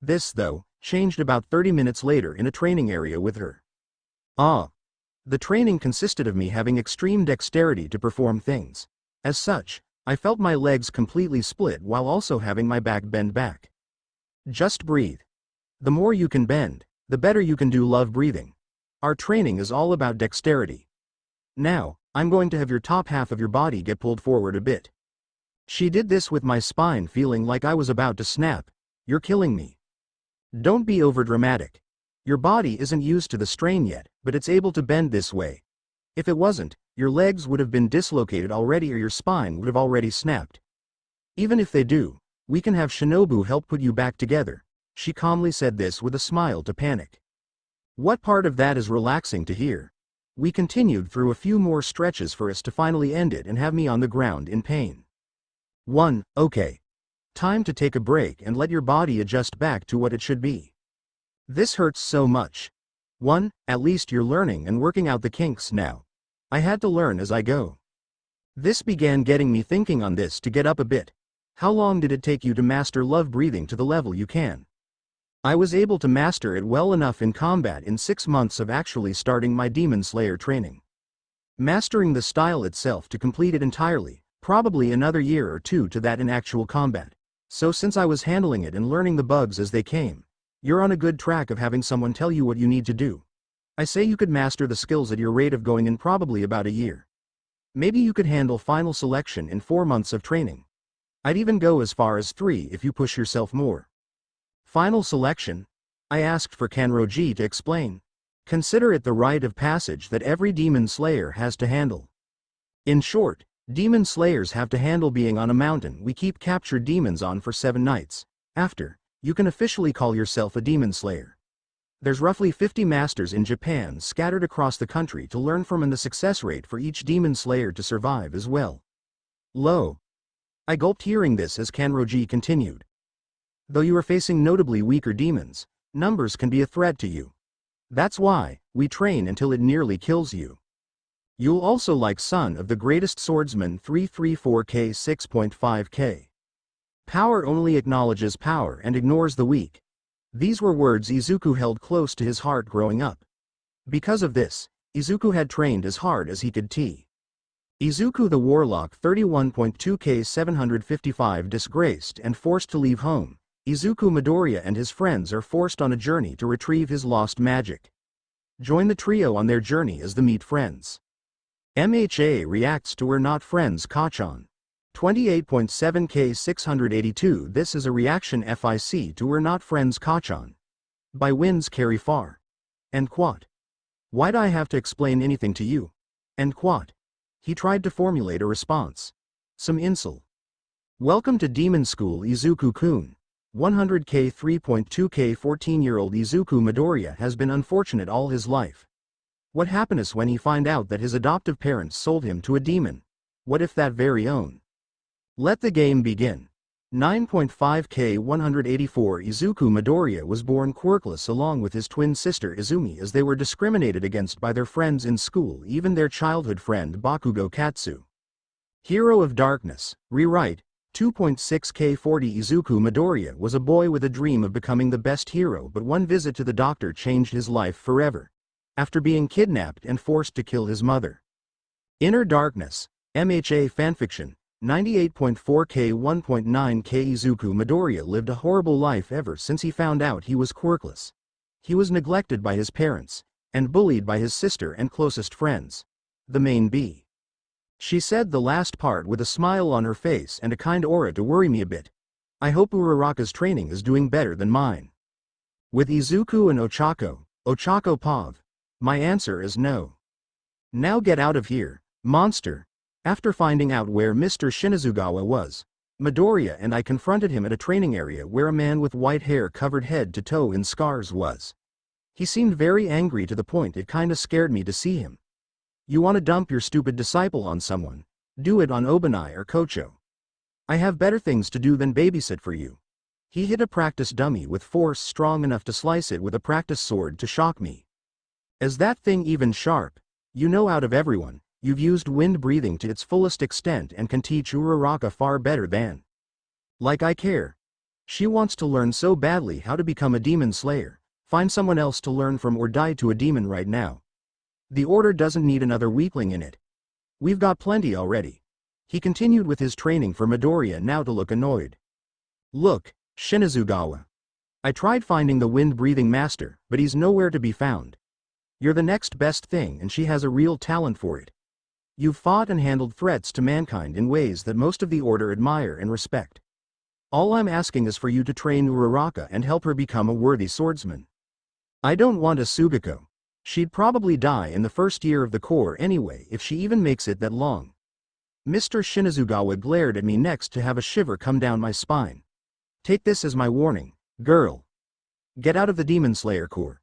Speaker 2: This, though, changed about 30 minutes later in a training area with her. The training consisted of me having extreme dexterity to perform things. As such, I felt my legs completely split while also having my back bend back. Just breathe. The more you can bend, the better you can do love breathing. Our training is all about dexterity. Now, I'm going to have your top half of your body get pulled forward a bit. She did this with my spine feeling like I was about to snap. You're killing me. Don't be overdramatic. Your body isn't used to the strain yet, but it's able to bend this way. If it wasn't, your legs would have been dislocated already or your spine would have already snapped. Even if they do, we can have Shinobu help put you back together. She calmly said this with a smile to Panic. What part of that is relaxing to hear? We continued through a few more stretches for us to finally end it and have me on the ground in pain. 1. Okay. Time to take a break and let your body adjust back to what it should be. This hurts so much. 1. At least you're learning and working out the kinks now. I had to learn as I go. This began getting me thinking on this to get up a bit. How long did it take you to master love breathing to the level you can? I was able to master it well enough in combat in 6 months of actually starting my Demon Slayer training. Mastering the style itself to complete it entirely, probably another year or 2 to that in actual combat. So since I was handling it and learning the bugs as they came, you're on a good track of having someone tell you what you need to do. I say you could master the skills at your rate of going in probably about a year. Maybe you could handle final selection in 4 months of training. I'd even go as far as 3 if you push yourself more. Final selection? I asked for Kanroji to explain. Consider it the rite of passage that every Demon Slayer has to handle. In short, Demon Slayers have to handle being on a mountain we keep captured demons on for 7 nights. After, you can officially call yourself a Demon Slayer. There's roughly 50 masters in Japan scattered across the country to learn from, and the success rate for each Demon Slayer to survive as well. Low. I gulped hearing this as Kanroji continued. Though you are facing notably weaker demons, numbers can be a threat to you. That's why we train until it nearly kills you. You'll also like Son of the Greatest Swordsman 334K 6.5K. Power only acknowledges power and ignores the weak. These were words Izuku held close to his heart growing up. Because of this, Izuku had trained as hard as he could. Izuku the Warlock 31.2K 755 disgraced and forced to leave home. Izuku Midoriya and his friends are forced on a journey to retrieve his lost magic. Join the trio on their journey as the Meet Friends. MHA reacts to We're Not Friends Kachan. 28.7K 682. This is a reaction FIC to We're Not Friends Kachan. By Winds Carry Far. And quat. Why'd I have to explain anything to you? And quat. He tried to formulate a response. Some insult. Welcome to Demon School Izuku-kun. 100K 3.2K 14-year-old Izuku Midoriya has been unfortunate all his life. What happiness when he find out that his adoptive parents sold him to a demon. What if that very own? Let the game begin. 9.5K 184 Izuku Midoriya was born quirkless along with his twin sister Izumi, as they were discriminated against by their friends in school, even their childhood friend Bakugo Katsu. Hero of Darkness, rewrite, 2.6K 40 Izuku Midoriya was a boy with a dream of becoming the best hero, but one visit to the doctor changed his life forever. After being kidnapped and forced to kill his mother. Inner Darkness, MHA fanfiction, 98.4K 1.9K Izuku Midoriya lived a horrible life ever since he found out he was quirkless. He was neglected by his parents, and bullied by his sister and closest friends. The main B. She said the last part with a smile on her face and a kind aura to worry me a bit. I hope Uraraka's training is doing better than mine. With Izuku and Ochako Pav. My answer is no. Now get out of here, monster. After finding out where Mr. Shinazugawa was, Midoriya and I confronted him at a training area where a man with white hair covered head to toe in scars was. He seemed very angry to the point it kinda scared me to see him. You wanna dump your stupid disciple on someone? Do it on Obanai or Kocho. I have better things to do than babysit for you. He hit a practice dummy with force strong enough to slice it with a practice sword to shock me. Is that thing even sharp? You know, out of everyone, you've used wind breathing to its fullest extent and can teach Uraraka far better than. Like I care. She wants to learn so badly how to become a demon slayer. Find someone else to learn from or die to a demon right now. The order doesn't need another weakling in it. We've got plenty already. He continued with his training for Midoriya now to look annoyed. Look, Shinazugawa. I tried finding the wind-breathing master, but he's nowhere to be found. You're the next best thing and she has a real talent for it. You've fought and handled threats to mankind in ways that most of the Order admire and respect. All I'm asking is for you to train Uraraka and help her become a worthy swordsman. I don't want a Sugako. She'd probably die in the first year of the Corps anyway if she even makes it that long. Mr. Shinazugawa glared at me next to have a shiver come down my spine. Take this as my warning, girl. Get out of the Demon Slayer Corps.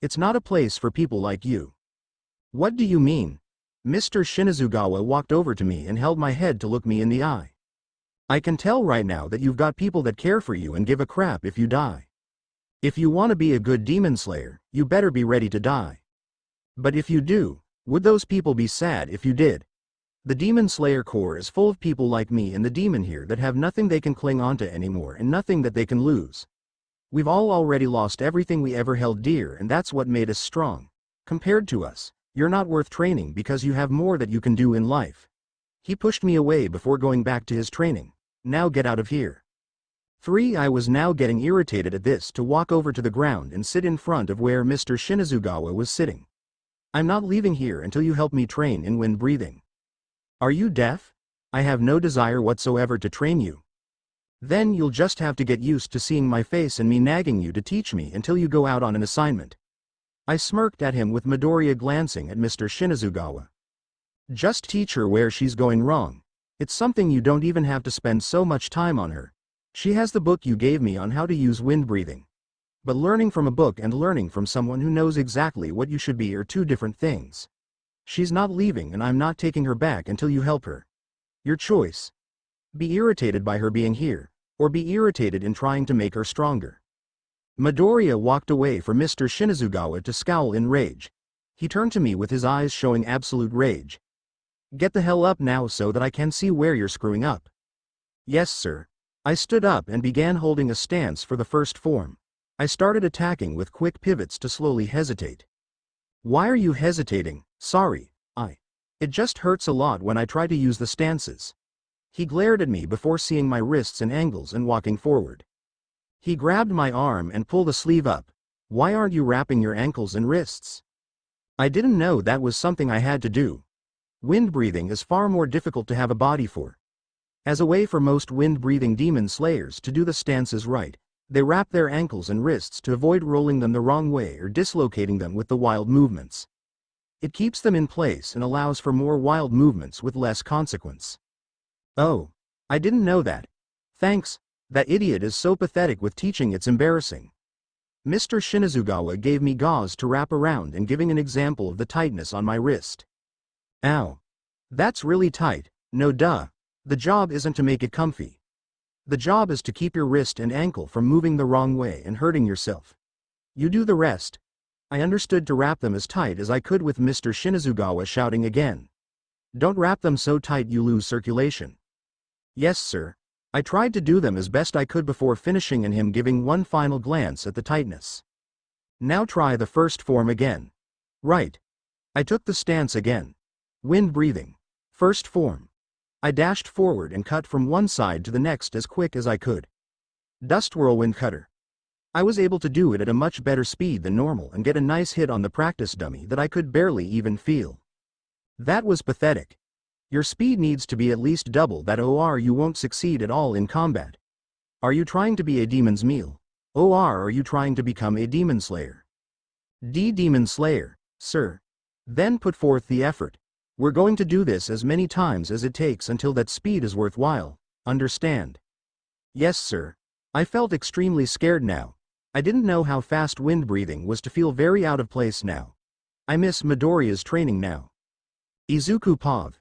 Speaker 2: It's not a place for people like you. What do you mean? Mr. Shinazugawa walked over to me and held my head to look me in the eye. I can tell right now that you've got people that care for you and give a crap if you die. If you want to be a good demon slayer, you better be ready to die. But if you do, would those people be sad if you did? The Demon Slayer Corps is full of people like me and the demon here that have nothing they can cling onto anymore and nothing that they can lose. We've all already lost everything we ever held dear, and that's what made us strong. Compared to us, you're not worth training because you have more that you can do in life. He pushed me away before going back to his training. Now get out of here. 3. I was now getting irritated at this to walk over to the ground and sit in front of where Mr. Shinazugawa was sitting. I'm not leaving here until you help me train in wind breathing. Are you deaf? I have no desire whatsoever to train you. Then you'll just have to get used to seeing my face and me nagging you to teach me until you go out on an assignment. I smirked at him with Midoriya glancing at Mr. Shinazugawa. Just teach her where she's going wrong. It's something you don't even have to spend so much time on her. She has the book you gave me on how to use wind breathing. But learning from a book and learning from someone who knows exactly what you should be are two different things. She's not leaving and I'm not taking her back until you help her. Your choice. Be irritated by her being here, or be irritated in trying to make her stronger. Midoriya walked away from Mr. Shinazugawa to scowl in rage. He turned to me with his eyes showing absolute rage. Get the hell up now so that I can see where you're screwing up. Yes, sir. I stood up and began holding a stance for the first form. I started attacking with quick pivots to slowly hesitate. Why are you hesitating? Sorry, It just hurts a lot when I try to use the stances. He glared at me before seeing my wrists and ankles and walking forward. He grabbed my arm and pulled a sleeve up. Why aren't you wrapping your ankles and wrists? I didn't know that was something I had to do. Wind breathing is far more difficult to have a body for. As a way for most wind-breathing demon slayers to do the stances right, they wrap their ankles and wrists to avoid rolling them the wrong way or dislocating them with the wild movements. It keeps them in place and allows for more wild movements with less consequence. Oh, I didn't know that. Thanks, that idiot is so pathetic with teaching it's embarrassing. Mr. Shinazugawa gave me gauze to wrap around and giving an example of the tightness on my wrist. Ow. That's really tight. No duh. The job isn't to make it comfy. The job is to keep your wrist and ankle from moving the wrong way and hurting yourself. You do the rest. I understood to wrap them as tight as I could with Mr. Shinazugawa shouting again. Don't wrap them so tight you lose circulation. Yes, sir. I tried to do them as best I could before finishing and him giving one final glance at the tightness. Now try the first form again. Right. I took the stance again. Wind breathing. First form. I dashed forward and cut from one side to the next as quick as I could. Dust whirlwind cutter. I was able to do it at a much better speed than normal and get a nice hit on the practice dummy that I could barely even feel. That was pathetic. Your speed needs to be at least double that or you won't succeed at all in combat. Are you trying to be a demon's meal? Or are you trying to become a demon slayer? Demon slayer, sir. Then put forth the effort. We're going to do this as many times as it takes until that speed is worthwhile, understand? Yes, sir. I felt extremely scared now. I didn't know how fast wind breathing was to feel very out of place now. I miss Midoriya's training now. Izuku Pav.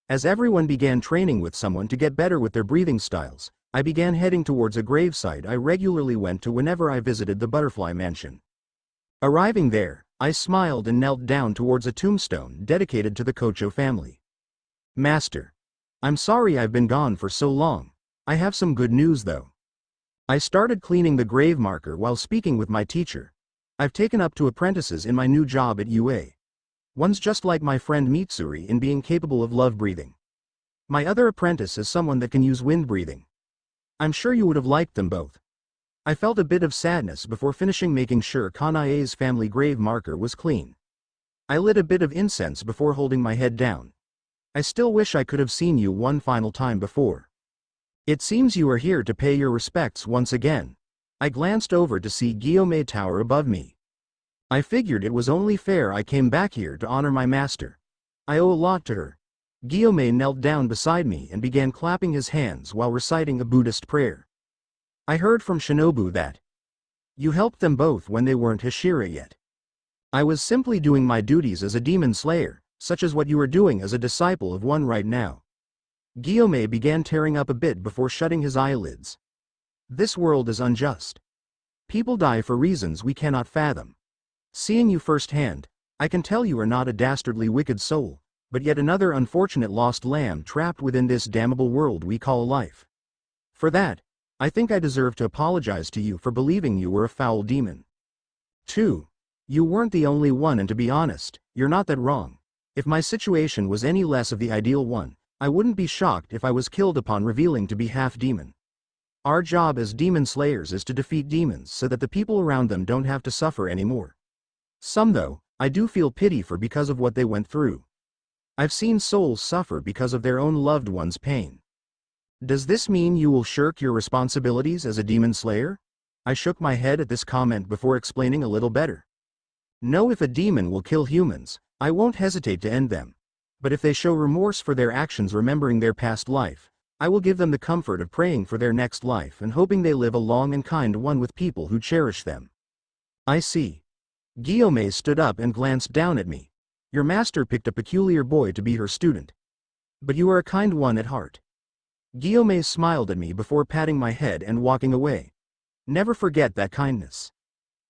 Speaker 2: As everyone began training with someone to get better with their breathing styles, I began heading towards a gravesite I regularly went to whenever I visited the Butterfly Mansion. Arriving there, I smiled and knelt down towards a tombstone dedicated to the Kocho family. Master. I'm sorry I've been gone for so long. I have some good news though. I started cleaning the grave marker while speaking with my teacher. I've taken up 2 apprentices in my new job at UA. One's just like my friend Mitsuri in being capable of love breathing. My other apprentice is someone that can use wind breathing. I'm sure you would have liked them both. I felt a bit of sadness before finishing making sure Kanae's family grave marker was clean. I lit a bit of incense before holding my head down. I still wish I could have seen you one final time before. It seems you are here to pay your respects once again. I glanced over to see Guillaume Tower above me. I figured it was only fair I came back here to honor my master. I owe a lot to her. Guillaume knelt down beside me and began clapping his hands while reciting a Buddhist prayer. I heard from Shinobu that you helped them both when they weren't Hashira yet. I was simply doing my duties as a demon slayer, such as what you are doing as a disciple of one right now. Guillaume began tearing up a bit before shutting his eyelids. This world is unjust. People die for reasons we cannot fathom. Seeing you firsthand, I can tell you are not a dastardly wicked soul, but yet another unfortunate lost lamb trapped within this damnable world we call life. For that, I think I deserve to apologize to you for believing you were a foul demon. 2. You weren't the only one, and to be honest, you're not that wrong. If my situation was any less of the ideal one, I wouldn't be shocked if I was killed upon revealing to be half demon. Our job as demon slayers is to defeat demons so that the people around them don't have to suffer anymore. Some, though, I do feel pity for because of what they went through. I've seen souls suffer because of their own loved ones' pain. Does this mean you will shirk your responsibilities as a demon slayer? I shook my head at this comment before explaining a little better. No, if a demon will kill humans, I won't hesitate to end them. But if they show remorse for their actions remembering their past life, I will give them the comfort of praying for their next life and hoping they live a long and kind one with people who cherish them. I see. Guillaume stood up and glanced down at me. Your master picked a peculiar boy to be her student. But you are a kind one at heart. Guillaume smiled at me before patting my head and walking away. Never forget that kindness.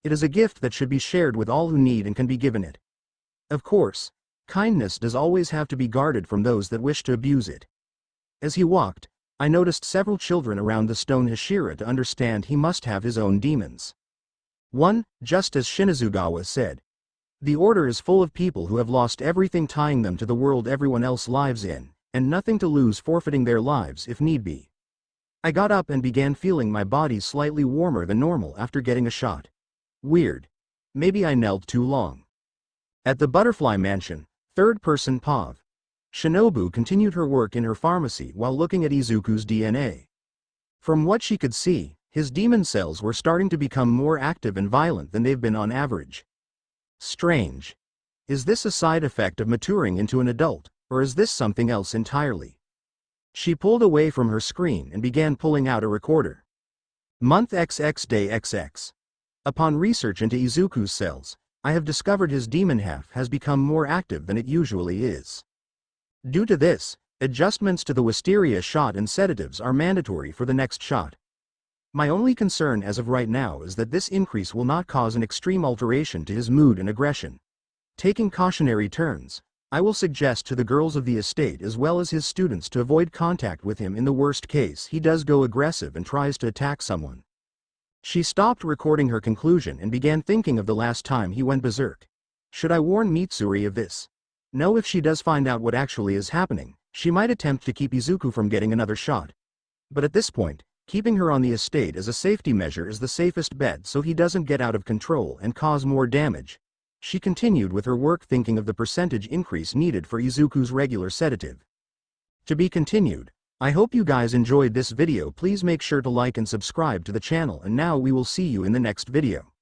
Speaker 2: It is a gift that should be shared with all who need and can be given it. Of course, kindness does always have to be guarded from those that wish to abuse it. As he walked, I noticed several children around the stone Hashira to understand he must have his own demons. 1. Just as Shinazugawa said. The order is full of people who have lost everything tying them to the world everyone else lives in, and nothing to lose forfeiting their lives if need be. I got up and began feeling my body slightly warmer than normal after getting a shot. Weird. Maybe I knelt too long. At the Butterfly Mansion, third-person POV. Shinobu continued her work in her pharmacy while looking at Izuku's DNA. From what she could see, his demon cells were starting to become more active and violent than they've been on average. Strange. Is this a side effect of maturing into an adult, or is this something else entirely? She pulled away from her screen and began pulling out a recorder. Month XX Day XX. Upon research into Izuku's cells, I have discovered his demon half has become more active than it usually is. Due to this, adjustments to the wisteria shot and sedatives are mandatory for the next shot. My only concern as of right now is that this increase will not cause an extreme alteration to his mood and aggression. Taking cautionary turns, I will suggest to the girls of the estate as well as his students to avoid contact with him in the worst case he does go aggressive and tries to attack someone. She stopped recording her conclusion and began thinking of the last time he went berserk. Should I warn Mitsuri of this? No, if she does find out what actually is happening, she might attempt to keep Izuku from getting another shot. But at this point, keeping her on the estate as a safety measure is the safest bet so he doesn't get out of control and cause more damage. She continued with her work thinking of the percentage increase needed for Izuku's regular sedative. To be continued. I hope you guys enjoyed this video. Please make sure to like and subscribe to the channel, and now we will see you in the next video.